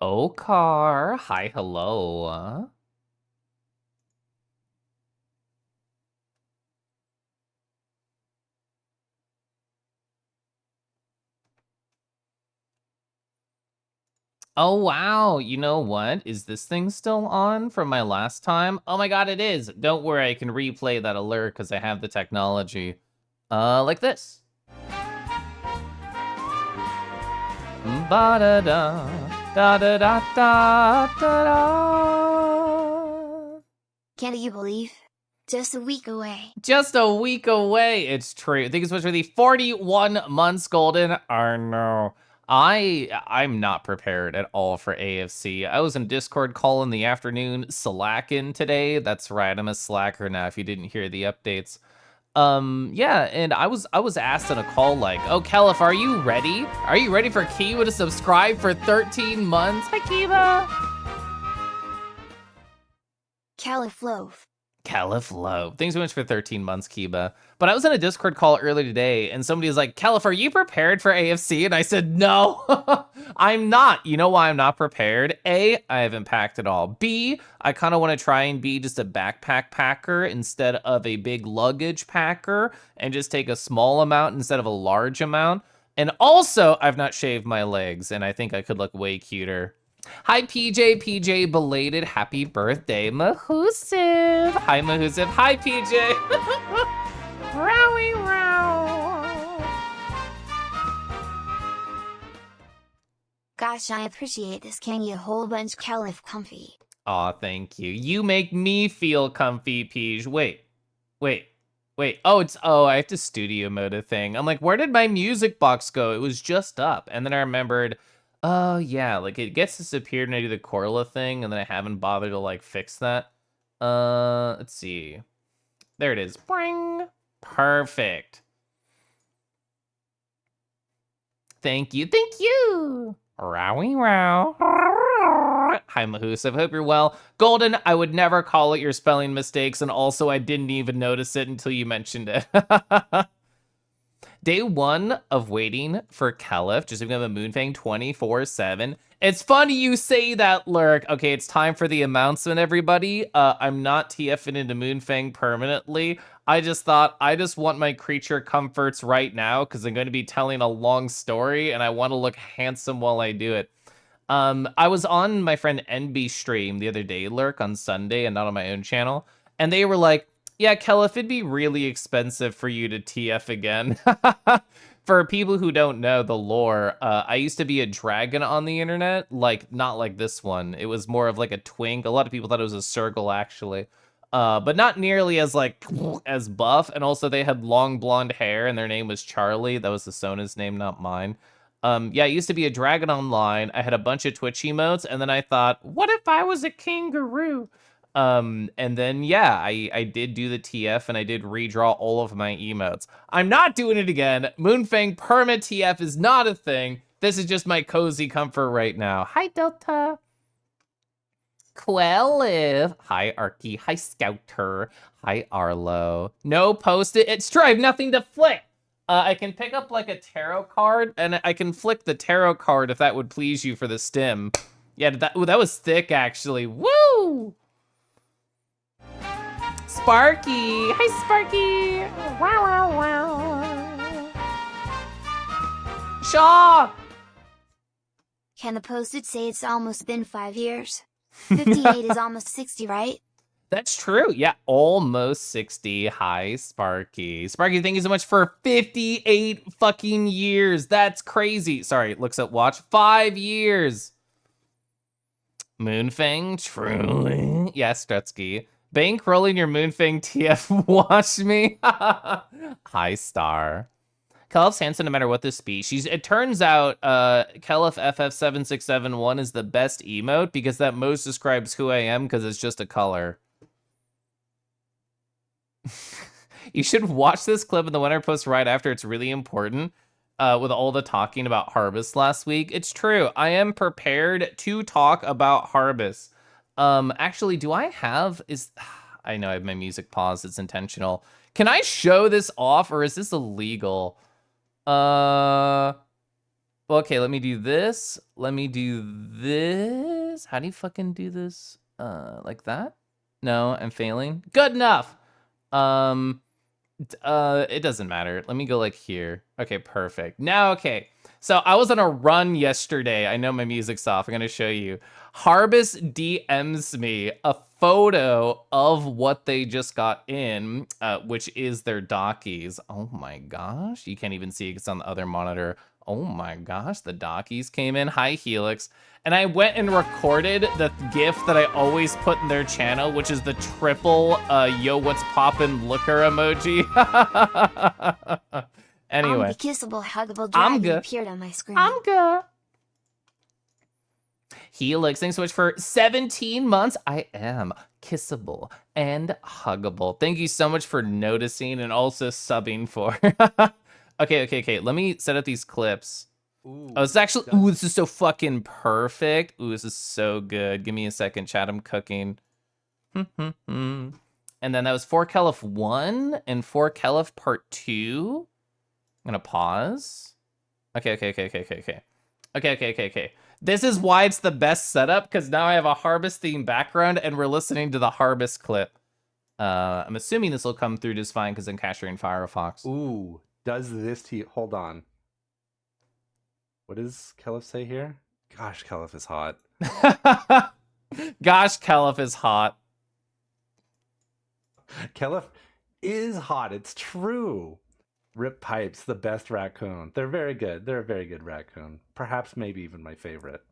Okar, hi, hello. Oh, wow. You know what? Is this thing still on from my last time? Oh my god, it is. Don't worry, I can replay that alert because I have the technology. Like this. Ba-da-da, da-da-da-da-da-da. Can you believe? Just a week away. Just a week away. It's true. Thank you so much for the 41 months, Golden. I know. I'm not prepared at all for AFC. I was in Discord call in the afternoon, slacking today. That's right, I'm a slacker now. If you didn't hear the updates, yeah, and I was asked on a call like, "Oh, Kelif, are you ready? Are you ready for Kiva to subscribe for 13 months?" Hi, Kiva. Califloaf. Califlow. Thanks so much for 13 months, Kiba. But I was in a Discord call earlier today, and somebody was like, Calif, are you prepared for AFC? And I said, no, I'm not. You know why I'm not prepared? A, I haven't packed at all. B, I kind of want to try and be just a backpack packer instead of a big luggage packer and just take a small amount instead of a large amount. And also, I've not shaved my legs, and I think I could look way cuter. Hi, PJ, belated happy birthday, Mahusiv. Hi, Mahusiv. Hi, PJ. Rowie row. Gosh, I appreciate this. Can you a whole bunch Calif comfy? Aw, thank you. You make me feel comfy, Peach. Wait. Oh, I have to studio mode a thing. I'm like, where did my music box go? It was just up. And then I remembered, oh yeah, like it gets disappeared when I do the Corla thing, and then I haven't bothered to like fix that. Let's see. There it is. Bring. Perfect. Thank you. Rowie row. Hi, Mahusiv. Hope you're well. Golden, I would never call it your spelling mistakes, and also I didn't even notice it until you mentioned it. Day one of waiting for Caliph, just giving him a Moonfang 24/7. It's funny you say that, Lurk. Okay, it's time for the announcement, everybody. I'm not TFing into Moonfang permanently. I just thought I just want my creature comforts right now because I'm going to be telling a long story and I want to look handsome while I do it. I was on my friend NB stream the other day, Lurk, on Sunday and not on my own channel, and they were like, yeah, Kelif, it'd be really expensive for you to TF again. For people who don't know the lore, I used to be a dragon on the internet, like not like this one. It was more of like a twink. A lot of people thought it was a circle, actually. But not nearly as like as buff. And also they had long blonde hair and their name was Charlie. That was the Sona's name, not mine. Yeah, I used to be a dragon online. I had a bunch of Twitch emotes, and then I thought, what if I was a kangaroo? And then yeah, I did do the TF and I did redraw all of my emotes. I'm not doing it again. Moonfang perma TF is not a thing. This is just my cozy comfort right now. Hi, Delta. Quelliv. Hi, Arky. Hi, Scouter. Hi, Arlo. No post-it. It's true, I have nothing to flick. I can pick up like a tarot card and I can flick the tarot card if that would please you for the stim. Yeah, that was thick actually. Woo! Sparky. Hi, Sparky. Wow, wow, wow. Shaw. Can the post-it say it's almost been 5 years? 58 is almost 60, right? That's true. Yeah, almost 60. Hi, Sparky. Sparky, thank you so much for 58 fucking years. That's crazy. Sorry, looks at watch. 5 years. Moonfang, truly. Yes, Strutsky. Bankrolling your Moonfang TF. Watch me. Hi, Star. Kelif's handsome no matter what the species. It turns out Kelif FF7671 is the best emote because that most describes who I am because it's just a color. You should watch this clip in the winter post right after. It's really important with all the talking about Harvest last week. It's true. I am prepared to talk about Harvest. Actually, do I have... I know I have my music paused. It's intentional. Can I show this off or is this illegal? Okay, let me do this. Let me do this. How do you fucking do this? Like that? No, I'm failing. Good enough. It doesn't matter. Let me go like here. Okay, perfect. Now, okay. So I was on a run yesterday. I know my music's off. I'm gonna show you. Harbus DMs me a photo of what they just got in, which is their dockies. Oh my gosh. You can't even see it. It's on the other monitor. Oh my gosh, the dockies came in. Hi, Helix. And I went and recorded the GIF that I always put in their channel, which is the triple yo what's poppin' looker emoji. Anyway. The kissable, huggable I'm dragon good. appeared on my screen. I'm good. Helix, thanks so much for 17 months. I am kissable and huggable. Thank you so much for noticing and also subbing for. Okay. Let me set up these clips. Ooh, Oh, it's actually, ooh, this is so fucking perfect. Ooh, this is so good. Give me a second, chat. I'm cooking. And then that was 4Caliph 1 and 4Caliph Part 2. I'm gonna pause. Okay. This is why it's the best setup, because now I have a Harbus theme background and we're listening to the Harbus clip. I'm assuming this will come through just fine because I'm capturing Firefox. Ooh, does this to you? Hold on. What does Caliph say here? Gosh, Caliph is hot. Gosh, Caliph is hot. Caliph is hot. It's true. Rip Pipes, the best raccoon. They're very good. They're a very good raccoon. Perhaps maybe even my favorite.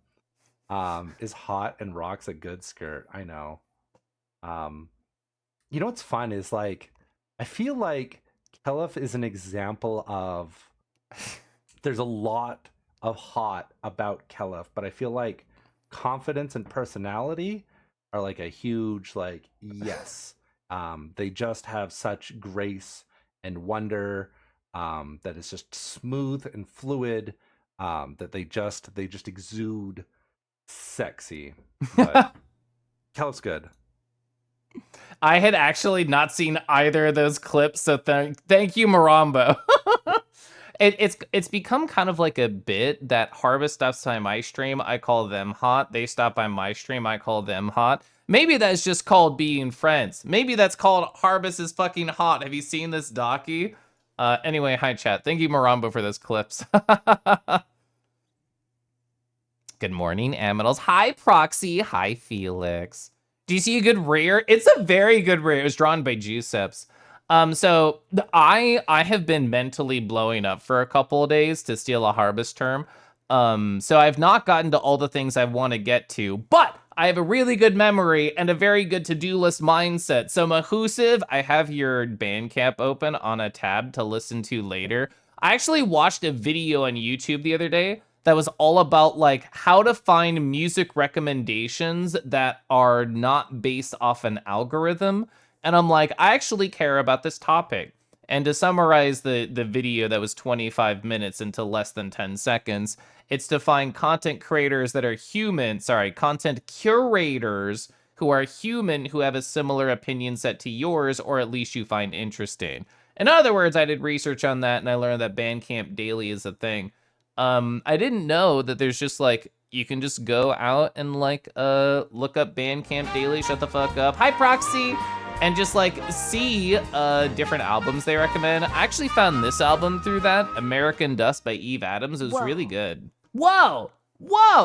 Is hot and rocks a good skirt. I know. You know what's fun is like, I feel like Caliph is an example of, there's a lot of hot about Caliph, but I feel like confidence and personality are like a huge, like, yes. They just have such grace and wonder, that it's just smooth and fluid, that they just exude sexy. But Caliph's good. I had actually not seen either of those clips, so thank you, Marambo. It's become kind of like a bit that Harbus stops by my stream, I call them hot. They stop by my stream, I call them hot. Maybe that's just called being friends. Maybe that's called Harbus is fucking hot. Have you seen this docky? Anyway, hi chat. Thank you, Marambo, for those clips. Good morning, Aminals. Hi, Proxy. Hi, Felix. Do you see a good rare? It's a very good rare. It was drawn by Juiceps. So I have been mentally blowing up for a couple of days, to steal a Harbus term. So I've not gotten to all the things I want to get to, but I have a really good memory and a very good to-do list mindset. So Mahusiv, I have your Bandcamp open on a tab to listen to later. I actually watched a video on YouTube the other day that was all about like how to find music recommendations that are not based off an algorithm. And I'm like, I actually care about this topic. And to summarize the video that was 25 minutes into less than 10 seconds, it's to find content creators that are content curators who are human, who have a similar opinion set to yours, or at least you find interesting. In other words, I did research on that and I learned that Bandcamp Daily is a thing. I didn't know that there's just like, you can just go out and like look up Bandcamp Daily, shut the fuck up. Hi, Proxy! And just like see different albums they recommend. I actually found this album through that, American Dust by Eve Adams. It was really good. Whoa!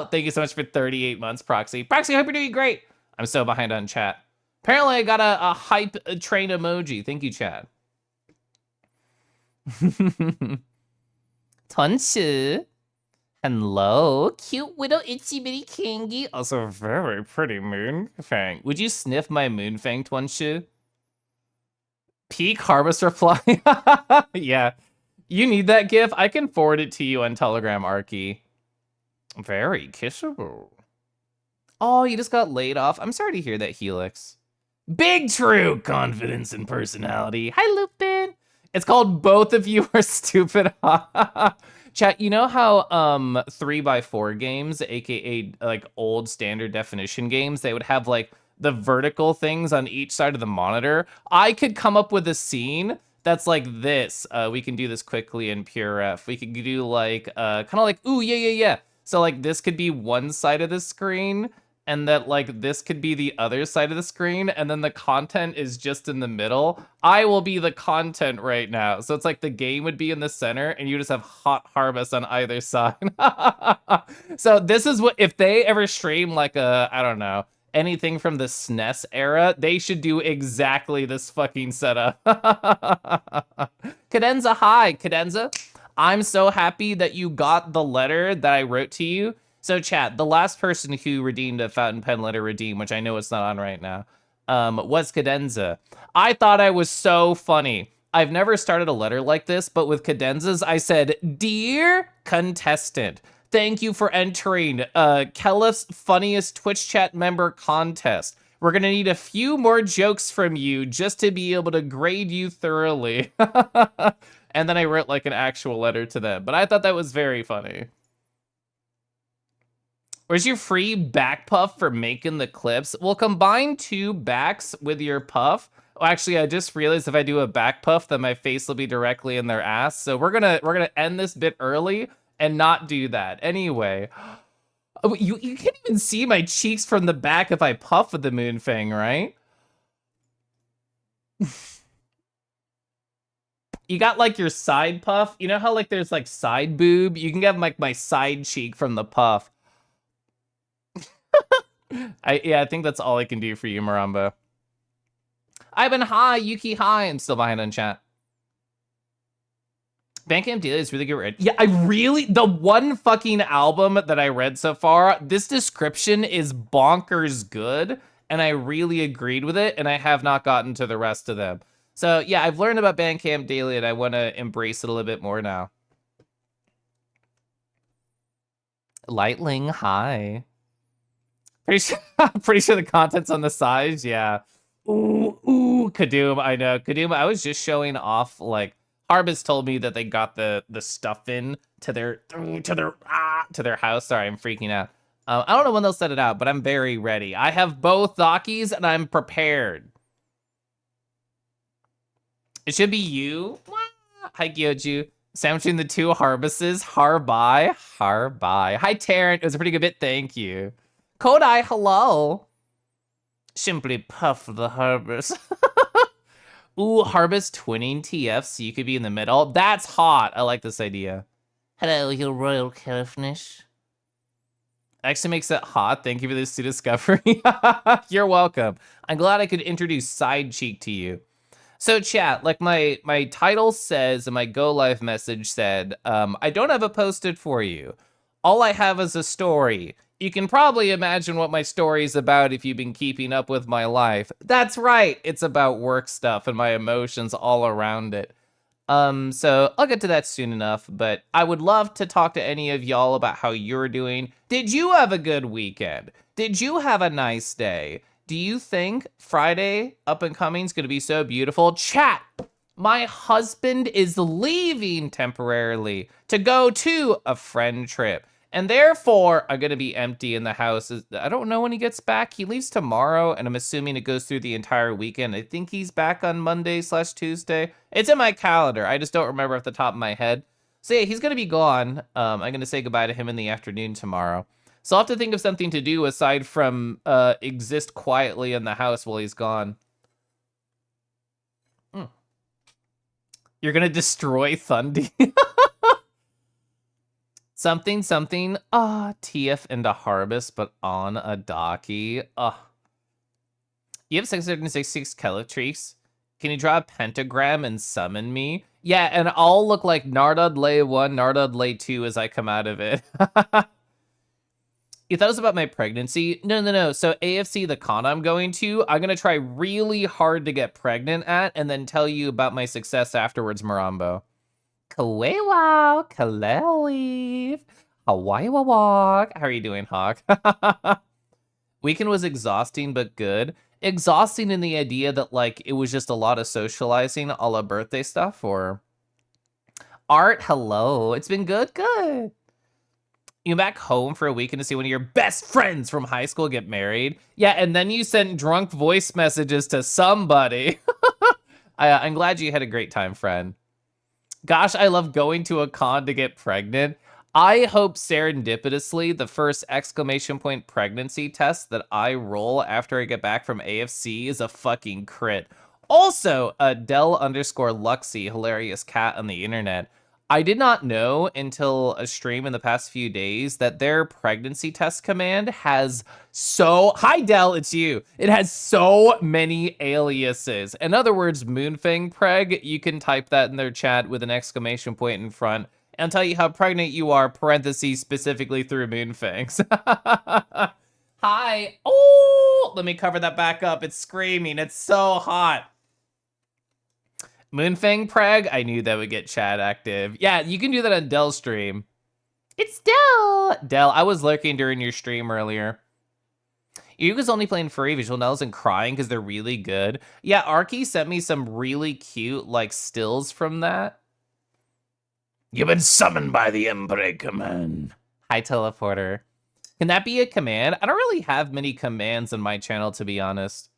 Thank you so much for 38 months, Proxy. Proxy, I hope you're doing great. I'm so behind on chat. Apparently I got a hype train emoji. Thank you, chat. Tonshi. Hello, cute little itchy bitty kingy. Also very pretty Moonfang. Would you sniff my Moonfang, Twonshu? Peak Harbus reply. Yeah. You need that gif? I can forward it to you on Telegram, Arky. Very kissable. Oh, you just got laid off. I'm sorry to hear that, Helix. Big true confidence and personality. Hi, Lupin. It's called Both of You Are Stupid. Chat, you know how 3x4 games, aka like old standard definition games, they would have like the vertical things on each side of the monitor? I could come up with a scene that's like this. We can do this quickly in PureRef. We could do like, kind of like, ooh, yeah. So like this could be one side of the screen, and that like this could be the other side of the screen, and then the content is just in the middle. I will be the content right now. So it's like the game would be in the center, and you just have Hot Harvest on either side. So this is what, if they ever stream like a, I don't know, anything from the SNES era, they should do exactly this fucking setup. Cadenza, hi. Cadenza, I'm so happy that you got the letter that I wrote to you. So chat, the last person who redeemed a fountain pen letter redeem, which I know it's not on right now, was Cadenza. I thought I was so funny. I've never started a letter like this, but with Cadenza's, I said, "Dear contestant, thank you for entering Kelif's funniest Twitch chat member contest. We're gonna need a few more jokes from you just to be able to grade you thoroughly." And then I wrote like an actual letter to them, but I thought that was very funny. Where's your free back puff for making the clips? We'll combine 2 backs with your puff. Oh, actually, I just realized if I do a back puff, then my face will be directly in their ass. So we're gonna end this bit early and not do that. Anyway, oh, you can't even see my cheeks from the back if I puff with the Moonfang, right? You got like your side puff. You know how like there's like side boob? You can get like my side cheek from the puff. I think that's all I can do for you, Maramba. Ivan, hi. Yuki, hi. I'm still behind on chat. Bandcamp Daily is really good read. Yeah, the one fucking album that I read so far, this description is bonkers good, and I really agreed with it, and I have not gotten to the rest of them. So yeah, I've learned about Bandcamp Daily, and I want to embrace it a little bit more now. Lightling, hi. Pretty sure the content's on the sides, yeah. Ooh, Kadoom, I know. Kadoom, I was just showing off, like, Harbus told me that they got the stuff in to their house. Sorry, I'm freaking out. I don't know when they'll set it out, but I'm very ready. I have both Dokis, and I'm prepared. It should be you. Hi, Gyoju. Sandwiching the 2 Harbuses. Harbai. Hi, Tarrant. It was a pretty good bit. Thank you. Kodai, hello. Simply puff the Harbus. Ooh, Harbus twinning TF so you could be in the middle. That's hot. I like this idea. Hello, your royal califness. Actually makes it hot. Thank you for this discovery. You're welcome. I'm glad I could introduce Side Cheek to you. So chat, like my title says and my go live message said, I don't have a posted for you. All I have is a story. You can probably imagine what my story is about if you've been keeping up with my life. That's right, it's about work stuff and my emotions all around it. So I'll get to that soon enough, but I would love to talk to any of y'all about how you're doing. Did you have a good weekend? Did you have a nice day? Do you think Friday up and coming is going to be so beautiful? Chat! My husband is leaving temporarily to go to a friend trip. And therefore, I'm going to be empty in the house. I don't know when he gets back. He leaves tomorrow, and I'm assuming it goes through the entire weekend. I think he's back on Monday/Tuesday. It's in my calendar. I just don't remember off the top of my head. So yeah, he's going to be gone. I'm going to say goodbye to him in the afternoon tomorrow. So I'll have to think of something to do aside from exist quietly in the house while he's gone. You're going to destroy Thundy? Something, TF into Harbus, but on a Docky. You have 666 Kelif Can you draw a pentagram and summon me? Yeah, and I'll look like Nardud Lay 1, Nardud Lay 2 as I come out of it. You thought it was about my pregnancy? No. So AFC, the con I'm going to try really hard to get pregnant at, and then tell you about my success afterwards, Marambo. Kawewa, Kaleweave, Hawaii Walk. How are you doing, Hawk? Weekend was exhausting, but good. Exhausting in the idea that, like, it was just a lot of socializing, a la birthday stuff, or... Art, hello. It's been good. You back home for a weekend to see one of your best friends from high school get married? Yeah, and then you sent drunk voice messages to somebody. I'm glad you had a great time, friend. Gosh, I love going to a con to get pregnant. I hope serendipitously the first exclamation point pregnancy test that I roll after I get back from AFC is a fucking crit. Also, Del_Luxy, hilarious cat on the internet. I did not know until a stream in the past few days that their pregnancy test command has hi Del, it's you. It has so many aliases. In other words, Moonfang Preg, you can type that in their chat with an exclamation point in front and tell you how pregnant you are, parentheses, specifically through Moonfangs. Hi. Oh, let me cover that back up. It's screaming. It's so hot. Moonfang Preg, I knew that would get chat active. Yeah, you can do that on Del's stream. It's Del. Del, I was lurking during your stream earlier. Yuga's only playing furry visual novels and crying because they're really good. Yeah, Arky sent me some really cute, like, stills from that. You've been summoned by the Emperor command. Hi, Teleporter. Can that be a command? I don't really have many commands on my channel, to be honest.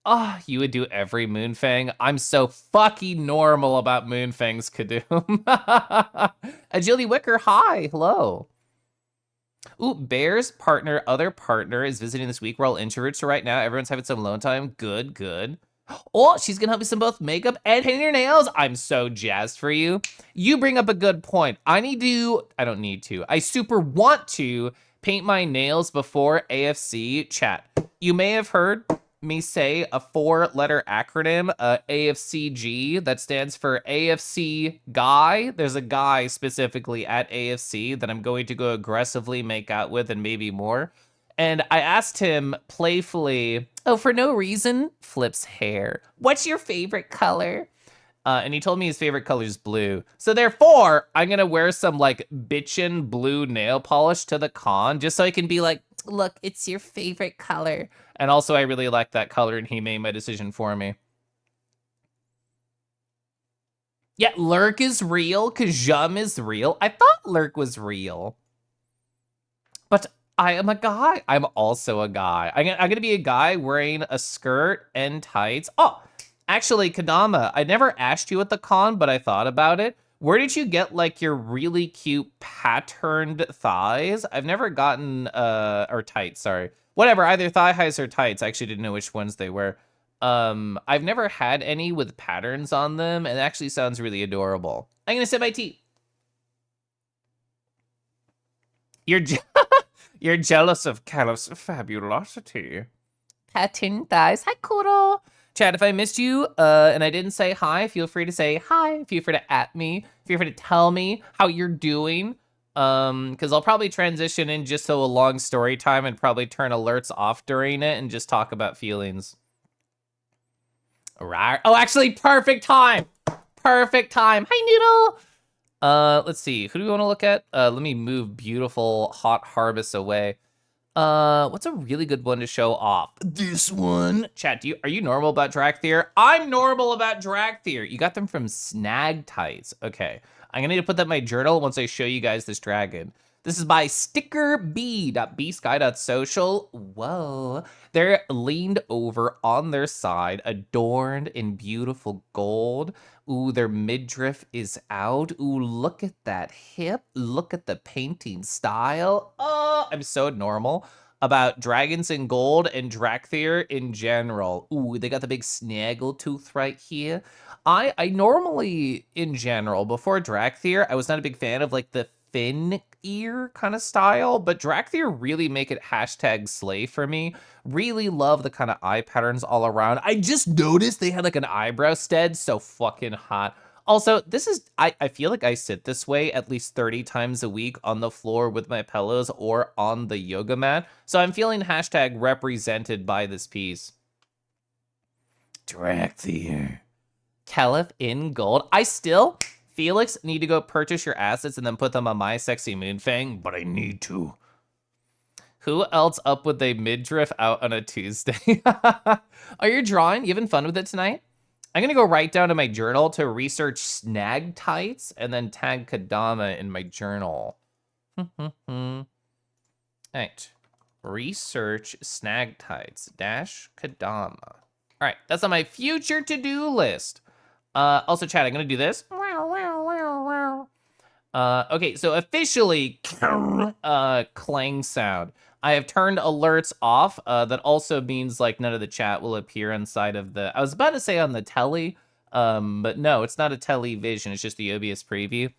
Oh, you would do every Moonfang? I'm so fucking normal about Moonfang's Kadoom. Agility Wicker, hi, hello. Ooh, Bear's other partner is visiting this week. We're all introverts right now. Everyone's having some alone time. Good, good. Oh, she's gonna help me some both makeup and painting her nails. I'm so jazzed for you. You bring up a good point. I don't need to. I super want to paint my nails before AFC chat. You may have heard me say a 4-letter acronym, AFCG, that stands for AFC Guy. There's a guy specifically at AFC that I'm going to go aggressively make out with and maybe more. And I asked him playfully, oh, for no reason, flips hair. What's your favorite color? And he told me his favorite color is blue. So therefore, I'm going to wear some like bitchin' blue nail polish to the con just so I can be like, look, it's your favorite color. And also, I really like that color, and he made my decision for me. Yeah, Lurk is real, Kajum is real. I thought Lurk was real. But I am a guy. I'm also a guy. I'm going to be a guy wearing a skirt and tights. Oh, actually, Kadama, I never asked you at the con, but I thought about it. Where did you get, like, your really cute patterned thighs? I've never gotten, or tights, sorry. Whatever, either thigh highs or tights. I actually didn't know which ones they were. I've never had any with patterns on them, and it actually sounds really adorable. I'm gonna sip my tea. You're jealous of Calif's fabulosity. Patterned thighs. Hi, Kuro. Chad, if I missed you and I didn't say hi, feel free to say hi. Feel free to at me. Feel free to tell me how you're doing. Because I'll probably transition in just so a long story time and probably turn alerts off during it and just talk about feelings. Right. Oh, actually, perfect time. Perfect time. Hi, Noodle. Let's see. Who do we want to look at? Let me move beautiful Hot Harvest away. What's a really good one to show off? This one. Chat, are you normal about Dracthyr? I'm normal about Dracthyr. You got them from Snag Tights. Okay. I'm gonna need to put that in my journal once I show you guys this dragon. This is by stickerb.bsky.social. Whoa. They're leaned over on their side, adorned in beautiful gold. Ooh, their midriff is out. Ooh, look at that hip. Look at the painting style. Oh, I'm so normal about dragons in gold and Dracthyr in general. Ooh, they got the big snaggletooth right here. I normally, in general, before Dracthyr, I was not a big fan of like the fin ear kind of style, but Dracthyr really make it #slay for me. Really love the kind of eye patterns all around. I just noticed they had like an eyebrow stead, so fucking hot. Also, I feel like I sit this way at least 30 times a week on the floor with my pillows or on the yoga mat, so I'm feeling #represented by this piece. Dracthyr. Caliph in gold. Felix, need to go purchase your assets and then put them on my sexy Moonfang, but I need to. Who else up with a midriff out on a Tuesday? Are you drawing? You having fun with it tonight? I'm gonna go right down to my journal to research Snag Tights and then tag Kadama in my journal. Alright. Research Snag Tights -- Kadama. All right, that's on my future to-do list. Also, chat, I'm gonna do this. Okay, so officially, clang sound. I have turned alerts off. That also means like none of the chat will appear inside of the. I was about to say on the telly, but no, it's not a television. It's just the OBS preview.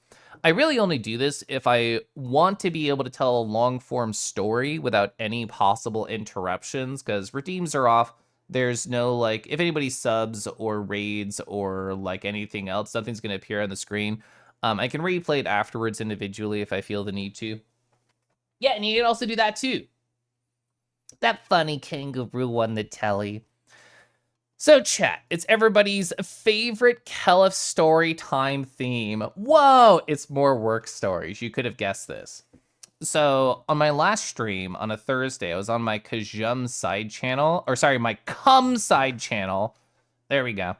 I really only do this if I want to be able to tell a long form story without any possible interruptions, because redeems are off. There's no like, if anybody subs or raids or like anything else, nothing's gonna appear on the screen. I can replay it afterwards individually if I feel the need to. Yeah, and you can also do that too. That funny kangaroo on the telly. So chat, it's everybody's favorite Kelif story time theme. Whoa, it's more work stories. You could have guessed this. So on my last stream on a Thursday, I was on my Kajum side channel, or sorry, my Cum side channel. There we go.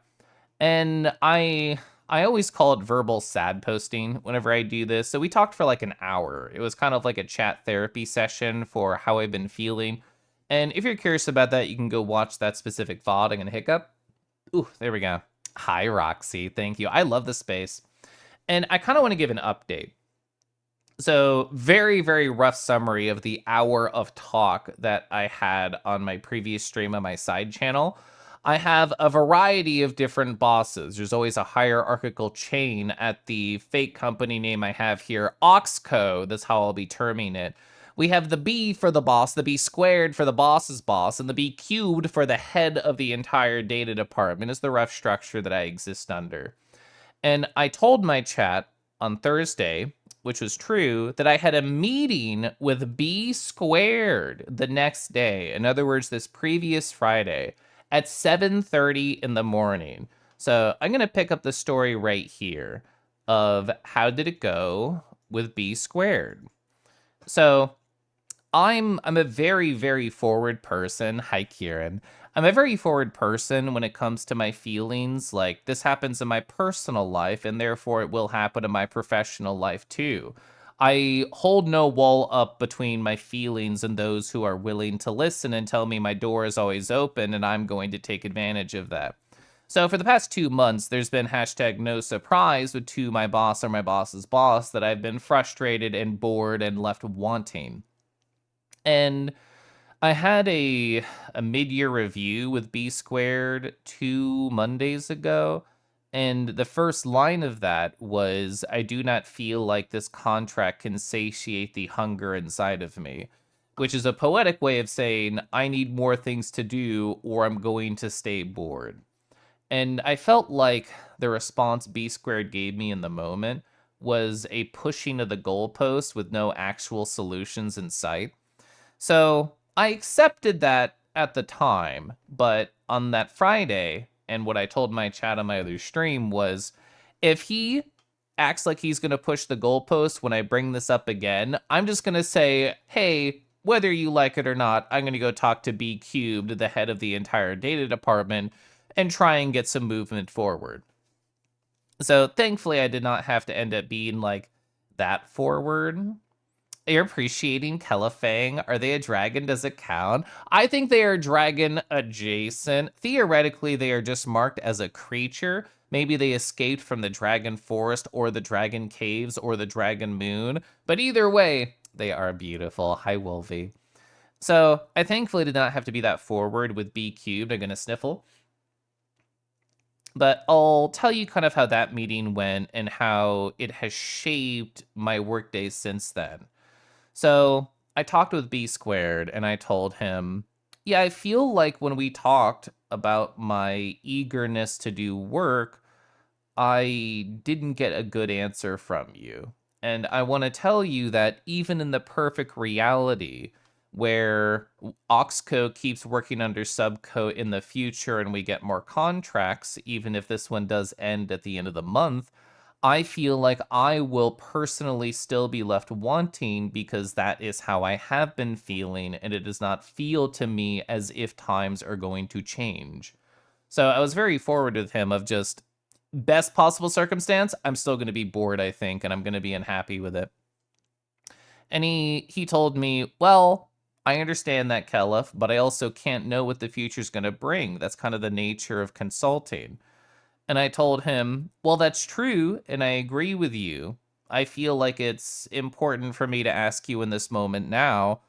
And I always call it verbal sad posting whenever I do this. So we talked for like an hour. It was kind of like a chat therapy session for how I've been feeling. And if you're curious about that, you can go watch that specific VOD. I'm gonna hiccup. Ooh, there we go. Hi, Roxy. Thank you. I love the space. And I kind of want to give an update. So very, very rough summary of the hour of talk that I had on my previous stream on my side channel. I have a variety of different bosses. There's always a hierarchical chain at the fake company name I have here, Oxco. That's how I'll be terming it. We have the B for the boss, the B squared for the boss's boss, and the B cubed for the head of the entire data department is the rough structure that I exist under. And I told my chat on Thursday, which was true, that I had a meeting with B squared the next day. In other words, this previous Friday at 7:30 in the morning. So I'm going to pick up the story right here of how did it go with B squared. So I'm a very, very forward person. Hi, Kieran. I'm a very forward person when it comes to my feelings. Like, this happens in my personal life, and therefore it will happen in my professional life too. I hold no wall up between my feelings and those who are willing to listen and tell me my door is always open, and I'm going to take advantage of that. So for the past 2 months, there's been hashtag no surprise with to my boss or my boss's boss that I've been frustrated and bored and left wanting. And I had a mid-year review with B squared 2 Mondays ago, and the first line of that was, I do not feel like this contract can satiate the hunger inside of me, which is a poetic way of saying I need more things to do or I'm going to stay bored. And I felt like the response B squared gave me in the moment was a pushing of the goalpost with no actual solutions in sight. So I accepted that at the time, but on that Friday, and what I told my chat on my other stream was, if he acts like he's going to push the goalpost when I bring this up again, I'm just going to say, hey, whether you like it or not, I'm going to go talk to B cubed, the head of the entire data department, and try and get some movement forward. So thankfully, I did not have to end up being like that forward. You're appreciating Kelefang. Are they a dragon? Does it count? I think they are dragon adjacent. Theoretically, they are just marked as a creature. Maybe they escaped from the dragon forest or the dragon caves or the dragon moon. But either way, they are beautiful. Hi, Wolvie. So I thankfully did not have to be that forward with B cubed. I'm going to sniffle. But I'll tell you kind of how that meeting went and how it has shaped my workday since then. So I talked with B squared and I told him, yeah, I feel like when we talked about my eagerness to do work, I didn't get a good answer from you. And I want to tell you that even in the perfect reality where Oxco keeps working under Subco in the future and we get more contracts, even if this one does end at the end of the month, I feel like I will personally still be left wanting because that is how I have been feeling, and it does not feel to me as if times are going to change. So I was very forward with him of just best possible circumstance, I'm still going to be bored, I think, and I'm going to be unhappy with it. And he told me, well, I understand that, Kelef, but I also can't know what the future's going to bring. That's kind of the nature of consulting. And I told him, well, that's true, and I agree with you. I feel like it's important for me to ask you in this moment now,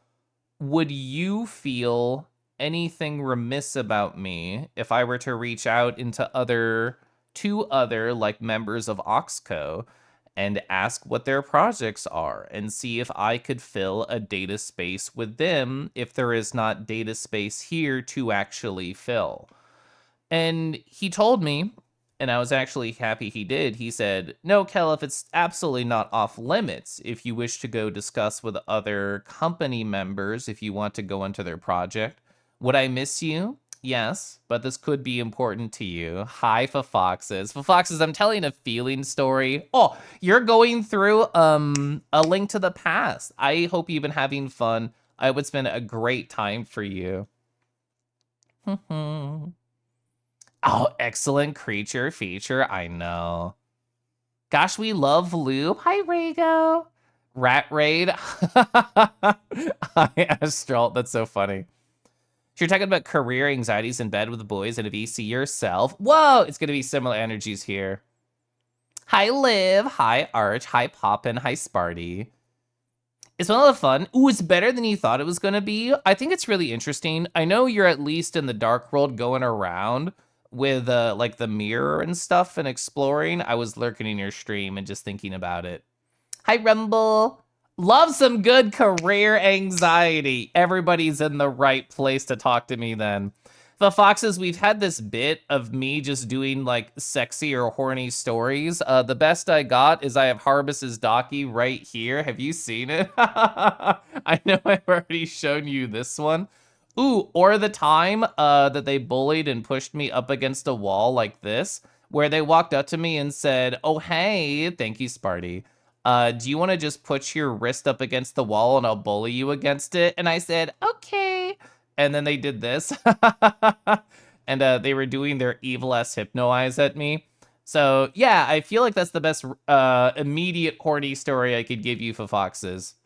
would you feel anything remiss about me if I were to reach out into to other like members of Oxco and ask what their projects are and see if I could fill a data space with them if there is not data space here to actually fill? And he told me, and I was actually happy he did. He said, no, Kelef, it's absolutely not off limits if you wish to go discuss with other company members if you want to go into their project. Would I miss you? Yes, but this could be important to you. Hi, Fafoxes. Fafoxes, I'm telling a feeling story. Oh, you're going through a link to the past. I hope you've been having fun. I would spend a great time for you. Oh, excellent creature feature. I know. Gosh, we love Loop. Hi, Rago. Rat Raid. Hi, Astral. That's so funny. So you're talking about career anxieties in bed with the boys and a VC yourself. Whoa, it's going to be similar energies here. Hi, Liv. Hi, Arch. Hi, Poppin. Hi, Sparty. It's been a lot of fun. Ooh, it's better than you thought it was going to be. I think it's really interesting. I know you're at least in the dark world going around with like the mirror and stuff and exploring. I was lurking in your stream and just thinking about it. Hi, Rumble. Love some good career anxiety. Everybody's in the right place to talk to me then. The Foxes, we've had this bit of me just doing like sexy or horny stories. The best I got is I have Harbus's Docky right here. Have you seen it? I know I've already shown you this one. Ooh, or the time that they bullied and pushed me up against a wall like this, where they walked up to me and said, oh, hey, thank you, Sparty. Do you want to just put your wrist up against the wall and I'll bully you against it? And I said, okay. And then they did this. And they were doing their evil-ass hypno eyes at me. So, yeah, I feel like that's the best immediate horny story I could give you for Foxes.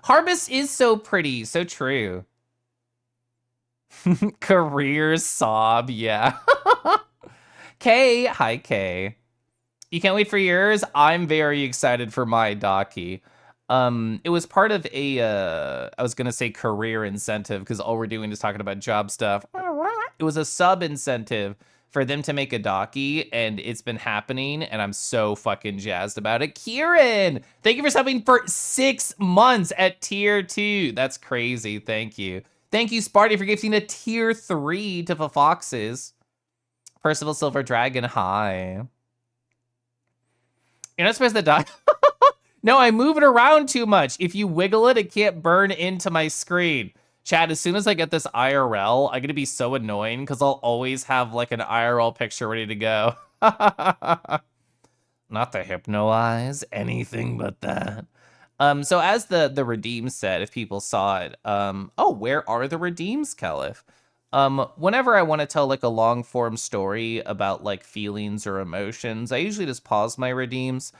Harbus is so pretty, so true. Career sob, yeah. Kay, hi Kay. You can't wait for yours? I'm very excited for my Docky. It was part of a, I was gonna say career incentive, because all we're doing is talking about job stuff. It was a sub incentive for them to make a Docky, and it's been happening, and I'm so fucking jazzed about it. Kieran, thank you for subbing for 6 months at tier 2. That's crazy, thank you. Thank you, Sparty, for gifting a tier 3 to the Foxes. Percival Silver Dragon, hi. You're not supposed to die. No, I move it around too much. If you wiggle it, it can't burn into my screen. Chad, as soon as I get this IRL, I'm gonna be so annoying because I'll always have like an IRL picture ready to go. Not the hypno eyes, anything but that. So as the redeems said, if people saw it, oh, where are the redeems, Kelef? Whenever I want to tell like a long form story about like feelings or emotions, I usually just pause my redeems.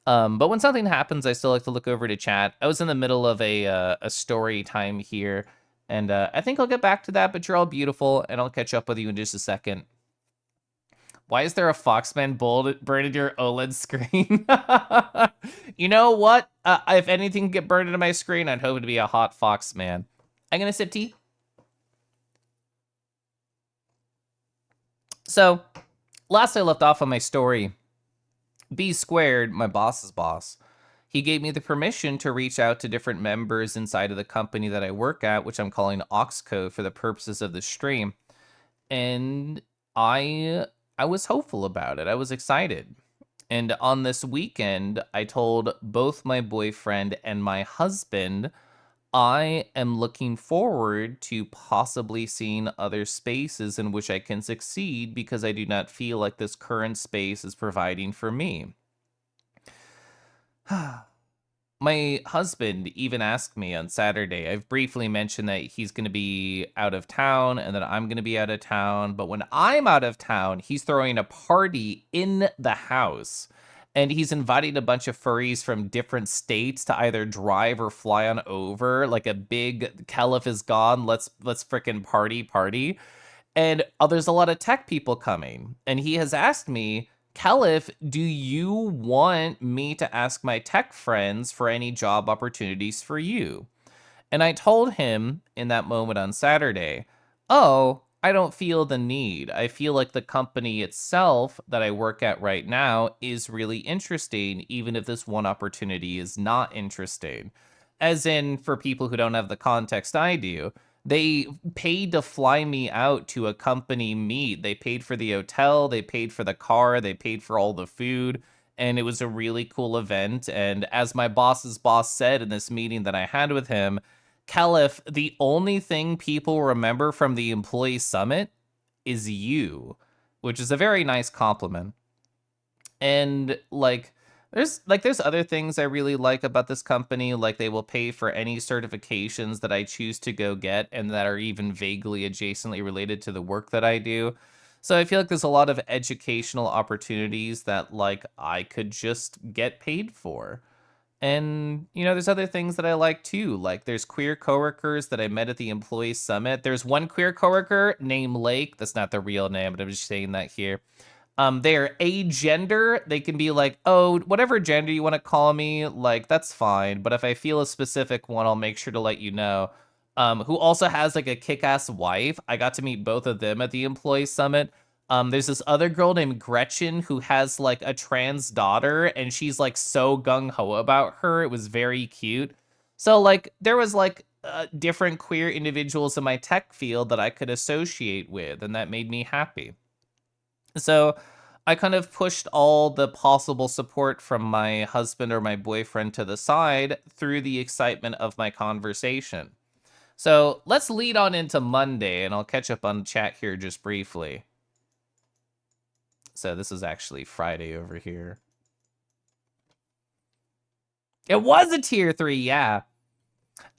But when something happens, I still like to look over to chat. I was in the middle of a story time here, and I think I'll get back to that, but you're all beautiful, and I'll catch up with you in just a second. Why is there a Foxman burned into your OLED screen? You know what? If anything can get burned into my screen, I'd hope it to be a hot Foxman. I'm gonna sip tea. So, last I left off on my story, B Squared, my boss's boss, he gave me the permission to reach out to different members inside of the company that I work at, which I'm calling Oxco for the purposes of the stream. And I was hopeful about it. I was excited. And on this weekend, I told both my boyfriend and my husband I am looking forward to possibly seeing other spaces in which I can succeed because I do not feel like this current space is providing for me. My husband even asked me on Saturday. I've briefly mentioned that he's going to be out of town and that I'm going to be out of town. But when I'm out of town, he's throwing a party in the house. And he's inviting a bunch of furries from different states to either drive or fly on over, like a big Caliph is gone, let's frickin' party. And there's a lot of tech people coming. And he has asked me, Caliph, do you want me to ask my tech friends for any job opportunities for you? And I told him in that moment on Saturday, oh, I don't feel the need. I feel like the company itself that I work at right now is really interesting, even if this one opportunity is not interesting. As in, for people who don't have the context I do, they paid to fly me out to a company meet. They paid for the hotel, they paid for the car, they paid for all the food. And it was a really cool event. And as my boss's boss said in this meeting that I had with him, Caliph, the only thing people remember from the employee summit is you, which is a very nice compliment. And there's other things I really like about this company, like they will pay for any certifications that I choose to go get and that are even vaguely adjacently related to the work that I do. So I feel like there's a lot of educational opportunities that like I could just get paid for. And, there's other things that I like too. Like there's queer coworkers that I met at the employee summit. There's one queer coworker named Lake. That's not the real name, but I'm just saying that here. They're agender. They can be like, oh, whatever gender you want to call me, like that's fine. But if I feel a specific one, I'll make sure to let you know. Who also has like a kick-ass wife. I got to meet both of them at the employee summit. There's this other girl named Gretchen who has like a trans daughter, and she's like so gung-ho about her. It was very cute. So like there was like different queer individuals in my tech field that I could associate with, and that made me happy. So I kind of pushed all the possible support from my husband or my boyfriend to the side through the excitement of my conversation. So let's lead on into Monday, and I'll catch up on chat here just briefly. So this is actually Friday over here. It was a tier 3, yeah.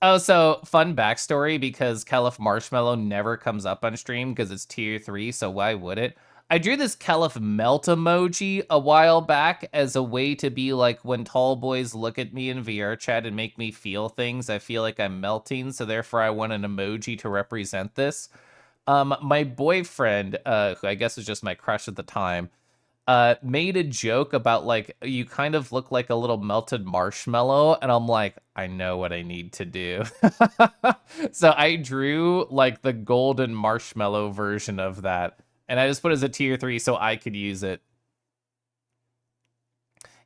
Oh, so fun backstory, because Caliph Marshmallow never comes up on stream because it's tier 3, so why would it? I drew this Caliph melt emoji a while back as a way to be like, when tall boys look at me in VR chat and make me feel things, I feel like I'm melting, so therefore I want an emoji to represent this. My boyfriend, who I guess was just my crush at the time, made a joke about like, you kind of look like a little melted marshmallow, and I'm like, I know what I need to do. So I drew like the golden marshmallow version of that, and I just put it as a tier 3 so I could use it.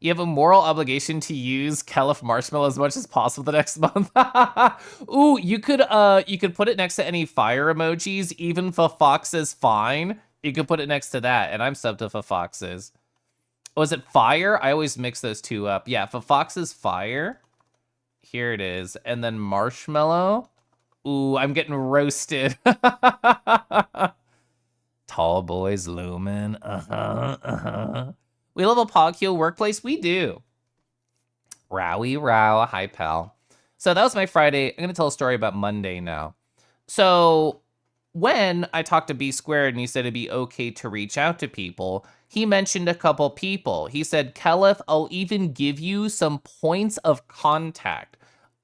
You have a moral obligation to use Caliph Marshmallow as much as possible the next month. Ooh, you could put it next to any fire emojis, even for Fox is fine. You could put it next to that, and I'm subbed to Fox's. Was it fire? I always mix those two up. Yeah, Fox's fire. Here it is. And then marshmallow. Ooh, I'm getting roasted. Tall boys looming. We love a Pogkill workplace. We do. Rowie row. Hi, pal. So that was my Friday. I'm going to tell a story about Monday now. So when I talked to B Squared and he said it'd be okay to reach out to people, he mentioned a couple people. He said, Caliph, I'll even give you some points of contact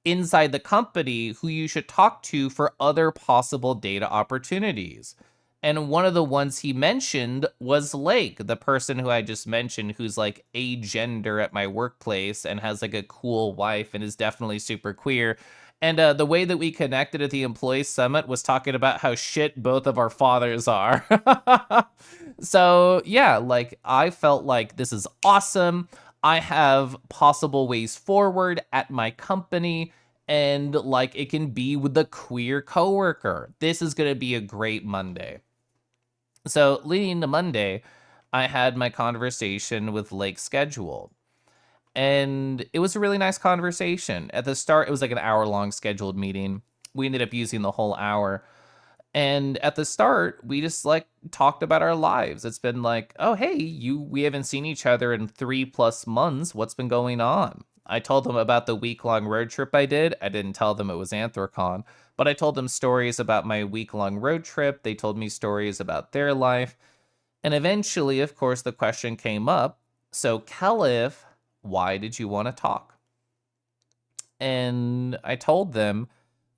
inside the company who you should talk to for other possible data opportunities. And one of the ones he mentioned was Lake, the person who I just mentioned, who's like a gender at my workplace and has like a cool wife and is definitely super queer. And the way that we connected at the employee summit was talking about how shit both of our fathers are. So yeah, like I felt like this is awesome. I have possible ways forward at my company, and like it can be with the queer coworker. This is going to be a great Monday. So leading into Monday, I had my conversation with Lake scheduled. And it was a really nice conversation. At the start, it was like an hour-long scheduled meeting. We ended up using the whole hour. And at the start, we just like talked about our lives. It's been like, oh, hey, we haven't seen each other in 3+ months. What's been going on? I told them about the week-long road trip I did. I didn't tell them it was Anthrocon, but I told them stories about my week-long road trip. They told me stories about their life. And eventually, of course, the question came up, So, Kelif, why did you want to talk? And I told them,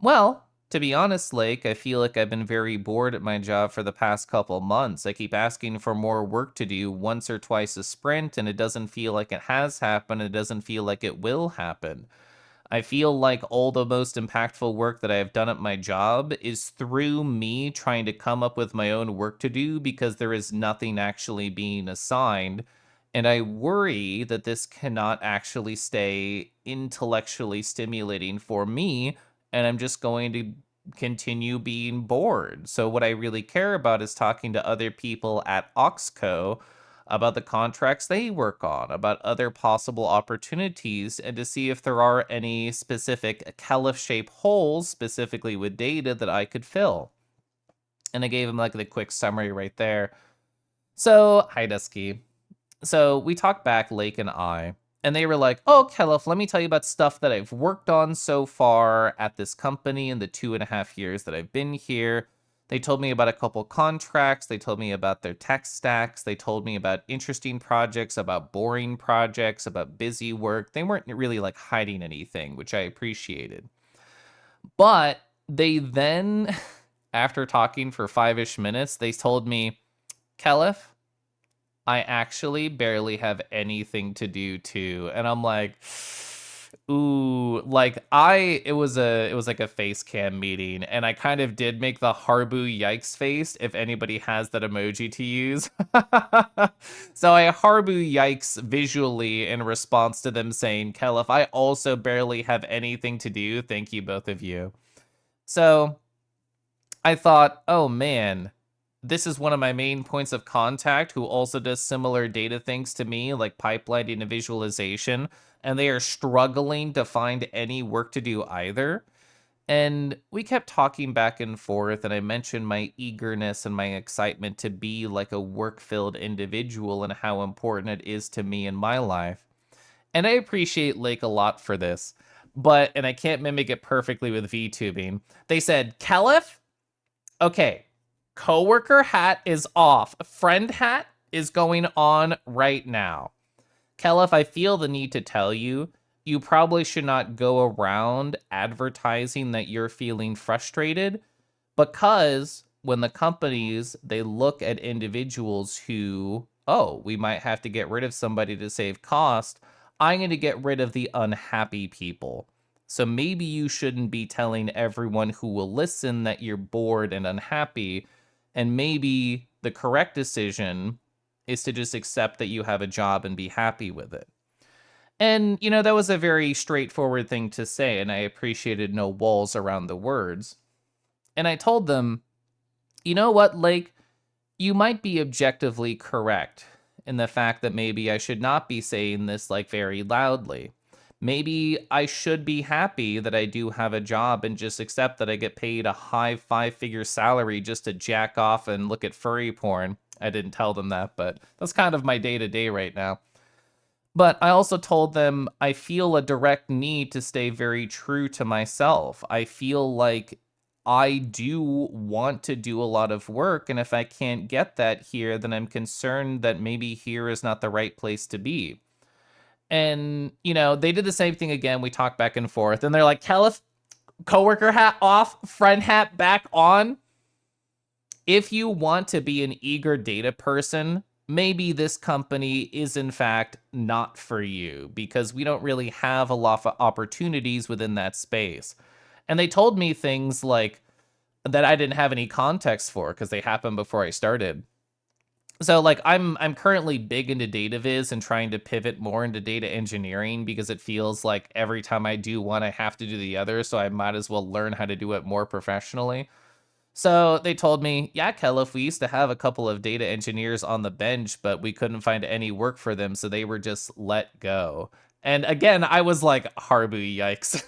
well, to be honest, Lake, I feel like I've been very bored at my job for the past couple months. I keep asking for more work to do once or twice a sprint, and it doesn't feel like it has happened. It doesn't feel like it will happen. I feel like all the most impactful work that I have done at my job is through me trying to come up with my own work to do because there is nothing actually being assigned. And I worry that this cannot actually stay intellectually stimulating for me, and I'm just going to continue being bored. So, what I really care about is talking to other people at Oxco about the contracts they work on, about other possible opportunities, and to see if there are any specific Caliph shape holes, specifically with data, that I could fill. And I gave him like the quick summary right there. So, hi, Dusky. So we talked back, Lake and I, and they were like, oh, Caliph, let me tell you about stuff that I've worked on so far at this company in the 2.5 years that I've been here. They told me about a couple contracts. They told me about their tech stacks. They told me about interesting projects, about boring projects, about busy work. They weren't really like hiding anything, which I appreciated. But they then, after talking for 5-ish minutes, they told me, Caliph, I actually barely have anything to do too. And I'm like, ooh, like it was like a face cam meeting, and I kind of did make the Harbu yikes face if anybody has that emoji to use. So I Harbu yikes visually in response to them saying, Kelif, I also barely have anything to do. Thank you, both of you. So I thought, oh man, this is one of my main points of contact who also does similar data things to me, like pipelining and visualization, and they are struggling to find any work to do either. And we kept talking back and forth, and I mentioned my eagerness and my excitement to be like a work-filled individual and how important it is to me in my life. And I appreciate Lake a lot for this, and I can't mimic it perfectly with VTubing. They said, Caliph, okay, coworker hat is off. Friend hat is going on right now. Kelif, I feel the need to tell you, you probably should not go around advertising that you're feeling frustrated, because when the companies, they look at individuals who, oh, we might have to get rid of somebody to save cost, I'm going to get rid of the unhappy people. So maybe you shouldn't be telling everyone who will listen that you're bored and unhappy. And maybe the correct decision is to just accept that you have a job and be happy with it. And, you know, that was a very straightforward thing to say, and I appreciated no walls around the words. And I told them, you know what, Lake, you might be objectively correct in the fact that maybe I should not be saying this like very loudly. Maybe I should be happy that I do have a job and just accept that I get paid a high 5-figure salary just to jack off and look at furry porn. I didn't tell them that, but that's kind of my day-to-day right now. But I also told them I feel a direct need to stay very true to myself. I feel like I do want to do a lot of work, and if I can't get that here, then I'm concerned that maybe here is not the right place to be. And, you know, they did the same thing again. We talked back and forth, and they're like, Caliph, coworker hat off, friend hat back on. If you want to be an eager data person, maybe this company is in fact not for you, because we don't really have a lot of opportunities within that space. And they told me things like that I didn't have any context for because they happened before I started. So like I'm currently big into data viz and trying to pivot more into data engineering because it feels like every time I do one, I have to do the other. So I might as well learn how to do it more professionally. So they told me, yeah, Kelif, we used to have a couple of data engineers on the bench, but we couldn't find any work for them. So they were just let go. And again, I was like, Harbu, yikes.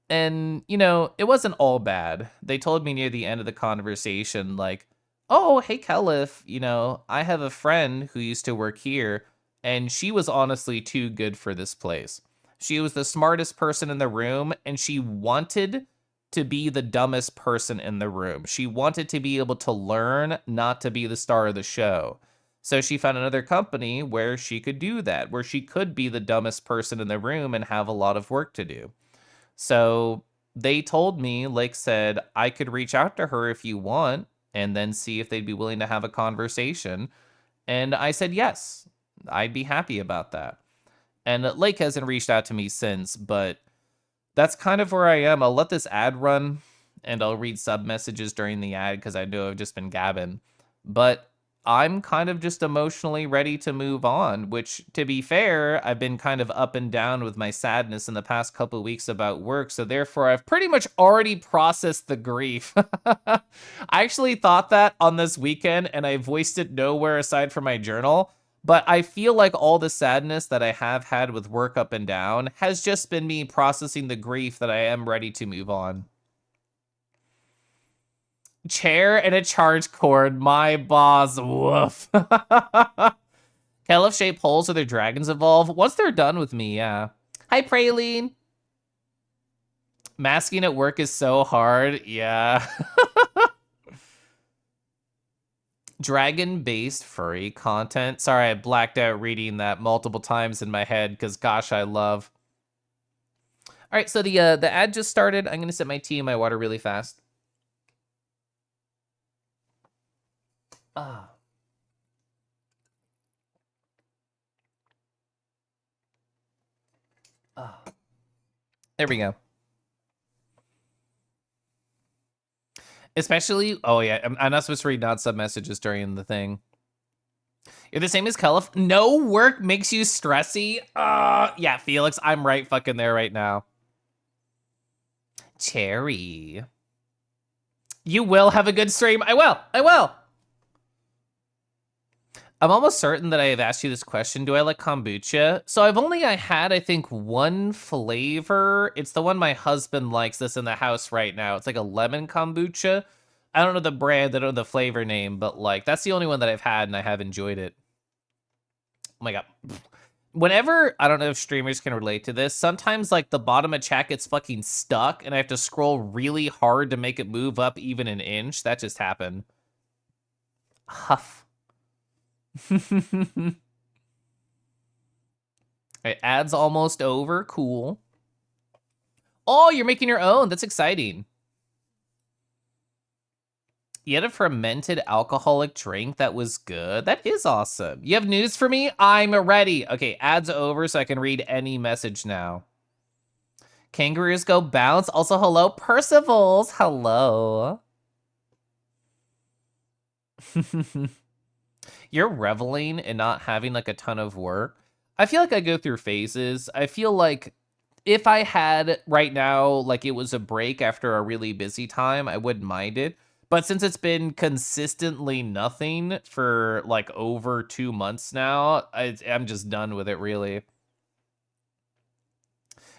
And, you know, it wasn't all bad. They told me near the end of the conversation, like, oh, hey, Kelif, you know, I have a friend who used to work here, and she was honestly too good for this place. She was the smartest person in the room, and she wanted to be the dumbest person in the room. She wanted to be able to learn, not to be the star of the show. So she found another company where she could do that, where she could be the dumbest person in the room and have a lot of work to do. So they told me, like said, I could reach out to her if you want and then see if they'd be willing to have a conversation. And I said yes, I'd be happy about that. And Lake hasn't reached out to me since, but that's kind of where I am. I'll let this ad run and I'll read sub messages during the ad because I know I've just been gabbing. But I'm kind of just emotionally ready to move on, which, to be fair, I've been kind of up and down with my sadness in the past couple of weeks about work. So therefore, I've pretty much already processed the grief. I actually thought that on this weekend and I voiced it nowhere aside from my journal. But I feel like all the sadness that I have had with work up and down has just been me processing the grief that I am ready to move on. Chair and a charge cord, my boss, woof. Caliph-shaped holes or their dragons evolve. Once they're done with me, yeah. Hi, Praline. Masking at work is so hard, yeah. Dragon-based furry content. Sorry, I blacked out reading that multiple times in my head because, gosh, I love. All right, so the ad just started. I'm going to sip my tea and my water really fast. Ah. Ah. There we go. Especially, oh yeah, I'm not supposed to read not sub messages during the thing. You're the same as Caliph. No work makes you stressy. Yeah, Felix, I'm right fucking there right now. Cherry. You will have a good stream. I will. I'm almost certain that I have asked you this question. Do I like kombucha? So I had, I think, one flavor. It's the one my husband likes that's in the house right now. It's like a lemon kombucha. I don't know the brand, I don't know the flavor name, but like that's the only one that I've had and I have enjoyed it. Oh my God. Whenever, I don't know if streamers can relate to this, sometimes like the bottom of chat gets fucking stuck and I have to scroll really hard to make it move up even an inch. That just happened. Huff. Right, ad's almost over. Cool. Oh, you're making your own. That's exciting. You had a fermented alcoholic drink that was good. That is awesome. You have news for me? I'm ready. Okay, ad's over so I can read any message now. Kangaroos go bounce. Also, hello, Percivals. Hello. You're reveling in not having like a ton of work. I feel like I go through phases. I feel like if I had right now, like it was a break after a really busy time, I wouldn't mind it. But since it's been consistently nothing for like over 2 months now, I'm just done with it, really.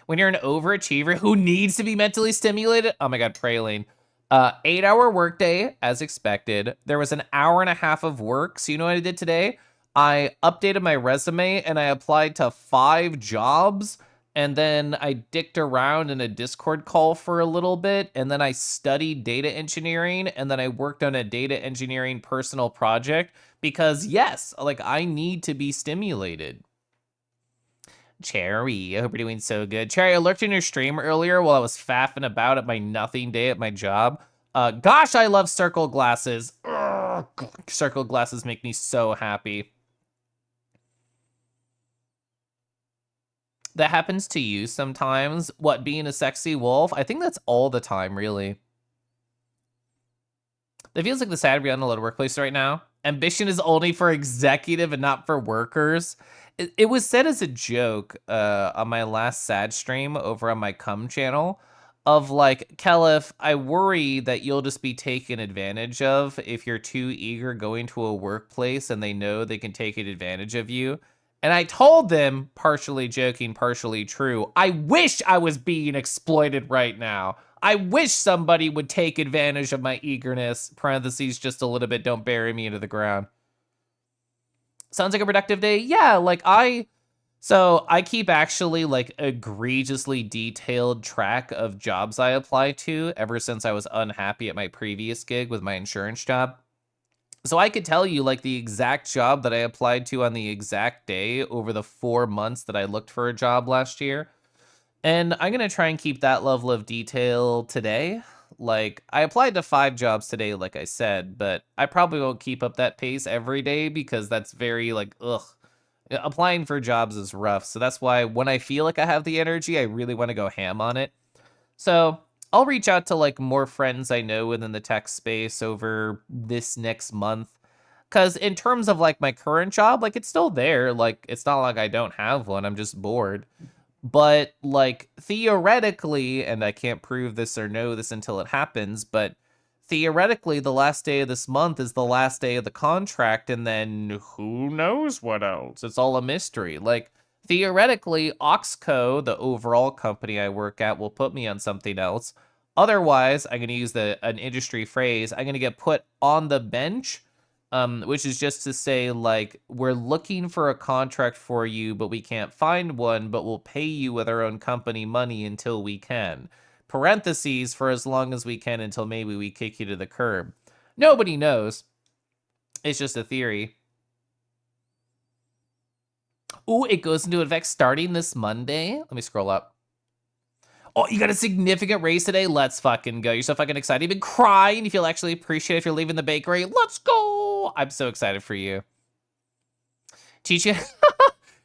When you're an overachiever who needs to be mentally stimulated, oh my God, Praline. 8-hour workday, as expected. There was an hour and a half of work. So you know what I did today? I updated my resume and I applied to 5 jobs. And then I dicked around in a Discord call for a little bit. And then I studied data engineering. And then I worked on a data engineering personal project. Because yes, like I need to be stimulated. Cherry, I hope you're doing so good. Cherry, I lurked in your stream earlier while I was faffing about at my nothing day at my job. Gosh, I love circle glasses. Ugh, circle glasses make me so happy. That happens to you sometimes. What, being a sexy wolf? I think that's all the time, really. It feels like the sad reality in a lot of workplaces right now. Ambition is only for executive and not for workers. It was said as a joke on my last sad stream over on my cum channel of like, Caliph, I worry that you'll just be taken advantage of if you're too eager going to a workplace and they know they can take advantage of you. And I told them, partially joking, partially true, I wish I was being exploited right now. I wish somebody would take advantage of my eagerness. Parentheses, just a little bit, don't bury me into the ground. Sounds like a productive day. Yeah, like I keep actually like egregiously detailed track of jobs I apply to ever since I was unhappy at my previous gig with my insurance job. So I could tell you like the exact job that I applied to on the exact day over the 4 months that I looked for a job last year. And I'm going to try and keep that level of detail today. Like, I applied to 5 jobs today, like I said, but I probably won't keep up that pace every day because that's very, like, ugh. Applying for jobs is rough. So that's why when I feel like I have the energy, I really want to go ham on it. So I'll reach out to, like, more friends I know within the tech space over this next month. Because in terms of, like, my current job, like, it's still there. Like, it's not like I don't have one. I'm just bored. But, like, theoretically, and I can't prove this or know this until it happens, but theoretically, the last day of this month is the last day of the contract, and then who knows what else? It's all a mystery. Like, theoretically, Oxco, the overall company I work at, will put me on something else. Otherwise, I'm going to use an industry phrase, I'm going to get put on the bench, which is just to say, like, we're looking for a contract for you, but we can't find one, but we'll pay you with our own company money until we can. Parentheses, for as long as we can until maybe we kick you to the curb. Nobody knows. It's just a theory. Ooh, it goes into effect starting this Monday. Let me scroll up. Oh, you got a significant raise today? Let's fucking go. You're so fucking excited. You've been crying. You feel actually appreciate if you're leaving the bakery. Let's go. I'm so excited for you. Teach you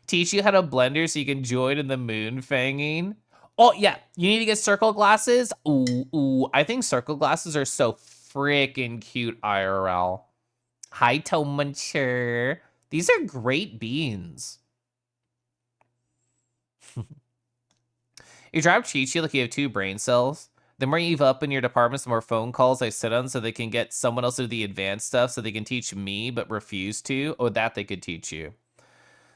teach you how to blender so you can join in the moon fanging. Oh, yeah. You need to get circle glasses. Ooh. I think circle glasses are so freaking cute IRL. Hi, Tomuncher. These are great beans. Your job treats you like you have 2 brain cells. The more you up in your departments, the more phone calls I sit on so they can get someone else to do the advanced stuff so they can teach me but refuse to. Oh, that they could teach you.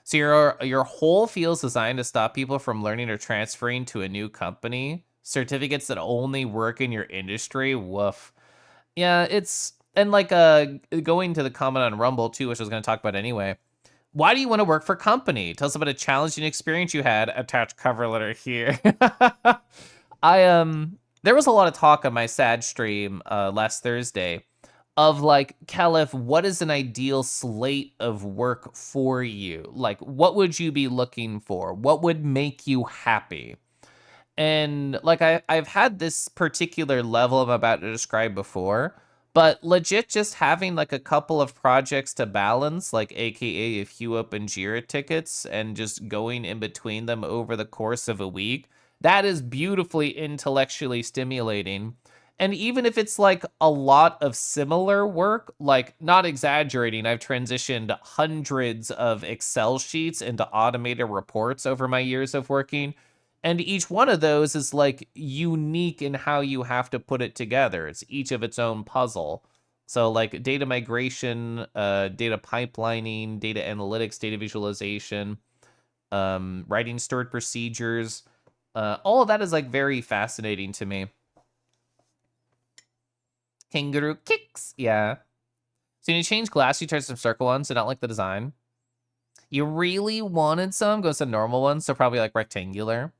So your whole field's designed to stop people from learning or transferring to a new company. Certificates that only work in your industry. Woof. Yeah, it's... And like going to the comment on Rumble too, which I was going to talk about anyway. Why do you want to work for a company? Tell us about a challenging experience you had. Attached cover letter here. There was a lot of talk on my sad stream last Thursday of like, Caliph, what is an ideal slate of work for you? Like, what would you be looking for? What would make you happy? And like I've had this particular level I'm about to describe before, but legit just having like a couple of projects to balance, like AKA a few open Jira tickets and just going in between them over the course of a week, that is beautifully intellectually stimulating. And even if it's like a lot of similar work, like not exaggerating, I've transitioned hundreds of Excel sheets into automated reports over my years of working. And each one of those is like unique in how you have to put it together. It's each of its own puzzle. So like data migration, data pipelining, data analytics, data visualization, writing stored procedures, all of that is like very fascinating to me. Kangaroo kicks, yeah. So you change glass, you turn some circle ones, so not like the design. You really wanted some, go some normal ones, so probably like rectangular.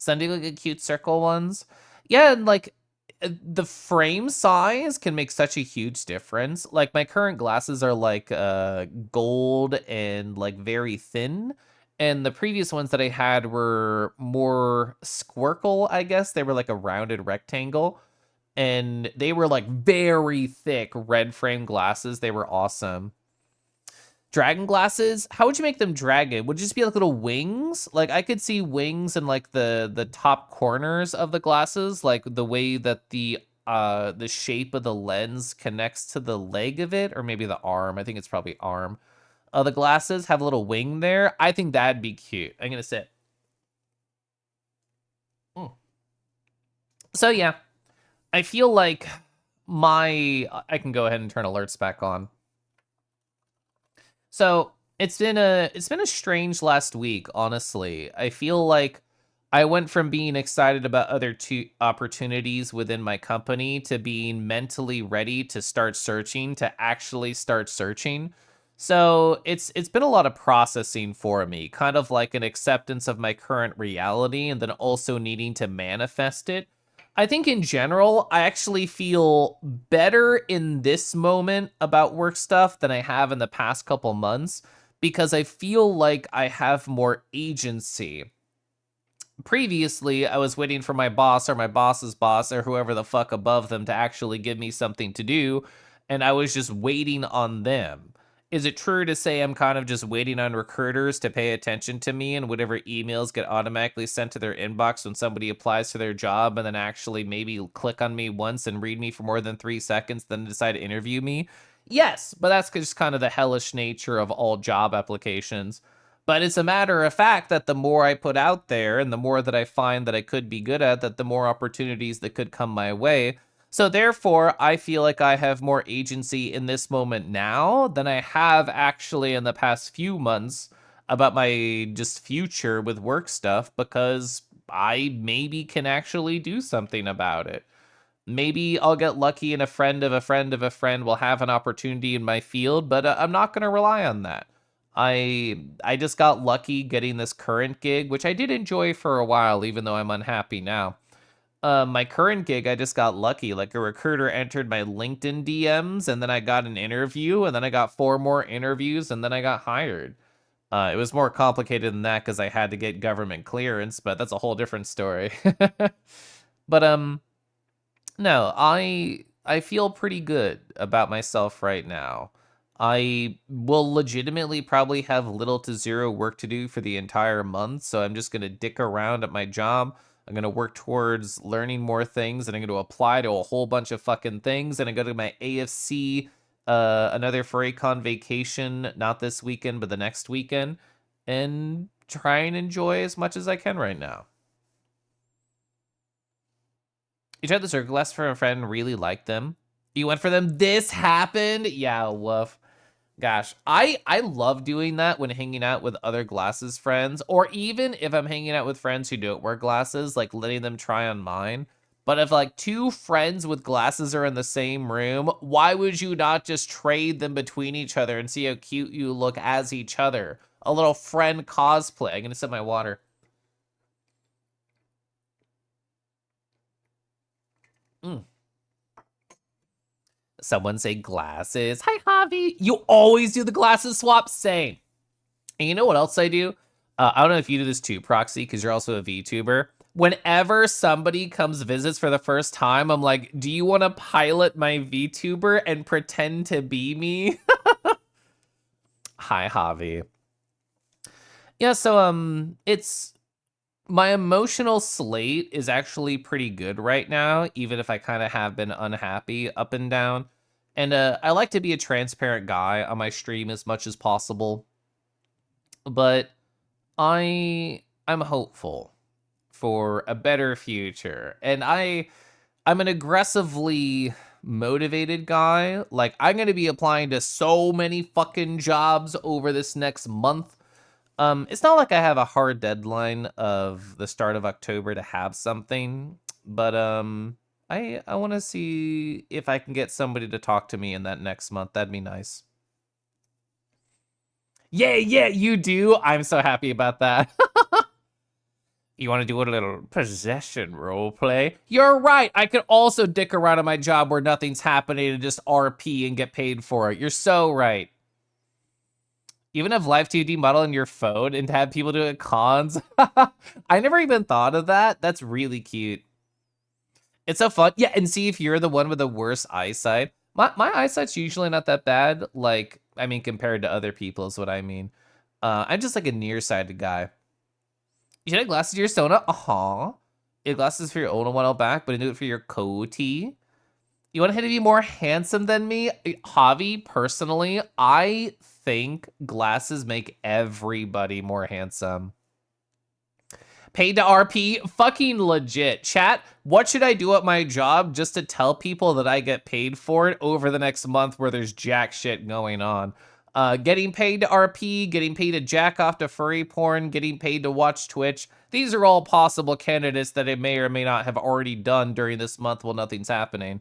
Sending like cute circle ones. Yeah, and like the frame size can make such a huge difference. Like my current glasses are like gold and like very thin. And the previous ones that I had were more squircle, I guess. They were like a rounded rectangle. And they were like very thick red frame glasses. They were awesome. Dragon glasses, how would you make them dragon? Would it just be like little wings? Like I could see wings in like the top corners of the glasses, like the way that the shape of the lens connects to the leg of it, or maybe the arm. I think it's probably arm. The glasses have a little wing there. I think that'd be cute. I'm gonna sit. So yeah, I feel like I can go ahead and turn alerts back on. So it's been a strange last week, honestly. I feel like I went from being excited about other 2 opportunities within my company to being mentally ready to start searching, to actually start searching. So it's been a lot of processing for me, kind of like an acceptance of my current reality and then also needing to manifest it. I think in general, I actually feel better in this moment about work stuff than I have in the past couple months because I feel like I have more agency. Previously, I was waiting for my boss or my boss's boss or whoever the fuck above them to actually give me something to do, and I was just waiting on them. Is it true to say I'm kind of just waiting on recruiters to pay attention to me and whatever emails get automatically sent to their inbox when somebody applies to their job and then actually maybe click on me once and read me for more than 3 seconds, then decide to interview me? Yes, but that's just kind of the hellish nature of all job applications. But it's a matter of fact that the more I put out there and the more that I find that I could be good at, that the more opportunities that could come my way. So therefore, I feel like I have more agency in this moment now than I have actually in the past few months about my just future with work stuff because I maybe can actually do something about it. Maybe I'll get lucky and a friend of a friend of a friend will have an opportunity in my field, but I'm not going to rely on that. I just got lucky getting this current gig, which I did enjoy for a while, even though I'm unhappy now. My current gig, I just got lucky. Like a recruiter entered my LinkedIn DMs, and then I got an interview, and then I got 4 more interviews, and then I got hired. It was more complicated than that because I had to get government clearance, but that's a whole different story. But no, I feel pretty good about myself right now. I will legitimately probably have little to zero work to do for the entire month, so I'm just going to dick around at my job. I'm going to work towards learning more things, and I'm going to apply to a whole bunch of fucking things, and I go to my AFC, another FurryCon vacation, not this weekend, but the next weekend, and try and enjoy as much as I can right now. You tried the circle glass for a friend and really liked them. You went for them. This happened? Yeah, woof. Gosh, I love doing that when hanging out with other glasses friends, or even if I'm hanging out with friends who don't wear glasses, like letting them try on mine. But if like 2 friends with glasses are in the same room, why would you not just trade them between each other and see how cute you look as each other? A little friend cosplay. I'm gonna sip my water. Mm. Someone say glasses. Hi, Javi. You always do the glasses swap. Same. And you know what else I do? I don't know if you do this too, Proxy, because you're also a VTuber. Whenever somebody comes visits for the first time, I'm like, do you want to pilot my VTuber and pretend to be me? Hi, Javi. Yeah, so it's my emotional slate is actually pretty good right now, even if I kind of have been unhappy up and down. And I like to be a transparent guy on my stream as much as possible. But I'm hopeful for a better future. And I'm an aggressively motivated guy. Like I'm going to be applying to so many fucking jobs over this next month. It's not like I have a hard deadline of the start of October to have something, but I want to see if I can get somebody to talk to me in that next month. That'd be nice. Yeah, you do. I'm so happy about that. You want to do a little possession role play? You're right. I could also dick around at my job where nothing's happening and just RP and get paid for it. You're so right. Even have live 2D model in your phone and to have people do it cons. I never even thought of that. That's really cute. It's so fun. Yeah, and see if you're the one with the worst eyesight. My eyesight's usually not that bad. Like, I mean, compared to other people is what I mean. I'm just like a nearsighted guy. You should have glasses to your Sona. You have glasses for your own a while back, but I do it for your Coty. You want him to be more handsome than me? Javi, personally, I think glasses make everybody more handsome. Paid to RP? Fucking legit. Chat, what should I do at my job just to tell people that I get paid for it over the next month where there's jack shit going on? Getting paid to RP, getting paid to jack off to furry porn, getting paid to watch Twitch. These are all possible candidates that I may or may not have already done during this month while nothing's happening.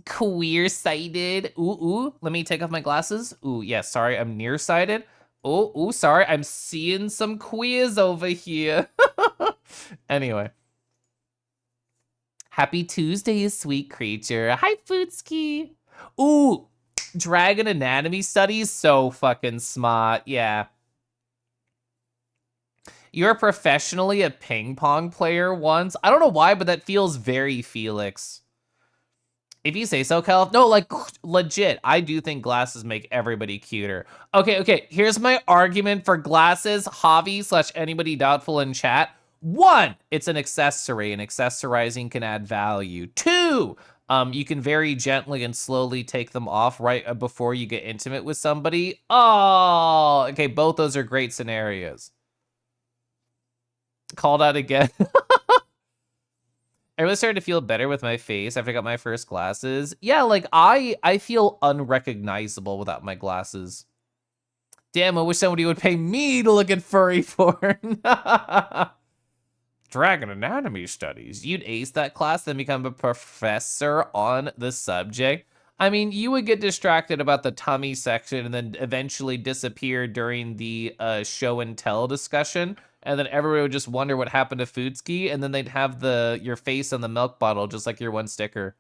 Queer-sighted. Ooh, let me take off my glasses. Ooh, yeah, sorry, I'm nearsighted. Ooh, sorry, I'm seeing some queers over here. Anyway. Happy Tuesday, sweet creature. Hi, Foodski. Ooh, Dragon Anatomy Studies, so fucking smart. Yeah. You're professionally a ping pong player once. I don't know why, but that feels very Felix. If you say so, Kel. No, like, legit. I do think glasses make everybody cuter. Okay. Here's my argument for glasses, Javi / anybody doubtful in chat. 1, it's an accessory, and accessorizing can add value. 2, you can very gently and slowly take them off right before you get intimate with somebody. Oh, okay, both those are great scenarios. Called out again. I really started to feel better with my face after I got my first glasses. Yeah, like, I feel unrecognizable without my glasses. Damn, I wish somebody would pay me to look at furry porn. Dragon Anatomy Studies. You'd ace that class, then become a professor on the subject. I mean, you would get distracted about the tummy section and then eventually disappear during the show and tell discussion. And then everybody would just wonder what happened to Foodski, and then they'd have your face on the milk bottle, just like your one sticker.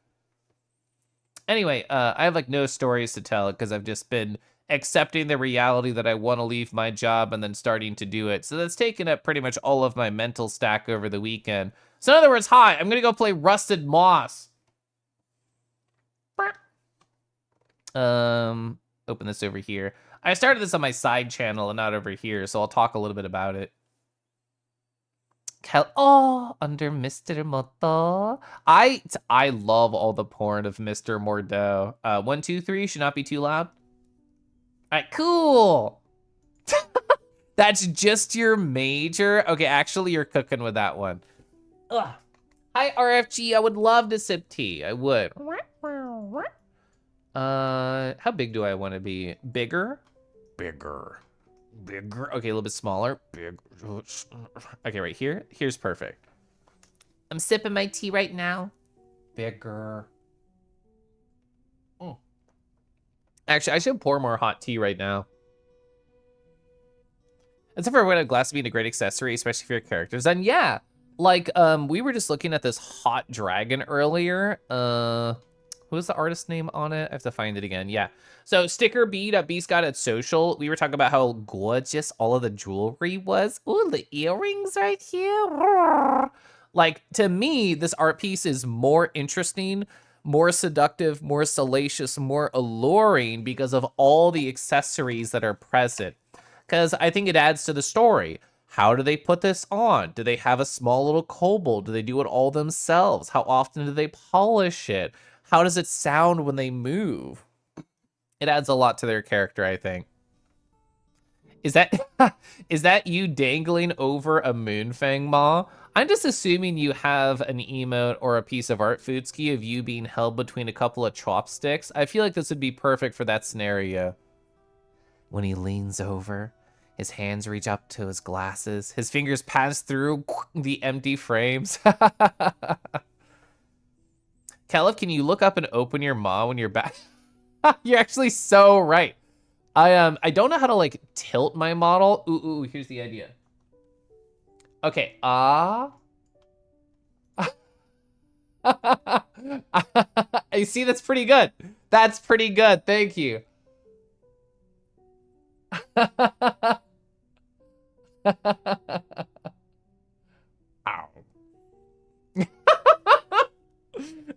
Anyway, I have like no stories to tell because I've just been accepting the reality that I want to leave my job and then starting to do it. So that's taken up pretty much all of my mental stack over the weekend. So in other words, hi, I'm gonna go play Rusted Moss. Open this over here. I started this on my side channel and not over here, so I'll talk a little bit about it. Under Mr. Moto. I love all the porn of Mr. Mordeaux. 1, 2, 3 should not be too loud. All right, cool. That's just your major. Okay, actually, you're cooking with that one. Ugh. Hi, RFG. I would love to sip tea. I would. How big do I want to be? Bigger? Bigger. Okay, a little bit smaller. Big. Okay, right here. Here's perfect. I'm sipping my tea right now. Bigger. Actually, I should pour more hot tea right now. Except for when a glass being a great accessory, especially for your characters. And yeah, like, we were just looking at this hot dragon earlier. Who's the artist name on it? I have to find it again. Yeah. So sticker B.Scott at social. We were talking about how gorgeous all of the jewelry was. Ooh, the earrings right here. Like, to me, this art piece is more interesting, more seductive, more salacious, more alluring because of all the accessories that are present. Because I think it adds to the story. How do they put this on? Do they have a small little kobold? Do they do it all themselves? How often do they polish it? How does it sound when they move? It adds a lot to their character, I think. Is that you dangling over a Moonfang Maw? I'm just assuming you have an emote or a piece of art, Foodski, of you being held between a couple of chopsticks. I feel like this would be perfect for that scenario. When he leans over, his hands reach up to his glasses. His fingers pass through the empty frames. Caleb, can you look up and open your maw when you're back? You're actually so right. I don't know how to like tilt my model. Ooh, here's the idea. Okay, I see, that's pretty good. That's pretty good, thank you. Ow.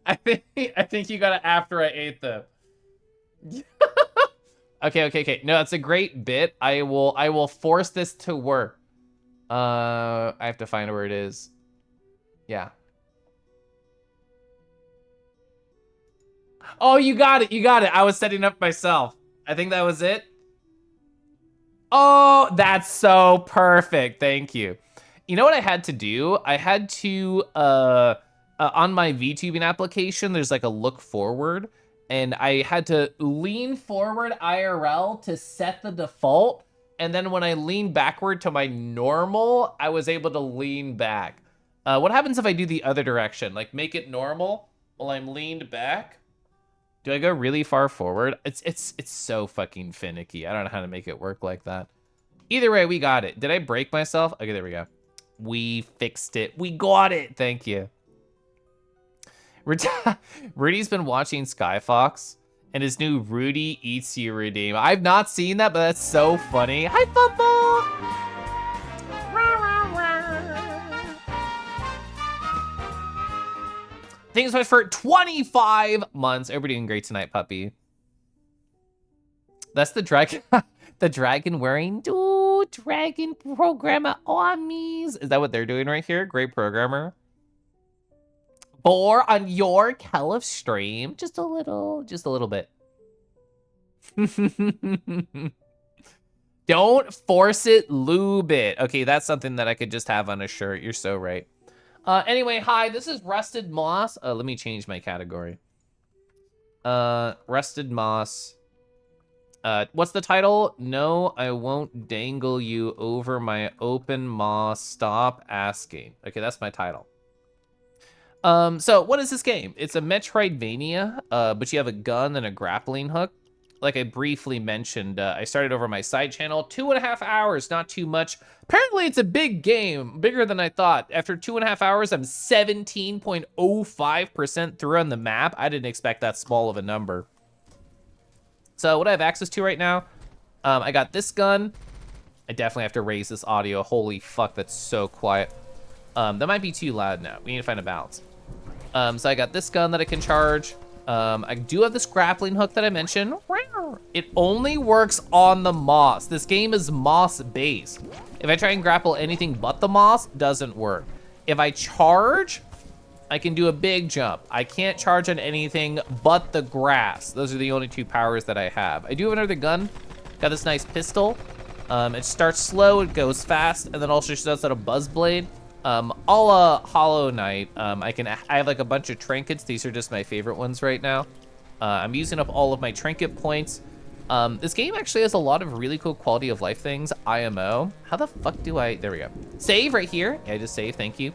I think you got it after I ate them. Okay. No, it's a great bit. I will force this to work. I have to find where it is. Yeah. Oh, you got it. I was setting up myself. I think that was it. Oh, that's so perfect. Thank you. You know what I had to do? I had to, on my VTubing application, there's like a look forward, and I had to lean forward IRL to set the default, and then when I lean backward to my normal, I was able to lean back. What happens if I do the other direction? Like, make it normal while I'm leaned back? Do I go really far forward? It's so fucking finicky. I don't know how to make it work like that. Either way, we got it. Did I break myself? Okay, there we go. We fixed it. We got it. Thank you. Rudy's been watching Sky Fox and his new Rudy Eats You redeem. I've not seen that, but that's so funny. Hi, Bubble! Thanks so much for 25 months. Everybody doing great tonight, puppy. That's the dragon. The dragon wearing dragon programmer armies. Is that what they're doing right here? Great programmer. Boar on your Kelif stream. Just a little bit. Don't force it, lube it. Okay, that's something that I could just have on a shirt. You're so right. Anyway, hi, this is Rusted Moss. Let me change my category. Rusted Moss. What's the title? No, I won't dangle you over my open maw. Stop asking. Okay, that's my title. So what is this game? It's a Metroidvania, but you have a gun and a grappling hook. Like I briefly mentioned, I started over my side channel. 2.5 hours, not too much. Apparently it's a big game, bigger than I thought. After 2.5 hours, I'm 17.05% through on the map. I didn't expect that small of a number. So what I have access to right now, I got this gun. I definitely have to raise this audio. Holy fuck, that's so quiet. That might be too loud now. We need to find a balance. So I got this gun that I can charge. I do have this grappling hook that I mentioned. It only works on the moss. This game is moss based. If I try and grapple anything but the moss, doesn't work. If I charge, I can do a big jump. I can't charge on anything but the grass. Those are the only two powers that I have. I do have another gun. Got this nice pistol. It starts slow, it goes fast, and then also does out a buzz blade. A la Hollow Knight, I have like a bunch of trinkets. These are just my favorite ones right now. I'm using up all of my trinket points. This game actually has a lot of really cool quality of life things. IMO. How the fuck do I, there we go. Save right here. Yeah, I just save, thank you.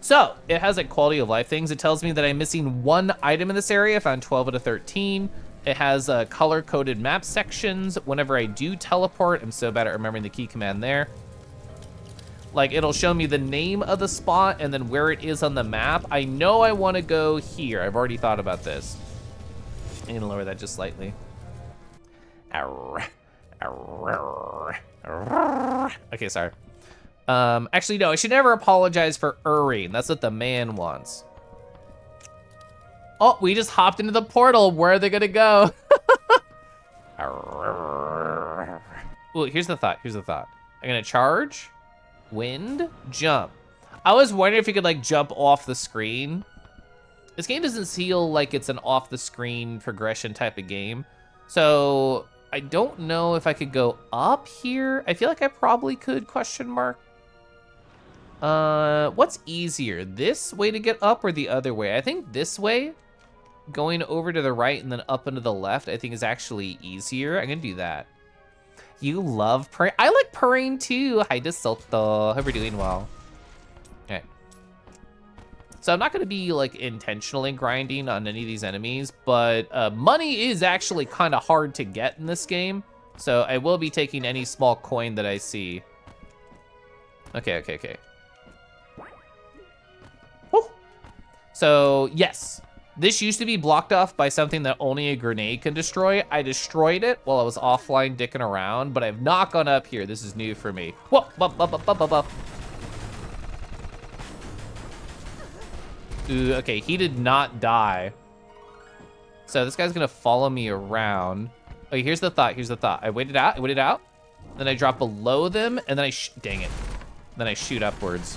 So it has like quality of life things. It tells me that I'm missing one item in this area. I found 12 out of 13. It has color-coded map sections. Whenever I do teleport, I'm so bad at remembering the key command there. Like, it'll show me the name of the spot and then where it is on the map. I know I want to go here. I've already thought about this. I'm gonna lower that just slightly. Okay, sorry. Actually, no, I should never apologize for erring. That's what the man wants. Oh, we just hopped into the portal. Where are they gonna go? Ooh, here's the thought. I'm gonna charge. Wind, jump. I was wondering if you could like jump off the screen. This game doesn't feel like it's an off the screen progression type of game. So I don't know if I could go up here. I feel like I probably could, question mark. What's easier, this way to get up or the other way? I think this way, going over to the right and then up and to the left, I think is actually easier. I'm gonna do that. You love purring. I like purring too. Hi, DeSoto. Hope you're doing well. Okay. So I'm not going to be like intentionally grinding on any of these enemies, but money is actually kind of hard to get in this game. So I will be taking any small coin that I see. Okay. Woo. So yes. This used to be blocked off by something that only a grenade can destroy. I destroyed it while I was offline dicking around, but I've not gone up here. This is new for me. Whoa, Ooh, okay, he did not die. So this guy's gonna follow me around. Okay, here's the thought. I waited out, then I drop below them, and then I, dang it. Then I shoot upwards.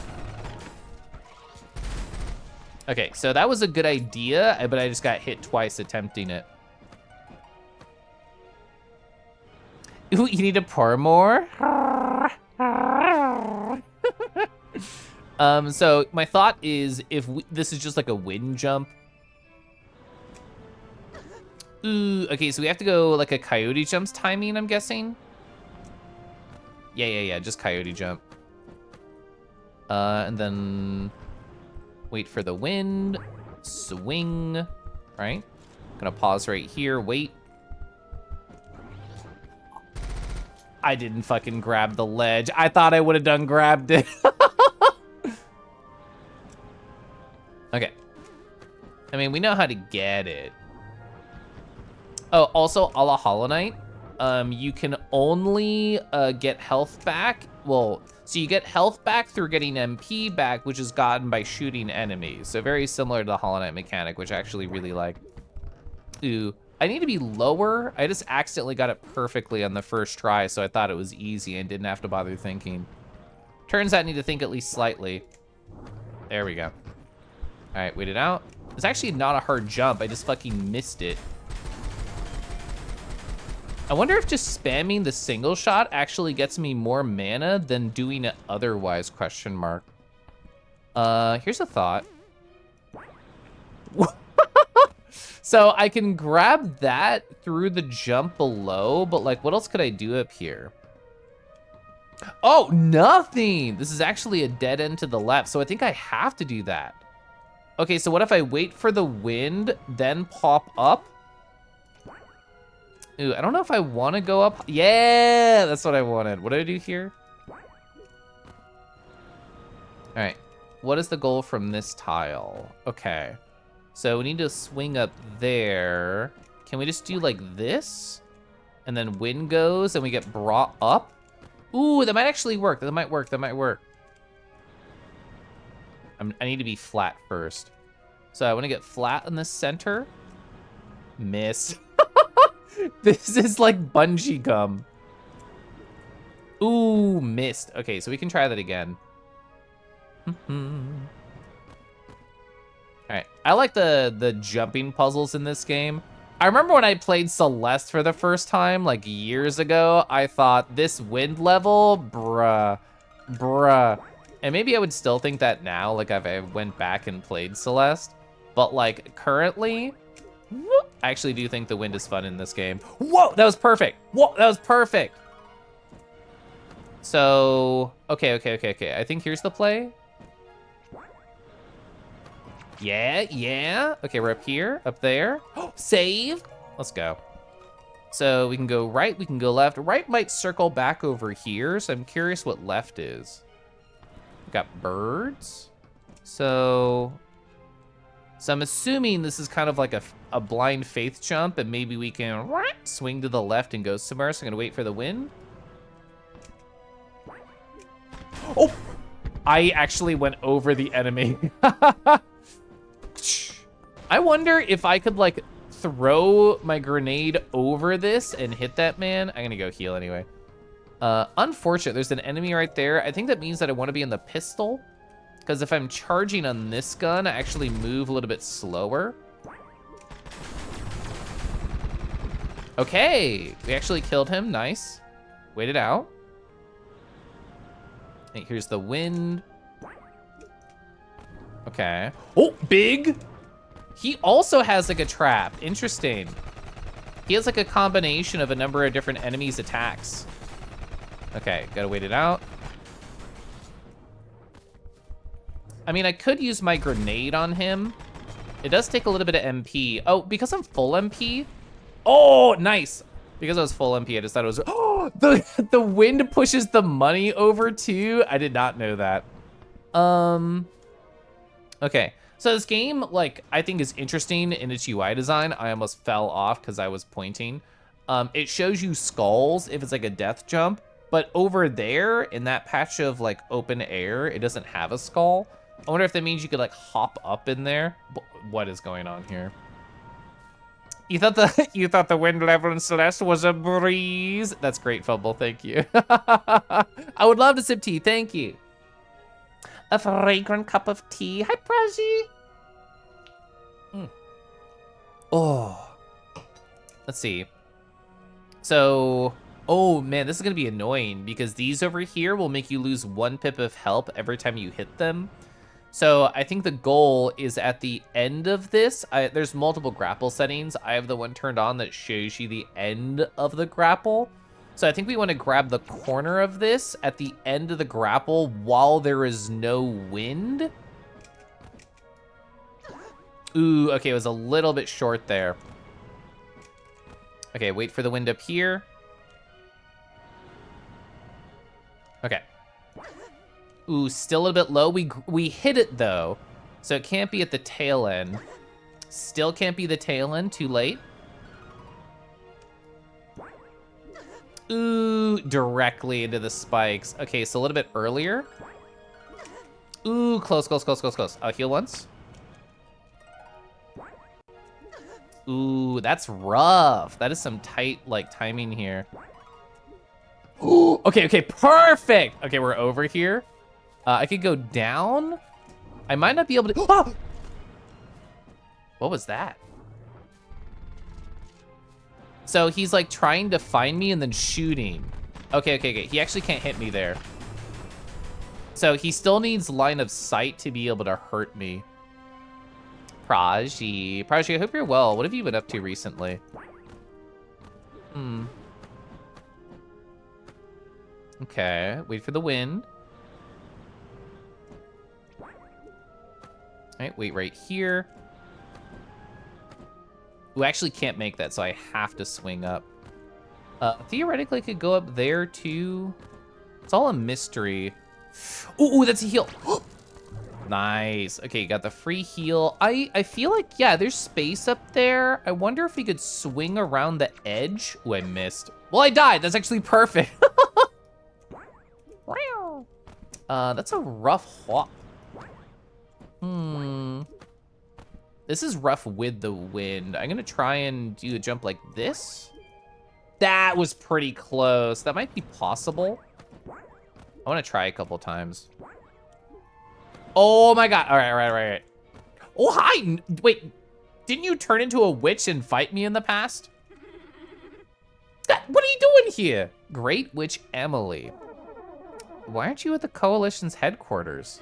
Okay, so that was a good idea, but I just got hit twice attempting it. Ooh, you need to pour more? So my thought is if this is just like a wind jump. Ooh, okay, so we have to go like a coyote jumps timing, I'm guessing. Yeah, just coyote jump. And then wait for the wind, swing, right? Gonna pause right here, wait. I didn't fucking grab the ledge. I thought I would have grabbed it. Okay, I mean, we know how to get it. Oh, also, a la Hollow Knight, you can only get health back. Well, so you get health back through getting MP back, which is gotten by shooting enemies. So very similar to the Hollow Knight mechanic, which I actually really like. Ooh, I need to be lower. I just accidentally got it perfectly on the first try, so I thought it was easy and didn't have to bother thinking. Turns out I need to think at least slightly. There we go. All right, wait it out. It's actually not a hard jump. I just fucking missed it. I wonder if just spamming the single shot actually gets me more mana than doing it otherwise, question mark. Here's a thought. So I can grab that through the jump below, but like, what else could I do up here? Oh, nothing. This is actually a dead end to the left, so I think I have to do that. Okay, so what if I wait for the wind, then pop up? Ooh, I don't know if I want to go up. Yeah, that's what I wanted. What do I do here? All right, what is the goal from this tile? Okay, so we need to swing up there. Can we just do like this? And then wind goes and we get brought up? Ooh, that might actually work. That might work, that might work. I need to be flat first. So I want to get flat in the center. Miss. This is like bungee gum. Ooh, missed. Okay, so we can try that again. All right, I like the jumping puzzles in this game. I remember when I played Celeste for the first time, like years ago, I thought this wind level, bruh. And maybe I would still think that now, like if I went back and played Celeste. But like currently, I actually do think the wind is fun in this game. Whoa, that was perfect. Whoa, that was perfect. So, okay. I think here's the play. Yeah. Okay, we're up here, up there. Save. Let's go. So we can go right, we can go left. Right might circle back over here, so I'm curious what left is. We've got birds. So I'm assuming this is kind of like a blind faith jump, and maybe we can swing to the left and go somewhere. So I'm gonna wait for the wind. Oh, I actually went over the enemy. I wonder if I could like throw my grenade over this and hit that man. I'm gonna go heal anyway. Unfortunate, there's an enemy right there. I think that means that I want to be in the pistol, because if I'm charging on this gun, I actually move a little bit slower. Okay, we actually killed him, nice. Wait it out. Hey, here's the wind. Okay. Oh, big. He also has like a trap. Interesting. He has like a combination of a number of different enemies' attacks. Okay, gotta wait it out. I mean, I could use my grenade on him. It does take a little bit of MP. Oh, because I'm full MP? Oh, nice. Because I was full MP, I just thought it was, oh, the wind pushes the money over too. I did not know that. Okay, so this game, like, I think is interesting in its UI design. I almost fell off because I was pointing. It shows you skulls if it's like a death jump, but over there in that patch of like open air, it doesn't have a skull. I wonder if that means you could like hop up in there. What is going on here? You thought the wind level in Celeste was a breeze? That's great, Fumble, thank you. I would love to sip tea, thank you. A fragrant cup of tea. Hi, Prezi. Oh. Let's see. So, oh man, this is gonna be annoying because these over here will make you lose 1 pip of health every time you hit them. So I think the goal is at the end of this, there's multiple grapple settings. I have the one turned on that shows you the end of the grapple. So I think we want to grab the corner of this at the end of the grapple while there is no wind. Ooh, okay, it was a little bit short there. Okay, wait for the wind up here. Okay. Ooh, still a bit low. We hit it though, so it can't be at the tail end. Still can't be the tail end, too late. Ooh, directly into the spikes. Okay, so a little bit earlier. Ooh, close, close, close, close, close. Heal once. Ooh, that's rough. That is some tight, like, timing here. Ooh, okay, okay, perfect. Okay, we're over here. I could go down. I might not be able to. Ah! What was that? So he's like trying to find me and then shooting. Okay, okay, okay. He actually can't hit me there. So he still needs line of sight to be able to hurt me. Praji, I hope you're well. What have you been up to recently? Okay, wait for the wind. All right, wait right here. We actually can't make that, so I have to swing up. Theoretically, I could go up there too. It's all a mystery. Ooh, that's a heal. Nice. Okay, got the free heal. I feel like, yeah, there's space up there. I wonder if we could swing around the edge. Ooh, I missed. Well, I died. That's actually perfect. That's a rough hop. This is rough with the wind. I'm gonna try and do a jump like this. That was pretty close. That might be possible. I wanna try a couple times. Oh my God, all right, all right, all right. Oh, hi, wait, didn't you turn into a witch and fight me in the past? What are you doing here? Great Witch Emily. Why aren't you at the Coalition's headquarters?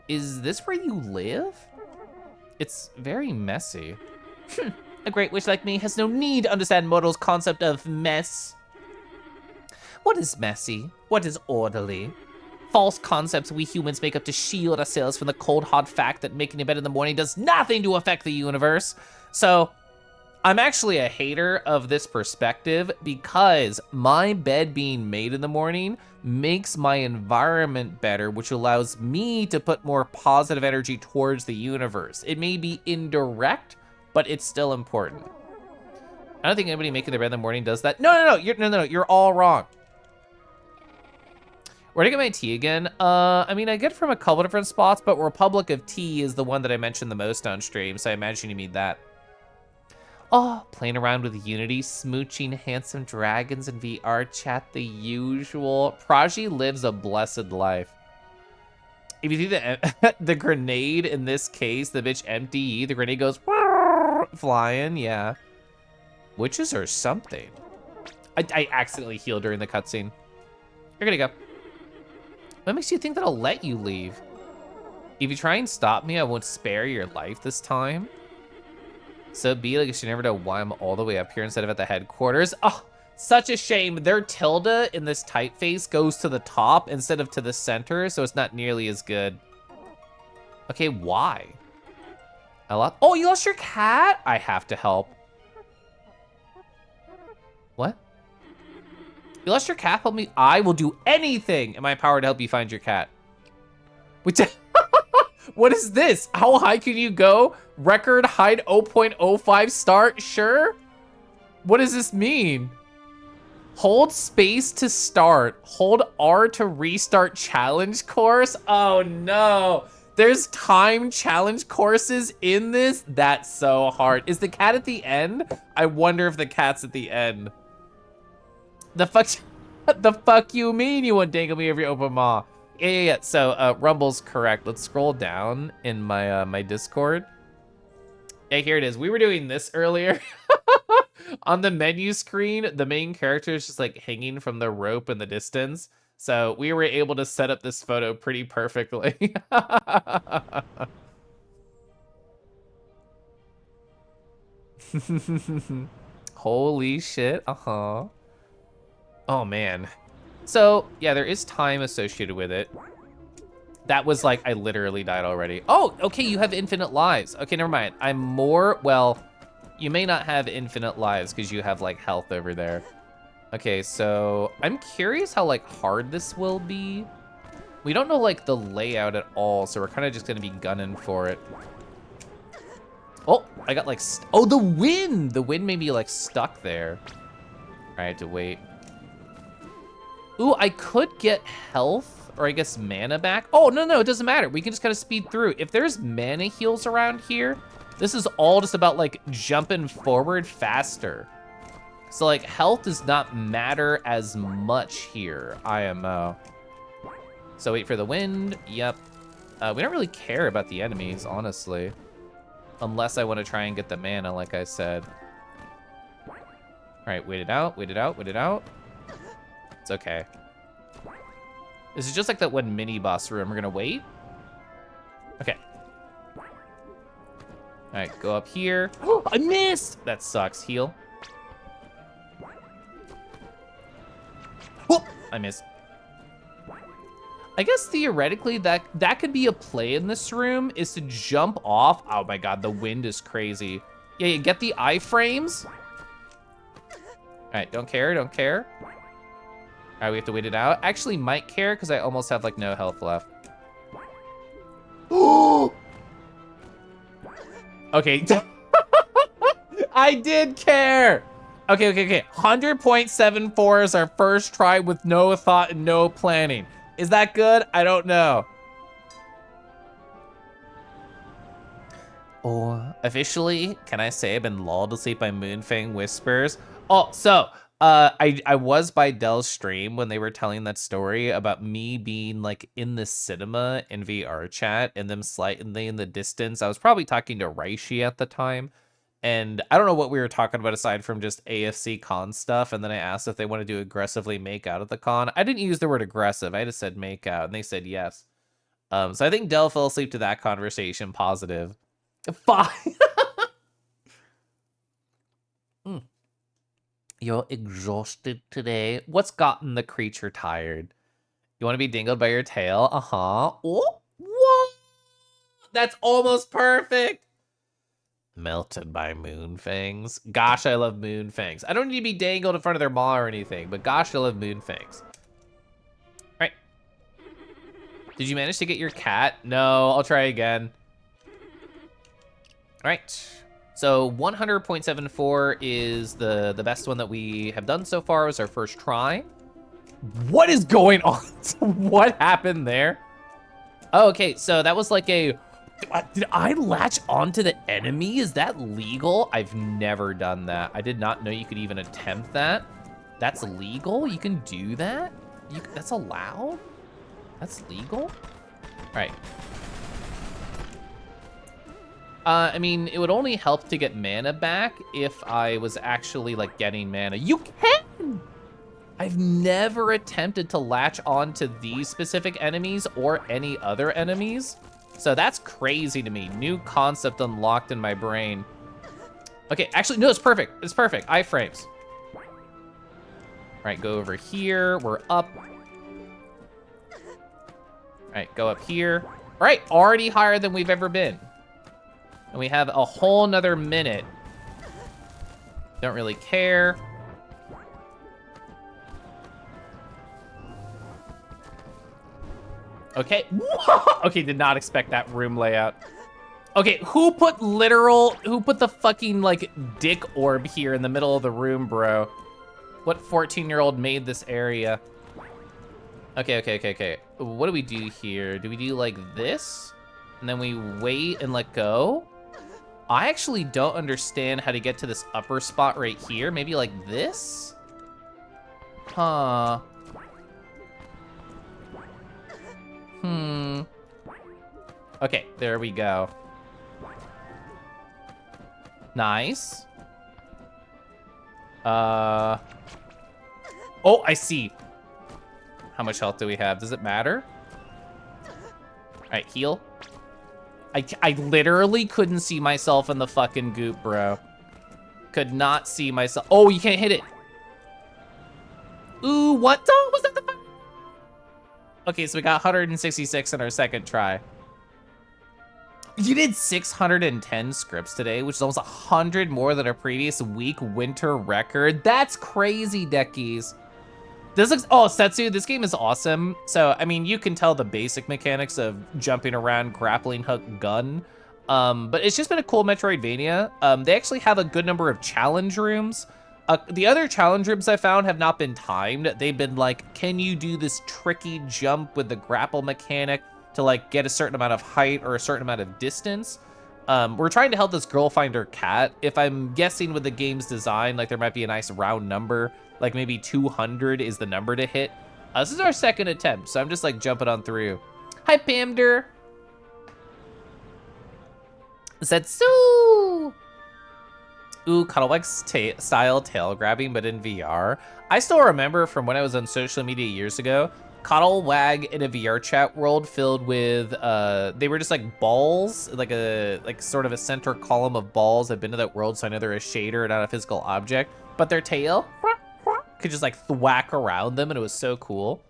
Is this where you live? It's very messy. A great witch like me has no need to understand mortals' concept of mess. What is messy? What is orderly? False concepts we humans make up to shield ourselves from the cold, hard fact that making a bed in the morning does nothing to affect the universe. So, I'm actually a hater of this perspective because my bed being made in the morning makes my environment better, which allows me to put more positive energy towards the universe. It may be indirect, but it's still important. I don't think anybody making their bed in the morning does that. No, you're all wrong. Where did I get my tea again? I mean, I get it from a couple different spots, but Republic of Tea is the one that I mentioned the most on stream, so I imagine you mean that. Oh, playing around with Unity, smooching handsome dragons in VR chat, the usual. Praji lives a blessed life. If you see the grenade in this case, the bitch MDE, the grenade goes flying, yeah. Witches or something. I accidentally healed during the cutscene. You're gonna go. What makes you think that I'll let you leave? If you try and stop me, I won't spare your life this time. So be like, you should never know why I'm all the way up here instead of at the headquarters. Oh, such a shame. Their tilde in this typeface goes to the top instead of to the center, so it's not nearly as good. Okay, why? Oh, you lost your cat? I have to help. What? You lost your cat? Help me. I will do anything in my power to help you find your cat. Which, what is this? How high can you go? Record height 0.05 start? Sure. What does this mean? Hold space to start. Hold R to restart challenge course. Oh no. There's time challenge courses in this? That's so hard. Is the cat at the end? I wonder if the cat's at the end. The fuck you mean you won't dangle me over your open maw? Yeah. So Rumble's correct. Let's scroll down in my my Discord. Yeah, here it is. We were doing this earlier. On the menu screen, the main character is just like hanging from the rope in the distance. So we were able to set up this photo pretty perfectly. Holy shit. Uh-huh. Oh, man. So, yeah, there is time associated with it. That was like, I literally died already. Oh, okay, you have infinite lives. Okay, never mind. I'm more, well, you may not have infinite lives because you have like health over there. Okay, so I'm curious how like hard this will be. We don't know like the layout at all, so we're kind of just gonna be gunning for it. Oh, I got like, oh, the wind! The wind made me like stuck there. I had to wait. Ooh, I could get health, or I guess mana back. Oh, no, it doesn't matter. We can just kind of speed through. If there's mana heals around here, this is all just about like jumping forward faster. So like health does not matter as much here, IMO. So wait for the wind, yep. We don't really care about the enemies, honestly. Unless I want to try and get the mana, like I said. All right, wait it out, wait it out, wait it out. It's okay. This is just like that one mini boss room. We're gonna wait. Okay. All right, go up here. Oh, I missed! That sucks, heal. Oh, I missed. I guess theoretically that could be a play in this room, is to jump off. Oh my god, the wind is crazy. Yeah, you get the iframes. All right, don't care, don't care. All right, we have to wait it out. Actually might care because I almost have like no health left. Okay. I did care. Okay. 100.74 is our first try with no thought and no planning. Is that good? I don't know. Oh, officially, can I say I've been lulled to sleep by Moonfang Whispers? Oh, so, I was by Dell's stream when they were telling that story about me being like in the cinema in VR chat and them slightly in the distance. I was probably talking to Raishi at the time. And I don't know what we were talking about aside from just AFC con stuff. And then I asked if they want to do aggressively make out at the con. I didn't use the word aggressive. I just said make out, and they said yes. So I think Dell fell asleep to that conversation. Positive. Fine. You're exhausted today. What's gotten the creature tired? You want to be dingled by your tail? Uh-huh. Oh, whoa! That's almost perfect. Melted by Moonfangs. Gosh, I love Moonfangs. I don't need to be dangled in front of their maw or anything, but gosh, I love Moonfangs. All right. Did you manage to get your cat? No, I'll try again. All right. So 100.74 is the best one that we have done so far. It was our first try. What is going on? What happened there? Oh, okay, so that was like a... Did I latch onto the enemy? Is that legal? I've never done that. I did not know you could even attempt that. That's legal? You can do that? That's allowed? That's legal? All right. I mean, it would only help to get mana back if I was actually like getting mana. You can! I've never attempted to latch on to these specific enemies or any other enemies. So that's crazy to me. New concept unlocked in my brain. Okay, actually, no, it's perfect. It's perfect. Iframes. All right, go over here. We're up. All right, go up here. All right, already higher than we've ever been. And we have a whole nother minute. Don't really care. Okay. Okay, did not expect that room layout. Okay, who put the fucking like dick orb here in the middle of the room, bro? What 14-year-old made this area? Okay. What do we do here? Do we do like this? And then we wait and let go? I actually don't understand how to get to this upper spot right here. Maybe like this? Huh. Okay, there we go. Nice. Oh, I see. How much health do we have? Does it matter? All right, heal. I literally couldn't see myself in the fucking goop, bro. Could not see myself. Oh, you can't hit it. Ooh, what the? Was that the... Okay, so we got 166 in our second try. You did 610 scripts today, which is almost 100 more than our previous week winter record. That's crazy, Deckies. This looks, oh, Setsu, this game is awesome. So, I mean, you can tell the basic mechanics of jumping around, grappling hook, gun. But it's just been a cool Metroidvania. They actually have a good number of challenge rooms. The other challenge rooms I found have not been timed. They've been like, can you do this tricky jump with the grapple mechanic to like get a certain amount of height or a certain amount of distance? We're trying to help this girl find her cat. If I'm guessing with the game's design, like there might be a nice round number, like maybe 200 is the number to hit. This is our second attempt, so I'm just like jumping on through. Hi, Pamder. Zetsu! Ooh, Cuddlewag style tail grabbing, but in VR. I still remember from when I was on social media years ago, Cuddlewag in a VR chat world filled with, they were just like balls, like sort of a center column of balls. I've been to that world, so I know they're a shader, not a physical object. But their tail could just like thwack around them, and it was so cool.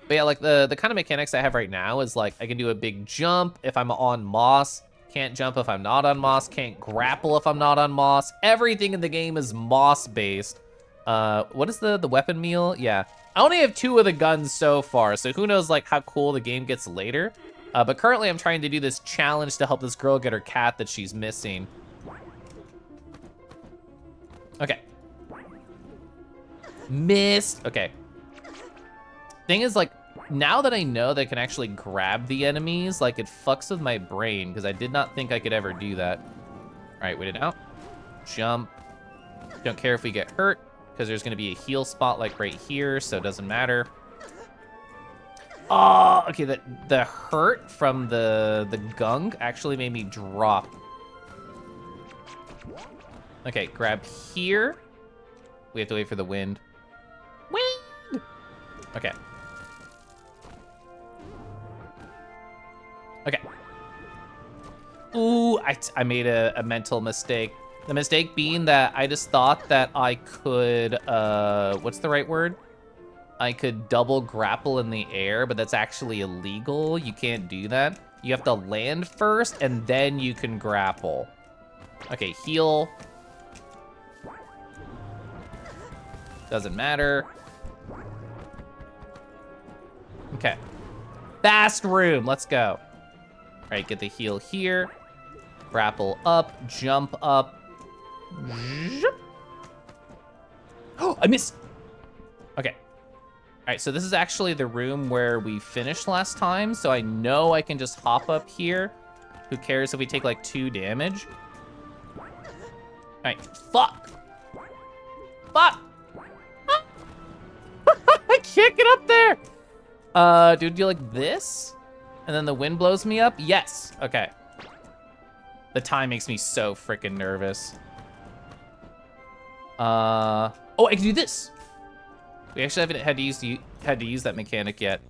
But yeah, like the kind of mechanics I have right now is like I can do a big jump if I'm on moss, can't jump if I'm not on moss, can't grapple if I'm not on moss. Everything in the game is moss based. What is the weapon meal? Yeah, I only have 2 of the guns so far, so who knows like how cool the game gets later. But currently I'm trying to do this challenge to help this girl get her cat that she's missing. Okay. Missed. Okay. Thing is, like, now that I know that I can actually grab the enemies, like, it fucks with my brain, because I did not think I could ever do that. All right, wait it out. Jump. Don't care if we get hurt, because there's going to be a heal spot, like, right here, so it doesn't matter. Oh, okay, the hurt from the gunk actually made me drop. Okay, grab here. We have to wait for the wind. Wind! Okay. Okay. Ooh, I made a mental mistake. The mistake being that I just thought that I could, what's the right word? I could double grapple in the air, but that's actually illegal. You can't do that. You have to land first, and then you can grapple. Okay, heal. Doesn't matter. Okay. Fast room, let's go. All right, get the heal here. Grapple up, jump up. Oh, I missed. Okay. All right, so this is actually the room where we finished last time, so I know I can just hop up here. Who cares if we take like 2 damage? All right, fuck. Fuck. I can't get up there. Do you like this? And then the wind blows me up? Yes, okay. The time makes me so freaking nervous. Oh, I can do this. We actually haven't had to use that mechanic yet.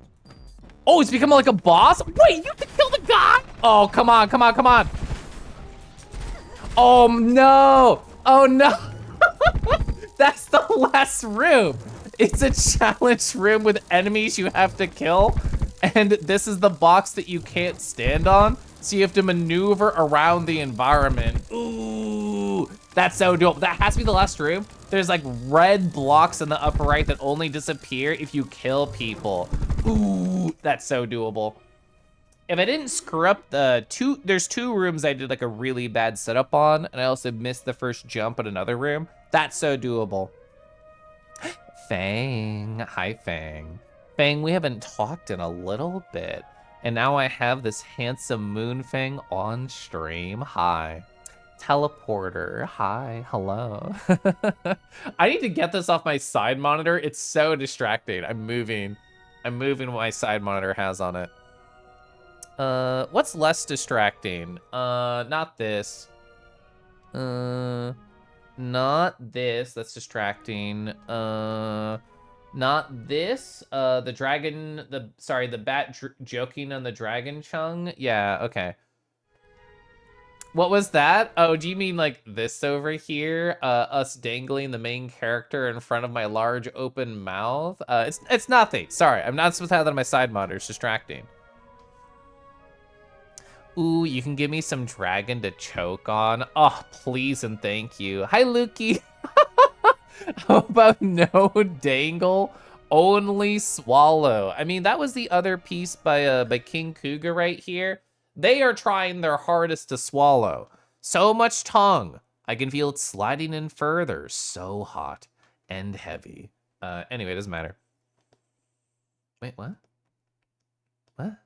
Oh, it's become like a boss? Wait, you have to kill the guy? Oh, come on, come on, come on. Oh, no. Oh, no. That's the last room. It's a challenge room with enemies you have to kill. And this is the box that you can't stand on. So you have to maneuver around the environment. Ooh, that's so dope. That has to be the last room. There's like red blocks in the upper right that only disappear if you kill people. Ooh, that's so doable. If I didn't screw up there's 2 rooms I did like a really bad setup on, and I also missed the first jump at another room. That's so doable. Fang, hi Fang. Fang, we haven't talked in a little bit, and now I have this handsome Moonfang on stream. Hi. Teleporter, hi, hello. I need to get this off my side monitor. It's so distracting. I'm moving what my side monitor has on it. What's less distracting? Not this. Not this, that's distracting. Not this, the dragon, the bat joking on the dragon chung. Yeah, okay. What was that? Oh, do you mean like this over here? Us dangling the main character in front of my large open mouth? It's nothing, sorry. I'm not supposed to have that on my side monitor, it's distracting. Ooh, you can give me some dragon to choke on. Oh, please and thank you. Hi, Lukey. How about no dangle, only swallow? I mean, that was the other piece by King Kuga right here. They are trying their hardest to swallow. So much tongue. I can feel it sliding in further. So hot and heavy. Anyway, it doesn't matter. Wait, what? What?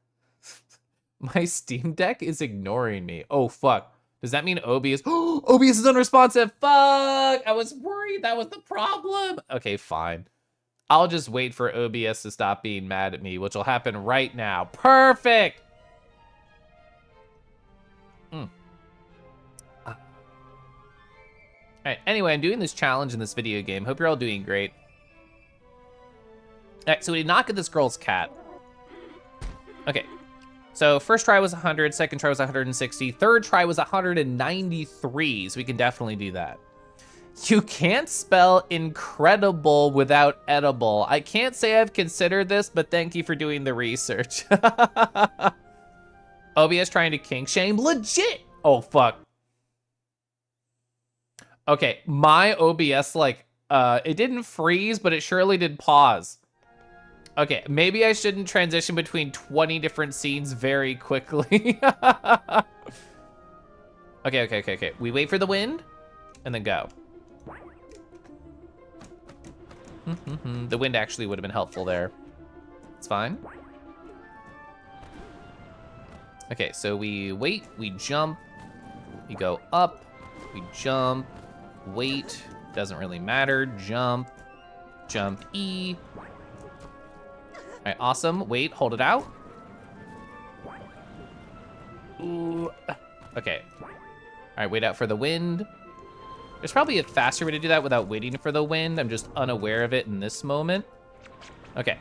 My Steam Deck is ignoring me. Oh, fuck. Does that mean OBS? OBS is unresponsive. Fuck. I was worried that was the problem. Okay, fine. I'll just wait for OBS to stop being mad at me, which will happen right now. Perfect. All right, anyway, I'm doing this challenge in this video game. Hope you're all doing great. All right, so we did not get this girl's cat. Okay, so first try was 100, second try was 160, third try was 193, so we can definitely do that. You can't spell incredible without edible. I can't say I've considered this, but thank you for doing the research. OBS trying to kink shame, legit. Oh, fuck. Okay, my OBS, like, it didn't freeze, but it surely did pause. Okay, maybe I shouldn't transition between 20 different scenes very quickly. Okay. We wait for the wind, and then go. The wind actually would have been helpful there. It's fine. Okay, so we wait, we jump, we go up, we jump, wait, doesn't really matter, jump, jump E. All right, awesome, wait, hold it out. Ooh, okay. All right, wait out for the wind. There's probably a faster way to do that without waiting for the wind. I'm just unaware of it in this moment. Okay.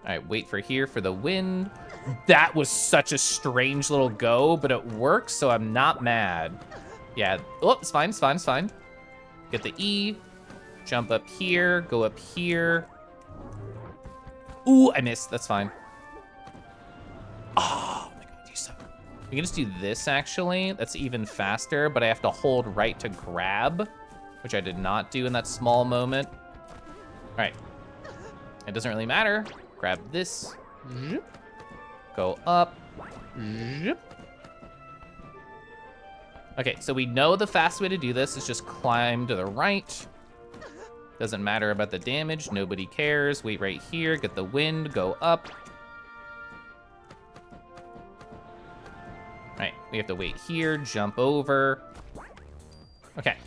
All right, wait for here for the wind. That was such a strange little go, but it works, so I'm not mad. Yeah, oh, it's fine, it's fine, it's fine. Get the E, jump up here, go up here. Ooh, I missed, that's fine. Oh my God, you suck. We can just do this actually, that's even faster, but I have to hold right to grab, which I did not do in that small moment. All right, it doesn't really matter. Grab this, go up, okay, so we know the fast way to do this is just climb to the right. Doesn't matter about the damage, nobody cares. Wait right here, get the wind, go up. All right, we have to wait here, jump over. Okay.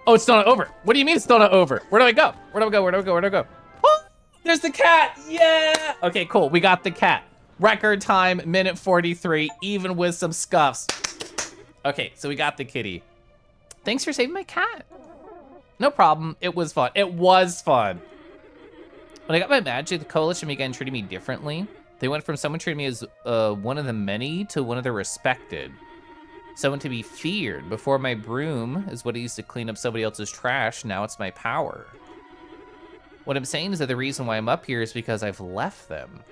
Oh, it's still not over. What do you mean it's still not over? Where do I go? Where do I go? Where do I go? Where do I go? Oh, there's the cat. Yeah. Okay, cool. We got the cat. Record time, minute 43, even with some scuffs. Okay, so we got the kitty. Thanks for saving my cat. No problem. It was fun. It was fun. When I got my magic, the coalition began treating me differently. They went from someone treating me as one of the many to one of the respected. Someone to be feared. Before, my broom is what I used to clean up somebody else's trash. Now it's my power. What I'm saying is that the reason why I'm up here is because I've left them.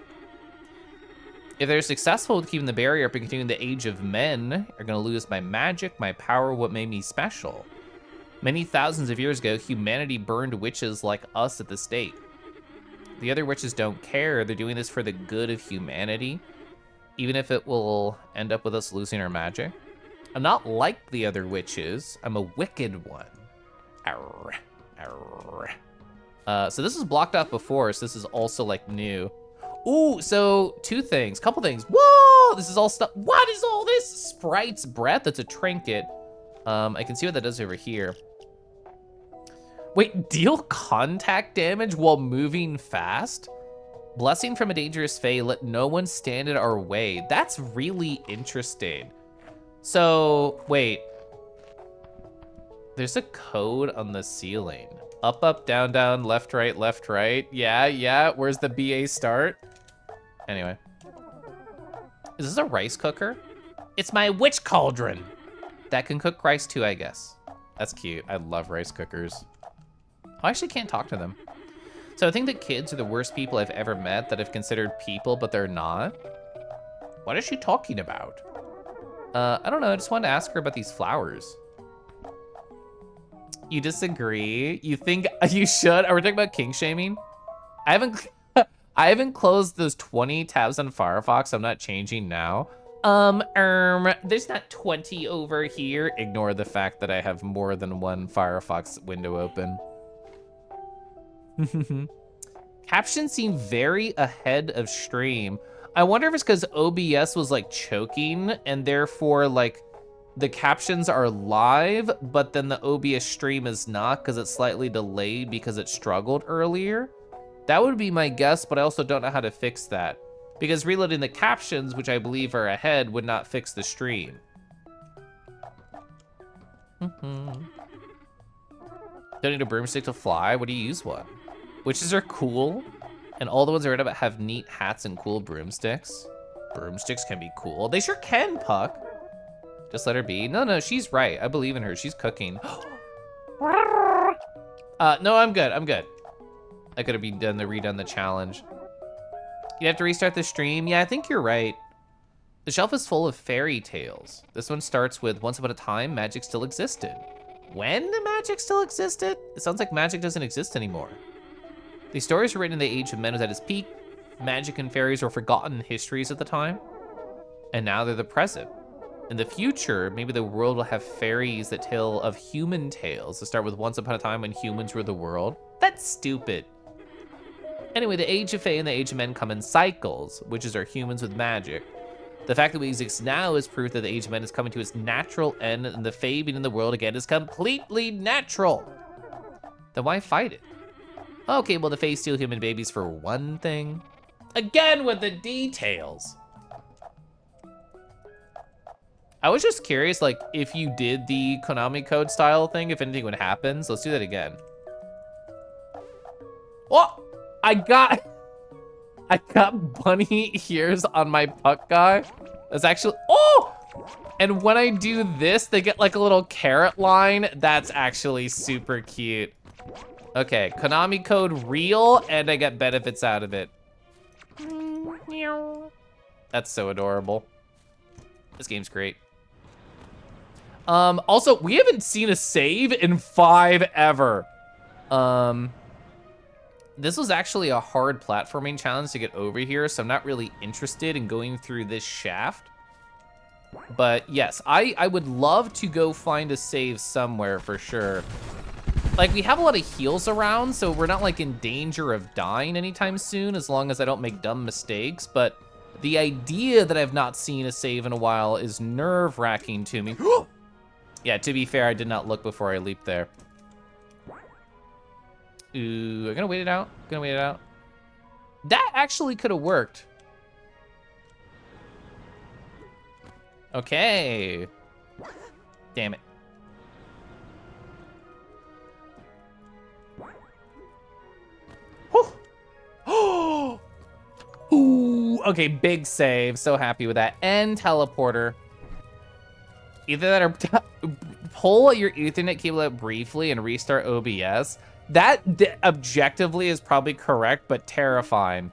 If they're successful with keeping the barrier up and continuing the age of men, are gonna lose my magic, my power, what made me special. Many thousands of years ago, humanity burned witches like us at the stake. The other witches don't care. They're doing this for the good of humanity, even if it will end up with us losing our magic. I'm not like the other witches. I'm a wicked one. Arr, arr. So this was blocked off before, so this is also like new. Ooh, so couple things. Whoa, this is all stuff. What is all this? Sprite's breath, that's a trinket. I can see what that does over here. Wait, deal contact damage while moving fast? Blessing from a dangerous fae, let no one stand in our way. That's really interesting. So, wait. There's a code on the ceiling. Up, up, down, down, left, right, left, right. Yeah. Where's the BA start? Anyway. Is this a rice cooker? It's my witch cauldron. That can cook rice too, I guess. That's cute. I love rice cookers. I actually can't talk to them. So I think that kids are the worst people I've ever met that I've considered people, but they're not. What is she talking about? I don't know, I just wanted to ask her about these flowers. You disagree? You think you should? Are we talking about king shaming? I haven't I haven't closed those 20 tabs on Firefox. I'm not changing now. There's not 20 over here. Ignore the fact that I have more than one Firefox window open. Captions seem very ahead of stream. I wonder if it's because OBS was like choking and therefore like the captions are live, but then the OBS stream is not because it's slightly delayed because it struggled earlier. That would be my guess, but I also don't know how to fix that. Because reloading the captions, which I believe are ahead, would not fix the stream. Don't need a broomstick to fly. What do you use one? Witches are cool, and all the ones I read about have neat hats and cool broomsticks. Broomsticks can be cool. They sure can, Puck. Just let her be. No, she's right. I believe in her. She's cooking. No, I'm good. I'm good. I could have redone the challenge. You have to restart the stream. Yeah, I think you're right. The shelf is full of fairy tales. This one starts with once upon a time, magic still existed. When the magic still existed? It sounds like magic doesn't exist anymore. These stories were written in the age of men was at its peak. Magic and fairies were forgotten histories at the time. And now they're the present. In the future, maybe the world will have fairies that tell of human tales that start with once upon a time when humans were the world. That's stupid. Anyway, the age of Fae and the age of men come in cycles, which is our humans with magic. The fact that we exist now is proof that the age of men is coming to its natural end, and the Fae being in the world again is completely natural. Then why fight it? Okay, well the Fae steal human babies for one thing. Again with the details. I was just curious, like, if you did the Konami code style thing, if anything would happen. So let's do that again. Oh! I got bunny ears on my Puck guy. That's actually, oh! And when I do this, they get like a little carrot line. That's actually super cute. Okay, Konami code real, and I get benefits out of it. That's so adorable. This game's great. Also, we haven't seen a save in 5 ever. This was actually a hard platforming challenge to get over here, so I'm not really interested in going through this shaft. But yes, I would love to go find a save somewhere for sure. Like, we have a lot of heals around, so we're not like in danger of dying anytime soon, as long as I don't make dumb mistakes. But the idea that I've not seen a save in a while is nerve-wracking to me. Yeah, to be fair, I did not look before I leaped there. Ooh, I'm gonna wait it out. That actually could have worked. Okay. Damn it. Oh. Ooh, okay, big save. So happy with that. And teleporter. Either that or pull your Ethernet cable out briefly and restart OBS. That objectively is probably correct, but terrifying.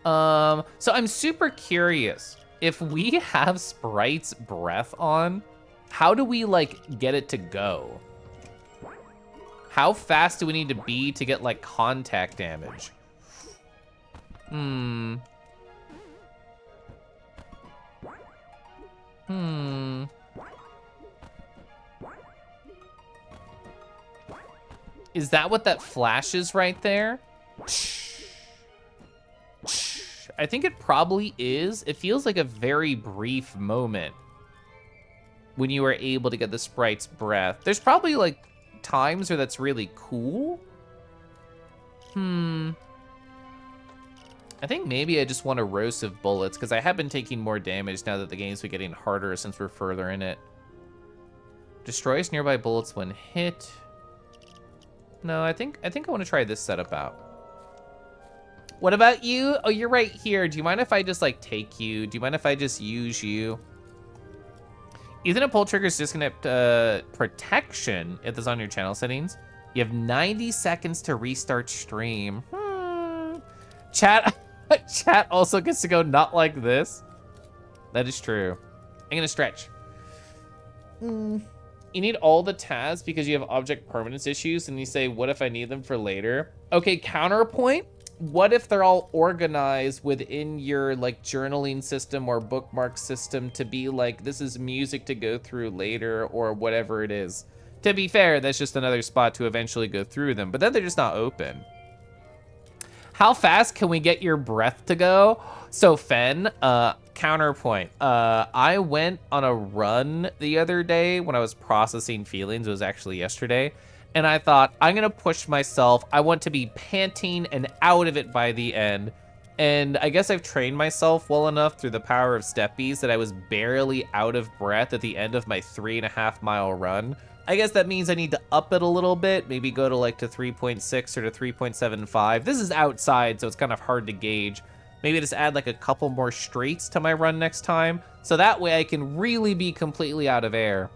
So I'm super curious. If we have Sprite's breath on, how do we like get it to go? How fast do we need to be to get like contact damage? Is that what that flashes right there? I think it probably is. It feels like a very brief moment when you are able to get the Sprite's breath. There's probably like times where that's really cool. I think maybe I just want erosive bullets because I have been taking more damage now that the game's been getting harder since we're further in it. Destroys nearby bullets when hit. No, I think I want to try this setup out. What about you? Oh, you're right here. Do you mind if I just like take you? Do you mind if I just use you? Ethernet pull triggers disconnect protection if this is on your channel settings. You have 90 seconds to restart stream. Chat also gets to go not like this. That is true. I'm gonna stretch. You need all the tasks because you have object permanence issues, and you say, what if I need them for later? Okay, counterpoint. What if they're all organized within your like journaling system or bookmark system to be like, this is music to go through later or whatever it is? To be fair, that's just another spot to eventually go through them, but then they're just not open. How fast can we get your breath to go? So Fen, counterpoint. I went on a run the other day when I was processing feelings. It was actually yesterday. And I thought, I'm gonna push myself. I want to be panting and out of it by the end. And I guess I've trained myself well enough through the power of steppies that I was barely out of breath at the end of my 3.5 mile run. I guess that means I need to up it a little bit, maybe go to like to 3.6 or to 3.75. This is outside, so it's kind of hard to gauge. Maybe just add like a couple more straights to my run next time, so that way I can really be completely out of air.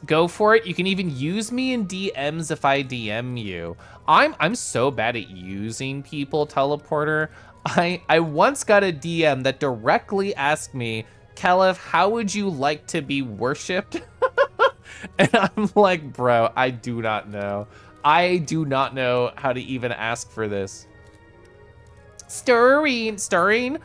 Go for it. You can even use me in DMs if I DM you. I'm so bad at using people, Teleporter. I once got a DM that directly asked me, Kelef, how would you like to be worshipped? And I'm like, bro, I do not know. I do not know how to even ask for this. Stirring,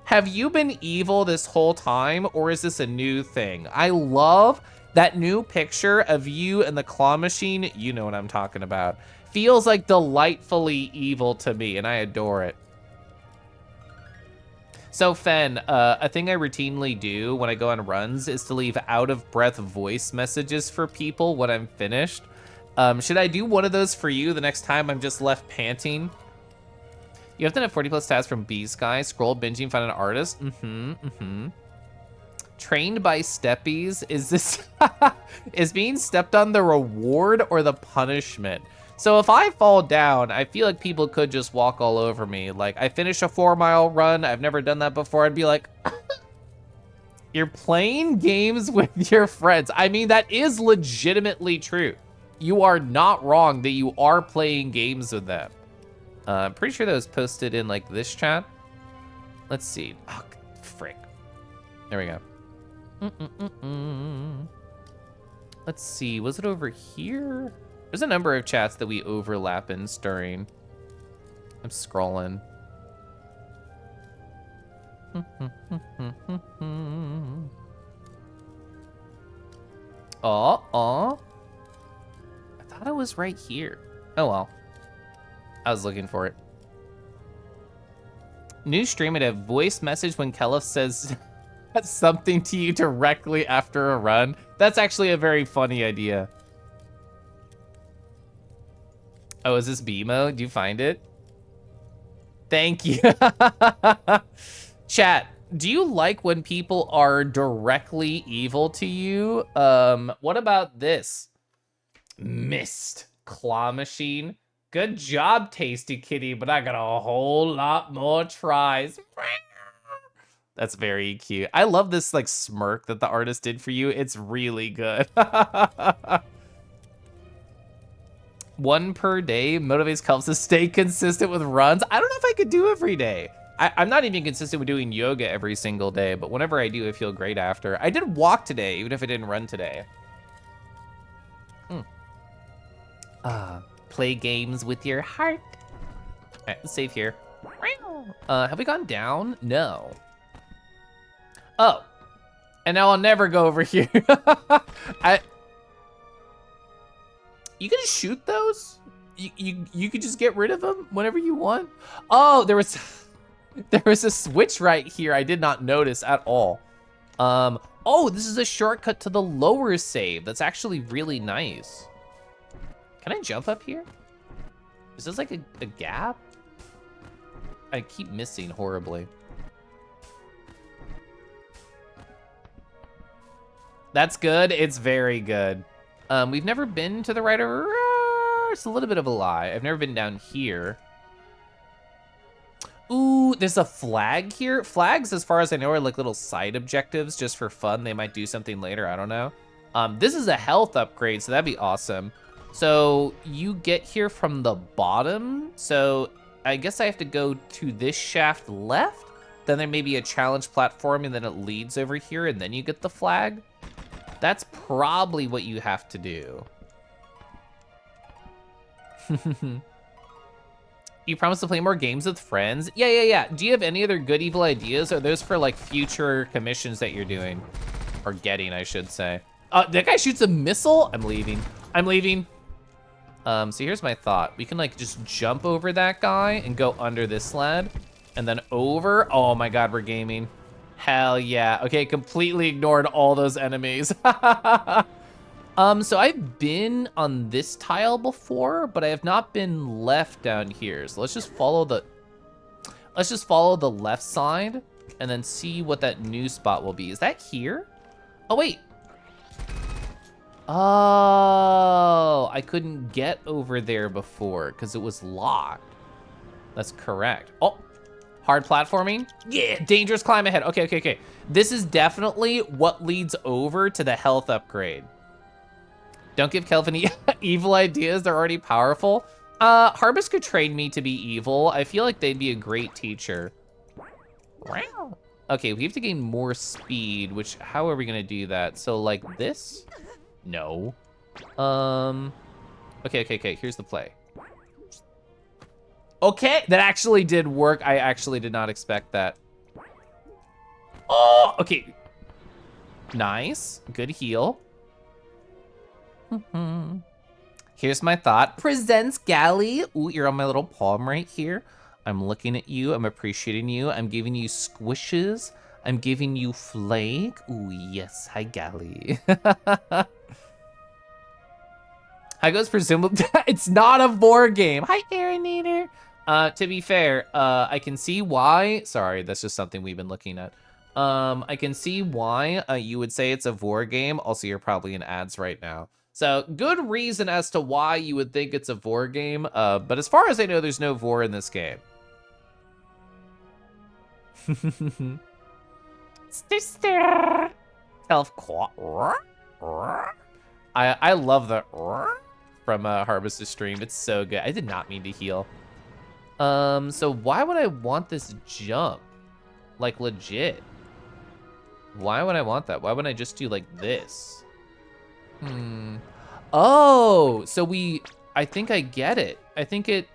have you been evil this whole time, or is this a new thing? I love that new picture of you and the claw machine. You know what I'm talking about. Feels like delightfully evil to me, and I adore it. So Fen, a thing I routinely do when I go on runs is to leave out-of-breath voice messages for people when I'm finished. Should I do one of those for you the next time I'm just left panting? You have to have 40 plus tasks from B-Sky. Scroll, binging, find an artist. Trained by steppies. Is this is being stepped on the reward or the punishment? So if I fall down, I feel like people could just walk all over me. Like, I finish a 4-mile run. I've never done that before. I'd be like, you're playing games with your friends. I mean, that is legitimately true. You are not wrong that you are playing games with them. I'm pretty sure that was posted in like this chat. Let's see. Oh, frick. There we go. Let's see. Was it over here? There's a number of chats that we overlap in Stirring. I'm scrolling. Oh. I thought it was right here. Oh well. I was looking for it. New stream at a voice message when Kelef says something to you directly after a run. That's actually a very funny idea. Oh, is this B mode? Do you find it? Thank you. Chat, do you like when people are directly evil to you? What about this? Missed claw machine. Good job, Tasty Kitty, but I got a whole lot more tries. That's very cute. I love this like smirk that the artist did for you. It's really good. 1 per day motivates Kelps to stay consistent with runs. I don't know if I could do every day. I'm not even consistent with doing yoga every single day, but whenever I do, I feel great after. I did walk today, even if I didn't run today. Play games with your heart. All right, let's save here. Have we gone down? No. Oh, and now I'll never go over here. You can just shoot those? You could just get rid of them whenever you want? Oh, there was a switch right here I did not notice at all. Oh, this is a shortcut to the lower save. That's actually really nice. Can I jump up here? Is this like a gap? I keep missing horribly. That's good. It's very good. We've never been to the right or... It's a little bit of a lie. I've never been down here. Ooh, there's a flag here. Flags, as far as I know, are like little side objectives just for fun. They might do something later. I don't know. This is a health upgrade, so that'd be awesome. So you get here from the bottom. So I guess I have to go to this shaft left. then there may be a challenge platform, and then it leads over here, and then you get the flag. That's probably what you have to do. You promise to play more games with friends? Yeah. Do you have any other good evil ideas? Are those for like future commissions that you're doing? Or getting, I should say. That guy shoots a missile? I'm leaving. So here's my thought. We can like just jump over that guy and go under this sled. And then over. Oh my God, we're gaming. Hell yeah. Okay, completely ignored all those enemies. So I've been on this tile before, but I have not been left down here. So let's just follow the left side and then see what that new spot will be. Is that here? Oh, wait. Oh, I couldn't get over there before because it was locked. That's correct. Oh, hard platforming. Yeah, dangerous climb ahead. Okay. This is definitely what leads over to the health upgrade. Don't give Kelvin evil ideas, they're already powerful. Harbus could train me to be evil. I feel like they'd be a great teacher. Okay, we have to gain more speed, which, how are we gonna do that? So like this? No. Okay, here's the play. Okay, that actually did work. I actually did not expect that. Oh, okay. Nice, good heal. Here's my thought. Presents Galley. Ooh, you're on my little palm right here. I'm looking at you. I'm appreciating you. I'm giving you squishes. I'm giving you flake. Ooh, yes. Hi, Galley. How goes presumably? It's not a board game. Hi, Aeronator. To be fair, I can see why. Sorry, that's just something we've been looking at. I can see why you would say it's a vor game. Also, you're probably in ads right now. So good reason as to why you would think it's a vor game. But as far as I know, there's no vor in this game. Sister. I love the from Harbus' stream. It's so good. I did not mean to heal. So why would I want this jump? Like legit. Why would I want that? Why wouldn't I just do like this? Oh, so I think I get it. I think it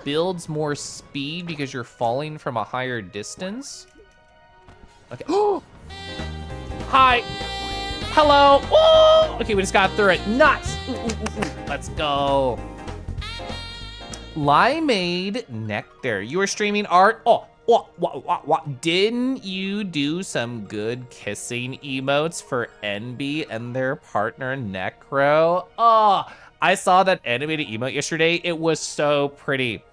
builds more speed because you're falling from a higher distance. Okay. Oh! Hi. Hello. Oh! Okay, we just got through it. Nice. Ooh. Let's go. Limeade Nectar. You were streaming art? Oh, what? Didn't you do some good kissing emotes for NB and their partner Necro? Oh, I saw that animated emote yesterday. It was so pretty.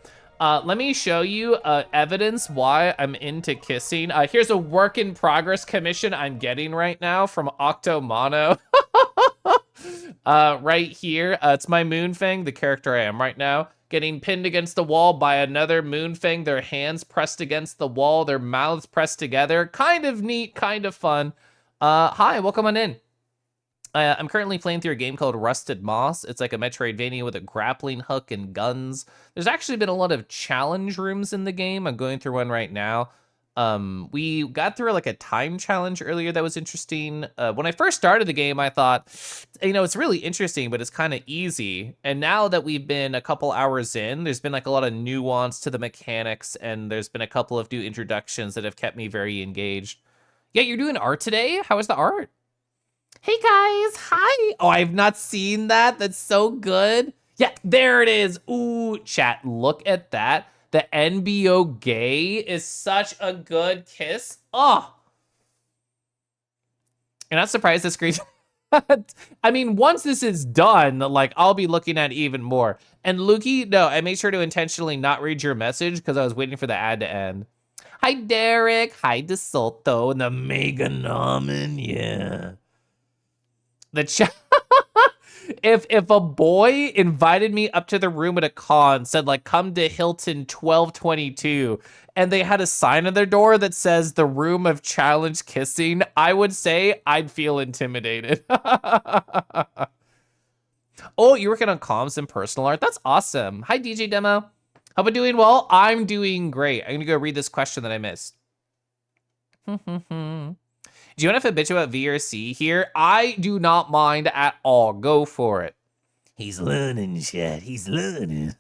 Let me show you evidence why I'm into kissing. Here's a work in progress commission I'm getting right now from Octomano. Right here, it's my Moonfang, the character I am right now, getting pinned against the wall by another Moonfang, their hands pressed against the wall, their mouths pressed together. Kind of neat, kind of fun. Hi, welcome on in. I'm currently playing through a game called Rusted Moss. It's like a Metroidvania with a grappling hook and guns. There's actually been a lot of challenge rooms in the game. I'm going through one right now. We got through like a time challenge earlier that was interesting. When I first started the game, I thought, it's really interesting, but it's kind of easy. And now that we've been a couple hours in, there's been like a lot of nuance to the mechanics, and there's been a couple of new introductions that have kept me very engaged. Yeah, you're doing art today? How is the art? Hey guys, hi. Oh, I've not seen that. That's so good. Yeah, there it is. Ooh, chat, look at that. The NBO gay is such a good kiss. Oh. You're not surprised this screen. I mean, once this is done, like, I'll be looking at even more. And Lukey, no, I made sure to intentionally not read your message because I was waiting for the ad to end. Hi, Derek. Hi, DeSoto and the Mega Nomin. Yeah. The chat. If a boy invited me up to the room at a con, said like, come to Hilton 1222, and they had a sign on their door that says the room of challenge kissing, I would say I'd feel intimidated. Oh, you're working on comms and personal art? That's awesome. Hi, DJ Demo. How about doing well? I'm doing great. I'm gonna go read this question that I missed. Do you want to bitch about VRC here? I do not mind at all. Go for it. He's learning shit. He's learning.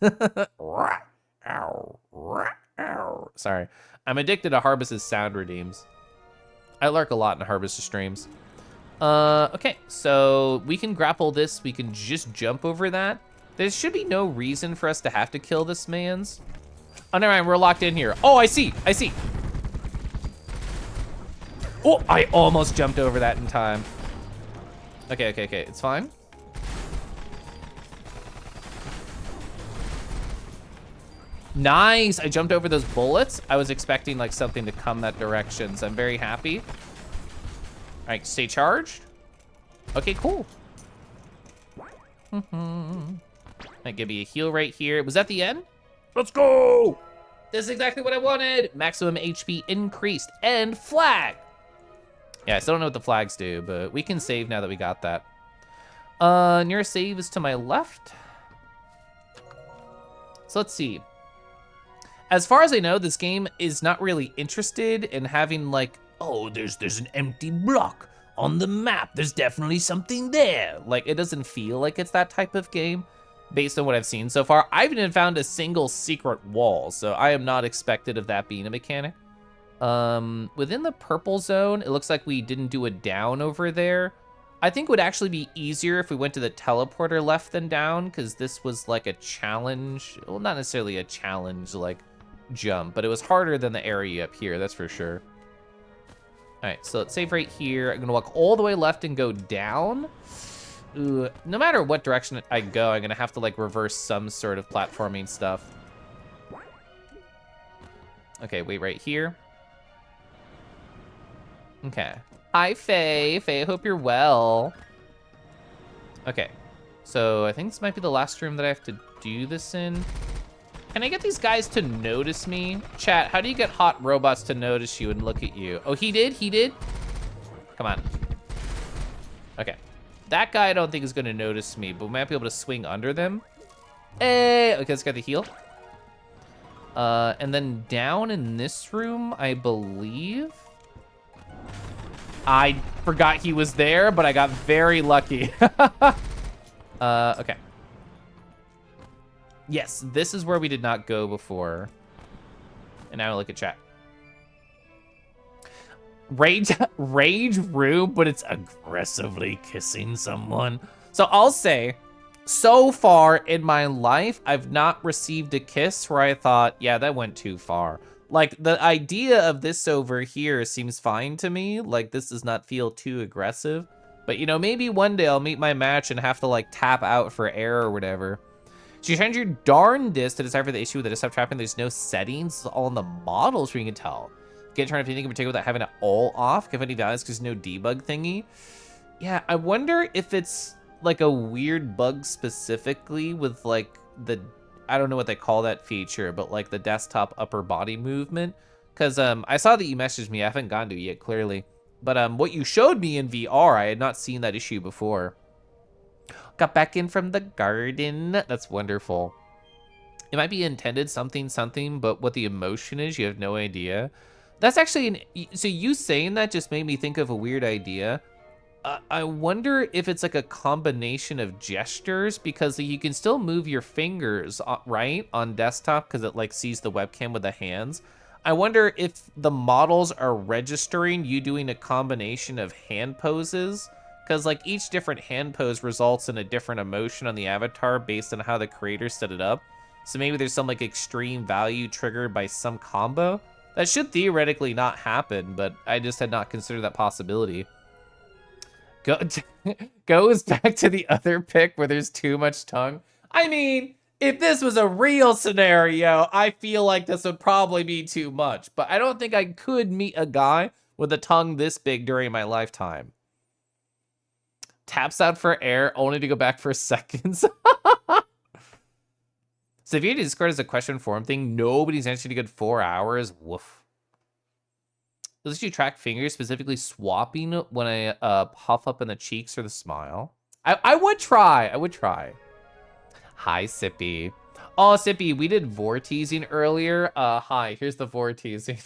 Sorry. I'm addicted to Harbus's sound redeems. I lurk a lot in Harbus's streams. Okay, so we can grapple this. We can just jump over that. There should be no reason for us to have to kill this man's. Oh, never mind. We're locked in here. Oh, I see. I see. Oh, I almost jumped over that in time. Okay. It's fine. Nice. I jumped over those bullets. I was expecting like something to come that direction, so I'm very happy. All right, stay charged. Okay, cool. Might give me a heal right here. Was that the end? Let's go. This is exactly what I wanted. Maximum HP increased and flag. Yeah, I still don't know what the flags do, but we can save now that we got that. Nearest save is to my left. So let's see. As far as I know, this game is not really interested in having like, oh, there's an empty block on the map. There's definitely something there. Like, it doesn't feel like it's that type of game based on what I've seen so far. I haven't even found a single secret wall, so I am not expected of that being a mechanic. Within the purple zone, it looks like we didn't do a down over there. I think it would actually be easier if we went to the teleporter left than down, because this was like a challenge. Well, not necessarily a challenge, like jump, but it was harder than the area up here, that's for sure. All right, so let's save right here. I'm gonna walk all the way left and go down. Ooh, no matter what direction I go, I'm gonna have to like reverse some sort of platforming stuff. Okay, wait right here. Okay. Hi, Faye. Faye, I hope you're well. Okay, so I think this might be the last room that I have to do this in. Can I get these guys to notice me? Chat, how do you get hot robots to notice you and look at you? Oh, he did? He did? Come on. Okay. That guy I don't think is gonna notice me, but we might be able to swing under them. Hey, okay, let's get the heal. And then down in this room, I believe. I forgot he was there, but I got very lucky. Okay. Yes, this is where we did not go before. And now look at chat. Rage room, but it's aggressively kissing someone. So I'll say, so far in my life, I've not received a kiss where I thought, yeah, that went too far. Like, the idea of this over here seems fine to me. Like, this does not feel too aggressive. But, you know, maybe one day I'll meet my match and have to, like, tap out for air or whatever. So you change your darndest to decipher the issue with the desktop trapping. There's no settings. It's all in the models where you can tell. Can't turn off anything in particular without having it all off. Give any values because there's no debug thingy. Yeah, I wonder if it's, like, a weird bug specifically with, like, the... I don't know what they call that feature, but like the desktop upper body movement. Because I saw that you messaged me. I haven't gotten to it yet, clearly. But what you showed me in VR, I had not seen that issue before. Got back in from the garden. That's wonderful. It might be intended something, but what the emotion is, you have no idea. That's actually, so you saying that just made me think of a weird idea. I wonder if it's like a combination of gestures, because you can still move your fingers, right, on desktop because it like sees the webcam with the hands. I wonder if the models are registering you doing a combination of hand poses, because like each different hand pose results in a different emotion on the avatar based on how the creator set it up. So maybe there's some like extreme value triggered by some combo. That should theoretically not happen, but I just had not considered that possibility. Goes back to the other pick where there's too much tongue. I mean, if this was a real scenario, I feel like this would probably be too much. But I don't think I could meet a guy with a tongue this big during my lifetime. Taps out for air, only to go back for seconds. So if you Discord as a question form thing, nobody's answered a good 4 hours. Woof. Does you track fingers, specifically swapping when I puff up in the cheeks or the smile? I would try. I would try. Hi, Sippy. Oh, Sippy, we did vorteasing earlier. Hi, here's the vorteasing.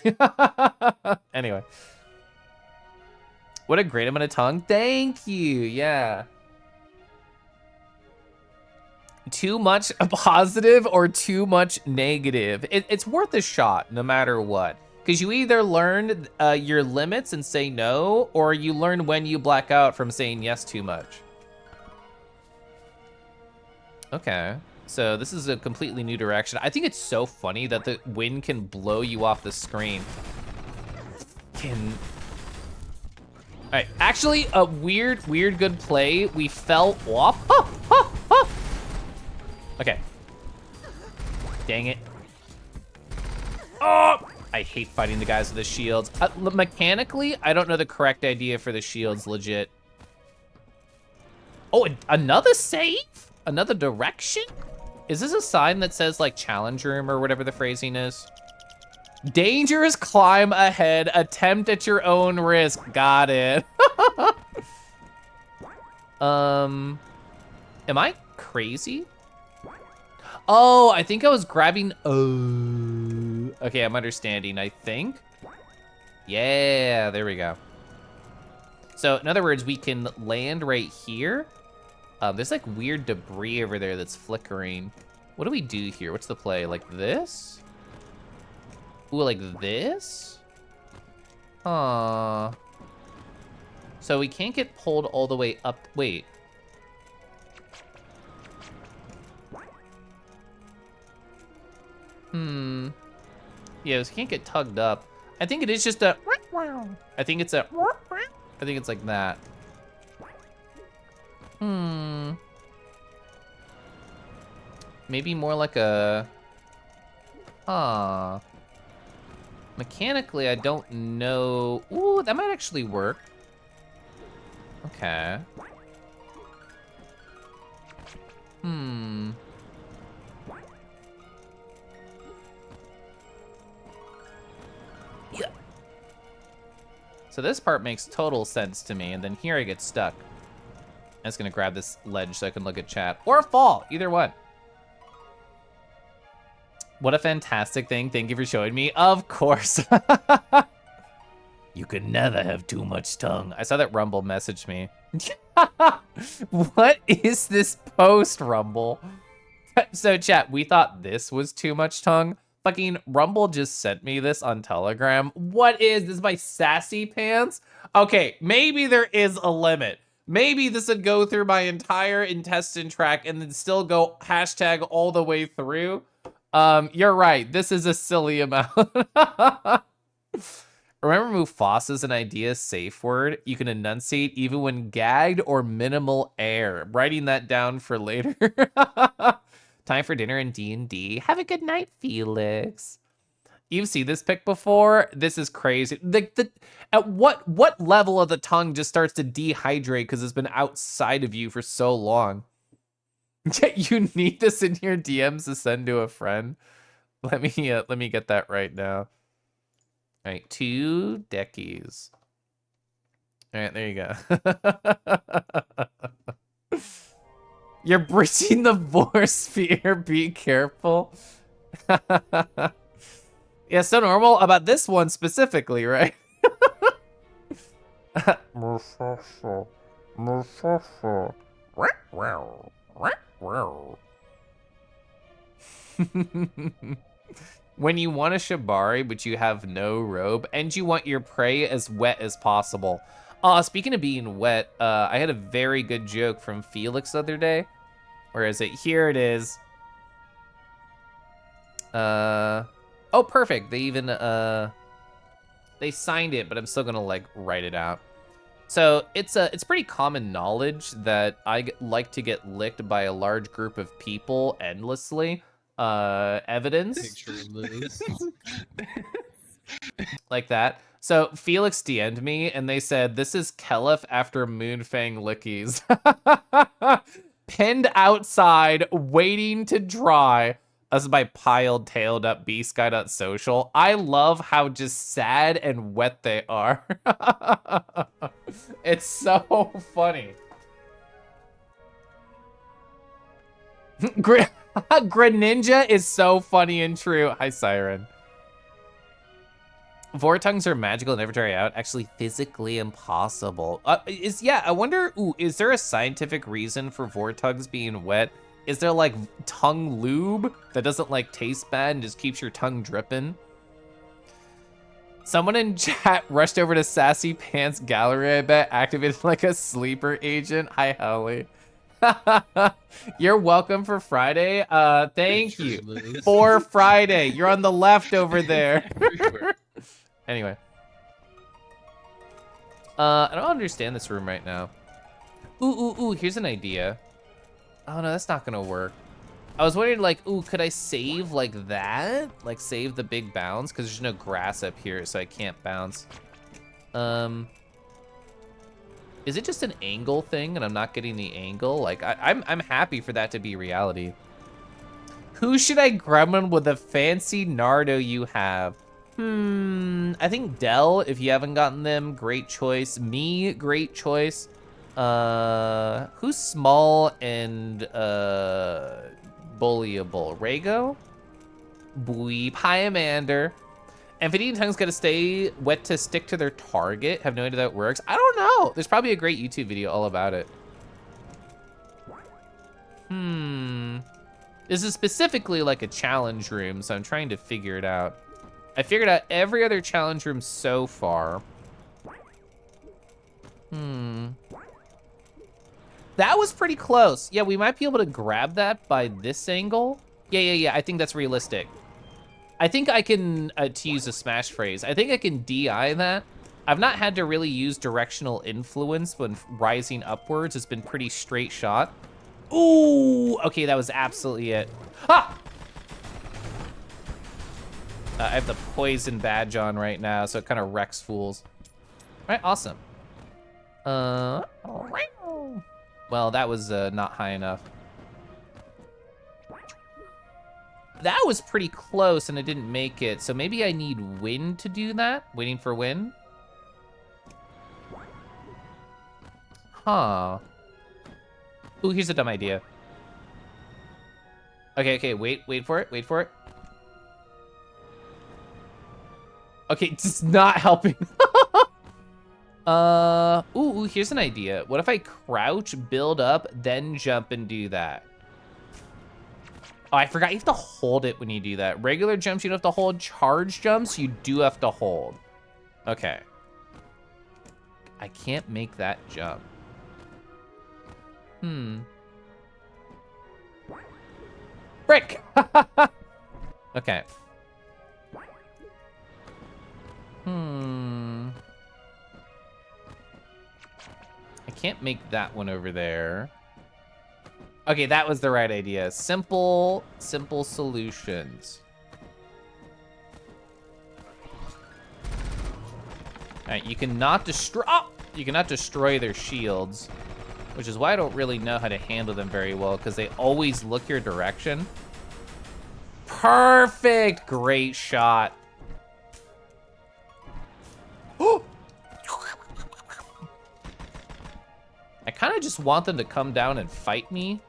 Anyway. What a great amount of tongue. Thank you. Yeah. Too much positive or too much negative. It's worth a shot no matter what. Because you either learn your limits and say no, or you learn when you black out from saying yes too much. Okay. So this is a completely new direction. I think it's so funny that the wind can blow you off the screen. All right, actually, a weird good play. We fell off. Okay. Dang it. Oh! I hate fighting the guys with the shields. Mechanically, I don't know the correct idea for the shields, legit. Oh, another save? Another direction? Is this a sign that says, like, challenge room or whatever the phrasing is? Dangerous climb ahead. Attempt at your own risk. Got it. Am I crazy? Oh, I think I was grabbing. Okay, I'm understanding, I think. Yeah, there we go. So, in other words, we can land right here. There's like weird debris over there that's flickering. What do we do here? What's the play? Like this? Ooh, like this? So we can't get pulled all the way up. Wait. Yeah, we can't get tugged up. I think it is just a. I think it's a. I think it's like that. Maybe more like a. Mechanically, I don't know. Ooh, that might actually work. Okay. Yeah. So this part makes total sense to me, and then here I get stuck. I'm just gonna grab this ledge so I can look at chat. Or fall, either one. What a fantastic thing. Thank you for showing me. Of course. You can never have too much tongue. I saw that Rumble message me. What is this post, Rumble? So chat, we thought this was too much tongue. Fucking Rumble just sent me this on Telegram. What is this? My sassy pants? Okay, maybe there is a limit. Maybe this would go through my entire intestine tract and then still go hashtag all the way through. You're right. This is a silly amount. Remember Mufasa's an idea safe word? You can enunciate even when gagged or minimal air. I'm writing that down for later. Time for dinner in D&D. Have a good night, Felix. You've seen this pic before? This is crazy. At what level of the tongue just starts to dehydrate because it's been outside of you for so long? You need this in your DMs to send to a friend. Let me get that right now. All right, 2 deckies. All right, there you go. You're breaching the vorsphere. Sphere. Be careful. Yeah, so normal about this one specifically, right? When you want a shibari, but you have no robe, and you want your prey as wet as possible. Speaking of being wet, I had a very good joke from Felix the other day. Where is it? Here it is. Oh, perfect. They even, they signed it, but I'm still gonna, like, write it out. So, it's pretty common knowledge that I like to get licked by a large group of people endlessly. Evidence. Picture this. Like that. So Felix DM'd me and they said, this is Kelef after Moonfang lickies. Pinned outside, waiting to dry. This is my piled, tailed up bsky.social. I love how just sad and wet they are. It's so funny. Greninja is so funny and true. Hi, Siren. Vortongs are magical and never dry out. Actually, physically impossible. I wonder. Ooh, is there a scientific reason for Vortongs being wet? Is there like tongue lube that doesn't like taste bad and just keeps your tongue dripping? Someone in chat rushed over to Sassy Pants Gallery, I bet, activated like a sleeper agent. Hi, Holly. You're welcome for Friday. Thank you for Friday. You're on the left over there. Anyway. I don't understand this room right now. Ooh, here's an idea. Oh no, that's not gonna work. I was wondering, like, ooh, could I save like that? Like, save the big bounce? Because there's no grass up here, so I can't bounce. Is it just an angle thing and I'm not getting the angle? Like, I'm happy for that to be reality. Who should I gremlin with the fancy Nardo you have? I think Dell, if you haven't gotten them, great choice. Me, great choice. Who's small and bullyable? Rhaego? Bweep. Hi, Amander. And Feeding Tongue's gotta stay wet to stick to their target. Have no idea that works. I don't know. There's probably a great YouTube video all about it. This is specifically like a challenge room, so I'm trying to figure it out. I figured out every other challenge room so far. That was pretty close. Yeah, we might be able to grab that by this angle. Yeah, I think that's realistic. I think I can, to use a Smash phrase, I think I can DI that. I've not had to really use directional influence when rising upwards. It's been pretty straight shot. Ooh, okay, that was absolutely it. Ah! I have the poison badge on right now, so it kind of wrecks fools. All right, awesome. Well, that was not high enough. That was pretty close and I didn't make it, so maybe I need wind to do that? Waiting for wind? Huh. Ooh, here's a dumb idea. Okay, wait for it. Okay, it's not helping. Ooh, here's an idea. What if I crouch, build up, then jump and do that? Oh, I forgot you have to hold it when you do that. Regular jumps, you don't have to hold. Charge jumps, you do have to hold. Okay. I can't make that jump. Frick! Okay. I can't make that one over there. Okay, that was the right idea. Simple solutions. All right, you cannot destroy their shields, which is why I don't really know how to handle them very well, because they always look your direction. Perfect, great shot. I kind of just want them to come down and fight me.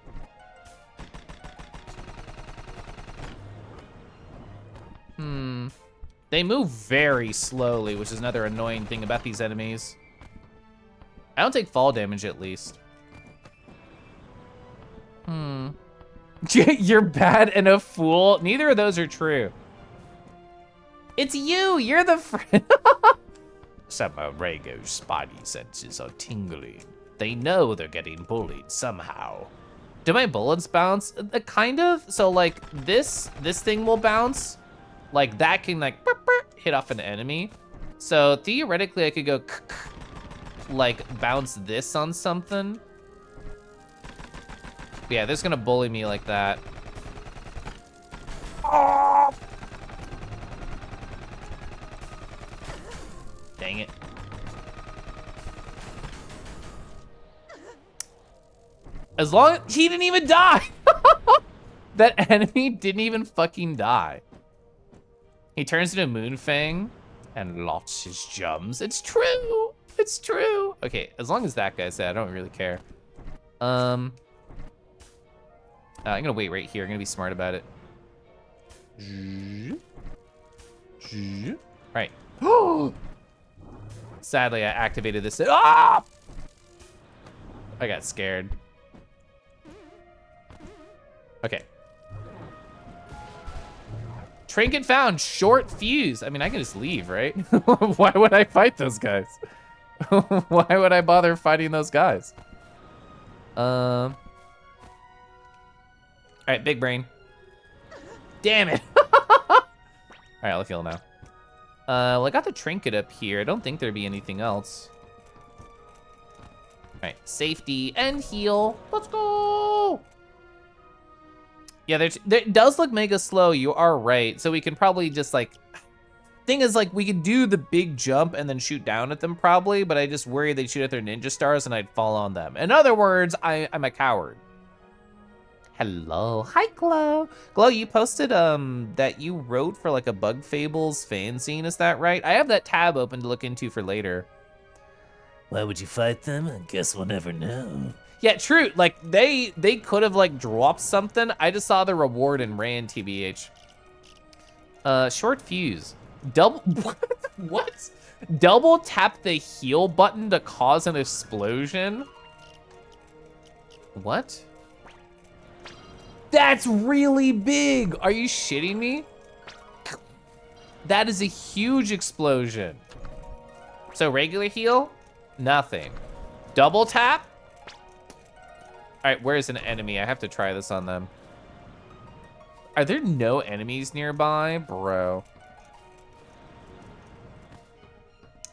They move very slowly, which is another annoying thing about these enemies. I don't take fall damage, at least. You're bad and a fool. Neither of those are true. It's you. You're the friend. Some of Rhaego's spidey senses are tingling. They know they're getting bullied somehow. Do my bullets bounce? Kind of. So like this thing will bounce. Like that can like hit off an enemy. So theoretically I could go like bounce this on something. Yeah, they're just gonna bully me like that. Oh! Dang it. As long as he didn't even die. That enemy didn't even fucking die. He turns into Moonfang and lofts his jumps. It's true. It's true. Okay, as long as that guy's dead, I don't really care. I'm gonna wait right here. I'm gonna be smart about it. Right. Sadly, I activated this. Ah! I got scared. Okay. Trinket found, short fuse. I mean, I can just leave, right? Why would I fight those guys? Why would I bother fighting those guys? All right, big brain. Damn it. All right, I'll heal now. Well, I got the trinket up here. I don't think there'd be anything else. All right, safety and heal. Let's go. Yeah, it does look mega slow. You are right. So we can probably just like, thing is like we could do the big jump and then shoot down at them probably, but I just worry they'd shoot at their ninja stars and I'd fall on them. In other words, I'm a coward. Hello, hi Glow. Glow, you posted that you wrote for like a Bug Fables fanzine, is that right? I have that tab open to look into for later. Why would you fight them? I guess we'll never know. Yeah, true. Like they could have like dropped something. I just saw the reward and ran, TBH. Short fuse. Double what? Double tap the heal button to cause an explosion? What? That's really big. Are you shitting me? That is a huge explosion. So regular heal? Nothing. Double tap? All right, where's an enemy? I have to try this on them. Are there no enemies nearby? Bro.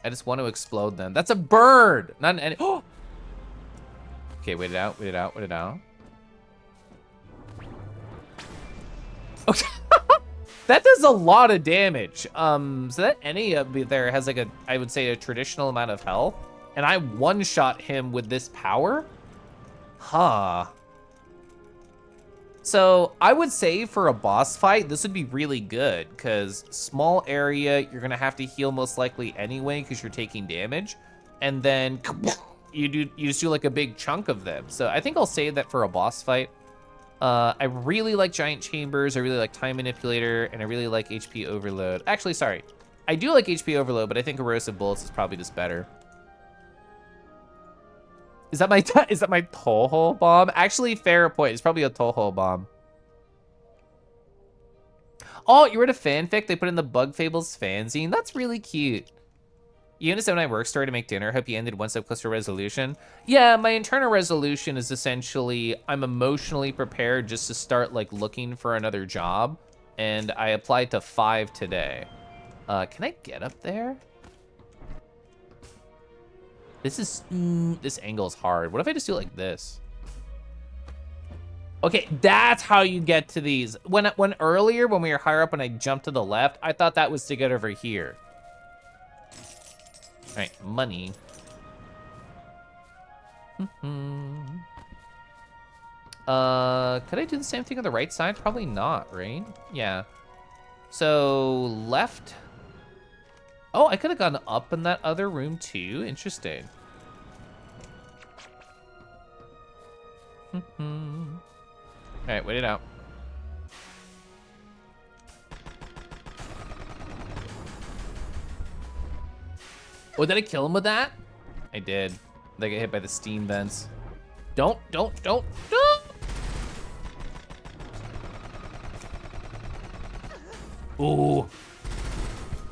I just want to explode them. That's a bird, not an enemy. Oh! Okay, wait it out, wait it out, wait it out. Okay. That does a lot of damage. So that any of there has like a, I would say a traditional amount of health. And I one-shot him with this power? Huh. So I would say for a boss fight, this would be really good because small area, you're gonna have to heal most likely anyway because you're taking damage. And then you just do like a big chunk of them. So I think I'll save that for a boss fight. I really like Giant Chambers, I really like Time Manipulator, and I really like HP Overload. Actually, sorry. I do like HP Overload, but I think Erosive Bullets is probably just better. Is that my Toho bomb? Actually, fair point. It's probably a Toho bomb. Oh, you read a fanfic they put in the Bug Fables fanzine? That's really cute. You understand my work story to make dinner. Hope you ended one step closer to resolution. Yeah, my internal resolution is essentially I'm emotionally prepared just to start like looking for another job. And I applied to 5 today. Can I get up there? This angle is hard. What if I just do it like this? Okay, that's how you get to these. When earlier, when we were higher up and I jumped to the left, I thought that was to get over here. All right, money. Could I do the same thing on the right side? Probably not, right? Yeah. So left. Oh, I could have gone up in that other room too. Interesting. All right, wait it out. Oh, did I kill him with that? I did. They get hit by the steam vents. Don't. Ooh.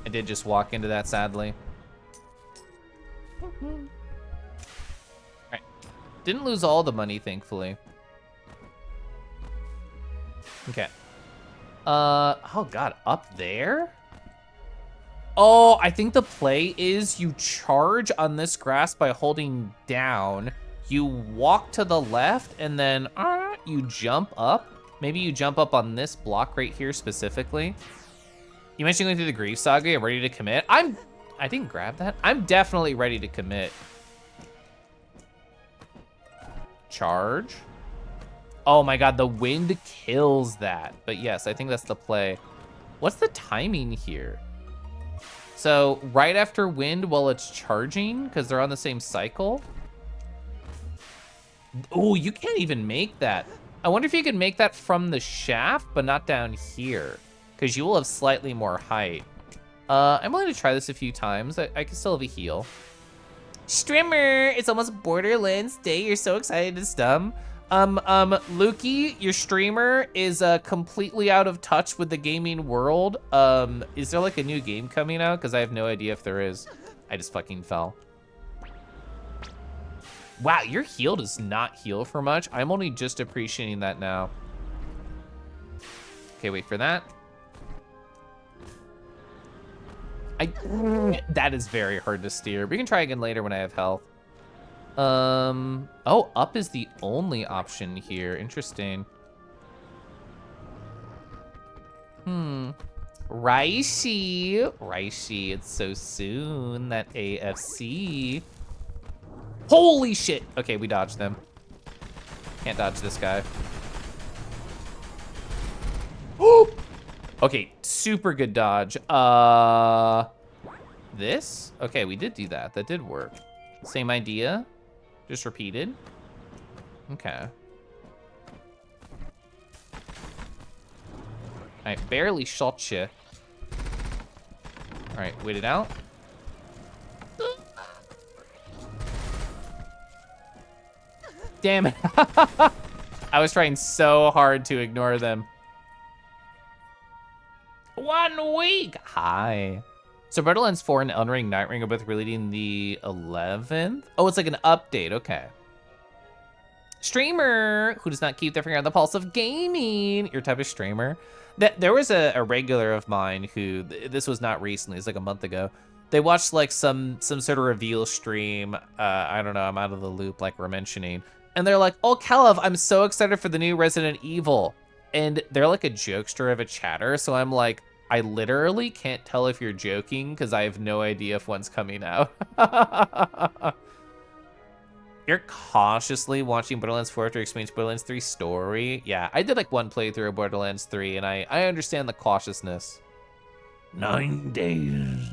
I did just walk into that, sadly. Alright. Didn't lose all the money, thankfully. Okay. Oh god, up there? Oh, I think the play is you charge on this grass by holding down. You walk to the left and then you jump up. Maybe you jump up on this block right here specifically. You mentioned going through the Grief Saga. I'm ready to commit. I didn't grab that. I'm definitely ready to commit. Charge. Oh my god, the wind kills that. But yes, I think that's the play. What's the timing here? So right after wind while it's charging, because they're on the same cycle. Oh, you can't even make that. I wonder if you can make that from the shaft, but not down here, because you will have slightly more height. I'm willing to try this a few times. I can still have a heal. Streamer, it's almost Borderlands Day. You're so excited, it's dumb. Lukey, your streamer is completely out of touch with the gaming world. Is there like a new game coming out? Because I have no idea if there is. I just fucking fell. Wow, your heal does not heal for much. I'm only just appreciating that now. Okay, wait for that. That is very hard to steer. We can try again later when I have health. Oh, up is the only option here. Interesting. Raishi, it's so soon, that AFC. Holy shit. Okay, we dodged them. Can't dodge this guy. Okay, super good dodge. This? Okay, we did do that. That did work. Same idea, just repeated. Okay. I barely shot you. All right, wait it out. Damn it. I was trying so hard to ignore them. 1 week. Hi. So Borderlands 4 and Elden Ring Night Ring are both releasing the 11th. Oh, it's like an update. Okay. Streamer who does not keep their finger on the pulse of gaming. Your type of streamer. There was a regular of mine who, this was not recently, it's like a month ago. They watched like some sort of reveal stream. I don't know, I'm out of the loop like we're mentioning. And they're like, oh, Calev, I'm so excited for the new Resident Evil. And they're like a jokester of a chatter. So I'm like, I literally can't tell if you're joking because I have no idea if one's coming out. You're cautiously watching Borderlands 4 after experience Borderlands 3 story. Yeah, I did like one playthrough of Borderlands 3 and I understand the cautiousness. 9 days.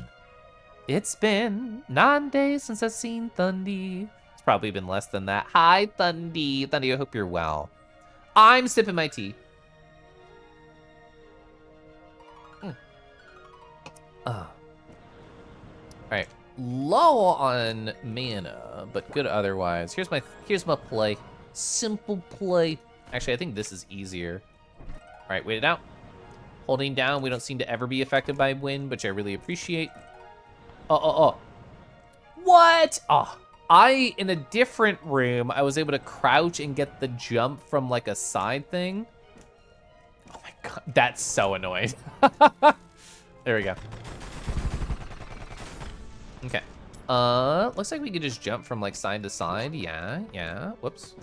It's been 9 days since I've seen Thundy. It's probably been less than that. Hi, Thundy. Thundy, I hope you're well. I'm sipping my tea. All right, low on mana, but good otherwise. Here's my play. Simple play. Actually, I think this is easier. All right, wait it out. Holding down, we don't seem to ever be affected by wind, which I really appreciate. Oh. What? Oh, in a different room, I was able to crouch and get the jump from like a side thing. Oh my God, that's so annoying. There we go. Okay. Looks like we could just jump from like side to side. Yeah. Whoops.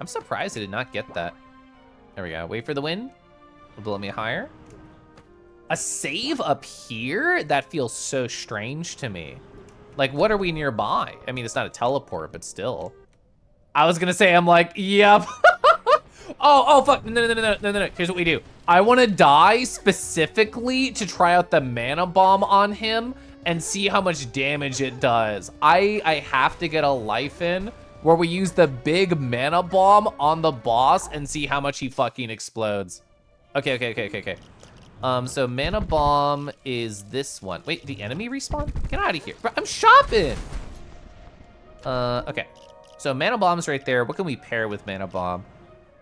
I'm surprised I did not get that. There we go. Wait for the wind. It'll blow me higher. A save up here? That feels so strange to me. Like, what are we nearby? I mean, it's not a teleport, but still. I was gonna say, I'm like, yep. Oh, fuck. No. Here's what we do. I want to die specifically to try out the mana bomb on him and see how much damage it does. I have to get a life in where we use the big mana bomb on the boss and see how much he fucking explodes. Okay. So mana bomb is this one. Wait, the enemy respawn? Get out of here. Bro, I'm shopping. Okay. So mana bomb's right there. What can we pair with mana bomb?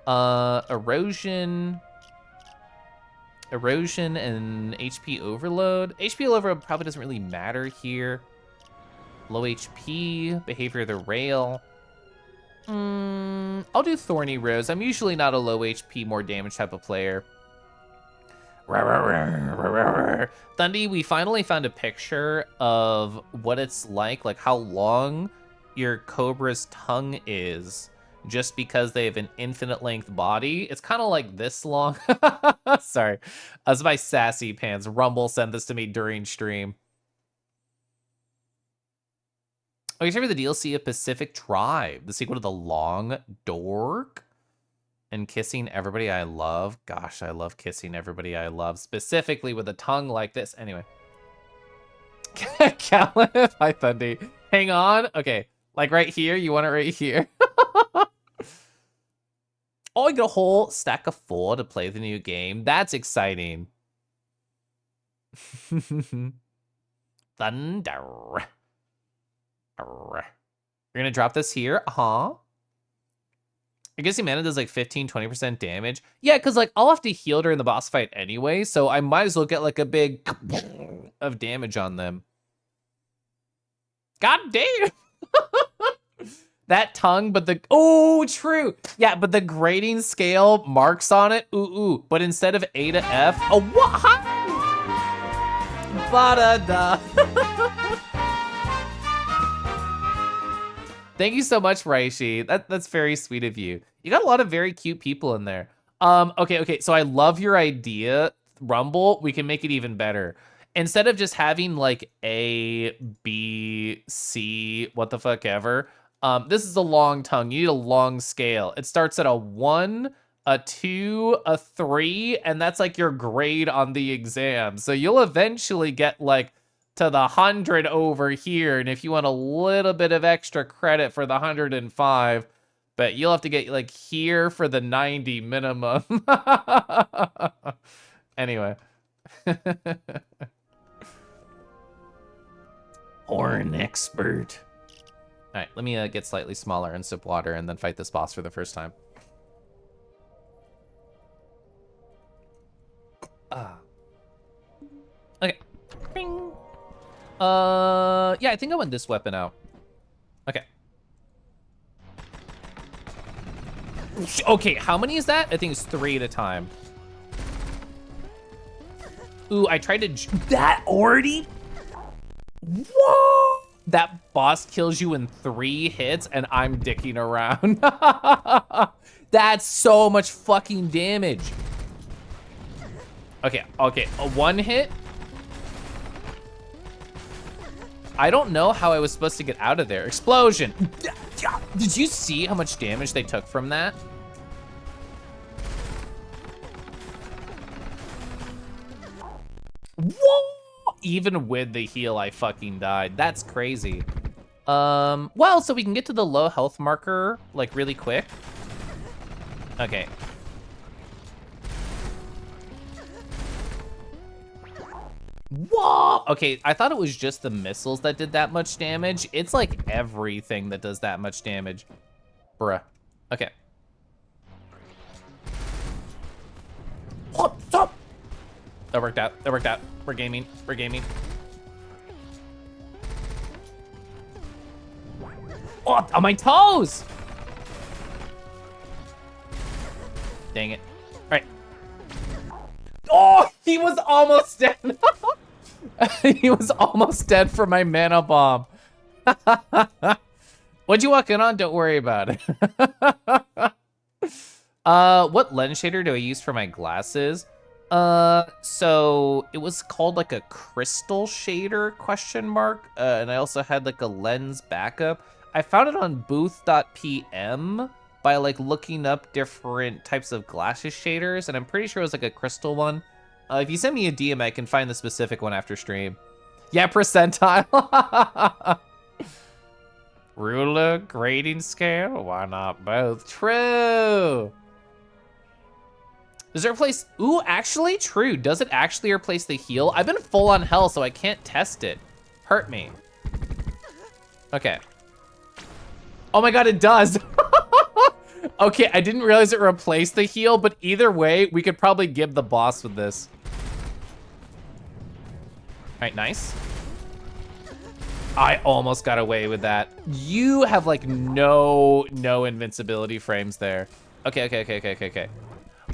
Erosion and HP overload. HP overload probably doesn't really matter here. Low HP, behavior of the rail. I'll do Thorny Rose. I'm usually not a low HP, more damage type of player. Thundy, we finally found a picture of what it's like how long your Cobra's tongue is. Just because they have an infinite length body. It's kind of like this long. Sorry. That's my sassy pants. Rumble sent this to me during stream. Oh, you're talking about the DLC of Pacific Drive, the sequel to The Long Dork? And kissing everybody I love. Gosh, I love kissing everybody I love, specifically with a tongue like this. Anyway. Caliph, hi Thundy. Hang on. Okay, like right here. You want it right here? Oh, I get a whole stack of 4 to play the new game. That's exciting. Thunder. You're gonna drop this here, I guess Humana does like 15-20% damage. Yeah, because like I'll have to heal during the boss fight anyway, so I might as well get like a big of damage on them. God damn! That tongue, but the true. Yeah, but the grading scale marks on it. Ooh. But instead of A to F, what? Ba-da-da. Thank you so much, Raishi. That's very sweet of you. You got a lot of very cute people in there. Okay. So I love your idea, Rumble. We can make it even better. Instead of just having like A, B, C, what the fuck ever, this is a long tongue. You need a long scale. It starts at a 1, a 2, a 3, and that's like your grade on the exam. So you'll eventually get like to the 100 over here, and if you want a little bit of extra credit for the 105, but you'll have to get like here for the 90 minimum. Anyway. Horn expert. All right, let me get slightly smaller and sip water and then fight this boss for the first time. Okay. Bing. Yeah, I think I want this weapon out. Okay. Okay, how many is that? I think it's 3 at a time. Ooh, I tried to... That already? Whoa! That boss kills you in 3 hits, and I'm dicking around. That's so much fucking damage. Okay, a 1 hit. I don't know how I was supposed to get out of there. Explosion. Did you see how much damage they took from that? Whoa! Even with the heal, I fucking died. That's crazy. Well, so we can get to the low health marker, like, really quick. Okay. Whoa! Okay, I thought it was just the missiles that did that much damage. It's like everything that does that much damage. Bruh. Okay. What's up? That worked out. That worked out. We're gaming. We're gaming. Oh, on my toes! Dang it. All right. Oh, he was almost dead. He was almost dead for my mana bomb. What'd you walk in on? Don't worry about it. What lens shader do I use for my glasses? So it was called like a crystal shader ? And I also had like a lens backup. I found it on booth.pm by like looking up different types of glasses shaders, and I'm pretty sure it was like a crystal one. If you send me a DM, I can find the specific one after stream. Yeah, percentile. Ruler, grading scale, why not both? True. Does it replace, ooh, actually true. Does it actually replace the heal? I've been full on health, so I can't test it. Hurt me. Okay. Oh my God, it does. Okay, I didn't realize it replaced the heal, but either way, we could probably give the boss with this. All right, nice. I almost got away with that. You have like no invincibility frames there. Okay.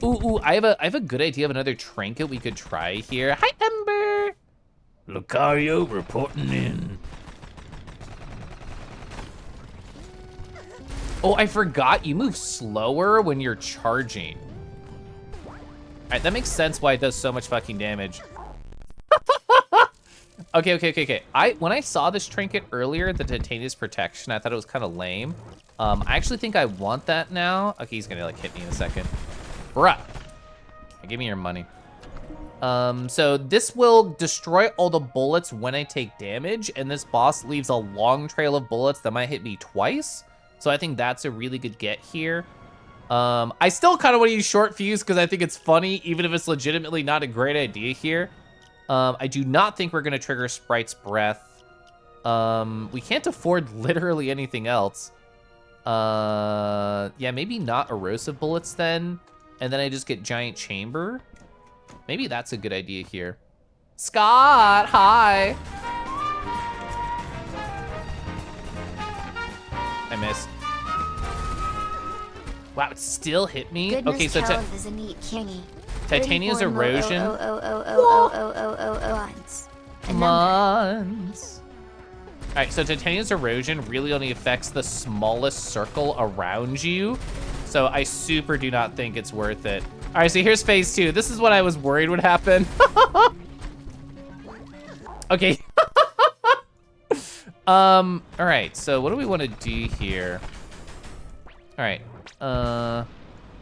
Ooh, I have a good idea of another trinket we could try here. Hi, Ember. Lucario reporting in. Oh, I forgot you move slower when you're charging. All right, that makes sense why it does so much fucking damage. Okay. When I saw this trinket earlier, the Titania's Protection, I thought it was kind of lame. I actually think I want that now. Okay, he's gonna like hit me in a second. Bruh. Give me your money. So this will destroy all the bullets when I take damage, and this boss leaves a long trail of bullets that might hit me twice. So I think that's a really good get here. I still kind of want to use Short Fuse because I think it's funny, even if it's legitimately not a great idea here. I do not think we're gonna trigger Sprite's Breath. We can't afford literally anything else. Yeah, maybe not Erosive Bullets then. And then I just get Giant Chamber. Maybe that's a good idea here. Scott, hi. I missed. Wow, it still hit me? Goodness, Okay, so Caleb is a neat kingy. Titania's 34 Erosion. months. All right, so Titania's Erosion really only affects the smallest circle around you. So I super do not think it's worth it. All right, so here's phase 2. This is what I was worried would happen. Okay. All right, so what do we want to do here? All right,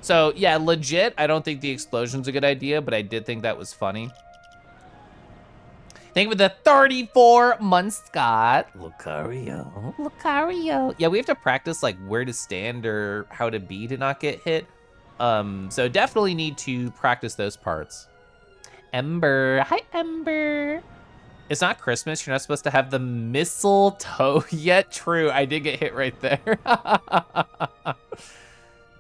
so yeah, legit, I don't think the explosion's a good idea, but I did think that was funny. Thank you for the 34 months, Scott. Lucario. Lucario. Yeah, we have to practice like where to stand or how to be to not get hit. So definitely need to practice those parts. Ember, hi Ember. It's not Christmas, you're not supposed to have the mistletoe yet. True, I did get hit right there.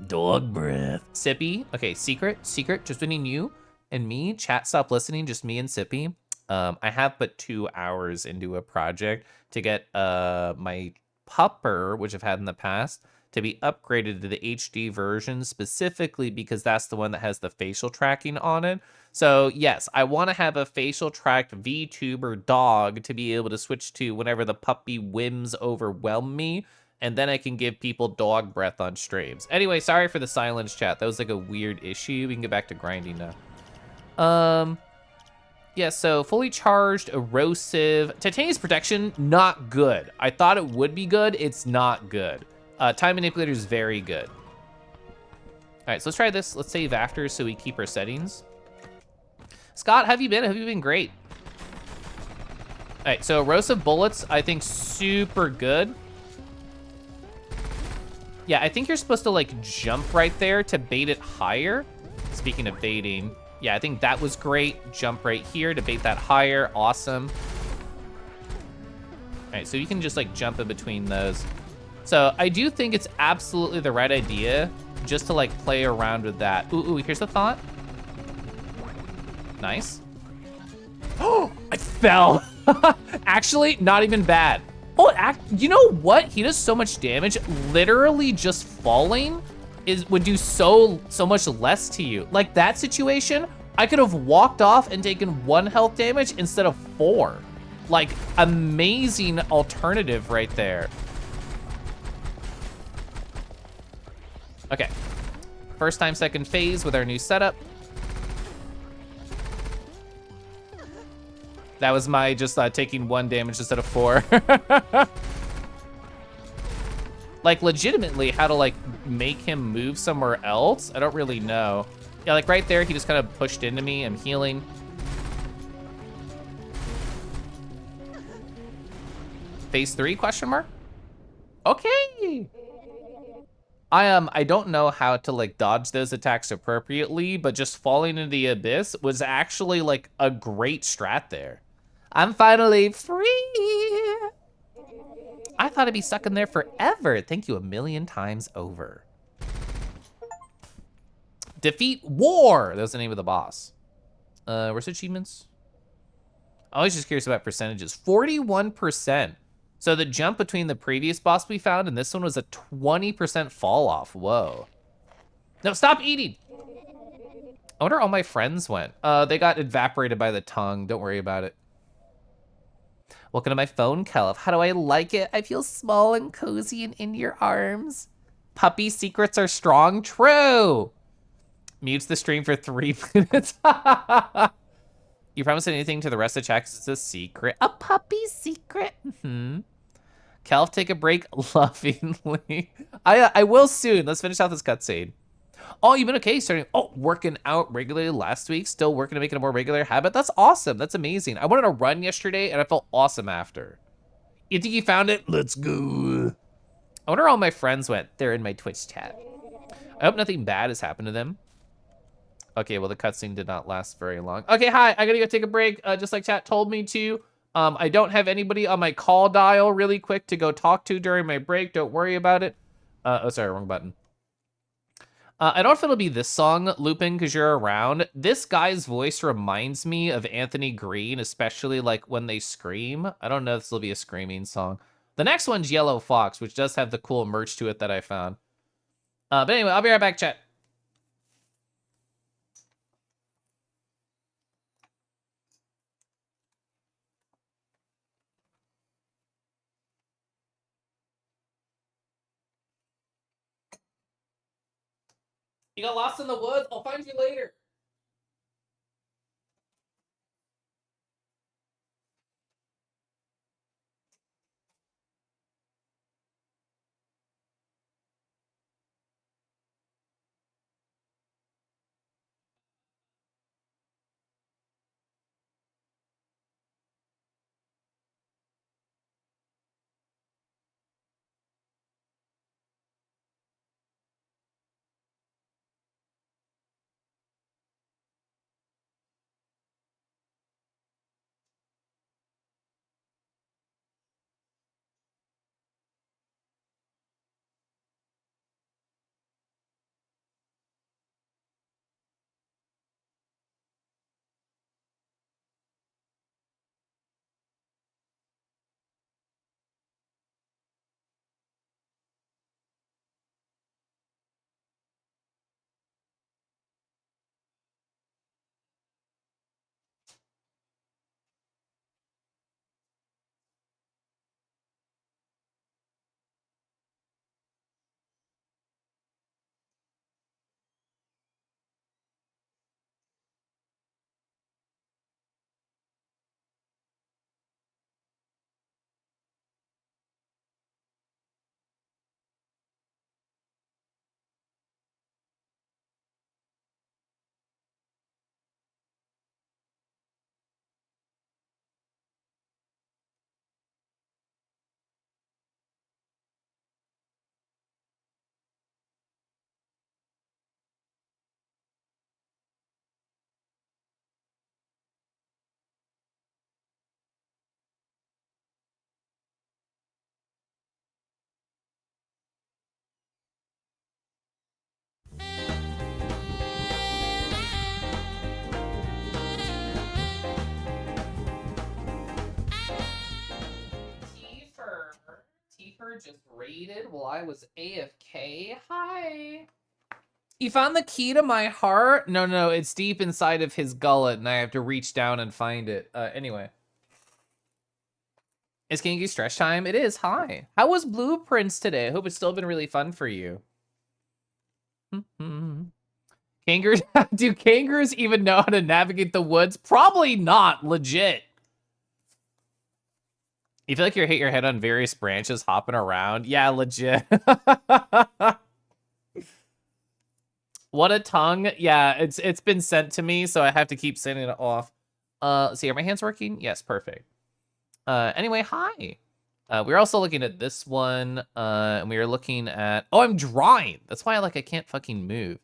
Dog breath. Sippy, okay, secret, just between you and me. Chat, stop listening, just me and Sippy. I have but 2 hours into a project to get my pupper, which I've had in the past, to be upgraded to the HD version, specifically because that's the one that has the facial tracking on it. So yes, I want to have a facial tracked VTuber dog to be able to switch to whenever the puppy whims overwhelm me, and then I can give people dog breath on streams. Anyway, sorry for the silence, chat. That was like a weird issue. We can get back to grinding now. Yeah, so fully charged, erosive. Titania's protection, not good. I thought it would be good, it's not good. Time manipulator is very good. All right, so let's try this. Let's save after so we keep our settings. Scott, how have you been? Have you been great? All right, so erosive bullets, I think super good. Yeah, I think you're supposed to like jump right there to bait it higher. Speaking of baiting, yeah, I think that was great. Jump right here to bait that higher, awesome. All right, so you can just like jump in between those. So I do think it's absolutely the right idea just to like play around with that. Ooh, here's the thought. Nice. Oh, I fell. Actually, not even bad. Oh, you know what? He does so much damage. Literally just falling would do so much less to you. Like that situation, I could have walked off and taken 1 health damage instead of 4. Like amazing alternative right there. Okay, first time, second phase with our new setup. That was my just taking 1 damage instead of 4. Like legitimately how to like make him move somewhere else, I don't really know. Yeah, like right there, he just kind of pushed into me. I'm healing. Phase 3, question mark? Okay. I don't know how to like dodge those attacks appropriately, but just falling into the abyss was actually like a great strat there. I'm finally free. I thought I'd be stuck in there forever. Thank you a million times over. Defeat War. That was the name of the boss. Where's achievements? I was just curious about percentages. 41%. So the jump between the previous boss we found and this one was a 20% fall off. Whoa. No, stop eating. I wonder all my friends went. They got evaporated by the tongue. Don't worry about it. Welcome to my phone, Kelv. How do I like it? I feel small and cozy and in your arms. Puppy secrets are strong. True. Mutes the stream for 3 minutes. You promised anything to the rest of the chat 'cause it's a secret. A puppy secret. Kelv, take a break lovingly. I will soon. Let's finish out this cutscene. Oh, you've been okay working out regularly last week, still working to make it a more regular habit. That's awesome. That's amazing. I went on a run yesterday and I felt awesome after. You think you found it? Let's go. I wonder where all my friends went. They're in my Twitch chat. I hope nothing bad has happened to them. Okay, well, the cutscene did not last very long. Okay, hi, I gotta go take a break, just like chat told me to. I don't have anybody on my call dial really quick to go talk to during my break. Don't worry about it. Oh, sorry, wrong button. I don't know if it'll be this song looping because you're around. This guy's voice reminds me of Anthony Green, especially like when they scream. I don't know if this will be a screaming song. The next one's Yellow Fox, which does have the cool merch to it that I found. But anyway, I'll be right back, chat. You got lost in the woods? I'll find you later. Tifer just raided while I was AFK. Hi. You found the key to my heart? No, it's deep inside of his gullet, and I have to reach down and find it. Anyway. Is Kangaroo stretch time? It is. Hi. How was Blueprints today? I hope it's still been really fun for you. Kangaroos? Do kangaroos even know how to navigate the woods? Probably not. Legit. You feel like you hit your head on various branches hopping around? Yeah, legit. What a tongue. Yeah, it's been sent to me, so I have to keep sending it off. Let's see, are my hands working? Yes, perfect. Anyway, hi. We're also looking at this one, and we are looking at... Oh, I'm drawing. That's why I can't fucking move.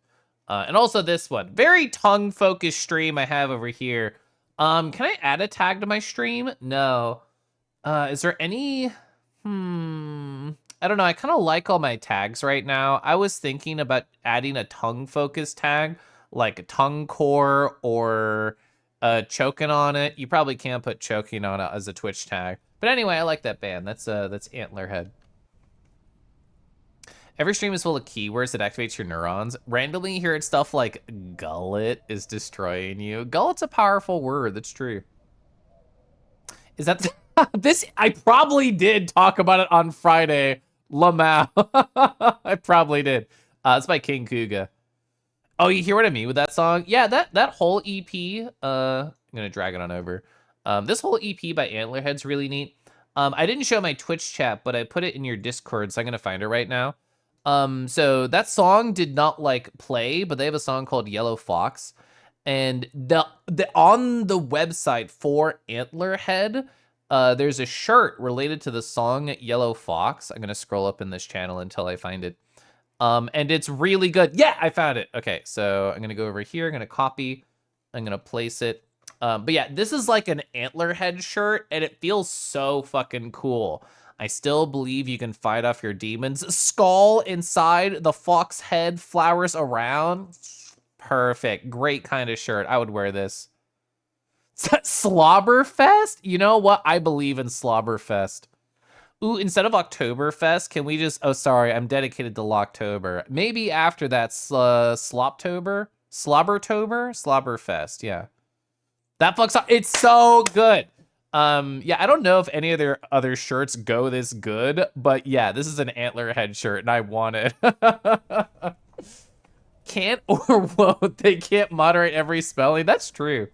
And also this one. Very tongue-focused stream I have over here. Can I add a tag to my stream? No. Is there any... I don't know. I kind of like all my tags right now. I was thinking about adding a tongue-focused tag, like tongue core or choking on it. You probably can't put choking on it as a Twitch tag. But anyway, I like that band. That's Antlerhead. Every stream is full of keywords that activates your neurons. Randomly you hear stuff like gullet is destroying you. Gullet's a powerful word. That's true. Is that this? I probably did talk about it on Friday. Lamau. I probably did. It's by King Kuga. Oh, you hear what I mean with that song? Yeah, that whole EP. I'm gonna drag it on over. This whole EP by Antlerhead's really neat. I didn't show my Twitch chat, but I put it in your Discord, so I'm gonna find it right now. So that song did not play, but they have a song called Yellow Fox, and the on the website for Antlerhead, there's a shirt related to the song Yellow Fox. I'm gonna scroll up in this channel until I find it. And it's really good. Yeah, I found it. Okay, so I'm gonna go over here. I'm gonna copy. I'm gonna place it. But yeah, this is like an antler head shirt, and it feels so fucking cool. I still believe you can fight off your demons. Skull inside, the fox head flowers around. Perfect. Great kind of shirt. I would wear this. Slobberfest? You know what? I believe in Slobberfest. Ooh, instead of Oktoberfest, can we just... Oh, sorry, I'm dedicated to Locktober. Maybe after that, Sloptober? Slobbertober? Slobberfest, yeah. That fucks up. It's so good. Yeah, I don't know if any of their other shirts go this good, but yeah, this is an antler head shirt, and I want it. Can't or won't. They can't moderate every spelling. That's true.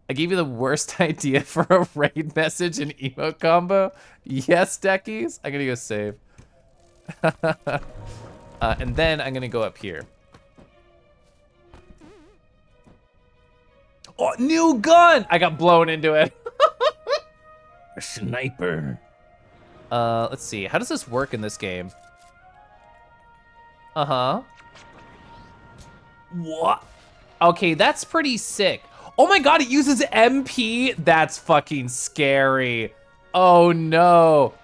I gave you the worst idea for a raid message and emote combo. Yes, Deckies. I'm gonna go save. And then I'm gonna go up here. Oh, new gun! I got blown into it. A sniper. Let's see. How does this work in this game? Uh-huh. What? Okay, that's pretty sick. Oh my god, it uses MP? That's fucking scary. Oh no.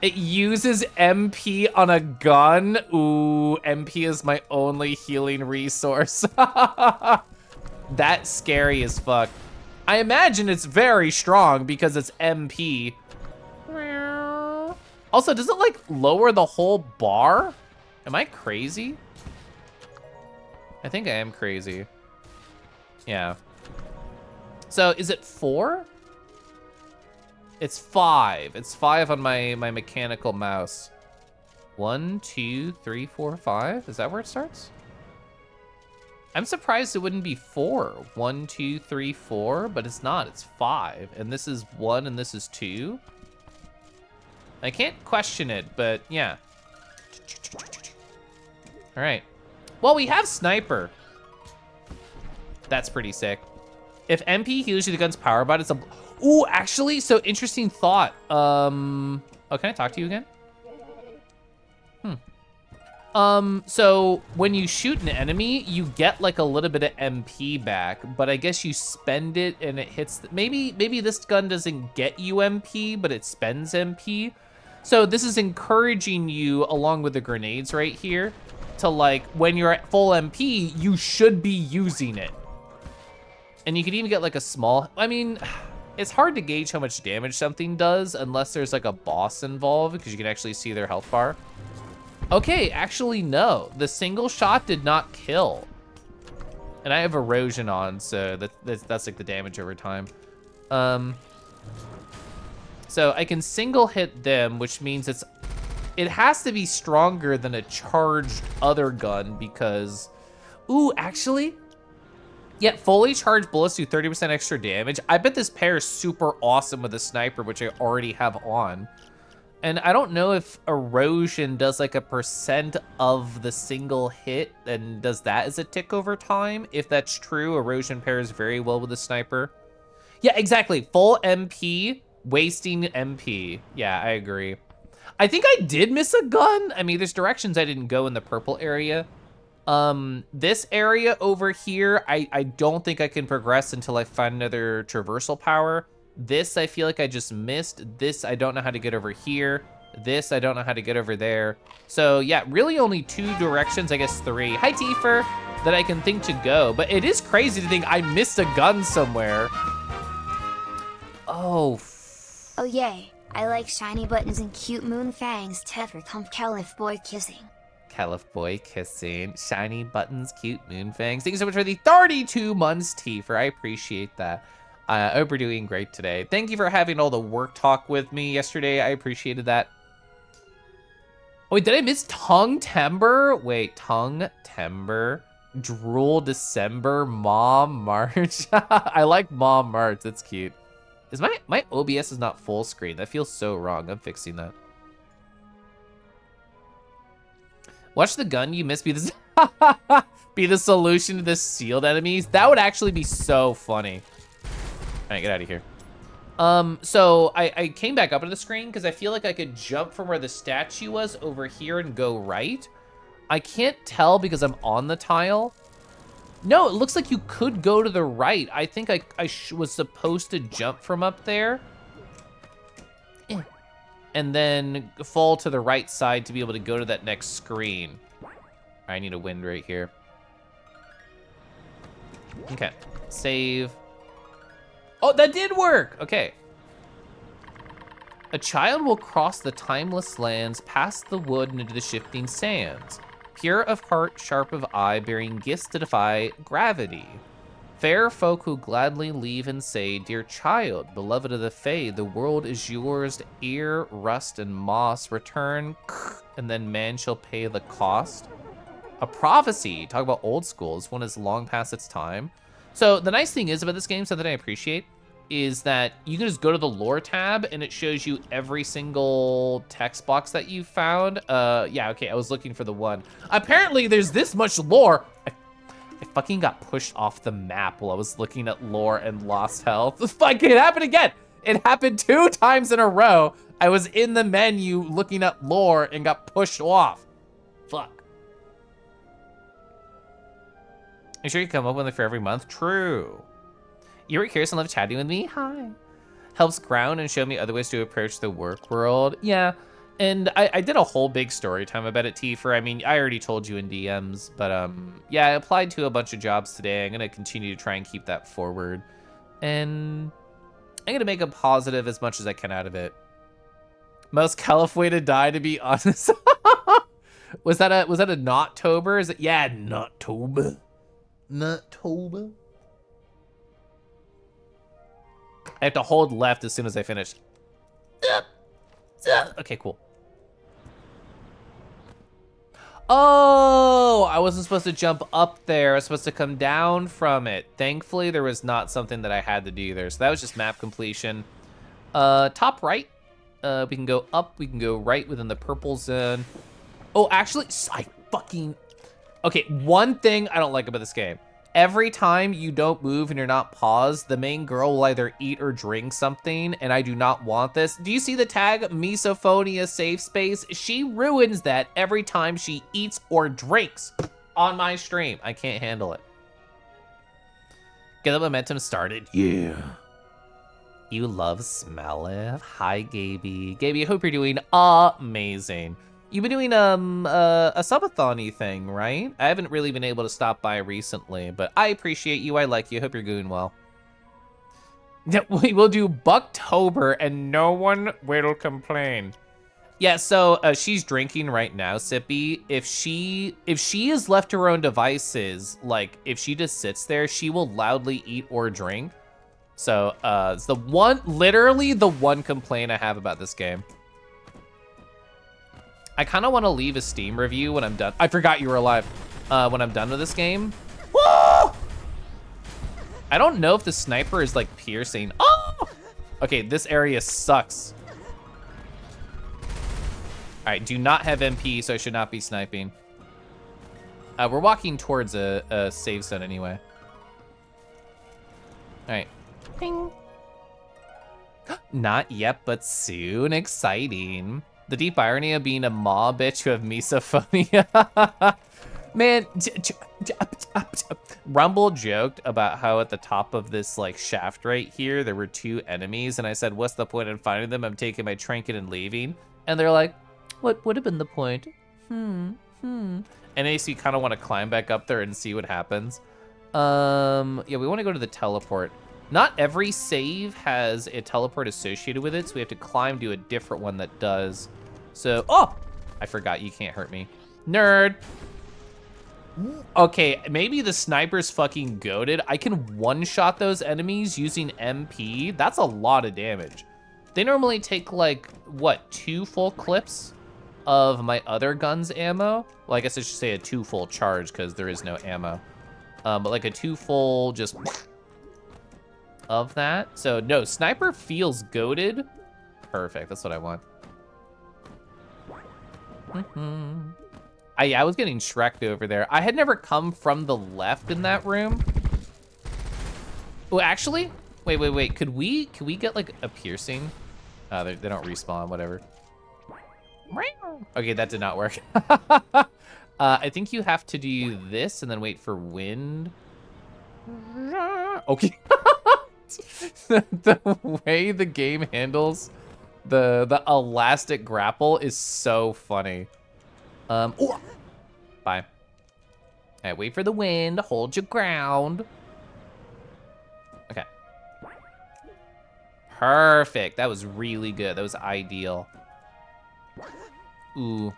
It uses MP on a gun? Ooh, MP is my only healing resource. That's scary as fuck. I imagine it's very strong because it's MP. Also, does it like lower the whole bar? Am I crazy? I think I am crazy. Yeah. So is it 4? It's 5. It's 5 on my mechanical mouse. 1, 2, 3, 4, 5. Is that where it starts? I'm surprised it wouldn't be 4. 1, 2, 3, 4, but it's not. It's 5. And this is 1 and this is 2. I can't question it, but yeah. All right. Well, we have sniper. That's pretty sick. If MP heals you the gun's power bot, it's a... Ooh, actually, so interesting thought. Oh, can I talk to you again? So when you shoot an enemy, you get like a little bit of MP back, but I guess you spend it and it hits... Maybe this gun doesn't get you MP, but it spends MP. So this is encouraging you, along with the grenades right here, to like, when you're at full MP, you should be using it. And you can even get like a small, I mean, it's hard to gauge how much damage something does unless there's like a boss involved, because you can actually see their health bar. Okay, actually no, the single shot did not kill. And I have erosion on, so that's like the damage over time. So I can single hit them, which means it has to be stronger than a charged other gun because, ooh, actually, yeah, fully charged bullets do 30% extra damage. I bet this pair is super awesome with a sniper, which I already have on. And I don't know if erosion does like a % of the single hit and does that as a tick over time. If that's true, erosion pairs very well with a sniper. Yeah, exactly, full MP, wasting MP. Yeah, I agree. I think I did miss a gun. I mean, there's directions I didn't go in the purple area. This area over here, I don't think I can progress until I find another traversal power. This, I feel like I just missed. This, I don't know how to get over here. This, I don't know how to get over there. So yeah, really only 2 directions, I guess 3. Hi, Tifer, that I can think to go. But it is crazy to think I missed a gun somewhere. Oh. Oh yay, I like shiny buttons and cute moon fangs. Tetra comp Caliph boy kissing. Caliph boy kissing. Shiny buttons, cute moon fangs. Thank you so much for the 32 months, Tifer. I appreciate that. I hope we're doing great today. Thank you for having all the work talk with me yesterday. I appreciated that. Oh, wait, did I miss Tongue Timber? Wait, Tongue Timber, Drool December, Mom March. I like Mom March. That's cute. Is my OBS is not full screen. That feels so wrong. I'm fixing that. Watch the gun you missed be the be the solution to the sealed enemies. That would actually be so funny. All right, get out of here. So I came back up to the screen because I feel like I could jump from where the statue was over here and go right. I can't tell because I'm on the tile. No, it looks like you could go to the right. I think I was supposed to jump from up there. And then fall to the right side to be able to go to that next screen. I need a wind right here. Okay, save. Oh, that did work, okay. A child will cross the timeless lands, past the wood and into the shifting sands. Pure of heart, sharp of eye, bearing gifts to defy gravity. Fair folk who gladly leave and say, dear child, beloved of the Fae, the world is yours, ere, rust, and moss return, and then man shall pay the cost. A prophecy, talk about old school, this one is long past its time. So the nice thing is about this game, something I appreciate, is that you can just go to the lore tab and it shows you every single text box that you found. Yeah, okay, I was looking for the one. Apparently there's this much lore. I fucking got pushed off the map while I was looking at lore and lost health. Fuck, it happened again. It happened 2 times in a row. I was in the menu looking at lore and got pushed off. Fuck. You sure you come up with it for every month? True. You were curious and love chatting with me? Hi. Helps ground and show me other ways to approach the work world. Yeah. And I did a whole big story time about it, Tifa. I mean, I already told you in DMs, but yeah, I applied to a bunch of jobs today. I'm gonna continue to try and keep that forward. And I'm gonna make a positive as much as I can out of it. Most Caliph way to die, to be honest. was that a Nottober? Is it? Yeah, Nottober. Nottober. I have to hold left as soon as I finish. Okay, cool. Oh, I wasn't supposed to jump up there. I was supposed to come down from it. Thankfully, there was not something that I had to do there. So that was just map completion. Top right. We can go up. We can go right within the purple zone. Oh, actually, Okay, one thing I don't like about this game. Every time you don't move and you're not paused, the main girl will either eat or drink something, and I do not want this. Do you see the tag, Misophonia Safe Space? She ruins that every time she eats or drinks on my stream. I can't handle it. Get the momentum started. Yeah. You love Smelliff. Hi, Gaby. Gaby, I hope you're doing amazing. You've been doing a subathon-y thing, right? I haven't really been able to stop by recently, but I appreciate you. I like you. Hope you're doing well. We will do Bucktober and no one will complain. Yeah, so she's drinking right now, Sippy. If she is left to her own devices, like if she just sits there, she will loudly eat or drink. So it's literally the one complaint I have about this game. I kind of want to leave a Steam review when I'm done. I forgot you were alive. When I'm done with this game. Woo! I don't know if the sniper is like piercing. Oh! Okay, this area sucks. All right, do not have MP, so I should not be sniping. We're walking towards a save zone anyway. All right. Ping. Not yet, but soon. Exciting. The deep irony of being a maw bitch who have misophonia. Man, Rumble joked about how at the top of this like shaft right here, there were 2 enemies. And I said, what's the point in finding them? I'm taking my trinket and leaving. And they're like, what would have been the point? And AC kind of want to climb back up there and see what happens. Yeah, we want to go to the teleport. Not every save has a teleport associated with it, so we have to climb to a different one that does. So, oh, I forgot you can't hurt me. Nerd. Okay, maybe the sniper's fucking goated. I can one-shot those enemies using MP. That's a lot of damage. They normally take like, what, 2 full clips of my other gun's ammo? Well, I guess I should say a 2 full charge because there is no ammo. But like a 2 full just of that. So no, sniper feels goated. Perfect, that's what I want. I was getting Shrek'd over there. I had never come from the left in that room. Oh, actually, Wait. Could we get like a piercing? They don't respawn, whatever. Okay, that did not work. I think you have to do this and then wait for wind. Okay. The way the game handles the elastic grapple is so funny. Oh, bye. All right, wait for the wind. Hold your ground. Okay. Perfect. That was really good. That was ideal. Ooh.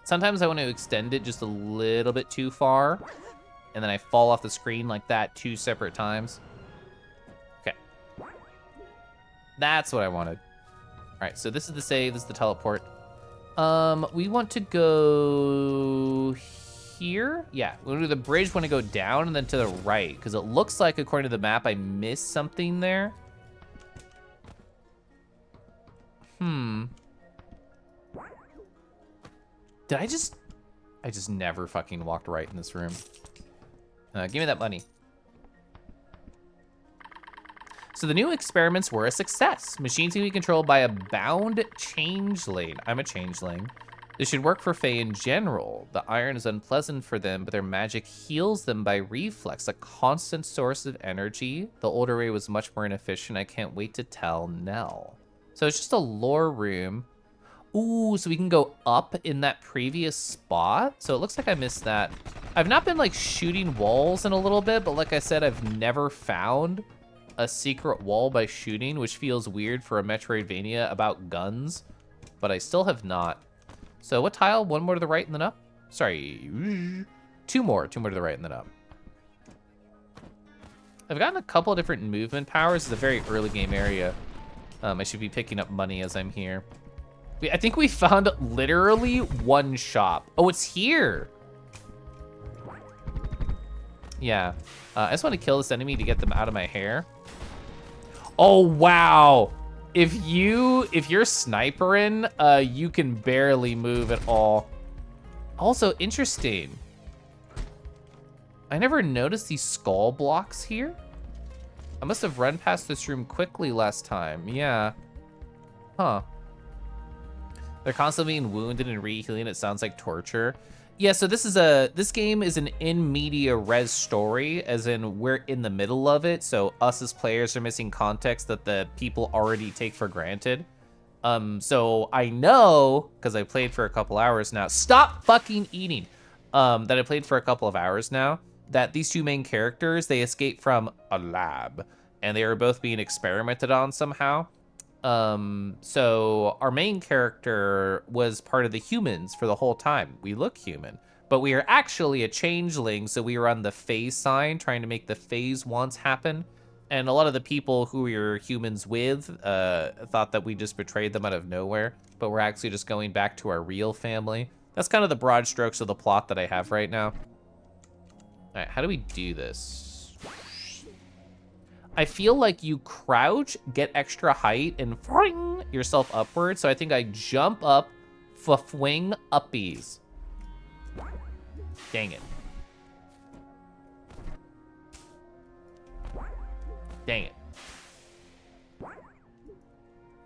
Sometimes I want to extend it just a little bit too far, and then I fall off the screen like that 2 separate times. Okay. That's what I wanted. All right, so this is the save, this is the teleport. We want to go here? Yeah, we'll do the bridge, want to go down and then to the right, because it looks like, according to the map, I missed something there. Did I just never fucking walked right in this room. Give me that money. So the new experiments were a success. Machines can be controlled by a bound changeling. I'm a changeling. This should work for Fae in general. The iron is unpleasant for them, but their magic heals them by reflex, a constant source of energy. The older way was much more inefficient. I can't wait to tell Nell. So it's just a lore room. Ooh, so we can go up in that previous spot. So it looks like I missed that. I've not been like shooting walls in a little bit, but like I said, I've never found a secret wall by shooting, which feels weird for a Metroidvania about guns, but I still have not. So what tile? One more to the right and then up? Sorry, two more to the right and then up. I've gotten a couple of different movement powers. It's a very early game area. I should be picking up money as I'm here. I think we found literally one shop. Oh, it's here. Yeah. I just want to kill this enemy to get them out of my hair. Oh, wow. If you're snipering, you can barely move at all. Also, interesting. I never noticed these skull blocks here. I must have run past this room quickly last time. Yeah. Huh. They're constantly being wounded and re-healing. It sounds like torture. Yeah, so this game is an in media res story, as in we're in the middle of it, so us as players are missing context that the people already take for granted. So I know, because I played for a couple hours now, stop fucking eating, that I played for a couple of hours now, that these two main characters, they escape from a lab, and they are both being experimented on somehow. So our main character was part of the humans for the whole time. We look human, but we are actually a changeling. So we were on the phase sign trying to make the phase wants happen. And a lot of the people who we were humans with, thought that we just betrayed them out of nowhere, but we're actually just going back to our real family. That's kind of the broad strokes of the plot that I have right now. All right, how do we do this? I feel like you crouch, get extra height, and fling yourself upward. So I think I jump up, fwing uppies. Dang it. Dang it.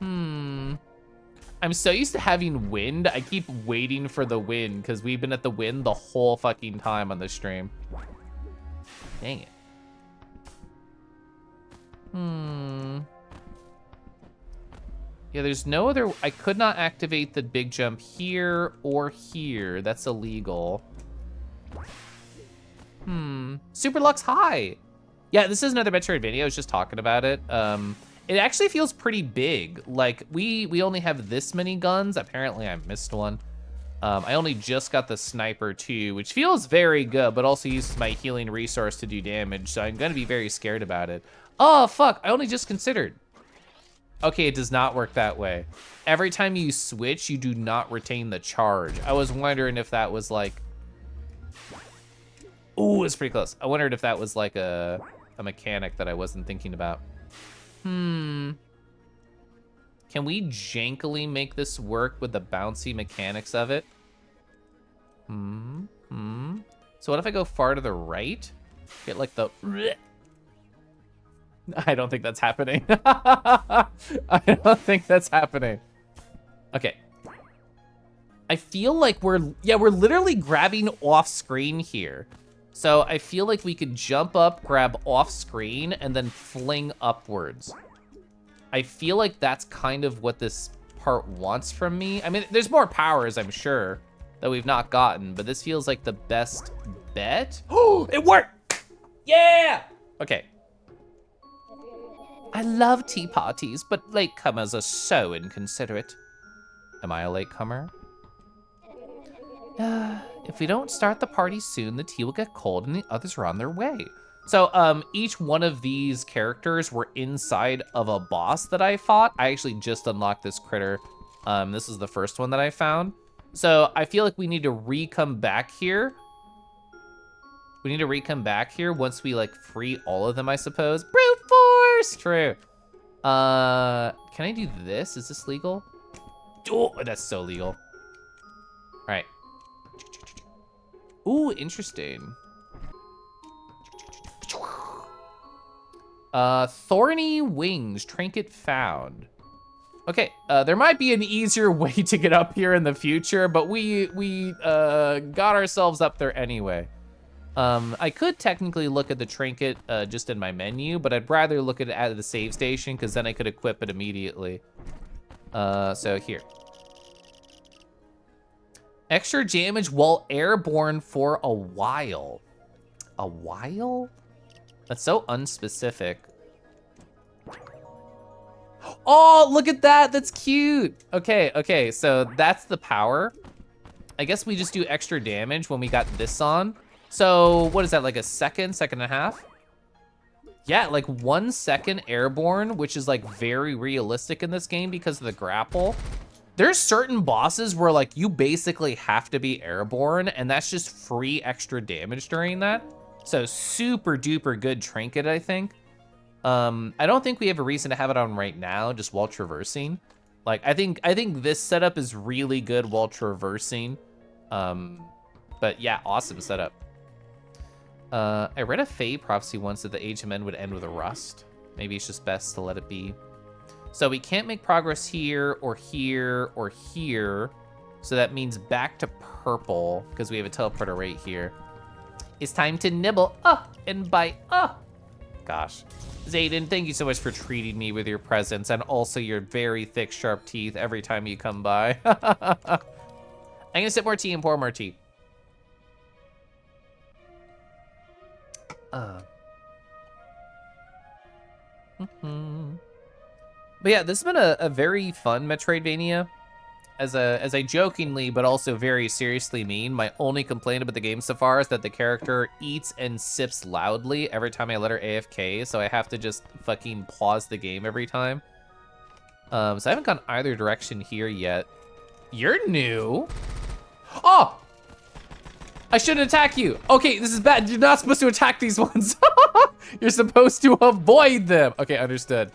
I'm so used to having wind. I keep waiting for the wind because we've been at the wind the whole fucking time on the stream. Dang it. Yeah, there's no other... I could not activate the big jump here or here. That's illegal. Super Lux High. Yeah, this is another Metroidvania. I was just talking about it. It actually feels pretty big. Like, we only have this many guns. Apparently, I missed one. I only just got the sniper too, which feels very good, but also uses my healing resource to do damage, so I'm gonna be very scared about it. Oh, fuck, I only just considered. Okay, it does not work that way. Every time you switch, you do not retain the charge. I was wondering if that was like... Ooh, it's pretty close. I wondered if that was like a mechanic that I wasn't thinking about. Can we jankily make this work with the bouncy mechanics of it? So what if I go far to the right? Get like the... I don't think that's happening. I don't think that's happening. Okay. I feel like we're literally grabbing off screen here. So I feel like we could jump up, grab off screen, and then fling upwards. I feel like that's kind of what this part wants from me. I mean, there's more powers, I'm sure, that we've not gotten, but this feels like the best bet. Oh, it worked! Yeah! Okay. I love tea parties, but latecomers are so inconsiderate. Am I a latecomer? If we don't start the party soon, the tea will get cold and the others are on their way. So each one of these characters were inside of a boss that I fought. I actually just unlocked this critter. This is the first one that I found. So I feel like we need to re-come back here. We need to re-come back here once we free all of them, I suppose. Brute force, true. Can I do this? Is this legal? Oh, that's so legal. All right. Ooh, interesting. Thorny wings, trinket found. Okay, there might be an easier way to get up here in the future, but we got ourselves up there anyway. I could technically look at the trinket just in my menu, but I'd rather look at it at the save station because then I could equip it immediately. So here. Extra damage while airborne for a while. A while? That's so unspecific. Oh, look at that. That's cute. Okay, so that's the power. I guess we just do extra damage when we got this on. So what is that, like a second and a half? Yeah, like 1 second airborne, which is very realistic in this game because of the grapple. There's certain bosses where you basically have to be airborne and that's just free extra damage during that. So super duper good trinket, I think. I don't think we have a reason to have it on right now, just while traversing. I think this setup is really good while traversing. But yeah, awesome setup. I read a Fae prophecy once that the Age of Men would end with a rust. Maybe it's just best to let it be. So we can't make progress here or here or here. So that means back to purple because we have a teleporter right here. It's time to nibble and bite. Gosh. Zayden, thank you so much for treating me with your presence and also your very thick, sharp teeth every time you come by. I'm gonna sip more tea and pour more tea. But yeah, this has been a very fun Metroidvania. As I jokingly but also very seriously mean, my only complaint about the game so far is that the character eats and sips loudly every time I let her AFK, so I have to just fucking pause the game every time. So I haven't gone either direction here yet. You're new. Oh! I shouldn't attack you. Okay, this is bad. You're not supposed to attack these ones. You're supposed to avoid them. Okay, understood.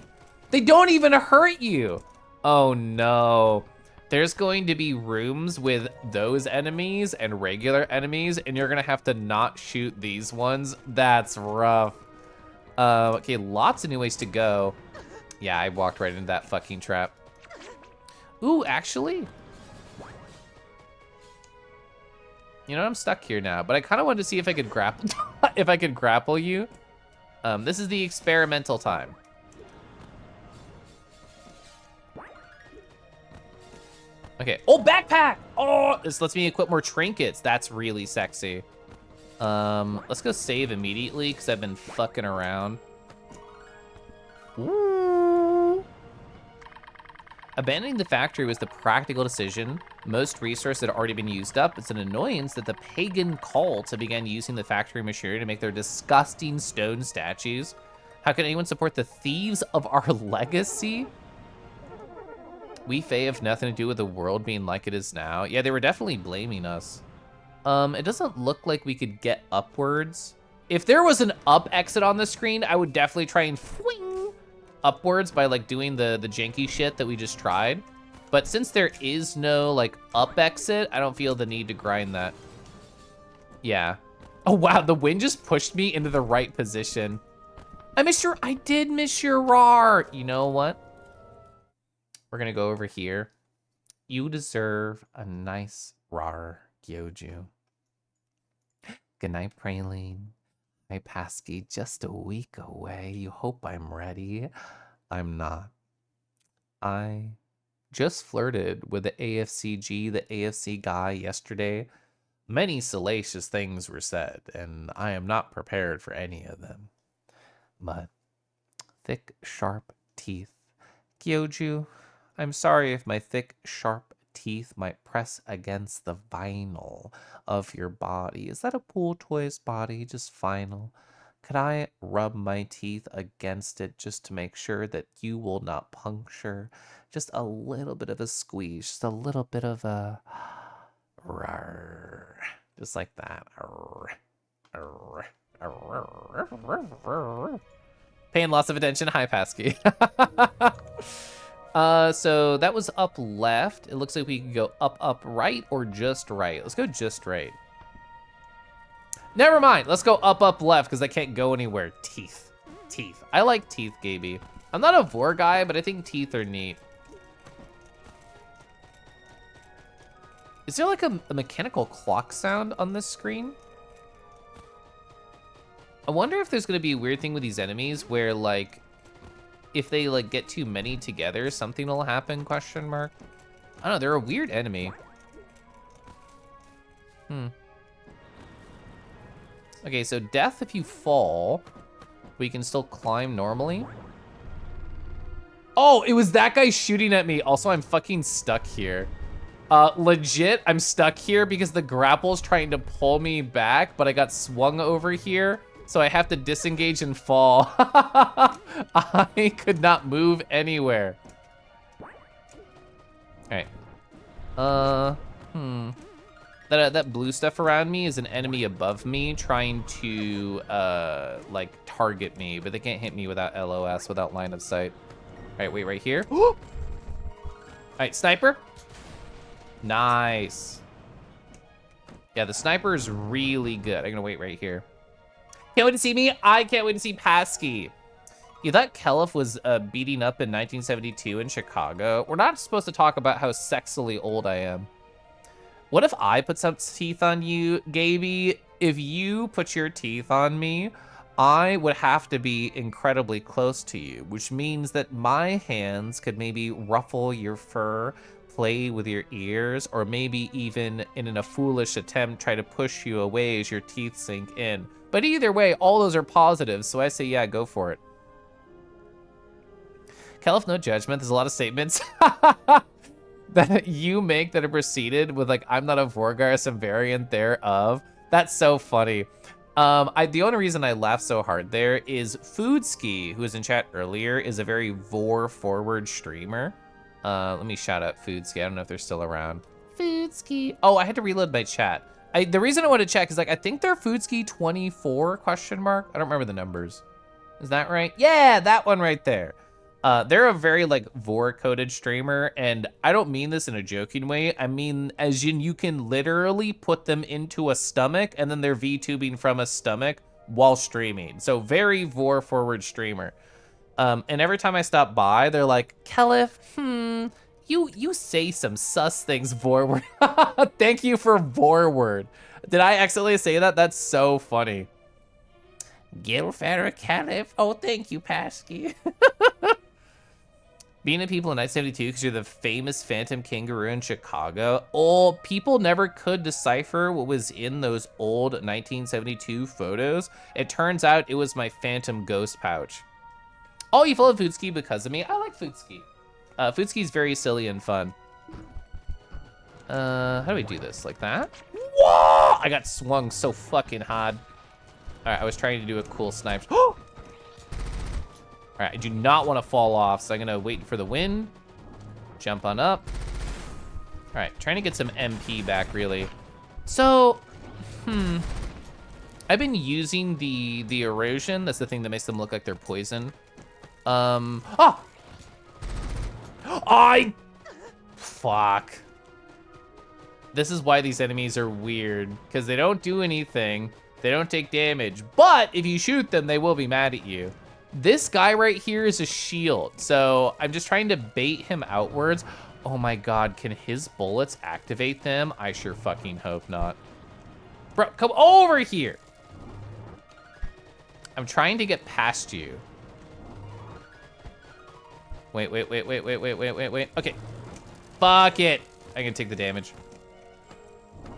They don't even hurt you. Oh no. There's going to be rooms with those enemies and regular enemies, and you're gonna have to not shoot these ones. That's rough. Okay, lots of new ways to go. Yeah, I walked right into that fucking trap. Ooh, actually. You know, I'm stuck here now, but I kind of wanted to see if I could grapple, if I could grapple you. This is the experimental time. Okay, oh, backpack! Oh, this lets me equip more trinkets. That's really sexy. Let's go save immediately because I've been fucking around. Ooh. Abandoning the factory was the practical decision. Most resources had already been used up. It's an annoyance that the pagan cult have began using the factory machinery to make their disgusting stone statues. How can anyone support the thieves of our legacy? We Fae have nothing to do with the world being like it is now. Yeah, they were definitely blaming us. It doesn't look like we could get upwards. If there was an up exit on the screen, I would definitely try and fling upwards by doing the janky shit that we just tried. But since there is no up exit, I don't feel the need to grind that. Yeah. Oh wow, the wind just pushed me into the right position. I did miss your roar. You know what? We're gonna go over here. You deserve a nice roar, Gyoju. Good night, Praline. Hi, Pasky. Just a week away. You hope I'm ready. I'm not. I just flirted with the AFCG, the AFC guy yesterday. Many salacious things were said, and I am not prepared for any of them. But thick, sharp teeth. Gyoju, I'm sorry if my thick, sharp teeth might press against the vinyl of your body. Is that a pool toy's body, just vinyl? Could I rub my teeth against it just to make sure that you will not puncture? Just a little bit of a squeeze, just a little bit of a... Rawr. Just like that. Pain, loss of attention. Hi, Pasky. So that was up left. It looks like we can go up, right, or just right. Let's go just right. Never mind. Let's go up, left, because I can't go anywhere. Teeth. Teeth. I like teeth, Gaby. I'm not a vor guy, but I think teeth are neat. Is there like a mechanical clock sound on this screen? I wonder if there's gonna be a weird thing with these enemies where like, if they like get too many together, something will happen, question mark. I don't know, they're a weird enemy. Okay, so death if you fall, we can still climb normally. Oh, it was that guy shooting at me. Also, I'm fucking stuck here. Legit, I'm stuck here because the grapple's trying to pull me back, but I got swung over here, so I have to disengage and fall. I could not move anywhere. All right. That blue stuff around me is an enemy above me trying to, like, target me, but they can't hit me without LOS, without line of sight. All right, wait right here. All right, sniper. Nice. Yeah, the sniper is really good. I'm gonna wait right here. Can't wait to see me. I can't wait to see Pasky. You thought Kelef was beating up in 1972 in Chicago? We're not supposed to talk about how sexily old I am. What if I put some teeth on you, Gaby? If you put your teeth on me, I would have to be incredibly close to you, which means that my hands could maybe ruffle your fur, play with your ears, or maybe even in a foolish attempt try to push you away as your teeth sink in. But either way, all those are positives, so I say yeah, go for it. Kelef, no judgment. There's a lot of statements that you make that are preceded with like, I'm not a Vorgar, some variant thereof. That's so funny. The only reason I laughed so hard there is Foodski, who was in chat earlier, is a very Vor forward streamer. Let me shout out Foodski. I don't know if they're still around. Foodski. Oh, I had to reload my chat. The reason I want to check is like, I think they're Foodski 24 question mark. I don't remember the numbers. Is that right? Yeah, that one right there. They're a very like Vor coded streamer, and I don't mean this in a joking way. I mean, as in you can literally put them into a stomach and then they're VTubing from a stomach while streaming. So very Vor forward streamer. And every time I stop by, they're like, Kelef, you say some sus things, Vorward. Thank you for Vorward. Did I accidentally say that? That's so funny. Gilfera Kelef. Oh, thank you, Pasky. Being at people in 1972 because you're the famous Phantom Kangaroo in Chicago. Oh, people never could decipher what was in those old 1972 photos. It turns out it was my Phantom Ghost pouch. Oh, you follow Foodski because of me? I like Foodski. Foodski's very silly and fun. How do we do this? Like that? Whoa! I got swung so fucking hard. All right, I was trying to do a cool snipe. All right, I do not want to fall off, so I'm gonna wait for the wind. Jump on up. All right, trying to get some MP back, really. So, I've been using the erosion. That's the thing that makes them look like they're poison. Fuck. This is why these enemies are weird, because they don't do anything. They don't take damage, but if you shoot them, they will be mad at you. This guy right here is a shield. So I'm just trying to bait him outwards. Oh my God, can his bullets activate them? I sure fucking hope not. Bro, come over here. I'm trying to get past you. Wait. Okay. Fuck it. I can take the damage. All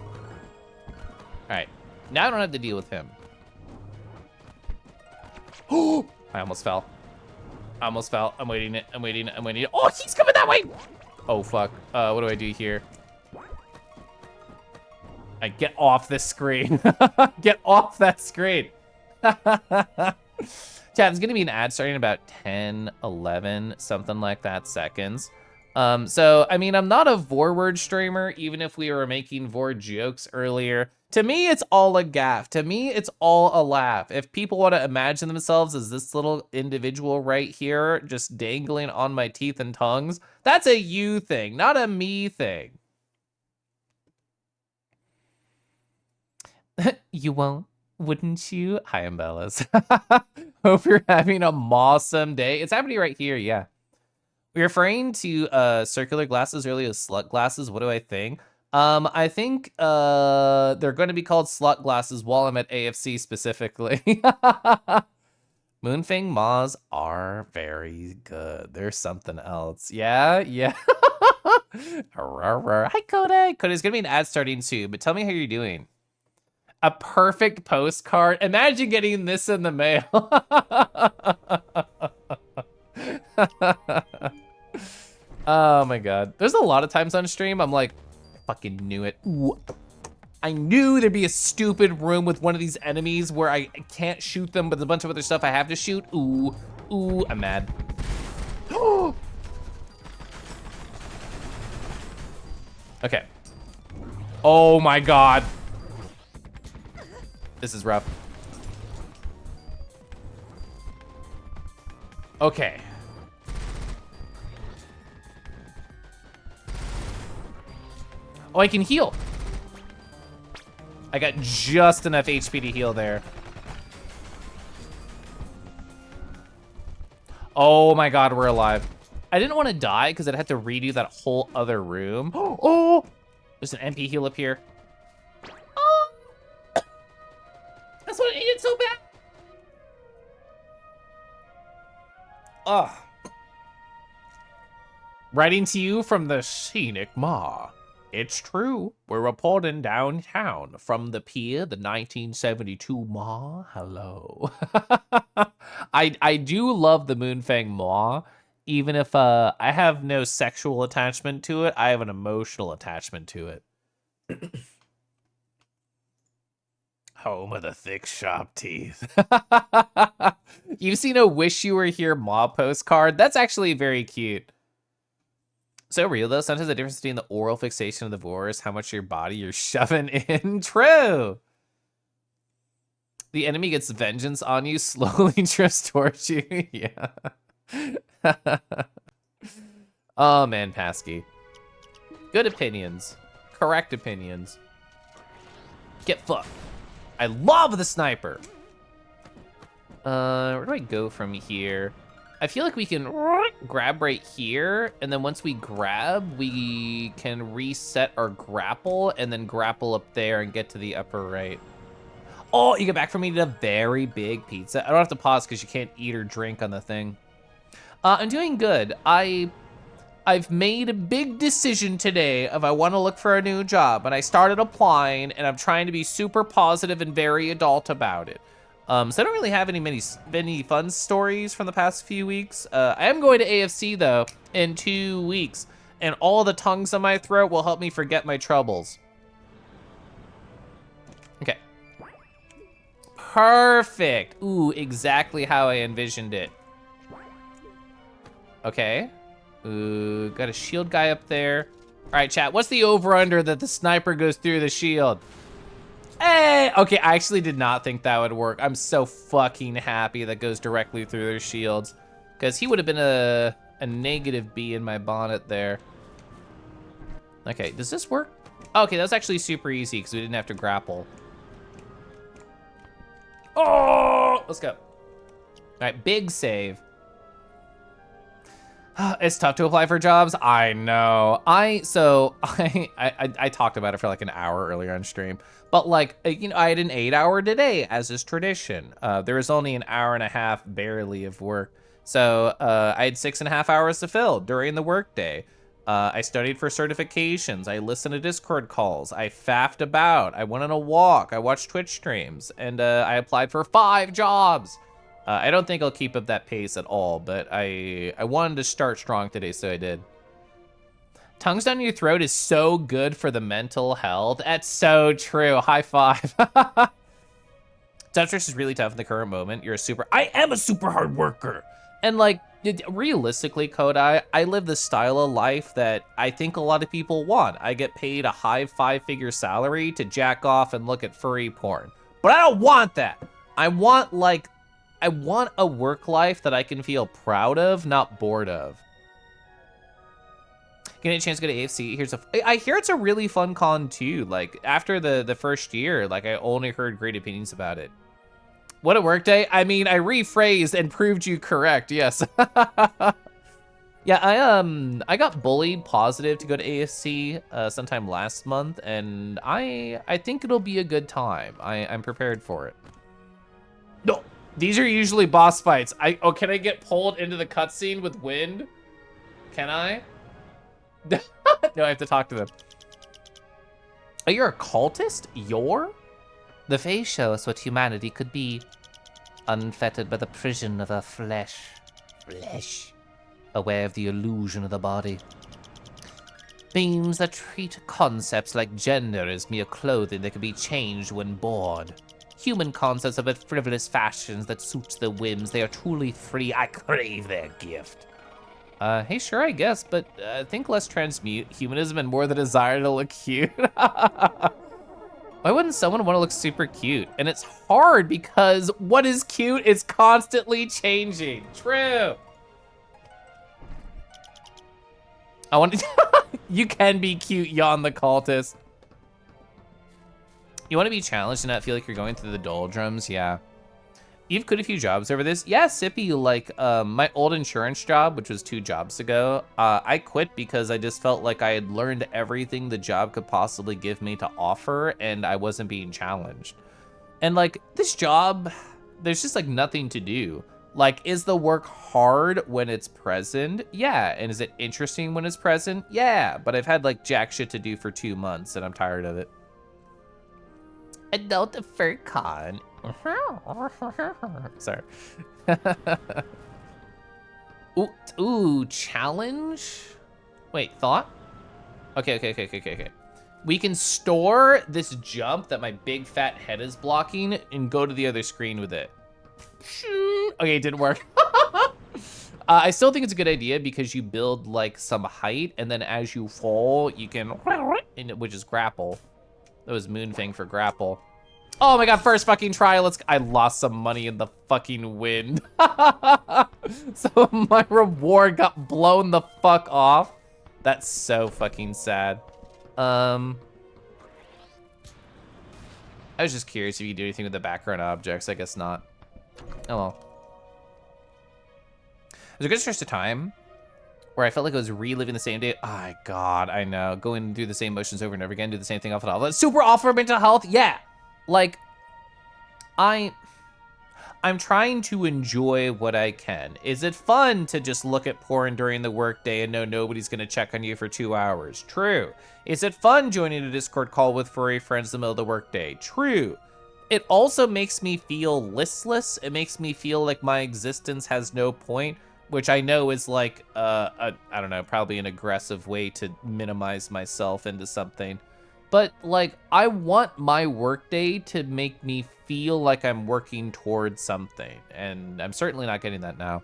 right. Now I don't have to deal with him. Oh, I almost fell. I'm waiting it. Oh, he's coming that way. Oh, fuck. What do I do here? I get off this screen. Get off that screen. Chat, there's gonna be an ad starting in about 10, 11, something like that seconds. So, I mean, I'm not a Vorward streamer, even if we were making Vor jokes earlier. To me, it's all a gaff. To me, it's all a laugh. If people want to imagine themselves as this little individual right here, just dangling on my teeth and tongues, that's a you thing, not a me thing. You won't, wouldn't you? Hi, Umbellas. Hope you're having a awesome day. It's happening right here, yeah. We're referring to circular glasses earlier as slut glasses. What do I think? I think they're going to be called slut glasses while I'm at AFC specifically. Moonfang Maws are very good. There's something else. Yeah. Hi, Kodak. Kodak's going to be an ad starting soon, but tell me how you're doing. A perfect postcard. Imagine getting this in the mail. Oh my God. There's a lot of times on stream I'm like, I fucking knew it. Ooh, I knew there'd be a stupid room with one of these enemies where I can't shoot them, but there's a bunch of other stuff I have to shoot. Ooh, I'm mad. Okay. Oh my God. This is rough. Okay. Oh, I can heal. I got just enough HP to heal there. Oh my God, we're alive. I didn't want to die because I'd have to redo that whole other room. Oh, there's an MP heal up here. Oh, that's what I needed so bad. Ugh. Writing to you from the scenic Maw. It's true. We're reporting downtown from the pier, the 1972 Maw. Hello. I do love the Moonfang Maw. Even if I have no sexual attachment to it, I have an emotional attachment to it. Home of the thick, sharp teeth. You've seen a Wish You Were Here Maw postcard? That's actually very cute. So real though, sometimes the difference between the oral fixation of the vor is how much of your body you're shoving in. True. The enemy gets vengeance on you, slowly drifts towards you. Yeah. Oh man, Pasky. Good opinions. Correct opinions. Get fucked. I love the sniper. Where do I go from here? I feel like we can grab right here, and then once we grab, we can reset our grapple, and then grapple up there and get to the upper right. Oh, you get back from eating a very big pizza. I don't have to pause because you can't eat or drink on the thing. I'm doing good. I've made a big decision today of I want to look for a new job, and I started applying, and I'm trying to be super positive and very adult about it. So I don't really have many fun stories from the past few weeks. I am going to AFC though in 2 weeks, and all the tongues on my throat will help me forget my troubles. Okay. Perfect. Ooh, exactly how I envisioned it. Okay. Ooh, got a shield guy up there. All right, chat, what's the over-under that the sniper goes through the shield? Hey, okay, I actually did not think that would work. I'm so fucking happy that goes directly through their shields, because he would have been a negative B in my bonnet there. Okay, does this work? Okay, that was actually super easy because we didn't have to grapple. Oh, let's go. right, big save. It's tough to apply for jobs. I know. I talked about it for like an hour earlier on stream, but like, you know, I had an 8-hour day as is tradition. There was only an hour and a half barely of work. So I had 6.5 hours to fill during the workday. I studied for certifications. I listened to Discord calls. I faffed about. I went on a walk. I watched Twitch streams, and I applied for 5 jobs. I don't think I'll keep up that pace at all, but I wanted to start strong today, so I did. Tongues down your throat is so good for the mental health. That's so true. High five. Tetris is really tough in the current moment. I am a super hard worker. And like, realistically, Kodai, I live the style of life that I think a lot of people want. I get paid a high 5-figure salary to jack off and look at furry porn. But I don't want that. I want a work life that I can feel proud of, not bored of. Getting a chance to go to AFC, I hear it's a really fun con too. Like, after the first year, like, I only heard great opinions about it. What a workday. I mean, I rephrased and proved you correct, yes. Yeah, I got bullied positive to go to AFC sometime last month, and I think it'll be a good time. I'm prepared for it. No. These are usually boss fights. Can I get pulled into the cutscene with wind? Can I? No, I have to talk to them. Oh, you're a cultist? The Fae show us what humanity could be. Unfettered by the prison of the flesh. Aware of the illusion of the body. Beings that treat concepts like gender as mere clothing that can be changed when bored. Human concepts of frivolous fashions that suits their whims. They are truly free. I crave their gift. Hey, sure, I guess, but think less transhumanism and more the desire to look cute. Why wouldn't someone want to look super cute? And it's hard because what is cute is constantly changing. True. I want to. You can be cute, Yawn the cultist. You want to be challenged and not feel like you're going through the doldrums? Yeah. You've quit a few jobs over this? Yeah, Sippy, like, my old insurance job, which was 2 jobs ago, I quit because I just felt like I had learned everything the job could possibly give me to offer, and I wasn't being challenged. And, like, this job, there's just, like, nothing to do. Like, is the work hard when it's present? Yeah. And is it interesting when it's present? Yeah. But I've had, like, jack shit to do for 2 months, and I'm tired of it. Adult fur con. Sorry. Ooh, challenge? Wait, thought? Okay. We can store this jump that my big fat head is blocking and go to the other screen with it. Okay, it didn't work. I still think it's a good idea because you build like some height and then as you fall, you can, which is grapple. That was Moonfang for grapple. Oh my god, first fucking try, I lost some money in the fucking wind. So my reward got blown the fuck off. That's so fucking sad. I was just curious if you do anything with the background objects, I guess not. Oh well. There's a good stretch of time where I felt like I was reliving the same day. Oh god, I know. Going through the same motions over and over again, do the same thing off and off. That's super awful for mental health. Yeah. Like, I'm trying to enjoy what I can. Is it fun to just look at porn during the workday and know nobody's gonna check on you for 2 hours? True. Is it fun joining a Discord call with furry friends in the middle of the workday? True. It also makes me feel listless. It makes me feel like my existence has no point, which I know is like, I don't know, probably an aggressive way to minimize myself into something. But like, I want my workday to make me feel like I'm working towards something, and I'm certainly not getting that now.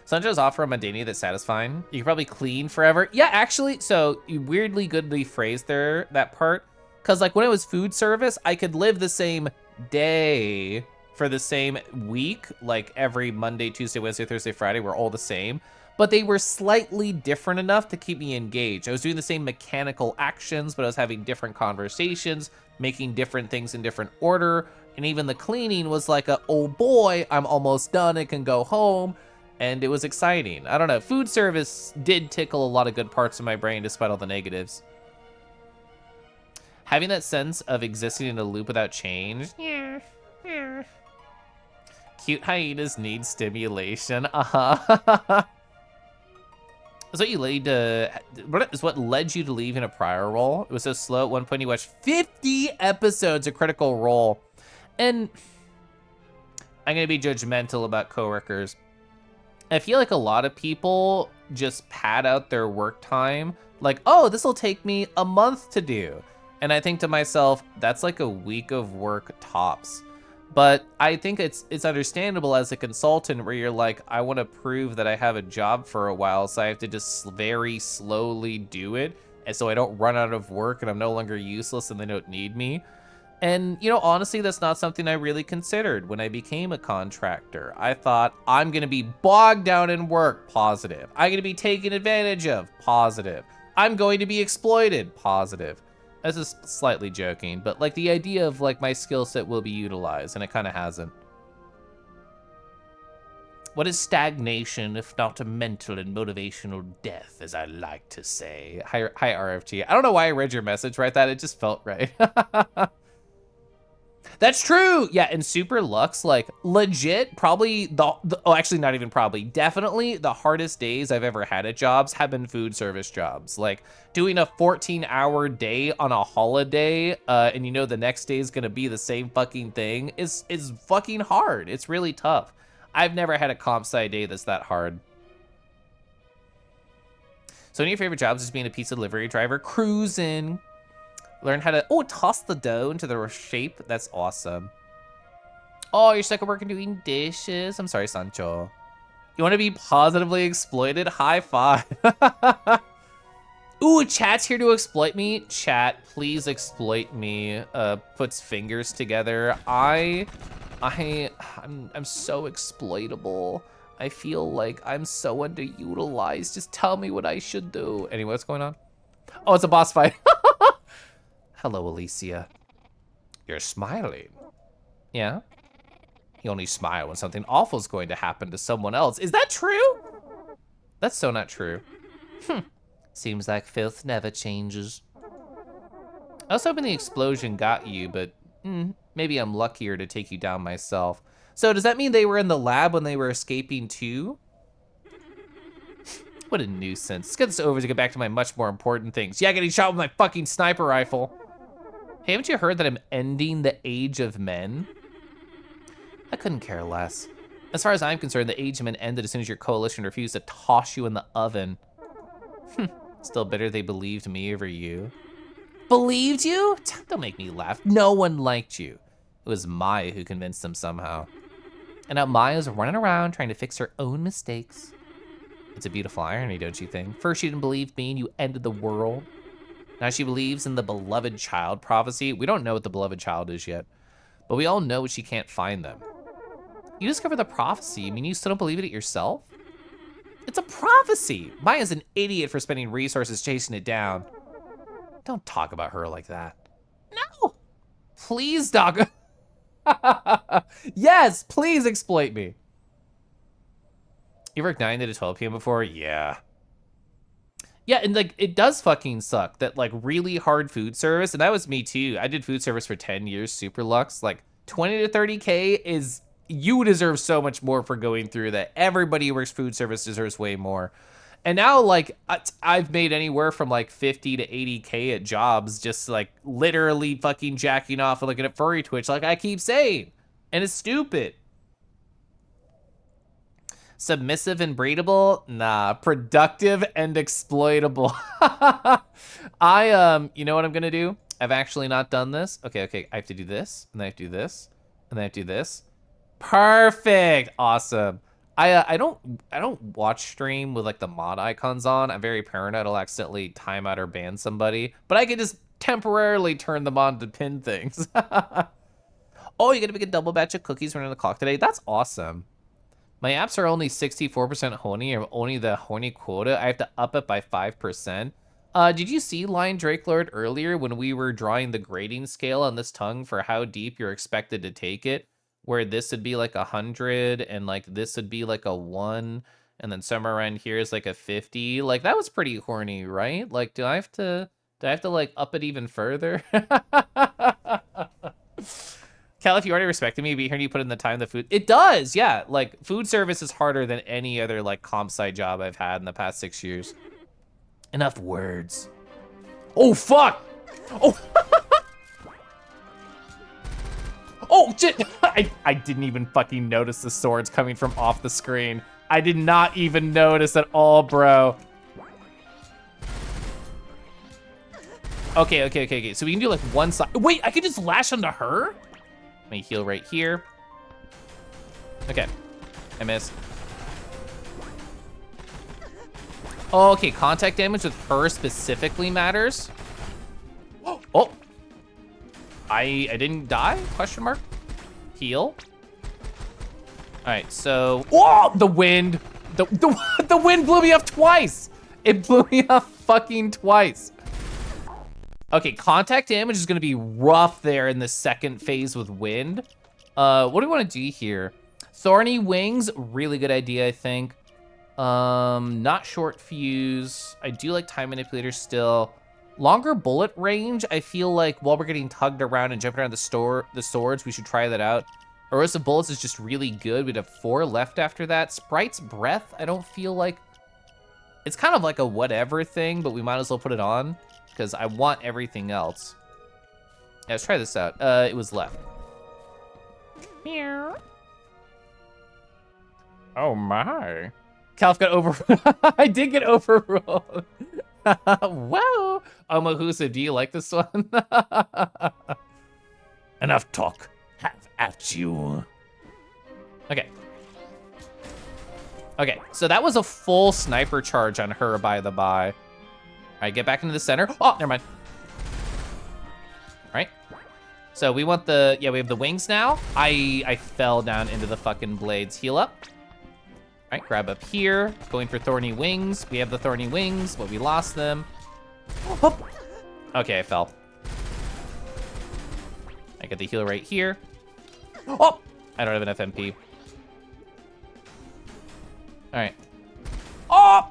Sanjo's offer a mundanity that's satisfying. You can probably clean forever. Yeah, actually, so you weirdly goodly phrased there, that part. Because like when it was food service, I could live the same day for the same week, like every Monday, Tuesday, Wednesday, Thursday, Friday were all the same. But they were slightly different enough to keep me engaged. I was doing the same mechanical actions, but I was having different conversations, making different things in different order, And even the cleaning was like oh boy, I'm almost done, I can go home. And it was exciting. I don't know, food service did tickle a lot of good parts of my brain despite all the negatives. Having that sense of existing in a loop without change. Cute hyenas need stimulation. Is what led you to leaving a prior role? It was so slow. At one point you watched 50 episodes of Critical Role. And I'm gonna be judgmental about coworkers. I feel like a lot of people just pad out their work time. Like, oh, this will take me a month to do. And I think to myself, that's like a week of work tops. But I think it's understandable as a consultant where you're like, I want to prove that I have a job for a while, so I have to just very slowly do it. And so I don't run out of work and I'm no longer useless and they don't need me. And, you know, honestly, that's not something I really considered when I became a contractor. I thought, I'm going to be bogged down in work, positive. I'm going to be taken advantage of, positive. I'm going to be exploited, positive. This is slightly joking, but like the idea of like my skill set will be utilized, and it kind of hasn't. What is stagnation if not a mental and motivational death, as I like to say? Hi RFG. I don't know why I read your message right that. It just felt right. That's true. Yeah, and Super Lux, like legit, probably oh, actually not even probably, definitely the hardest days I've ever had at jobs have been food service jobs. Like doing a 14-hour day on a holiday, and you know the next day is gonna be the same fucking thing is fucking hard. It's really tough. I've never had a comp sci day that's that hard. So one of your favorite jobs is being a pizza delivery driver, cruising. Learn how to, toss the dough into the shape. That's awesome. Oh, you're stuck at work and doing dishes. I'm sorry, Sancho. You want to be positively exploited? High five. Ooh, chat's here to exploit me. Chat, please exploit me. Puts fingers together. I'm so exploitable. I feel like I'm so underutilized. Just tell me what I should do. Anyway, what's going on? Oh, it's a boss fight. Hello, Alicia. You're smiling. Yeah? You only smile when something awful is going to happen to someone else. Is that true? That's so not true. Seems like filth never changes. I was hoping the explosion got you, but maybe I'm luckier to take you down myself. So does that mean they were in the lab when they were escaping too? What a nuisance. Let's get this over to get back to my much more important things. Yeah, getting shot with my fucking sniper rifle. Hey, haven't you heard that I'm ending the age of men? I couldn't care less. As far as I'm concerned, the age of men ended as soon as your coalition refused to toss you in the oven. Still bitter they believed me over you. Believed you? Don't make me laugh. No one liked you. It was Maya who convinced them somehow. And now Maya's running around trying to fix her own mistakes. It's a beautiful irony, don't you think? First she didn't believe me and you ended the world. Now she believes in the beloved child prophecy. We don't know what the beloved child is yet, but we all know she can't find them. You discovered the prophecy. You mean you still don't believe it yourself? It's a prophecy. Maya's an idiot for spending resources chasing it down. Don't talk about her like that. No. Please, Doc. Yes, please exploit me. You worked 9 to 12 p.m. before? Yeah. Yeah, and like, it does fucking suck that like really hard food service, and that was me too. I did food service for 10 years, Super Lux. Like 20 to 30K is, you deserve so much more for going through that. Everybody who works food service deserves way more. And now like, I've made anywhere from like 50 to 80K at jobs, just like literally fucking jacking off and looking at furry Twitch like I keep saying. And it's stupid. Submissive and breedable? Nah, productive and exploitable. You know what I'm gonna do? I've actually not done this. Okay, I have to do this, and then I have to do this, and then I have to do this. Perfect, awesome. I don't watch stream with like the mod icons on. I'm very paranoid I'll accidentally time out or ban somebody, but I can just temporarily turn them on to pin things. Oh, you're gonna make a double batch of cookies running the clock today? That's awesome. My apps are only 64% horny, or only the horny quota. I have to up it by 5%. Did you see Lion Drakelord earlier when we were drawing the grading scale on this tongue for how deep you're expected to take it? Where this would be like 100 and like this would be like a 1 and then somewhere around here is like a 50. Like that was pretty horny, right? Like do I have to like up it even further? Cal, if you already respected me, be here you put in the time the food. It does, yeah. Like food service is harder than any other like comp sci job I've had in the past 6 years. Enough words. Oh, fuck! Oh! Oh, shit! I didn't even fucking notice the swords coming from off the screen. I did not even notice at all, bro. Okay. So we can do like one side. Wait, I can just lash onto her? Let me heal right here. Okay, I missed. Oh, okay, contact damage with her specifically matters. Oh, I didn't die? Question mark. Heal. All right, so the wind, the wind blew me up twice. It blew me up fucking twice. Okay, contact damage is gonna be rough there in the second phase with wind. What do we want to do here? Thorny wings, really good idea, I think. Not short fuse. I do like time manipulator still. Longer bullet range, I feel like while we're getting tugged around and jumping around the swords, we should try that out. Erosive bullets is just really good. We'd have 4 left after that. Sprite's breath, I don't feel like... It's kind of like a whatever thing, but we might as well put it on because I want everything else. Yeah, let's try this out. It was left. Meow. Oh my. Calf got over. I did get overruled. Wow. Omahusa, do you like this one? Enough talk. Have at you. Okay. Okay, so that was a full sniper charge on her, by the by. All right, get back into the center. Oh, never mind. All right. So we want the, yeah, we have the wings now. I fell down into the fucking blades. Heal up. All right, grab up here. Going for thorny wings. We have the thorny wings, but we lost them. Oh. Okay, I fell. I get the heal right here. Oh, I don't have enough MP. All right. Oh!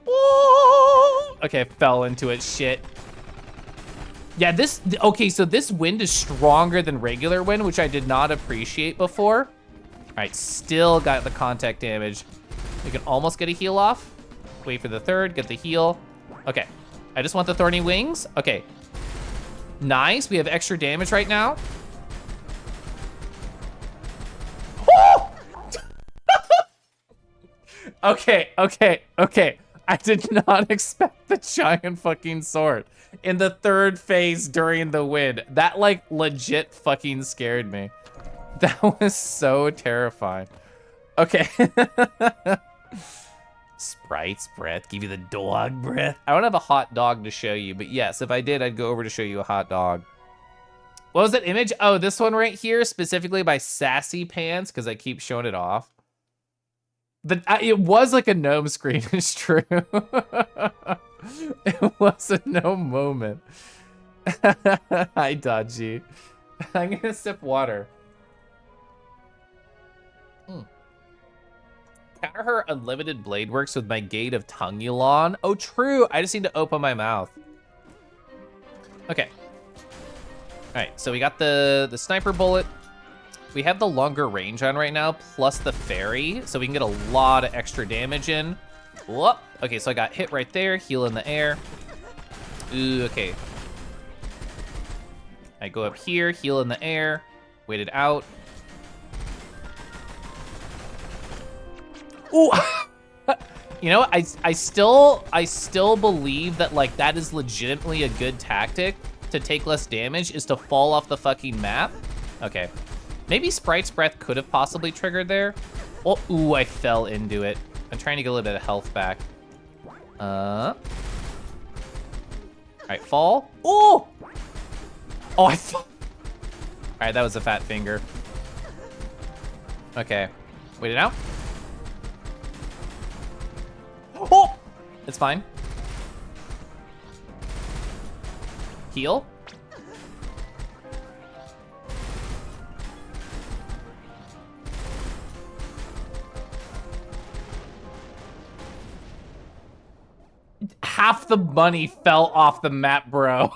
Oh! Okay, I fell into it. Shit. Yeah, this... Okay, so this wind is stronger than regular wind, which I did not appreciate before. All right, still got the contact damage. We can almost get a heal off. Wait for the third, get the heal. Okay, I just want the thorny wings. Okay. Nice, we have extra damage right now. Oh! Okay. I did not expect the giant fucking sword in the third phase during the wind. That like legit fucking scared me. That was so terrifying. Okay. Sprite's breath, give you the dog breath. I don't have a hot dog to show you, but yes, if I did, I'd go over to show you a hot dog. What was that image? Oh, this one right here, specifically by Sassy Pants, because I keep showing it off. It was like a gnome screen, it's true. It was a gnome moment. Hi, Dodgy. I'm gonna sip water. Counter her unlimited blade works with my Gate of Tungulon. Oh, true. I just need to open my mouth. Okay. All right, so we got the sniper bullet. We have the longer range on right now, plus the fairy, so we can get a lot of extra damage in. Whoop. Okay, so I got hit right there, heal in the air. Ooh, okay. I go up here, heal in the air, wait it out. Ooh. You know, I still believe that like that is legitimately a good tactic to take less damage is to fall off the fucking map. Okay. Maybe Sprite's breath could have possibly triggered there. Oh, ooh, I fell into it. I'm trying to get a little bit of health back. All right, fall. Oh! Oh, I fell. All right, that was a fat finger. Okay, wait it out. Oh! It's fine. Heal. Half the money fell off the map, bro.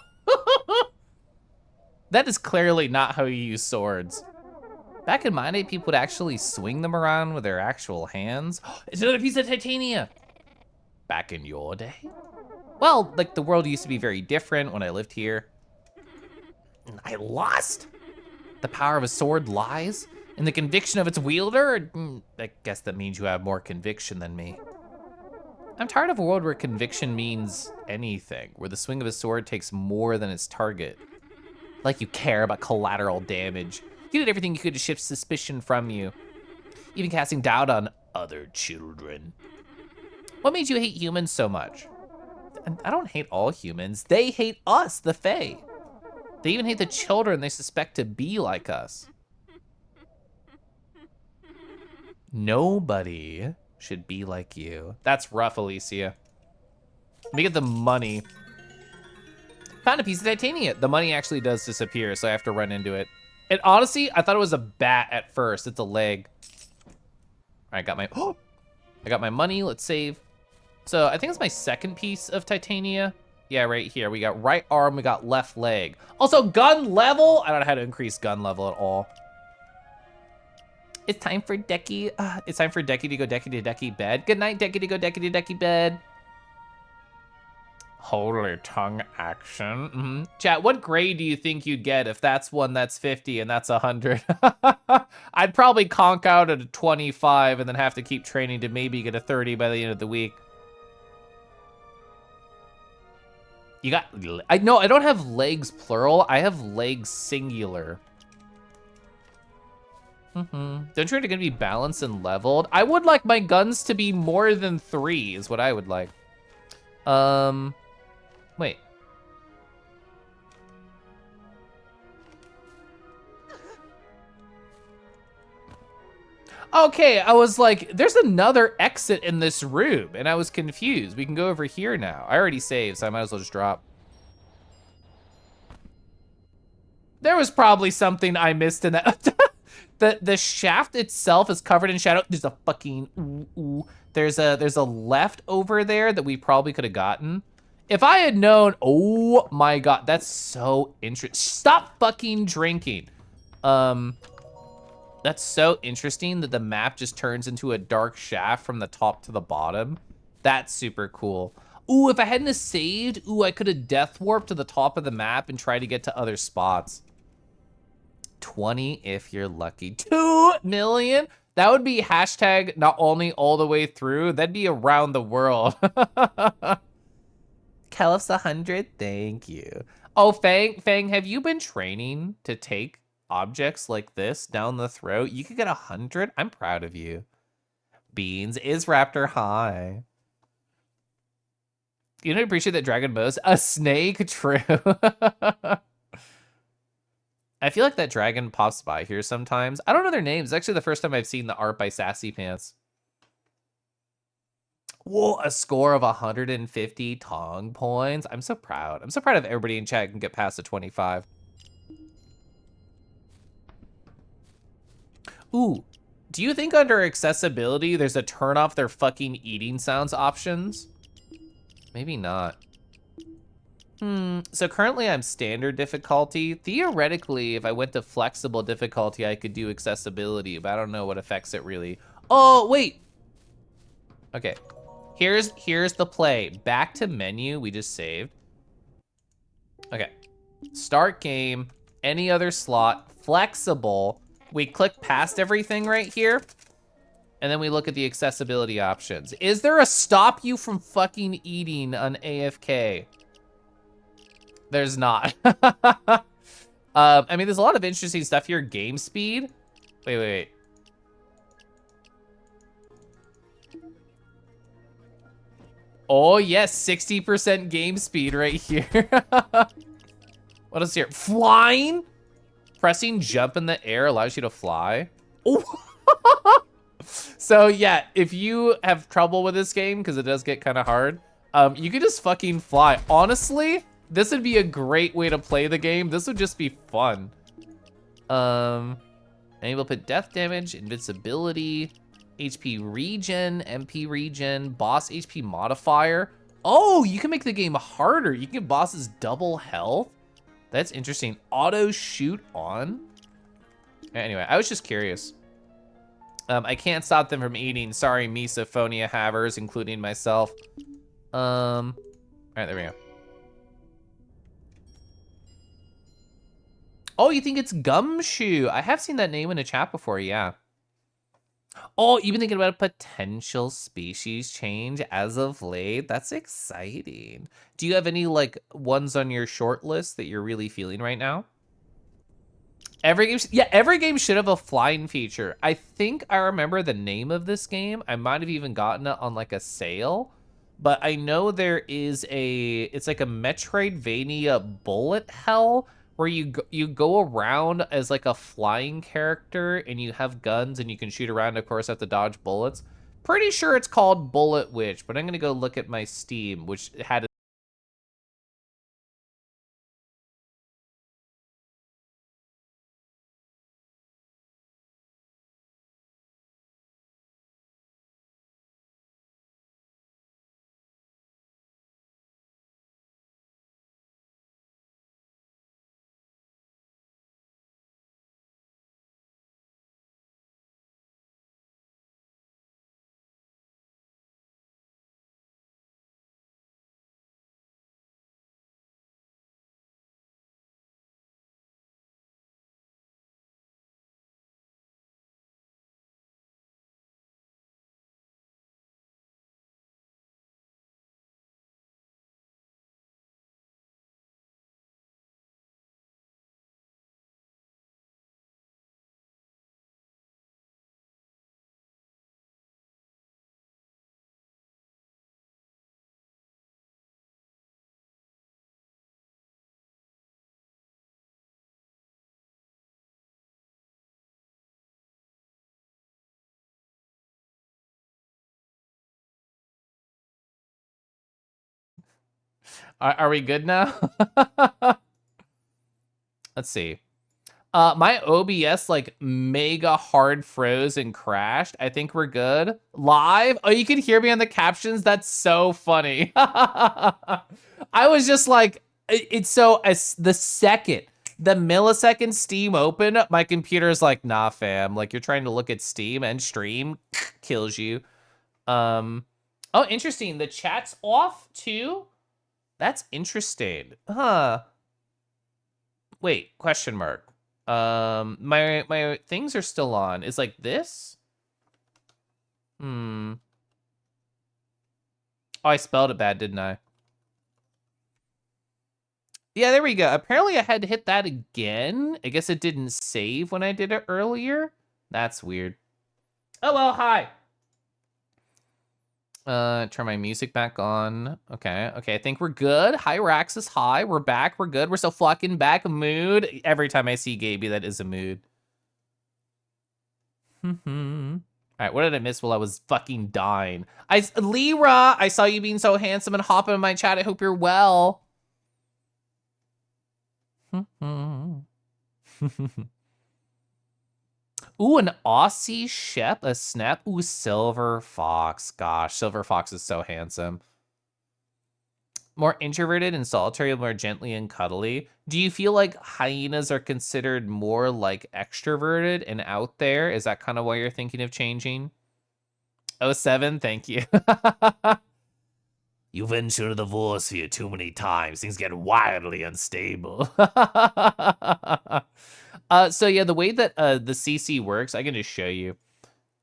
That is clearly not how you use swords. Back in my day, people would actually swing them around with their actual hands. It's another piece of titania. Back in your day? Well, like the world used to be very different when I lived here. And I lost. The power of a sword lies in the conviction of its wielder. I guess that means you have more conviction than me. I'm tired of a world where conviction means anything, where the swing of a sword takes more than its target. Like you care about collateral damage. You did everything you could to shift suspicion from you, even casting doubt on other children. What made you hate humans so much? I don't hate all humans. They hate us, the Fae. They even hate the children they suspect to be like us. Nobody should be like you. That's rough, Alicia. Let me get the money. Found a piece of titania. The money actually does disappear, so I have to run into it. And honestly, I thought it was a bat at first. It's a leg. All right, I got my money. Let's save. So I think it's my second piece of titania. Yeah, right here. We got right arm, we got left leg. Also, gun level. I don't know how to increase gun level at all. It's time for Decky. It's time for Decky to go Decky to Decky bed. Good night, Decky to go Decky to Decky bed. Holy tongue action. Chat, what grade do you think you'd get if that's one that's 50 and that's 100? I'd probably conk out at a 25 and then have to keep training to maybe get a 30 by the end of the week. You got, I don't have legs plural. I have legs singular. Don't you think they're gonna be balanced and leveled? I would like my guns to be more than 3 is what I would like. Wait. Okay, I was like, there's another exit in this room, and I was confused. We can go over here now. I already saved, so I might as well just drop. There was probably something I missed in that. The shaft itself is covered in shadow. There's a fucking There's a left over there that we probably could have gotten. If I had known, oh my god, that's so interesting. Stop fucking drinking. That's so interesting that the map just turns into a dark shaft from the top to the bottom. That's super cool. Ooh, if I hadn't have saved, I could have death warped to the top of the map and tried to get to other spots. 20 if you're lucky. 2 million? That would be hashtag not only all the way through, that'd be around the world. Calif's 100, thank you. Oh, Fang, have you been training to take objects like this down the throat? You could get 100. I'm proud of you. Beans is Raptor high. You don't appreciate that Dragon Mo's a snake? True. I feel like that dragon pops by here sometimes. I don't know their names. It's actually the first time I've seen the art by Sassy Pants. Whoa, a score of 150 Tong points. I'm so proud. I'm so proud of everybody in chat who can get past a 25. Ooh, do you think under accessibility there's a turn off their fucking eating sounds options? Maybe not. So currently I'm standard difficulty. Theoretically, if I went to flexible difficulty, I could do accessibility, but I don't know what affects it really. Oh, wait. Okay, here's the play. Back to menu, we just saved. Okay, start game, any other slot, flexible. We click past everything right here, and then we look at the accessibility options. Is there a stop you from fucking eating on AFK? There's not. I mean, there's a lot of interesting stuff here. Game speed. Wait. Oh, yes, 60% game speed right here. What is here? Flying? Pressing jump in the air allows you to fly. Oh. So, yeah, if you have trouble with this game, because it does get kind of hard, you can just fucking fly. Honestly, This would be a great way to play the game. This would just be fun. Enable put death damage, invincibility, HP regen, MP regen, boss HP modifier. Oh, you can make the game harder. You can give bosses double health. That's interesting. Auto shoot on. Anyway, I was just curious. I can't stop them from eating. Sorry, misophonia havers, including myself. All right, there we go. Oh, you think it's Gumshoe? I have seen that name in the chat before, yeah. Oh, you've been thinking about a potential species change as of late? That's exciting. Do you have any, like, ones on your short list that you're really feeling right now? Every game should have a flying feature. I think I remember the name of this game. I might have even gotten it on, like, a sale. But I know there is it's like a Metroidvania bullet hell, where you go around as like a flying character and you have guns and you can shoot around, of course, have to dodge bullets. Pretty sure it's called Bullet Witch, but I'm gonna go look at my Steam, which had Are we good now? Let's see. My OBS like mega hard froze and crashed. I think we're good. Live? Oh, you can hear me on the captions? That's so funny. I was just like, it's so, as the millisecond Steam open, my computer's like, nah, fam. Like, you're trying to look at Steam and stream, kills you. Oh, interesting. The chat's off too? That's interesting. Huh. Wait, question mark. My things are still on. Is like this? Oh, I spelled it bad, didn't I? Yeah, there we go. Apparently I had to hit that again. I guess it didn't save when I did it earlier. That's weird. Oh, well, hi. Turn my music back on. Okay, I think we're good. Hi, Raxus, hi. We're back, we're good. We're so fucking back. Mood. Every time I see Gaby, that is a mood. All right, what did I miss while I was fucking dying? Lyra, I saw you being so handsome and hopping in my chat. I hope you're well. Ooh, an Aussie Shep, a Snap. Ooh, Silver Fox. Gosh, Silver Fox is so handsome. More introverted and solitary, more gently and cuddly. Do you feel like hyenas are considered more like extroverted and out there? Is that kind of why you're thinking of changing? 07, thank you. You've entered the Vorsphere too many times. Things get wildly unstable. So yeah, the way that the CC works, I can just show you.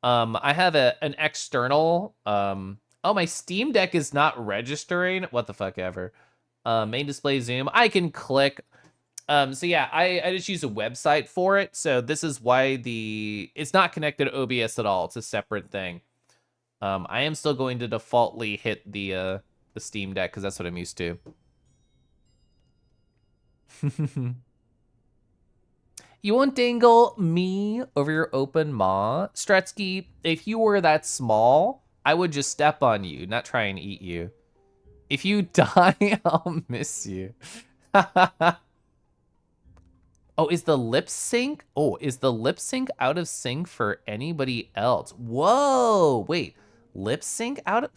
I have an external. Oh, my Steam Deck is not registering. What the fuck ever. Main display zoom. I can click. So yeah, I just use a website for it. So this is why it's not connected to OBS at all. It's a separate thing. I am still going to defaultly hit the Steam Deck because that's what I'm used to. You won't dangle me over your open maw. Stretsky, if you were that small, I would just step on you, not try and eat you. If you die, I'll miss you. Oh, is the lip sync? Oh, is the lip sync out of sync for anybody else? Whoa, wait. Lip sync out of...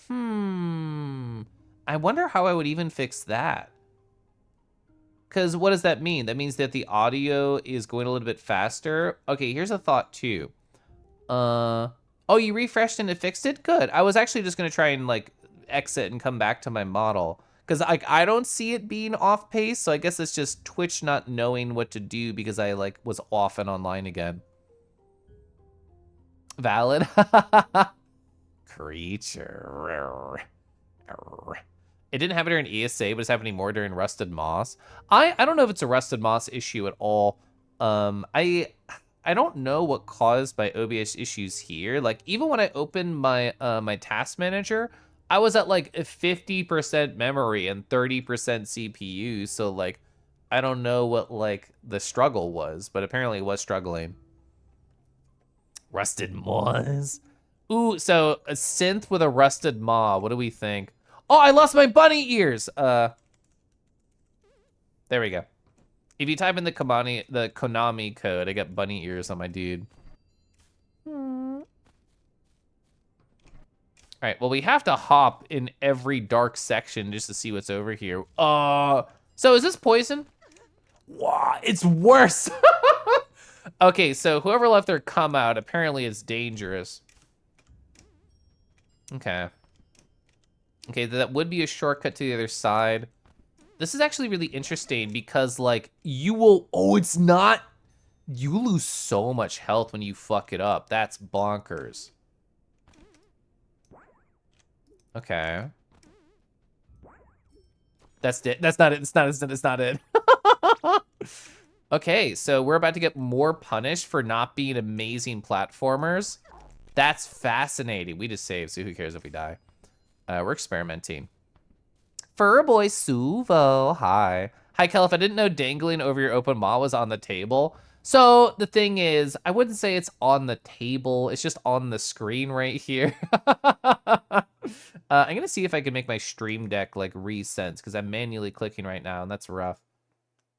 I wonder how I would even fix that. Because what does that mean? That means that the audio is going a little bit faster. Okay, here's a thought too. Oh, you refreshed and it fixed it? Good. I was actually just going to try and like exit and come back to my model. Because I don't see it being off pace, so I guess it's just Twitch not knowing what to do because I like was off and online again. Valid. Creature. It didn't happen during ESA, but it's happening more during Rusted Moss. I don't know if it's a Rusted Moss issue at all. I don't know what caused my OBS issues here. Like even when I opened my my task manager, I was at like 50% memory and 30% CPU. So like, I don't know what like the struggle was, but apparently it was struggling. Rusted Moss. Ooh, so a synth with a rusted maw. What do we think? Oh, I lost my bunny ears. There we go. If you type in the Konami code, I get bunny ears on my dude. All right, well, we have to hop in every dark section just to see what's over here. So is this poison? Wow, it's worse. Okay, so whoever left their cum out, apparently it's dangerous. Okay. Okay, that would be a shortcut to the other side. This is actually really interesting because, like, you will... Oh, it's not... You lose so much health when you fuck it up. That's bonkers. Okay. That's it. That's not it. It's not it. Okay, so we're about to get more punished for not being amazing platformers. That's fascinating. We just saved, so who cares if we die? We're experimenting. Furboy Suvo, hi. Hi, Kelf. I didn't know dangling over your open maw was on the table. So the thing is, I wouldn't say it's on the table. It's just on the screen right here. I'm gonna see if I can make my stream deck like resense because I'm manually clicking right now and that's rough.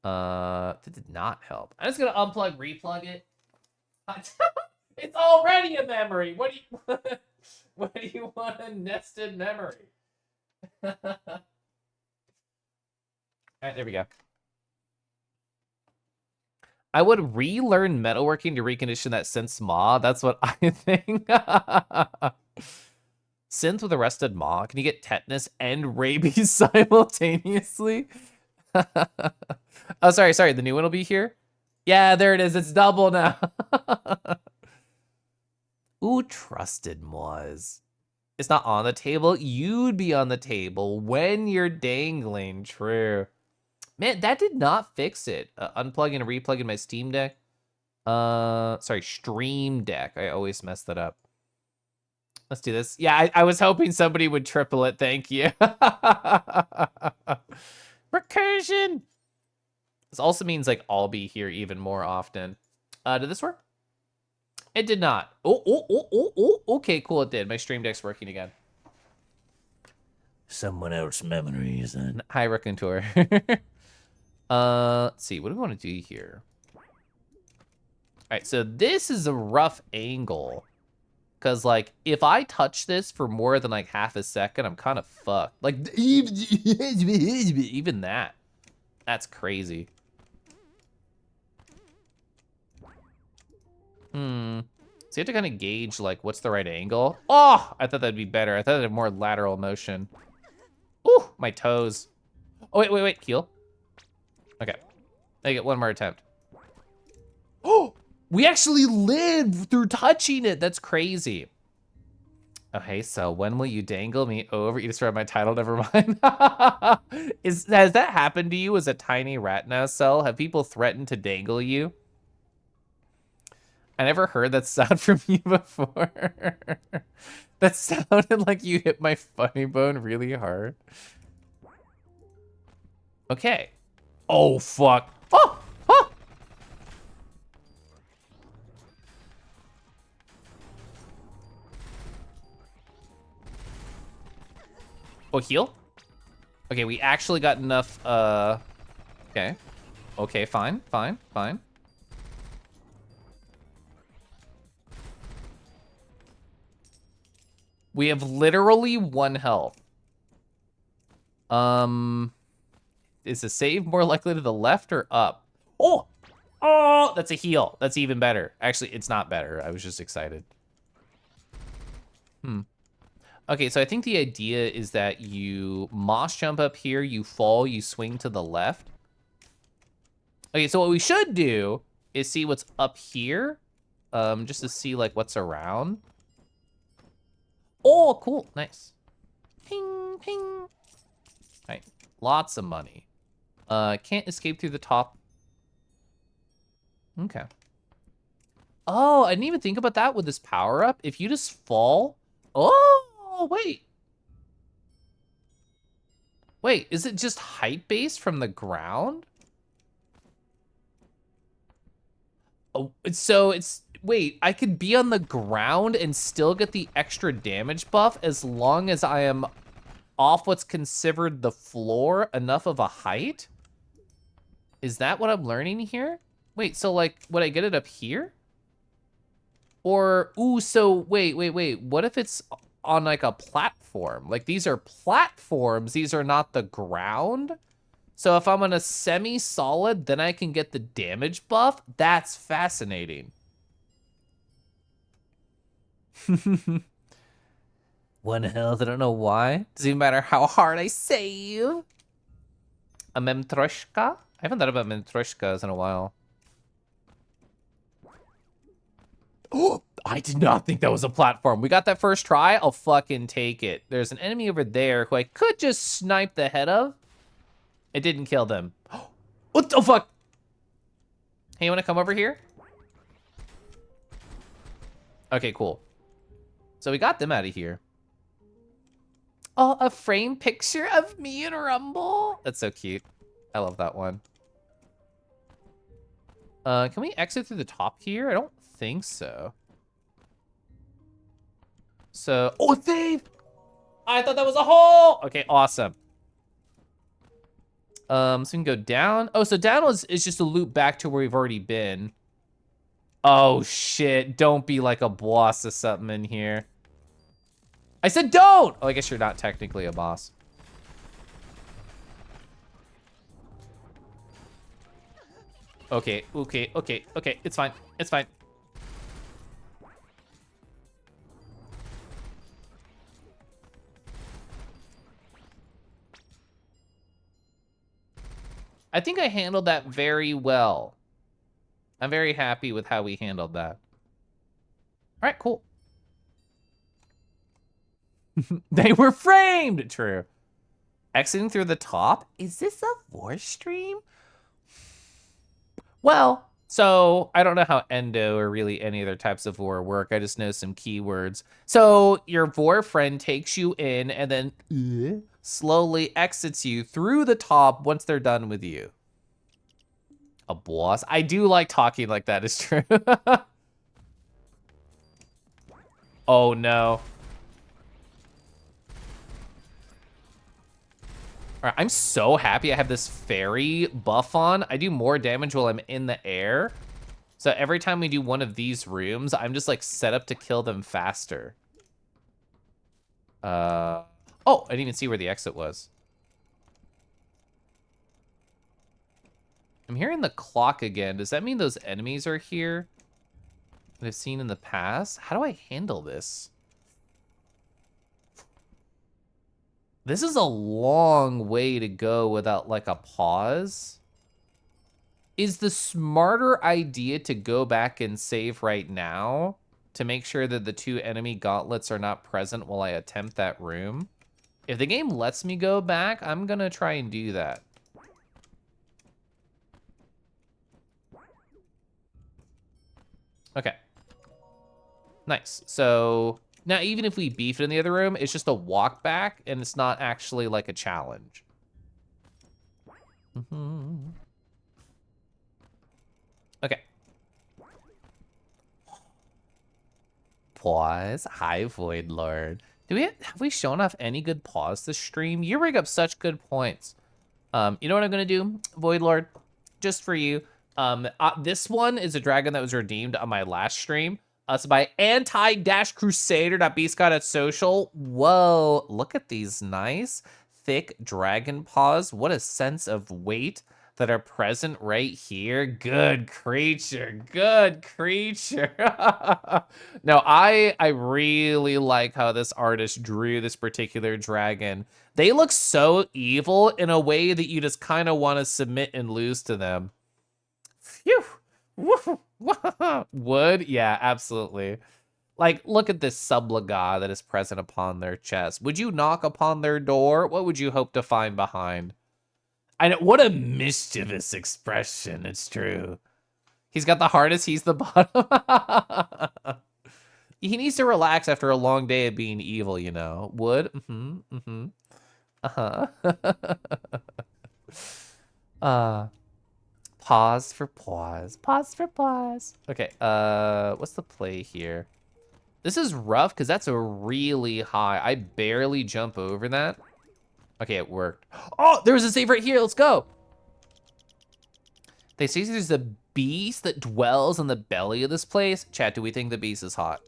That did not help. I'm just gonna unplug, replug it. It's already a memory. What do you what do you want a nested memory? All right, there we go. I would relearn metalworking to recondition that synth's maw. That's what I think. Synth with a rusted maw. Can you get tetanus and rabies simultaneously? Oh, sorry. The new one will be here. Yeah, there it is. It's double now. Ooh, trusted Moz. It's not on the table. You'd be on the table when you're dangling. True. Man, that did not fix it. Unplugging and replugging my Steam Deck. Sorry, Stream Deck. I always mess that up. Let's do this. Yeah, I was hoping somebody would triple it. Thank you. Recursion. This also means like I'll be here even more often. Did this work? It did not. Oh. Okay, cool. It did. My Stream Deck's working again. Someone else's memories then. Hi, Raconteur. Let's see. What do we want to do here? All right, so this is a rough angle. Because, like, if I touch this for more than, like, half a second, I'm kind of fucked. Like, even that. That's crazy. So you have to kind of gauge, like, what's the right angle. Oh, I thought that'd be better. I thought it'd have more lateral motion. Ooh, my toes. Oh, wait, Keel. Okay, I get one more attempt. Oh, we actually lived through touching it. That's crazy. Okay, so when will you dangle me over? You just read my title, never mind. Has that happened to you as a tiny Ratna cell? Have people threatened to dangle you? I never heard that sound from you before. That sounded like you hit my funny bone really hard. Okay. Oh, fuck. Oh! Oh, heal? Okay, we actually got enough, okay. Okay, fine, fine, fine. We have literally 1 health. Is the save more likely to the left or up? Oh! Oh, that's a heal. That's even better. Actually, it's not better. I was just excited. Okay, so I think the idea is that you moss jump up here, you fall, you swing to the left. Okay, so what we should do is see what's up here, just to see like what's around. Oh, cool, nice. Ping, ping. All right, lots of money. Can't escape through the top. Okay. Oh, I didn't even think about that with this power up. If you just fall, oh, wait. Wait, is it just height based from the ground? Oh, so it's, wait, I could be on the ground and still get the extra damage buff as long as I am off what's considered the floor enough of a height? Is that what I'm learning here? Wait, so like, would I get it up here? Or, ooh, so wait. What if it's on like a platform? Like these are platforms, these are not the ground? So if I'm on a semi-solid, then I can get the damage buff? That's fascinating. 1 health, I don't know why. Doesn't even matter how hard I save. A Memtroshka? I haven't thought about Memtroshkas in a while. Oh, I did not think that was a platform. We got that first try, I'll fucking take it. There's an enemy over there who I could just snipe the head of. It didn't kill them. What the fuck? Hey, you wanna come over here? Okay, cool. So we got them out of here. Oh, a frame picture of me and Rumble? That's so cute. I love that one. Can we exit through the top here? I don't think so. So, oh, save! I thought that was a hole! Okay, awesome. So we can go down. Oh, so down is just a loop back to where we've already been. Oh, shit. Don't be like a boss or something in here. I said don't! Oh, I guess you're not technically a boss. Okay. It's fine. It's fine. I think I handled that very well. I'm very happy with how we handled that. All right, cool. They were framed! True. Exiting through the top? Is this a Vor stream? Well, so I don't know how Endo or really any other types of Vor work. I just know some keywords. So your Vor friend takes you in and then slowly exits you through the top once they're done with you. A boss? I do like talking like that, it's true. Oh no. All right, I'm so happy I have this fairy buff on. I do more damage while I'm in the air. So every time we do one of these rooms, I'm just like set up to kill them faster. Oh, I didn't even see where the exit was. I'm hearing the clock again. Does that mean those enemies are here that I've seen in the past? How do I handle this? This is a long way to go without like a pause. Is the smarter idea to go back and save right now to make sure that the 2 enemy gauntlets are not present while I attempt that room? If the game lets me go back, I'm gonna try and do that. Okay. Nice. So now even if we beef it in the other room, it's just a walk back and it's not actually like a challenge. Okay. Pause. Hi, Void Lord. Have we shown off any good pause this stream? You bring up such good points. You know what I'm gonna do, Void Lord? Just for you. This one is a dragon that was redeemed on my last stream. It's by anti-crusader.beastgod@social. Whoa, look at these nice, thick dragon paws. What a sense of weight that are present right here. Good creature, good creature. No, I really like how this artist drew this particular dragon. They look so evil in a way that you just kind of want to submit and lose to them. Phew. Wood? Yeah, absolutely. Like, look at this sublaga that is present upon their chest. Would you knock upon their door? What would you hope to find behind? I know, what a mischievous expression, it's true. He's got the hardest, he's the bottom. He needs to relax after a long day of being evil, you know. Wood? Uh-huh. Pause for pause. Pause for pause. Okay, what's the play here? This is rough, because that's a really high. I barely jump over that. Okay, it worked. Oh, there was a save right here. Let's go. They say there's a beast that dwells in the belly of this place. Chat, do we think the beast is hot?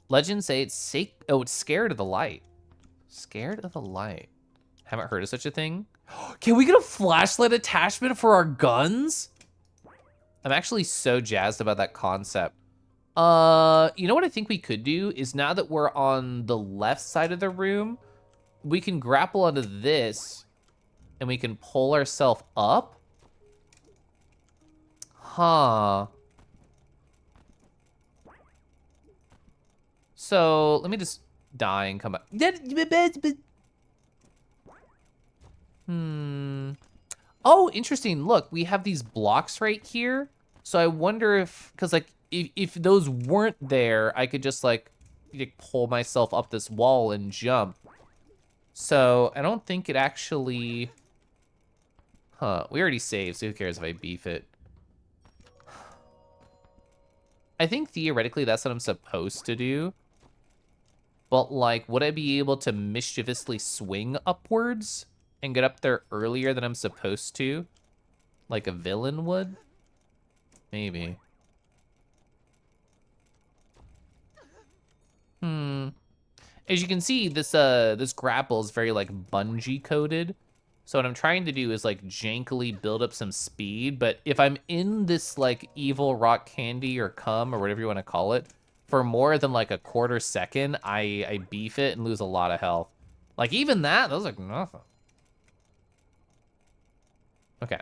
Legends say it's it's scared of the light. Scared of the light. Haven't heard of such a thing. Can we get a flashlight attachment for our guns? I'm actually so jazzed about that concept. You know what I think we could do is, now that we're on the left side of the room, we can grapple onto this and we can pull ourselves up. Huh. So let me just die and come back. Oh, interesting. Look, we have these blocks right here. So I wonder if, because like, if those weren't there, I could just like pull myself up this wall and jump. So I don't think it actually, we already saved, so who cares if I beef it? I think theoretically that's what I'm supposed to do. But like, would I be able to mischievously swing upwards and get up there earlier than I'm supposed to? Like a villain would? Maybe. As you can see, this grapple is very like bungee coded. So what I'm trying to do is like jankily build up some speed, but if I'm in this like evil rock candy or cum or whatever you want to call it for more than like a quarter second, I beef it and lose a lot of health. Like even that was like nothing. Okay.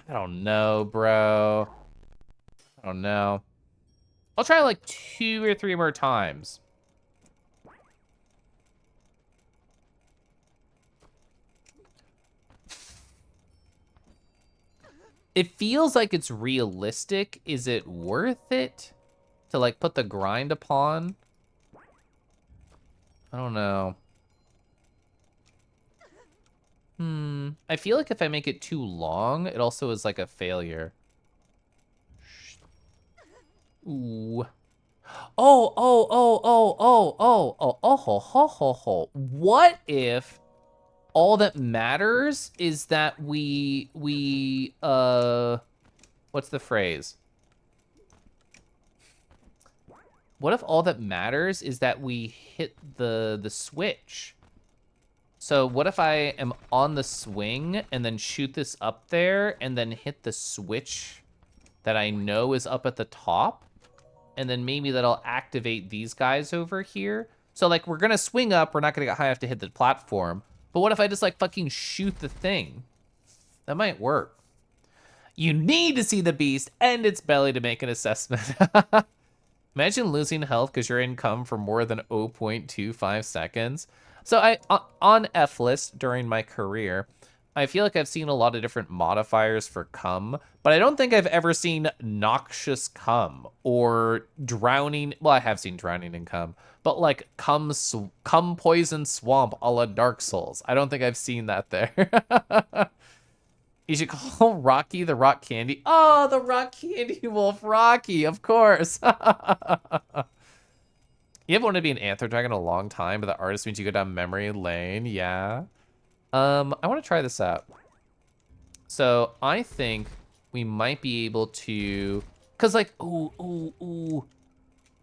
I don't know, bro. I don't know. I'll try like 2 or 3 more times. It feels like it's realistic. Is it worth it to like put the grind upon? I don't know. I feel like if I make it too long, it also is like a failure. Ooh. Oh. What if all that matters is that we what's the phrase? What if all that matters is that we hit the switch? So what if I am on the swing and then shoot this up there and then hit the switch that I know is up at the top? And then maybe that'll activate these guys over here. So like, we're gonna swing up, we're not gonna get high enough to hit the platform. But what if I just like fucking shoot the thing? That might work. You need to see the beast and its belly to make an assessment. Imagine losing health because you're in cum for more than 0.25 seconds. So on F-list during my career, I feel like I've seen a lot of different modifiers for cum, but I don't think I've ever seen noxious cum or drowning. Well, I have seen drowning in cum, but like cum poison swamp a la Dark Souls. I don't think I've seen that there. You should call Rocky the Rock Candy. Oh, the Rock Candy Wolf Rocky, of course. You haven't wanted to be an Anther Dragon a long time, but the artist means you go down memory lane. Yeah. I want to try this out. So I think we might be able to, cause like, ooh.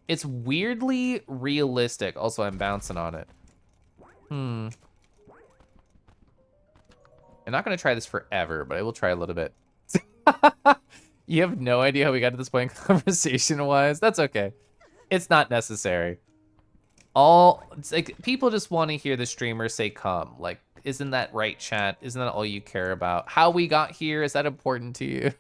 It's weirdly realistic. Also, I'm bouncing on it. I'm not gonna try this forever, but I will try a little bit. You have no idea how we got to this point conversation-wise. That's okay. It's not necessary. It's like people just want to hear the streamer say come. Like, isn't that right, chat? Isn't that all you care about? How we got here, is that important to you?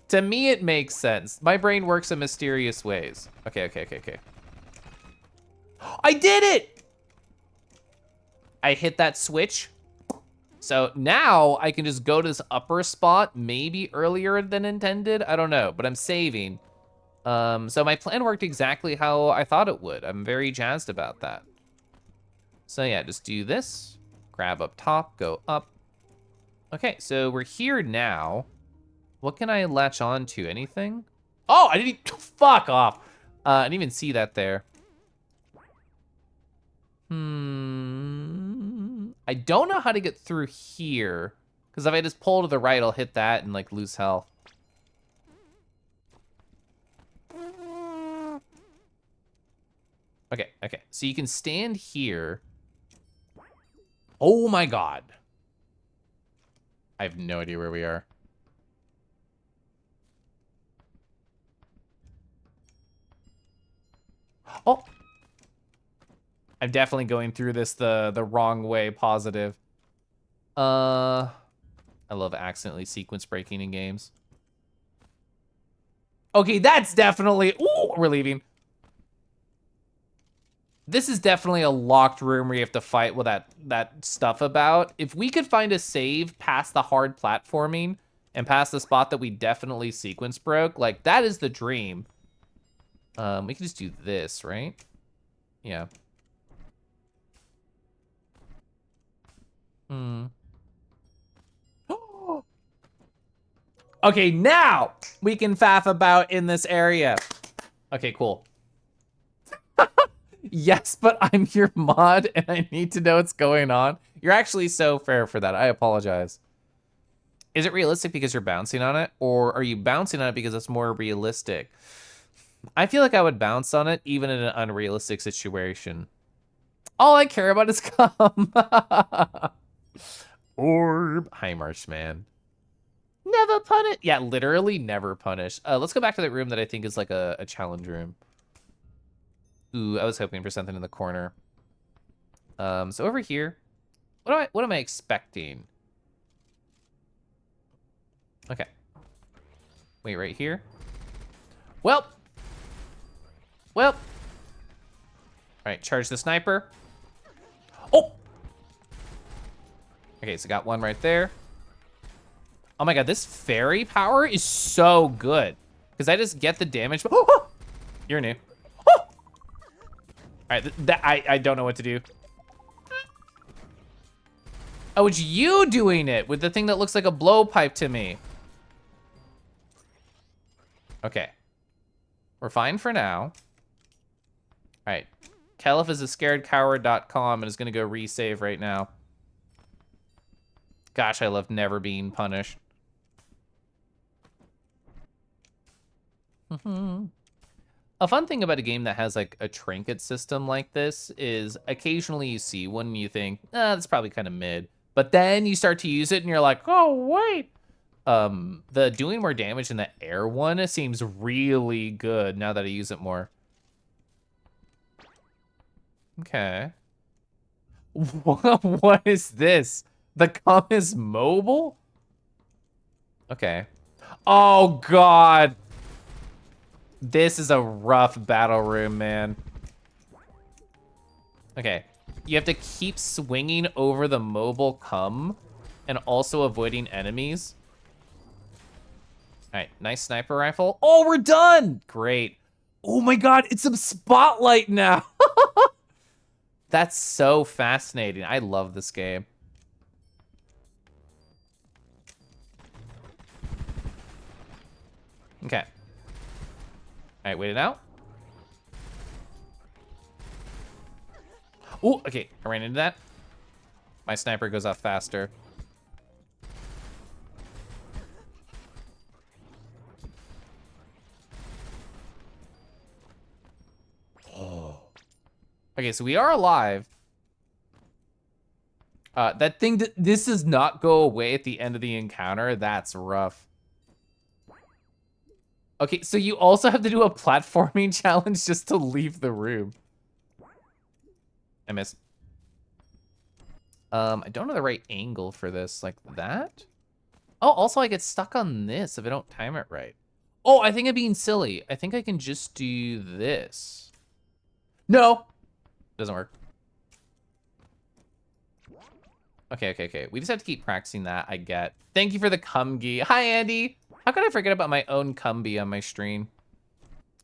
To me, it makes sense. My brain works in mysterious ways. Okay. I did it! I hit that switch. So now I can just go to this upper spot, maybe earlier than intended. I don't know, but I'm saving. So my plan worked exactly how I thought it would. I'm very jazzed about that. So yeah, just do this. Grab up top, go up. Okay, so we're here now. What can I latch on to? Anything? Oh, I didn't even, fuck off. I didn't even see that there. I don't know how to get through here. Because if I just pull to the right, I'll hit that and like lose health. Okay. So you can stand here. Oh my god. I have no idea where we are. Oh. I'm definitely going through this the wrong way, positive. I love accidentally sequence breaking in games. Okay, that's definitely, ooh, we're leaving. This is definitely a locked room where you have to fight with that stuff about. If we could find a save past the hard platforming and past the spot that we definitely sequence broke, like that is the dream. We can just do this, right? Yeah. Okay, now we can faff about in this area. Okay, cool. Yes, but I'm your mod and I need to know what's going on. You're actually so fair for that. I apologize. Is it realistic because you're bouncing on it? Or are you bouncing on it because it's more realistic? I feel like I would bounce on it even in an unrealistic situation. All I care about is cum. Orb. Hi, Marshman. Never punish. Yeah, literally never punish. Let's go back to that room that I think is like a challenge room. Ooh, I was hoping for something in the corner. So over here, what am I expecting? Okay. Wait, right here? Well. All right, charge the sniper. Oh! Okay, so got one right there. Oh my god, this fairy power is so good. Because I just get the damage. Oh, you're new. Oh! All right, I don't know what to do. Oh, it's you doing it with the thing that looks like a blowpipe to me. Okay. We're fine for now. All right. Kelif is a scaredcoward.com and is going to go resave right now. Gosh, I love never being punished. A fun thing about a game that has like a trinket system like this is occasionally you see one and you think, that's probably kind of mid. But then you start to use it and you're like, oh, wait. The doing more damage in the air one seems really good now that I use it more. Okay. What is this? The cum is mobile? Okay. Oh, God. This is a rough battle room, man. Okay. You have to keep swinging over the mobile cum and also avoiding enemies. All right, nice sniper rifle. Oh, we're done. Great. Oh my God, it's some spotlight now. That's so fascinating. I love this game. Okay. All right, wait it out. Oh, okay, I ran into that. My sniper goes off faster. Okay, so we are alive. That thing, this does not go away at the end of the encounter. That's rough. Okay, so you also have to do a platforming challenge just to leave the room. I missed. I don't know the right angle for this, like that. Oh, also I get stuck on this if I don't time it right. Oh, I think I'm being silly. I think I can just do this. No, doesn't work. Okay. We just have to keep practicing that, I get. Thank you for the Cumgy. Hi, Andy. How could I forget about my own Cumby on my stream?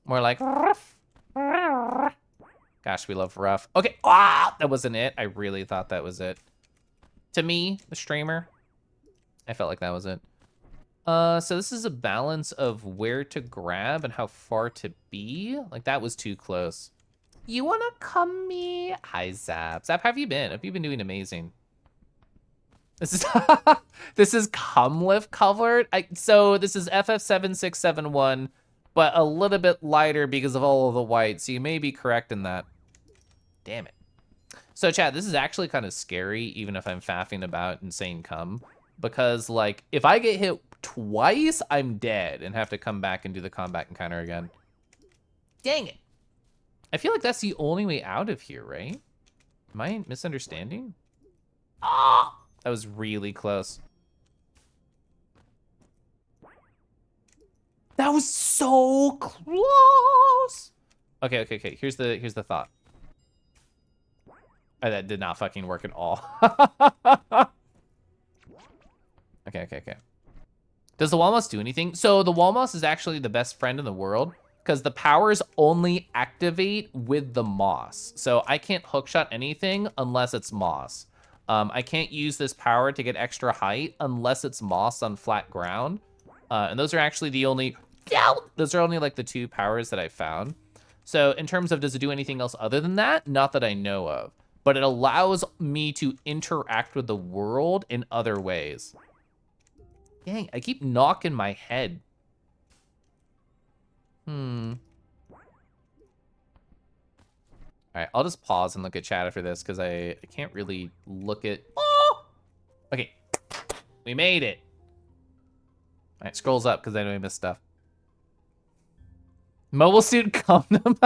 More like, ruff. Gosh, we love rough. Okay, that wasn't it. I really thought that was it. To me, the streamer, I felt like that was it. So this is a balance of where to grab and how far to be. Like, that was too close. You wanna come me? Hi, Zap. Zap, how have you been? Have you been doing amazing? This is this is Cumlift covered. So this is FF7671, but a little bit lighter because of all of the white. So you may be correct in that. Damn it. So chat, this is actually kind of scary, even if I'm faffing about and saying come, because like if I get hit twice, I'm dead and have to come back and do the combat encounter again. Dang it. I feel like that's the only way out of here, right? Am I misunderstanding? Ah! That was really close. That was so close. Okay. Here's the thought. Oh, that did not fucking work at all. Okay. Does the wall mouse do anything? So the wall mouse is actually the best friend in the world because the powers only activate with the moss. So I can't hookshot anything unless it's moss. I can't use this power to get extra height unless it's moss on flat ground. And those are actually the only, those are only like the two powers that I found. So in terms of, does it do anything else other than that? Not that I know of, but it allows me to interact with the world in other ways. Dang, I keep knocking my head. All right, I'll just pause and look at chat after this because I can't really look at... Oh! Okay, we made it. All right, scrolls up because I know I missed stuff. Mobile suit condom.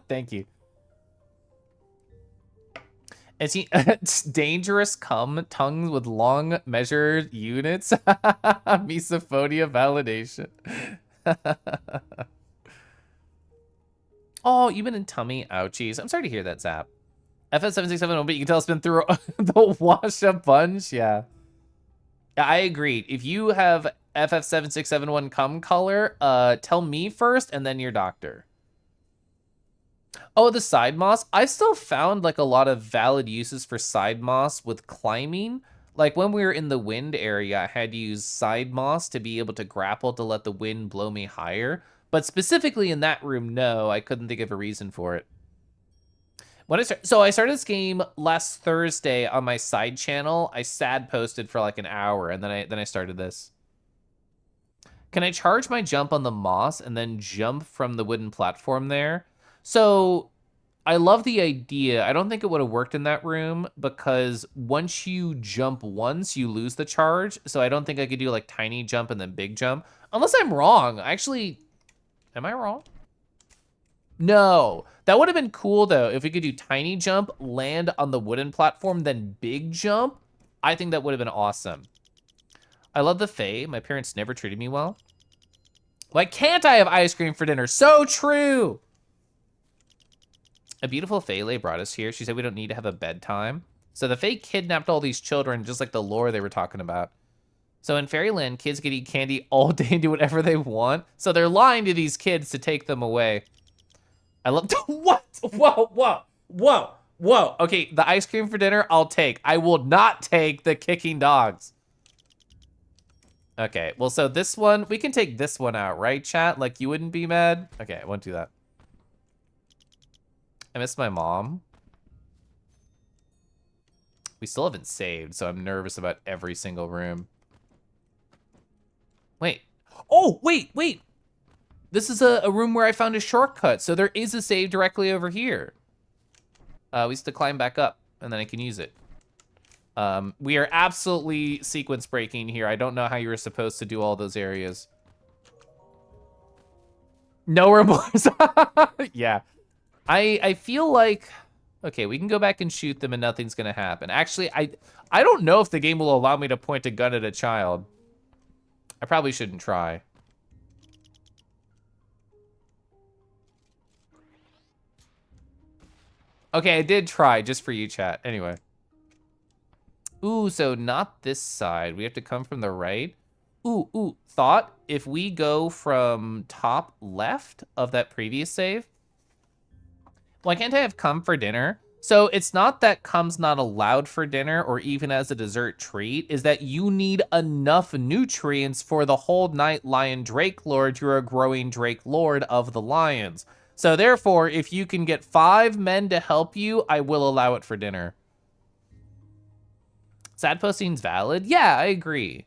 Thank you. It's dangerous cum tongues with long measured units. Misophonia validation. Oh, you've been in tummy ouchies. I'm sorry to hear that, Zap. FF7671, but you can tell it's been through the wash a bunch. Yeah, I agree. If you have FF7671 cum color, tell me first and then your doctor. Oh, the side moss. I still found like a lot of valid uses for side moss with climbing. Like when we were in the wind area, I had to use side moss to be able to grapple to let the wind blow me higher. But specifically in that room, no, I couldn't think of a reason for it. So I started this game last Thursday on my side channel. I sad posted for like an hour, and then I started this. Can I charge my jump on the moss and then jump from the wooden platform there? So I love the idea. I don't think it would have worked in that room because once you jump once, you lose the charge. So I don't think I could do like tiny jump and then big jump. Unless I'm wrong. Actually, am I wrong? No. That would have been cool though. If we could do tiny jump, land on the wooden platform, then big jump. I think that would have been awesome. I love the Fae. My parents never treated me well. Why can't I have ice cream for dinner? So true. A beautiful Fae brought us here. She said we don't need to have a bedtime. So the Fae kidnapped all these children, just like the lore they were talking about. So in Fairyland, kids can eat candy all day and do whatever they want. So they're lying to these kids to take them away. I love, what? Whoa. Okay, the ice cream for dinner, I'll take. I will not take the kicking dogs. Okay, well, so this one, we can take this one out, right, chat? Like, you wouldn't be mad? Okay, I won't do that. I miss my mom. We still haven't saved, so I'm nervous about every single room. Wait. Oh, wait. This is a room where I found a shortcut, so there is a save directly over here. We used to climb back up, and then I can use it. We are absolutely sequence breaking here. I don't know how you were supposed to do all those areas. No remorse. Yeah. I feel like, okay, we can go back and shoot them and nothing's gonna happen. Actually, I don't know if the game will allow me to point a gun at a child. I probably shouldn't try. Okay, I did try, just for you, chat. Anyway. Ooh, so not this side. We have to come from the right. Ooh, thought, if we go from top left of that previous save. Why can't I have come for dinner? So it's not that come's not allowed for dinner or even as a dessert treat, is that you need enough nutrients for the whole night lion drake lord. You're a growing drake lord of the lions. So therefore, if you can get 5 men to help you, I will allow it for dinner. Sad posting's valid? Yeah, I agree.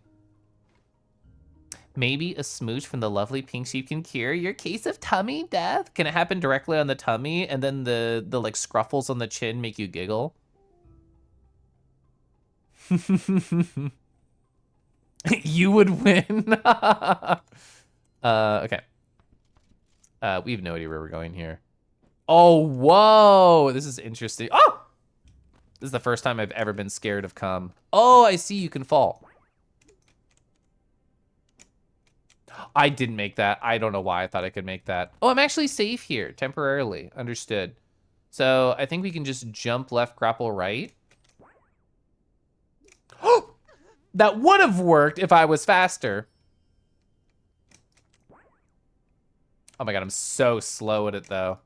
Maybe a smooch from the lovely pink sheep can cure your case of tummy death. Can it happen directly on the tummy and then the like scruffles on the chin make you giggle? You would win. Okay. We have no idea where we're going here. Oh, whoa. This is interesting. Oh! This is the first time I've ever been scared of cum. Oh, I see, you can fall. I didn't make that. I don't know why I thought I could make that. Oh, I'm actually safe here, temporarily. Understood. So I think we can just jump left, grapple right. That would have worked if I was faster. Oh my god, I'm so slow at it, though.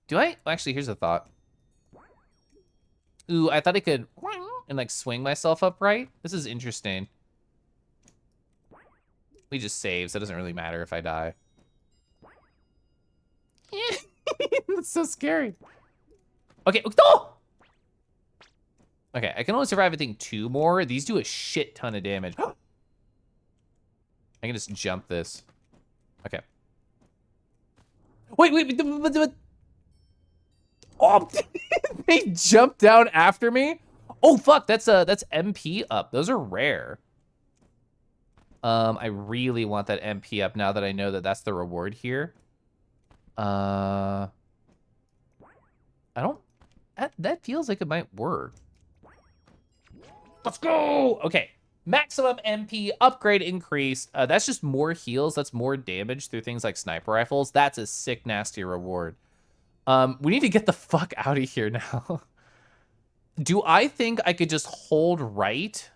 Do I? Actually, here's a thought. Ooh, I thought I could and like swing myself upright. This is interesting. We just save, so it doesn't really matter if I die. That's so scary. Okay, oh! Okay, I can only survive, I think, 2 more. These do a shit ton of damage. I can just jump this. Okay. Wait. Oh, they jumped down after me? Oh, fuck, that's MP up. Those are rare. I really want that MP up now that I know that that's the reward here. I don't... That feels like it might work. Let's go! Okay. Maximum MP, upgrade increased. That's just more heals. That's more damage through things like sniper rifles. That's a sick, nasty reward. We need to get the fuck out of here now. Do I think I could just hold right?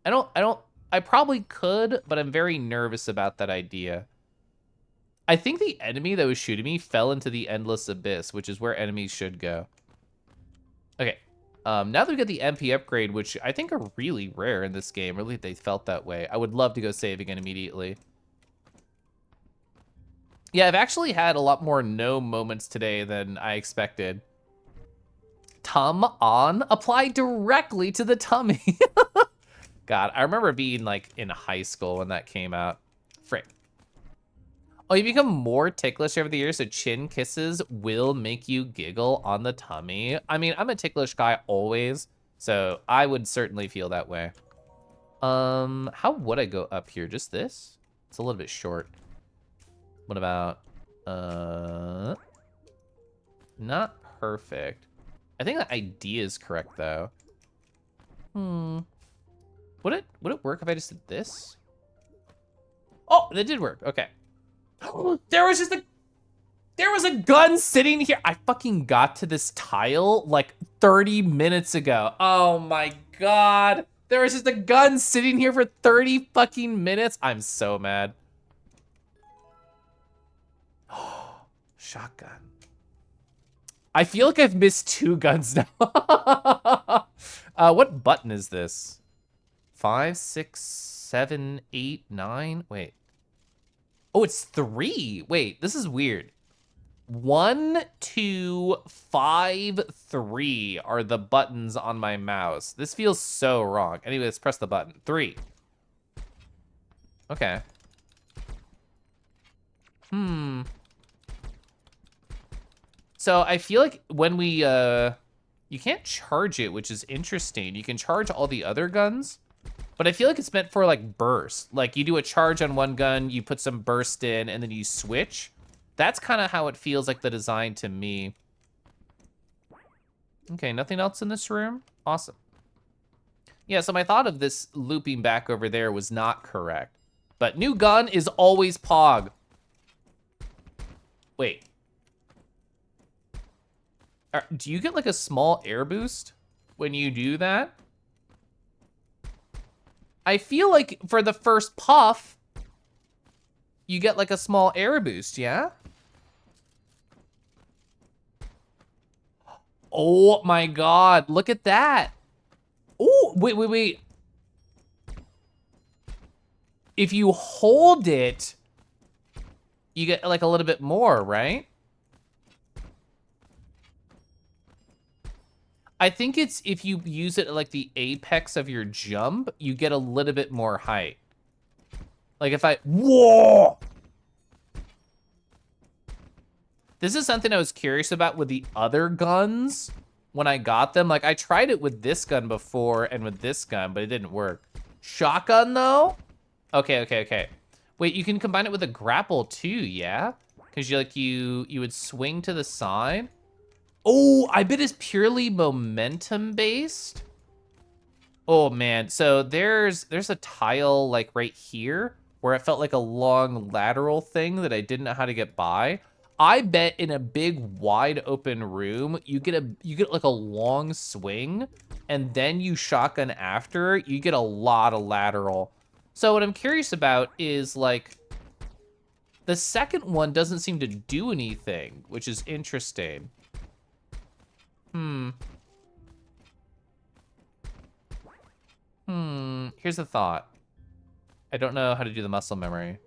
I probably could, but I'm very nervous about that idea. I think the enemy that was shooting me fell into the endless abyss, which is where enemies should go. Okay. Now that we got the MP upgrade, which I think are really rare in this game, really they felt that way. I would love to go save again immediately. Yeah, I've actually had a lot more no moments today than I expected. Tum on, apply directly to the tummy. God, I remember being like in high school when that came out. Frick. Oh, you become more ticklish over the years, so chin kisses will make you giggle on the tummy. I mean, I'm a ticklish guy always, so I would certainly feel that way. How would I go up here? Just this? It's a little bit short. What about, not perfect. I think the idea is correct, though. Would it work if I just did this? Oh, that did work. Okay. There was a gun sitting here. I fucking got to this tile like 30 minutes ago. Oh my god. There was just a gun sitting here for 30 fucking minutes. I'm so mad. Shotgun. I feel like I've missed 2 guns now. What button is this? 5, 6, 7, 8, 9. Wait. Oh, it's 3. Wait, this is weird. 1, 2, 5, 3 are the buttons on my mouse. This feels so wrong. Anyway, let's press the button. 3. Okay. So I feel like when we, you can't charge it, which is interesting. You can charge all the other guns, but I feel like it's meant for like burst. Like you do a charge on one gun, you put some burst in, and then you switch. That's kind of how it feels like the design to me. Okay, nothing else in this room? Awesome. Yeah, so my thought of this looping back over there was not correct. But new gun is always Pog. Wait. Do you get like a small air boost when you do that? I feel like for the first puff, you get like a small air boost, yeah? Oh my God, look at that. Oh, wait. If you hold it, you get like a little bit more, right? I think it's if you use it at like the apex of your jump, you get a little bit more height. Like if I, whoa! This is something I was curious about with the other guns when I got them. Like I tried it with this gun before and with this gun, but it didn't work. Shotgun though? Okay. Wait, you can combine it with a grapple too, yeah? Because you would swing to the side. Oh, I bet it's purely momentum based. Oh man, so there's a tile like right here where it felt like a long lateral thing that I didn't know how to get by. I bet in a big wide open room, you get like a long swing and then you shotgun after, you get a lot of lateral. So what I'm curious about is like the second one doesn't seem to do anything, which is interesting. Here's a thought. I don't know how to do the muscle memory.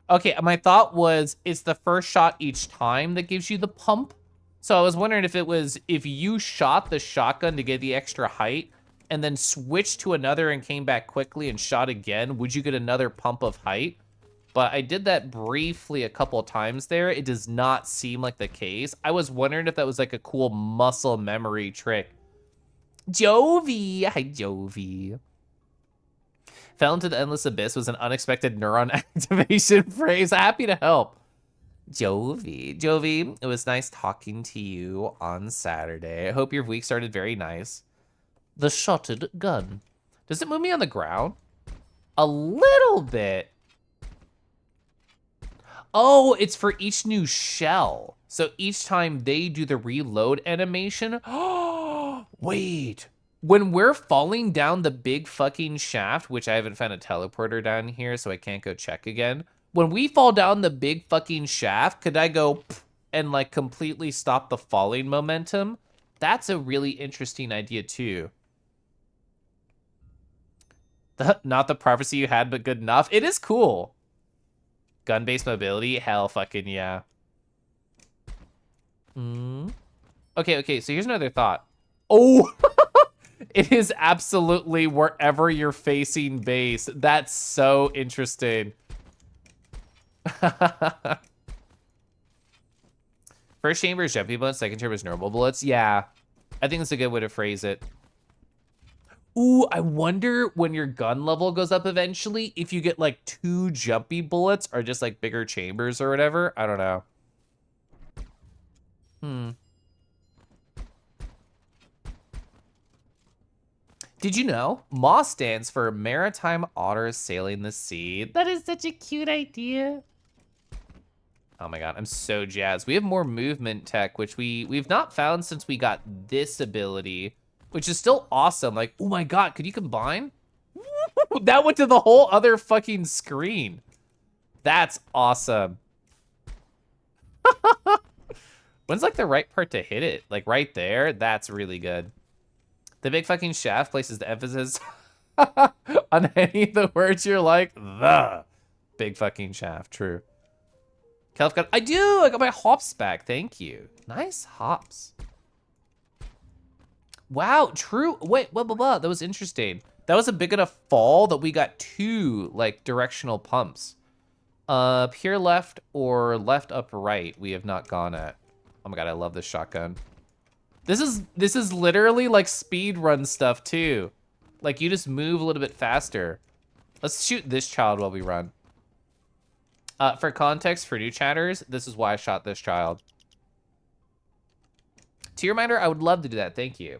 Okay, my thought was it's the first shot each time that gives you the pump. So I was wondering if it was if you shot the shotgun to get the extra height and then switched to another and came back quickly and shot again, would you get another pump of height? But I did that briefly a couple times there. It does not seem like the case. I was wondering if that was like a cool muscle memory trick. Jovi, hi Jovi. Fell into the endless abyss was an unexpected neuron activation phrase. Happy to help. Jovi, it was nice talking to you on Saturday. I hope your week started very nice. The shotted gun. Does it move me on the ground? A little bit. Oh, it's for each new shell. So each time they do the reload animation. Oh, wait. When we're falling down the big fucking shaft, which I haven't found a teleporter down here, so I can't go check again. When we fall down the big fucking shaft, could I go and like completely stop the falling momentum? That's a really interesting idea too. Not the prophecy you had, but good enough. It is cool. Gun-based mobility? Hell fucking yeah. Okay, so here's another thought. Oh, it is absolutely wherever you're facing base. That's so interesting. First chamber is jumpy bullets, second chamber is normal bullets. Yeah, I think that's a good way to phrase it. Ooh, I wonder when your gun level goes up eventually, if you get like 2 jumpy bullets or just like bigger chambers or whatever. I don't know. Did you know MOS stands for Maritime Otters Sailing the Sea? That is such a cute idea. Oh my god, I'm so jazzed. We have more movement tech, which we've not found since we got this ability, which is still awesome. Like, oh my god, could you combine? That went to the whole other fucking screen. That's awesome. When's like the right part to hit it? Like right there? That's really good. The big fucking shaft places the emphasis on any of the words you're like, the. Big fucking shaft, true. Kelf got, I do, I got my hops back, thank you. Nice hops. Wow, true, wait, blah, blah, blah, that was interesting. That was a big enough fall that we got 2, like, directional pumps. Pure left or left up right, we have not gone at. Oh my god, I love this shotgun. This is literally like speed run stuff too. Like you just move a little bit faster. Let's shoot this child while we run. For context, for new chatters, this is why I shot this child. To your reminder, I would love to do that, thank you.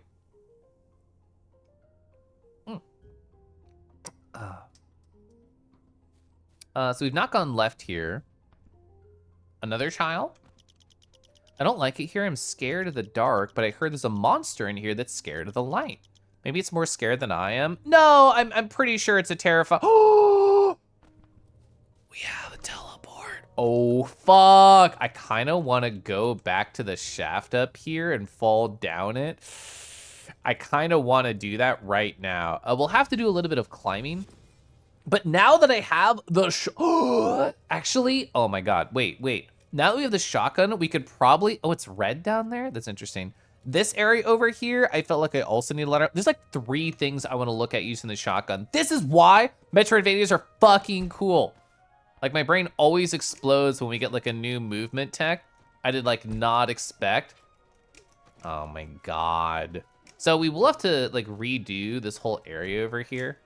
So we've not gone left here. Another child? I don't like it here. I'm scared of the dark, but I heard there's a monster in here that's scared of the light. Maybe it's more scared than I am. No, I'm pretty sure it's a terrifying. Oh, we have a teleport. Oh, fuck. I kind of want to go back to the shaft up here and fall down it. I kind of want to do that right now. We'll have to do a little bit of climbing. But now that I have the actually, oh my god, wait. Now that we have the shotgun, we could probably, oh, it's red down there? That's interesting. This area over here, I felt like I also need a letter. There's like 3 things I want to look at using the shotgun. This is why Metroidvanias are fucking cool. Like my brain always explodes when we get like a new movement tech I did like not expect. Oh my god. So we will have to like redo this whole area over here,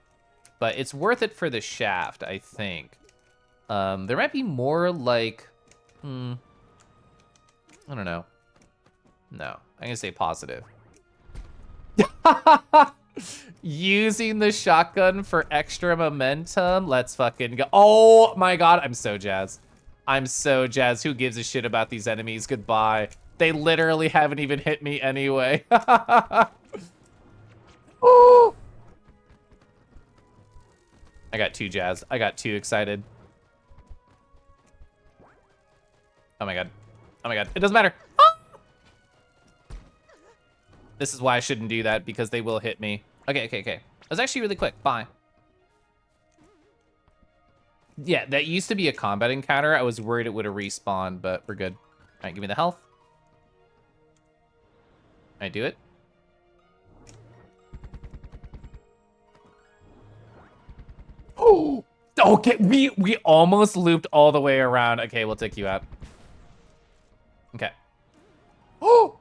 but it's worth it for the shaft, I think. There might be more like, I don't know. No, I'm gonna say positive. Using the shotgun for extra momentum. Let's fucking go. Oh my god, I'm so jazzed. I'm so jazzed. Who gives a shit about these enemies? Goodbye. They literally haven't even hit me anyway. Oh! I got too jazzed. I got too excited. Oh my god. Oh my god. It doesn't matter. Ah! This is why I shouldn't do that, because they will hit me. Okay. That was actually really quick. Bye. Yeah, that used to be a combat encounter. I was worried it would have respawned, but we're good. All right, give me the health. I do it. Oh, okay. We almost looped all the way around. Okay, we'll take you out. Okay. Oh.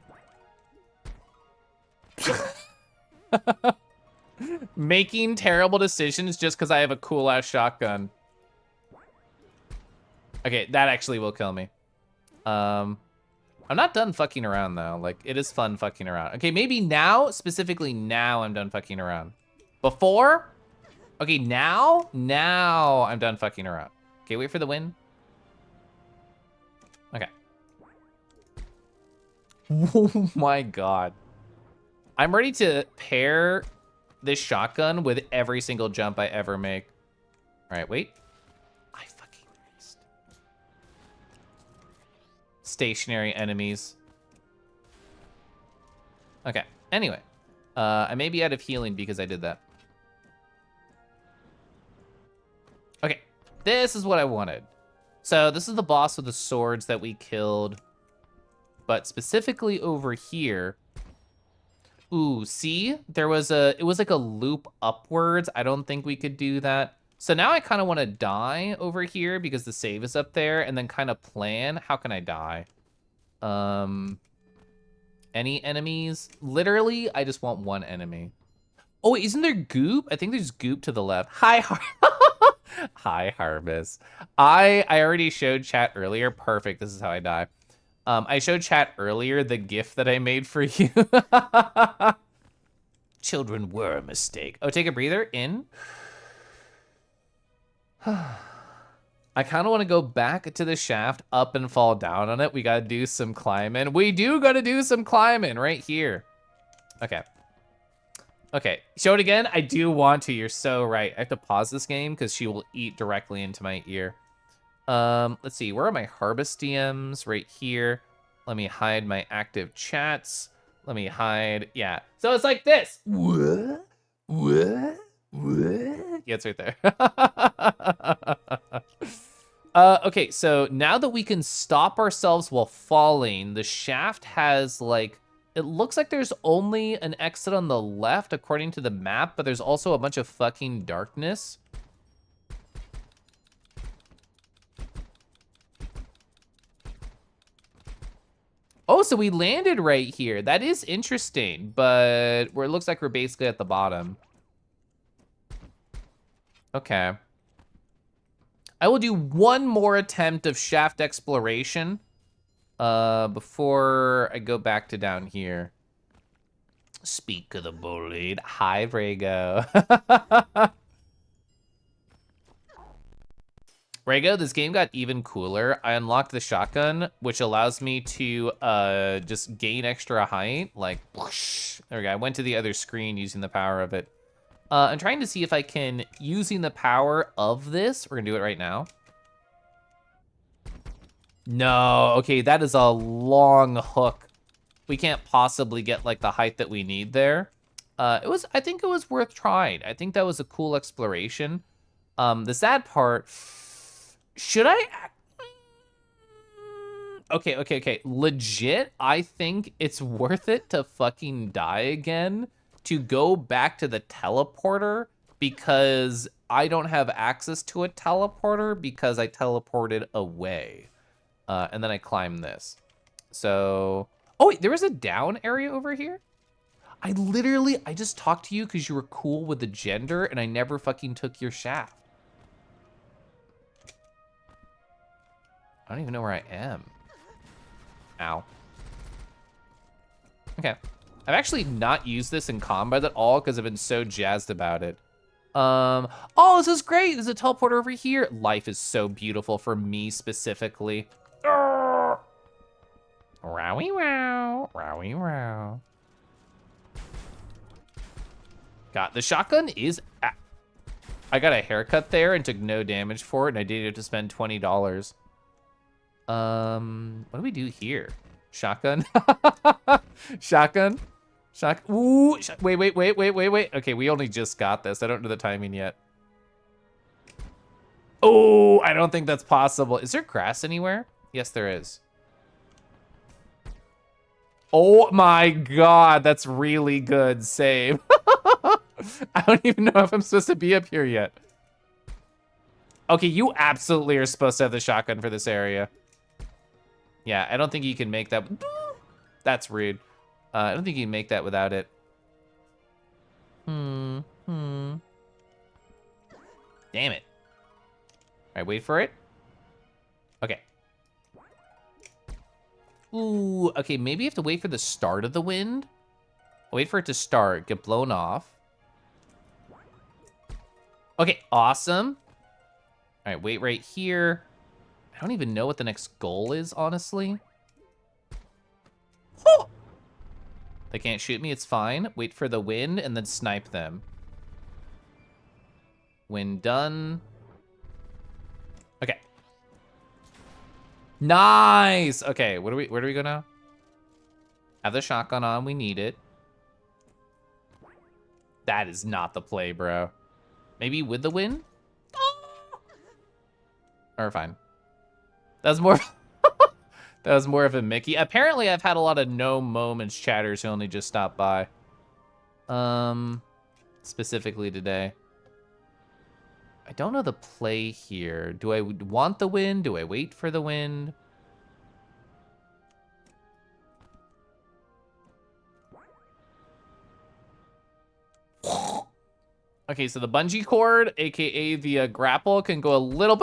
Making terrible decisions just because I have a cool ass shotgun. Okay, that actually will kill me. I'm not done fucking around though. Like, it is fun fucking around. Okay, maybe now, specifically now, I'm done fucking around. Before? Okay, now I'm done fucking around. Okay, wait for the win. Okay. Oh my god. I'm ready to pair this shotgun with every single jump I ever make. All right, wait. I fucking missed. Stationary enemies. Okay, anyway. I may be out of healing because I did that. Okay, this is what I wanted. So this is the boss with the swords that we killed. But specifically over here. Ooh, see? It was like a loop upwards. I don't think we could do that. So now I kind of want to die over here because the save is up there, and then kind of plan, how can I die? Any enemies? Literally, I just want one enemy. Oh, wait, isn't there goop? I think there's goop to the left. Hi, Hi, Harvest. I already showed chat earlier. Perfect, this is how I die. I showed chat earlier the GIF that I made for you. Children were a mistake. Oh, take a breather. In. I kind of want to go back to the shaft, up and fall down on it. We got to do some climbing. We do got to do some climbing right here. Okay. Okay, show it again. I do want to. You're so right. I have to pause this game because she will eat directly into my ear. Let's see, where are my Harvest DMs? Right here. Let me hide my active chats. Let me hide, yeah. So it's like this. What? Yeah, it's right there. Okay, so now that we can stop ourselves while falling, the shaft has like, it looks like there's only an exit on the left according to the map, but there's also a bunch of fucking darkness. Oh, so we landed right here. That is interesting, but where it looks like we're basically at the bottom. Okay. I will do one more attempt of shaft exploration before I go back to down here. Speak of the bullied. Hi, Brago. Brago, this game got even cooler. I unlocked the shotgun, which allows me to just gain extra height. Like, whoosh. There we go. I went to the other screen using the power of it. I'm trying to see if I can, using the power of this, we're gonna do it right now. No, okay, that is a long hook. We can't possibly get like the height that we need there. I think it was worth trying. I think that was a cool exploration. The sad part, should I? Okay. Legit, I think it's worth it to fucking die again to go back to the teleporter because I don't have access to a teleporter because I teleported away. And then I climbed this. So, oh wait, there was a down area over here? I just talked to you because you were cool with the gender and I never fucking took your shaft. I don't even know where I am. Ow. Okay. I've actually not used this in combat at all because I've been so jazzed about it. Oh, this is great. There's a teleporter over here. Life is so beautiful for me specifically. Rowie wow, rowie wow. Got the shotgun is. I got a haircut there and took no damage for it, and I did have to spend $20. What do we do here? Shotgun, shotgun. Ooh, wait. Okay, we only just got this. I don't know the timing yet. Oh, I don't think that's possible. Is there grass anywhere? Yes, there is. Oh my God, that's really good save. I don't even know if I'm supposed to be up here yet. Okay, you absolutely are supposed to have the shotgun for this area. Yeah, I don't think you can make that. That's rude. I don't think you can make that without it. Damn it. All right, wait for it. Okay. Ooh, okay, maybe you have to wait for the start of the wind. Wait for it to start, get blown off. Okay, awesome. All right, wait right here. I don't even know what the next goal is, honestly. Oh! They can't shoot me, it's fine. Wait for the wind and then snipe them. When done. Okay. Nice! Okay, where do we go now? Have the shotgun on, we need it. That is not the play, bro. Maybe with the wind? Or fine. That was more that was more of a Mickey. Apparently I've had a lot of no moments chatters who only just stopped by. Specifically today. I don't know the play here. Do I want the wind? Do I wait for the wind? Okay, so the bungee cord, aka the grapple, can go a little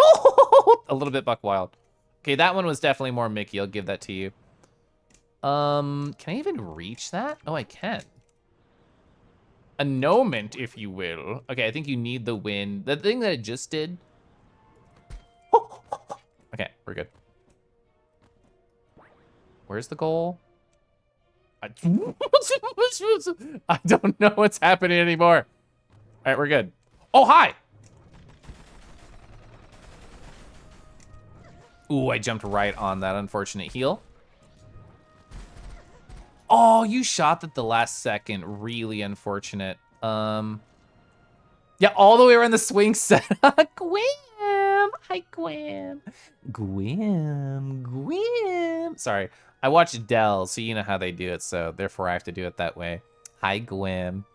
bit buck wild. Okay, that one was definitely more Mickey. I'll give that to you. Can I even reach that? Oh, I can. Annulment, if you will. Okay, I think you need the wind. The thing that it just did. Okay, we're good. Where's the goal? I don't know what's happening anymore. All right, we're good. Oh, hi. Ooh, I jumped right on that unfortunate heal. Oh, you shot at the last second. Really unfortunate. Yeah, all the way around the swing set. Gwam! Hi, Hi, Gwyn. Gwyn. Sorry, I watched Dell, so you know how they do it, so therefore I have to do it that way. Hi, Gwyn.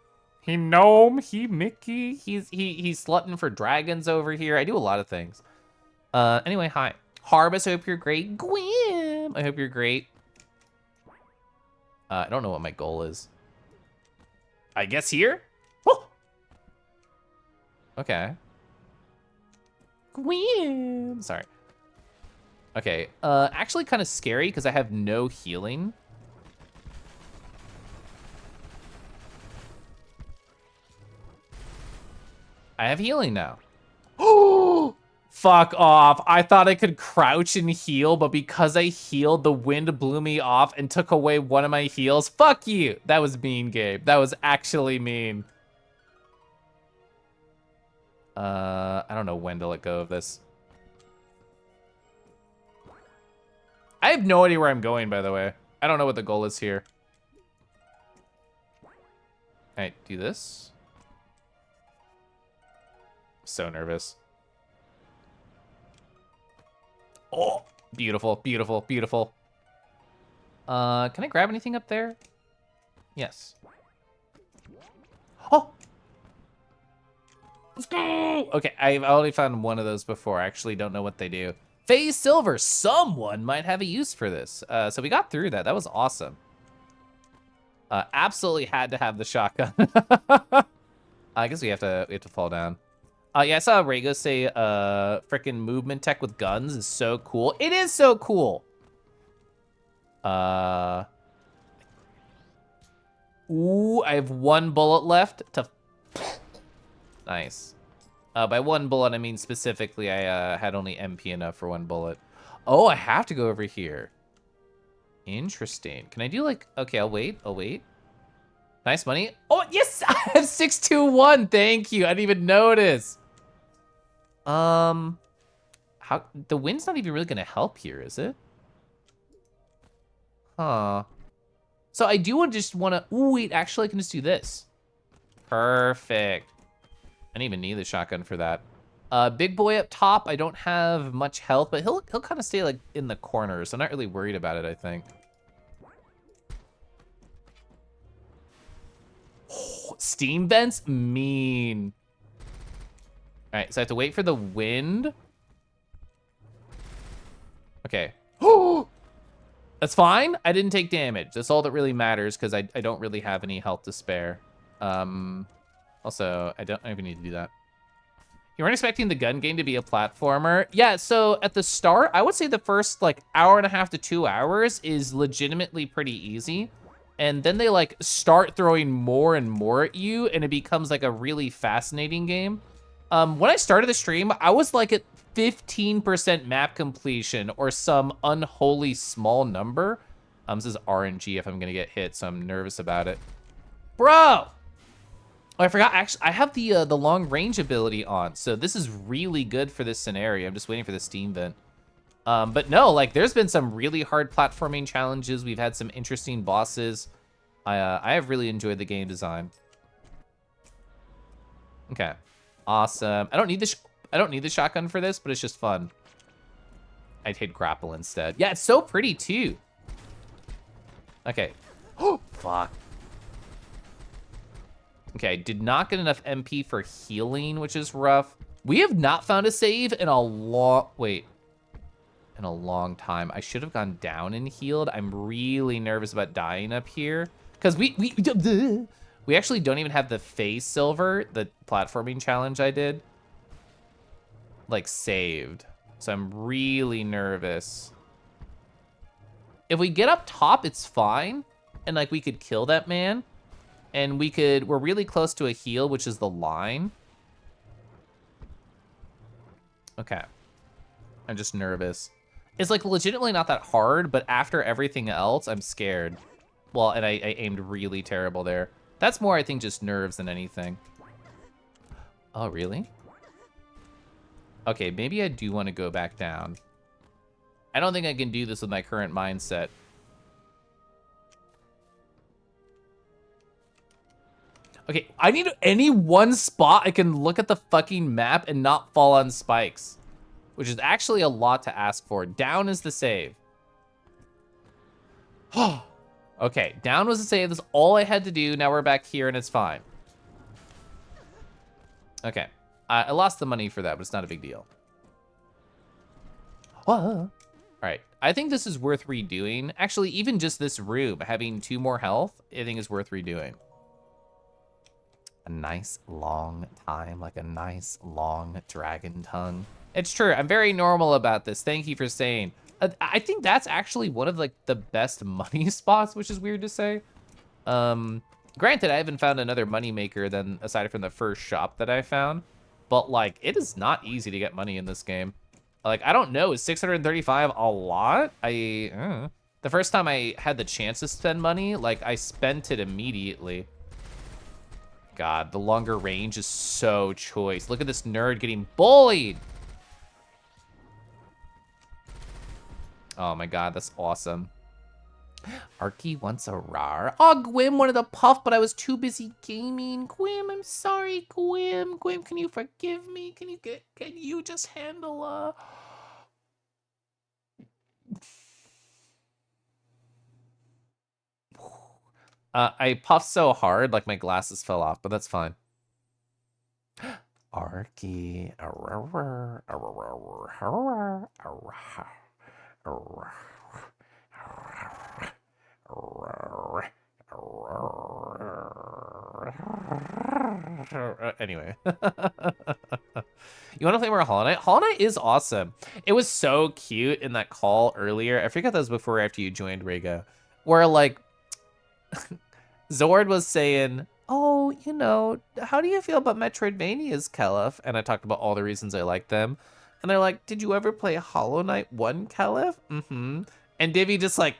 He gnome, he Mickey, he's slutting for dragons over here. I do a lot of things. Anyway, hi. Harbus, I hope you're great. Gwyn, I hope you're great. I don't know what my goal is. I guess here? Oh! Okay. Gwyn. Sorry. Okay, actually kind of scary because I have no healing. I have healing now. Oh! Fuck off. I thought I could crouch and heal, but because I healed, the wind blew me off and took away one of my heals. Fuck you. That was mean, Gabe. That was actually mean. I don't know when to let go of this. I have no idea where I'm going, by the way. I don't know what the goal is here. Alright, do this. So nervous. Oh, beautiful, beautiful, beautiful. Can I grab anything up there? Yes. Oh! Let's go! Okay, I've already found one of those before. I actually don't know what they do. Phase Silver, someone might have a use for this. So we got through that. That was awesome. Absolutely had to have the shotgun. I guess we have to fall down. Yeah, I saw Rego say frickin' movement tech with guns is so cool. It is so cool. Ooh, I have one bullet left to... Nice. By one bullet, I mean specifically I had only MP enough for one bullet. Oh, I have to go over here. Interesting. Can I do like... Okay, I'll wait. I'll wait. Nice money. Oh, yes! I have 621. Thank you. I didn't even notice. How... The wind's not even really going to help here, is it? Huh. So I do just want to... Ooh, wait. Actually, I can just do this. Perfect. I didn't even need the shotgun for that. Big boy up top. I don't have much health, but he'll kind of stay like in the corners. So I'm not really worried about it, I think. Oh, steam vents? Mean. All right, so I have to wait for the wind. Okay. Oh, that's fine. I didn't take damage. That's all that really matters because I don't really have any health to spare. Also, I don't even need to do that. You weren't expecting the gun game to be a platformer? Yeah, so at the start, I would say the first like hour and a half to 2 hours is legitimately pretty easy. And then they like start throwing more and more at you and it becomes like a really fascinating game. When I started the stream, I was like at 15% map completion or some unholy small number. This is RNG if I'm gonna get hit, so I'm nervous about it. Bro! Oh, I forgot, actually, I have the long range ability on, so this is really good for this scenario. I'm just waiting for the steam vent. But no, like, there's been some really hard platforming challenges. We've had some interesting bosses. I have really enjoyed the game design. Okay, awesome. I don't need the shotgun for this, but it's just fun. I'd hit grapple instead. Yeah, it's so pretty too. Okay. Oh, fuck. Okay, did not get enough MP for healing, which is rough. We have not found a save in a long time. I should have gone down and healed. I'm really nervous about dying up here because we actually don't even have the phase silver, the platforming challenge I did, like saved. So I'm really nervous. If we get up top, it's fine, and like we could kill that man. And we're really close to a heal, which is the line. Okay. I'm just nervous. It's like legitimately not that hard, but after everything else, I'm scared. Well, and I aimed really terrible there. That's more, I think, just nerves than anything. Oh, really? Okay, maybe I do want to go back down. I don't think I can do this with my current mindset. Okay, I need any one spot I can look at the fucking map and not fall on spikes. which is actually a lot to ask for. Down is the save. Okay, down was the save. That's all I had to do. Now we're back here and it's fine. Okay, I lost the money for that, but it's not a big deal. All right, I think this is worth redoing. Actually, even just this room, having 2 more health, I think is worth redoing. A nice long time, like a nice long dragon tongue. It's true, I'm very normal about this. Thank you for saying. I think that's actually one of like the best money spots, which is weird to say. Granted, I haven't found another money maker than aside from the first shop that I found, but like it is not easy to get money in this game. Like, I don't know, is 635 a lot? The first time I had the chance to spend money, like I spent it immediately. God, the longer range is so choice. Look at this nerd getting bullied. Oh my God, that's awesome. Arky wants a rar. Oh, Gwym wanted a puff, but I was too busy gaming. Gwym, I'm sorry, Gwym. Gwym, can you forgive me? Can you just handle I puffed so hard, like my glasses fell off, but that's fine. Arky. Anyway. You want to play more Hollow Knight? Hollow Knight is awesome. It was so cute in that call earlier. I forgot that was before or after you joined, Rego. Where, like, Zord was saying, oh, you know, how do you feel about Metroidvanias, Kelef? And I talked about all the reasons I like them. And they're like, did you ever play Hollow Knight 1, Kelef? Mm-hmm. And Divvy just like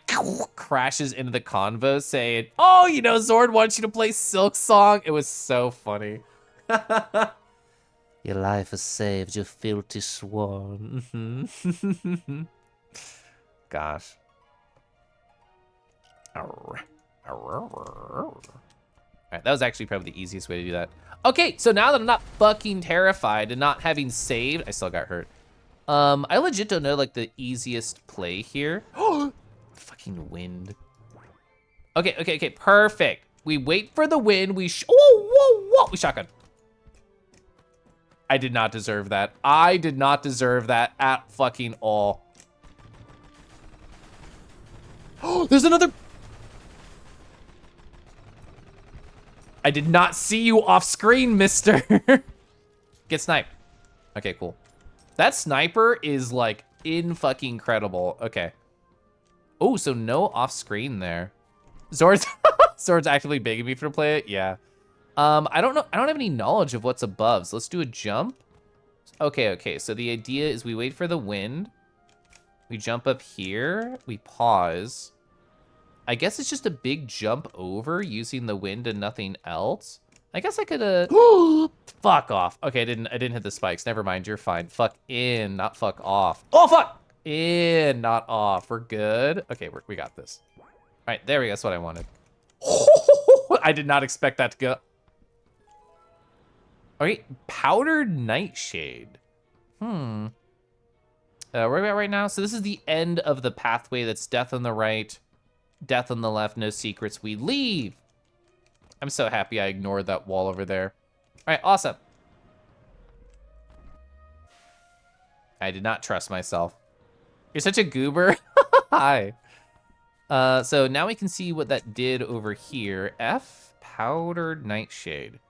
crashes into the convo saying, oh, you know, Zord wants you to play Silk Song. It was so funny. Your life is saved, you filthy swan. Mm-hmm. Gosh. All right, that was actually probably the easiest way to do that. Okay, so now that I'm not fucking terrified and not having saved, I still got hurt. I legit don't know like the easiest play here. Fucking wind. Okay, perfect. We wait for the wind. We whoa, we shotgun. I did not deserve that. I did not deserve that at fucking all. Oh, there's another. I did not see you off screen, mister. Get sniped. Okay, cool. That sniper is like fucking incredible. Okay. Oh, so no off screen there. Zord's actively begging me for to play it. Yeah. I don't know. I don't have any knowledge of what's above. So let's do a jump. Okay. So the idea is we wait for the wind. We jump up here. We pause. I guess it's just a big jump over using the wind and nothing else. I guess I could fuck off. Okay, I didn't hit the spikes. Never mind, you're fine. Fuck in, not fuck off. Oh fuck! In, not off. We're good. Okay, we got this. All right, there we go. That's what I wanted. I did not expect that to go. All right, powdered nightshade. Where are we at right now? So this is the end of the pathway. That's death on the right, death on the left, no secrets. We leave. I'm so happy I ignored that wall over there. All right, awesome. I did not trust myself. You're such a goober. Hi. So now we can see what that did over here. F, powdered nightshade.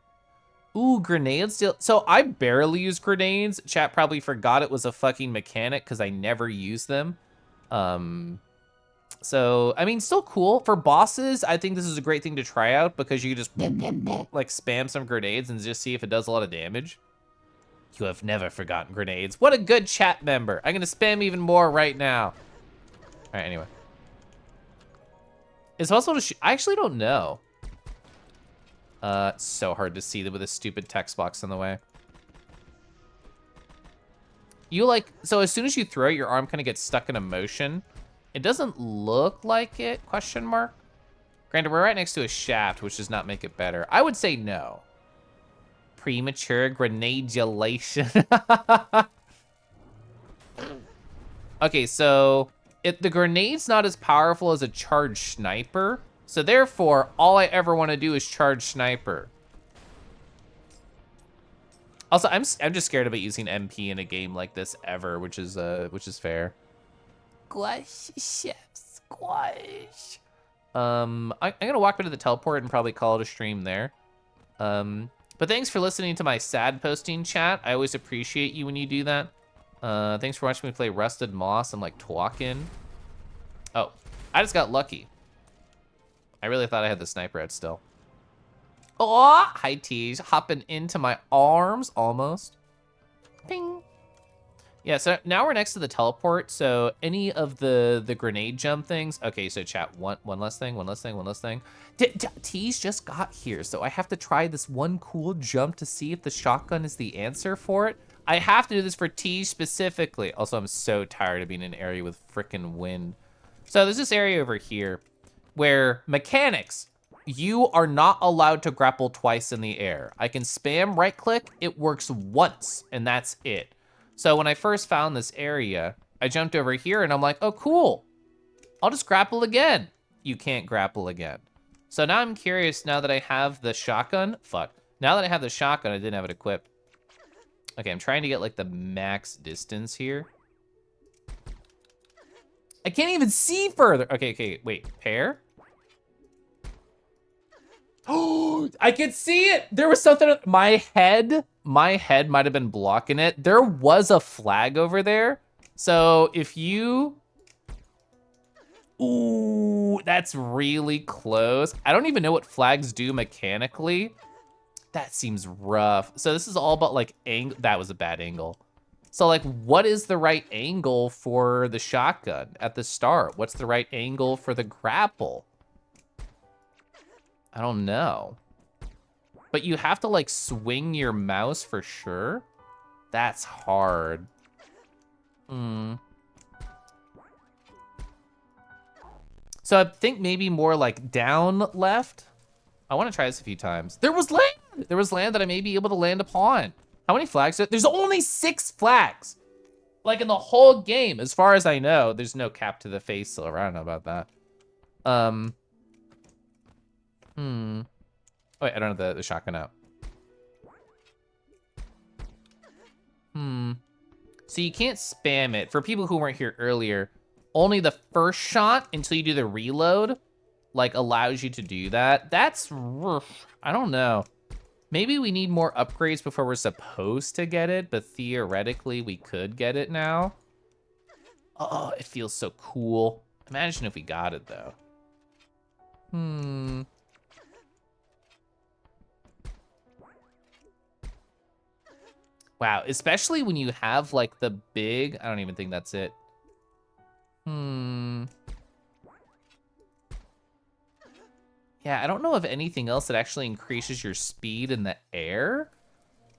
Ooh, grenades still. So I barely use grenades. Chat probably forgot it was a fucking mechanic because I never use them. So, I mean, still cool. For bosses, I think this is a great thing to try out because you can just like spam some grenades and just see if it does a lot of damage. You have never forgotten grenades. What a good chat member. I'm gonna spam even more right now. All right, anyway. It's possible to shoot. I actually don't know. It's so hard to see with a stupid text box in the way. You like, so as soon as you throw it, your arm kind of gets stuck in a motion. It doesn't look like it, question mark. Granted, we're right next to a shaft, which does not make it better. I would say no. Premature grenadulation. Okay, so the grenade's not as powerful as a charged sniper. So therefore, all I ever want to do is charge sniper. Also, I'm just scared about using MP in a game like this ever, which is fair. Squash, chef, squash. I'm gonna walk into the teleport and probably call it a stream there. But thanks for listening to my sad posting chat. I always appreciate you when you do that. Thanks for watching me play Rusted Moss and like Twakin. Oh, I just got lucky. I really thought I had the sniper out still. Oh, hi Tees, hopping into my arms almost. Ping. Yeah, so now we're next to the teleport. So any of the grenade jump things. Okay, so chat, one less thing. Tees just got here, so I have to try this one cool jump to see if the shotgun is the answer for it. I have to do this for Tees specifically. Also, I'm so tired of being in an area with frickin' wind. So there's this area over here where mechanics, you are not allowed to grapple twice in the air. I can spam right click, it works once, and that's it. So when I first found this area, I jumped over here and I'm like, oh cool, I'll just grapple again. You can't grapple again. So now I'm curious, now that I have the shotgun, now that I have the shotgun, I didn't have it equipped. Okay, I'm trying to get like the max distance here. I can't even see further. Okay, wait, pair? Oh, I can see it. There was something, my head might have been blocking it. There was a flag over there. So if you, ooh, that's really close. I don't even know what flags do mechanically. That seems rough. So this is all about like angle. That was a bad angle. So like, what is the right angle for the shotgun at the start? What's the right angle for the grapple? I don't know. But you have to like swing your mouse for sure. That's hard. So I think maybe more like down left. I want to try this a few times. There was land. There was land that I may be able to land upon. How many flags? There's only 6 flags. Like in the whole game, as far as I know. There's no cap to the face, so I don't know about that. Oh, wait, I don't have the shotgun out. So you can't spam it. For people who weren't here earlier, only the first shot until you do the reload, like, allows you to do that. That's rough. I don't know. Maybe we need more upgrades before we're supposed to get it, but theoretically we could get it now. Oh, it feels so cool. Imagine if we got it, though. Wow, especially when you have, like, the big... I don't even think that's it. Yeah, I don't know of anything else that actually increases your speed in the air.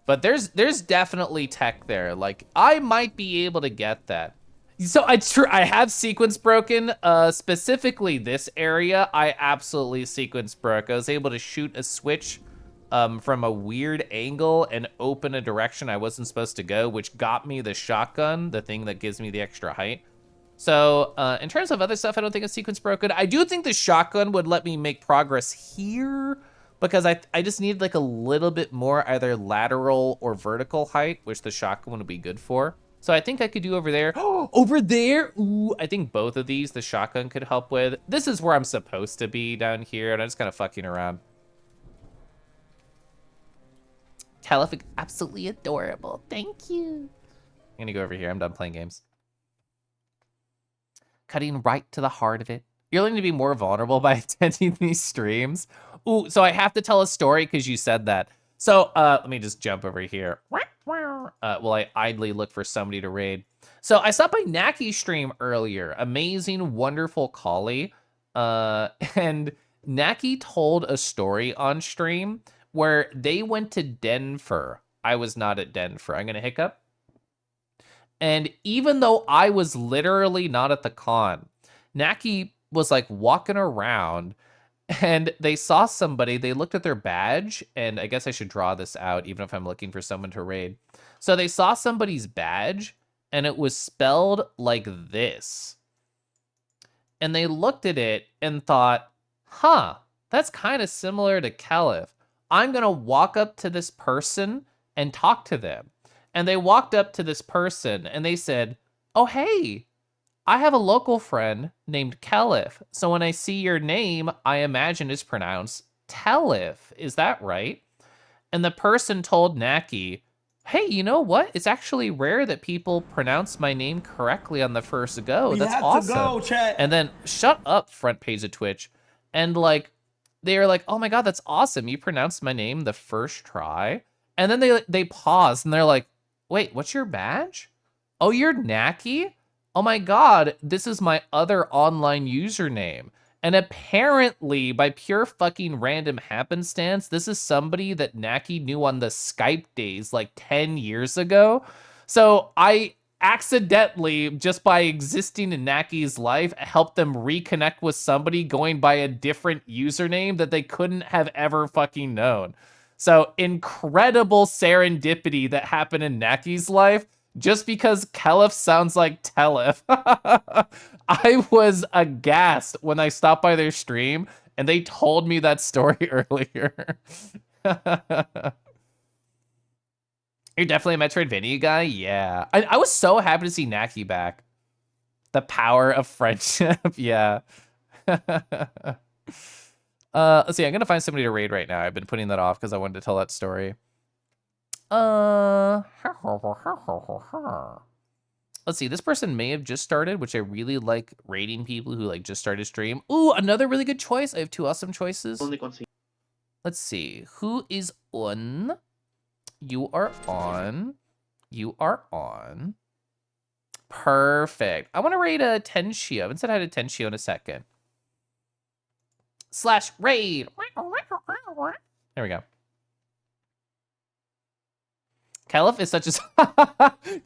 But there's definitely tech there. Like, I might be able to get that. So I have sequence broken. Specifically this area, I absolutely sequence broke. I was able to shoot a switch from a weird angle and open a direction I wasn't supposed to go, which got me the shotgun, the thing that gives me the extra height. So in terms of other stuff, I don't think it's sequence broken. I do think the shotgun would let me make progress here because I just need like a little bit more either lateral or vertical height, which the shotgun would be good for. So I think I could do over there. Oh, over there. Ooh, I think both of these the shotgun could help with. This is where I'm supposed to be down here, and I'm just kind of fucking around. Telefic, absolutely adorable. Thank you. I'm gonna go over here. I'm done playing games. Cutting right to the heart of it. You're learning to be more vulnerable by attending these streams. Ooh, so I have to tell a story because you said that. So let me just jump over here. While I idly look for somebody to raid. So I saw by Naki's stream earlier. Amazing, wonderful collie. And Naki told a story on stream where they went to Denver. I was not at Denver. I'm gonna hiccup. And even though I was literally not at the con, Naki was like walking around and they saw somebody, they looked at their badge, and I guess I should draw this out even if I'm looking for someone to raid. So they saw somebody's badge and it was spelled like this. And they looked at it and thought, huh, that's kind of similar to Caliph. I'm going to walk up to this person and talk to them. And they walked up to this person and they said, oh, hey, I have a local friend named Caliph. So when I see your name, I imagine it's pronounced Telif. Is that right? And the person told Naki, hey, you know what? It's actually rare that people pronounce my name correctly on the first go. We That's have awesome. to go, chat. And then shut up, front page of Twitch. And like, they are like, oh my God, that's awesome. You pronounced my name the first try. And then they pause and they're like, wait, what's your badge? Oh, you're Naki? Oh my God, this is my other online username. And apparently, by pure fucking random happenstance, this is somebody that Naki knew on the Skype days like 10 years ago. So I accidentally, just by existing in Naki's life, helped them reconnect with somebody going by a different username that they couldn't have ever fucking known. So incredible serendipity that happened in Naki's life just because Caliph sounds like Telef. I was aghast when I stopped by their stream and they told me that story earlier. You're definitely a Metroidvania guy? Yeah. I was so happy to see Naki back. The power of friendship, yeah. Let's see, I'm gonna find somebody to raid right now. I've been putting that off because I wanted to tell that story. Let's see, this person may have just started, which I really like raiding people who like just started stream. Ooh, another really good choice. I have two awesome choices. Let's see, who is on? You are on. You are on. Perfect. I want to raid a Tenshio. I haven't said hi to Tenshio in a second. /raid. There we go. Caliph is such a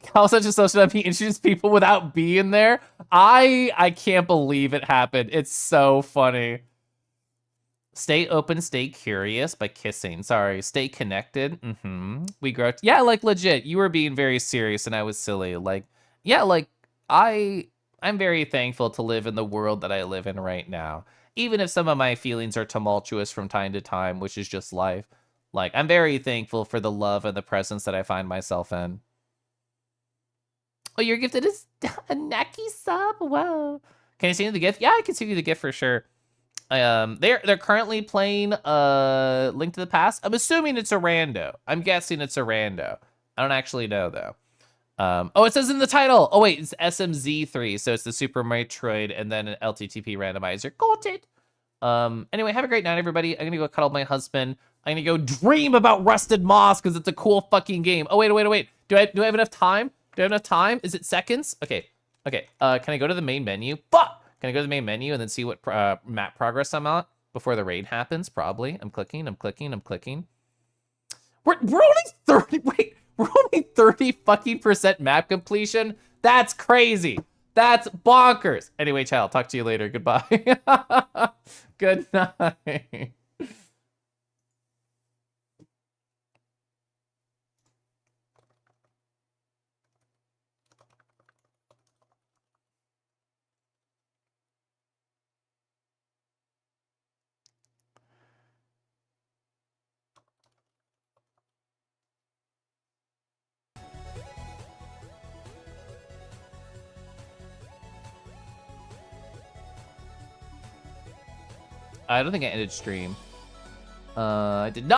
Caliph such a social that he introduced people without being there. I can't believe it happened. It's so funny. Stay open, stay curious by kissing. Sorry, stay connected. We grow. Yeah, like legit. You were being very serious and I was silly. Like, yeah, like I'm very thankful to live in the world that I live in right now. Even if some of my feelings are tumultuous from time to time, which is just life. Like, I'm very thankful for the love and the presence that I find myself in. Oh, you're gifted a Naki sub? Wow. Can I send you the gift? Yeah, I can send you the gift for sure. They're currently playing Link to the Past. I'm assuming it's a rando. I'm guessing it's a rando. I don't actually know, though. Oh, it says in the title. Oh, wait, it's SMZ3, so it's the Super Metroid and then an LTTP randomizer. Got it. Anyway, have a great night, everybody. I'm gonna go cuddle my husband. I'm gonna go dream about Rusted Moss because it's a cool fucking game. Oh, wait. Do I have enough time? Do I have enough time? Is it seconds? Okay. Can I go to the main menu? Fuck! Can I go to the main menu and then see what map progress I'm on before the raid happens? Probably. I'm clicking. We're only 30. Wait, we're only 30 fucking % map completion. That's crazy. That's bonkers. Anyway, child, I'll talk to you later. Goodbye. Good night. I don't think I ended stream. I did not.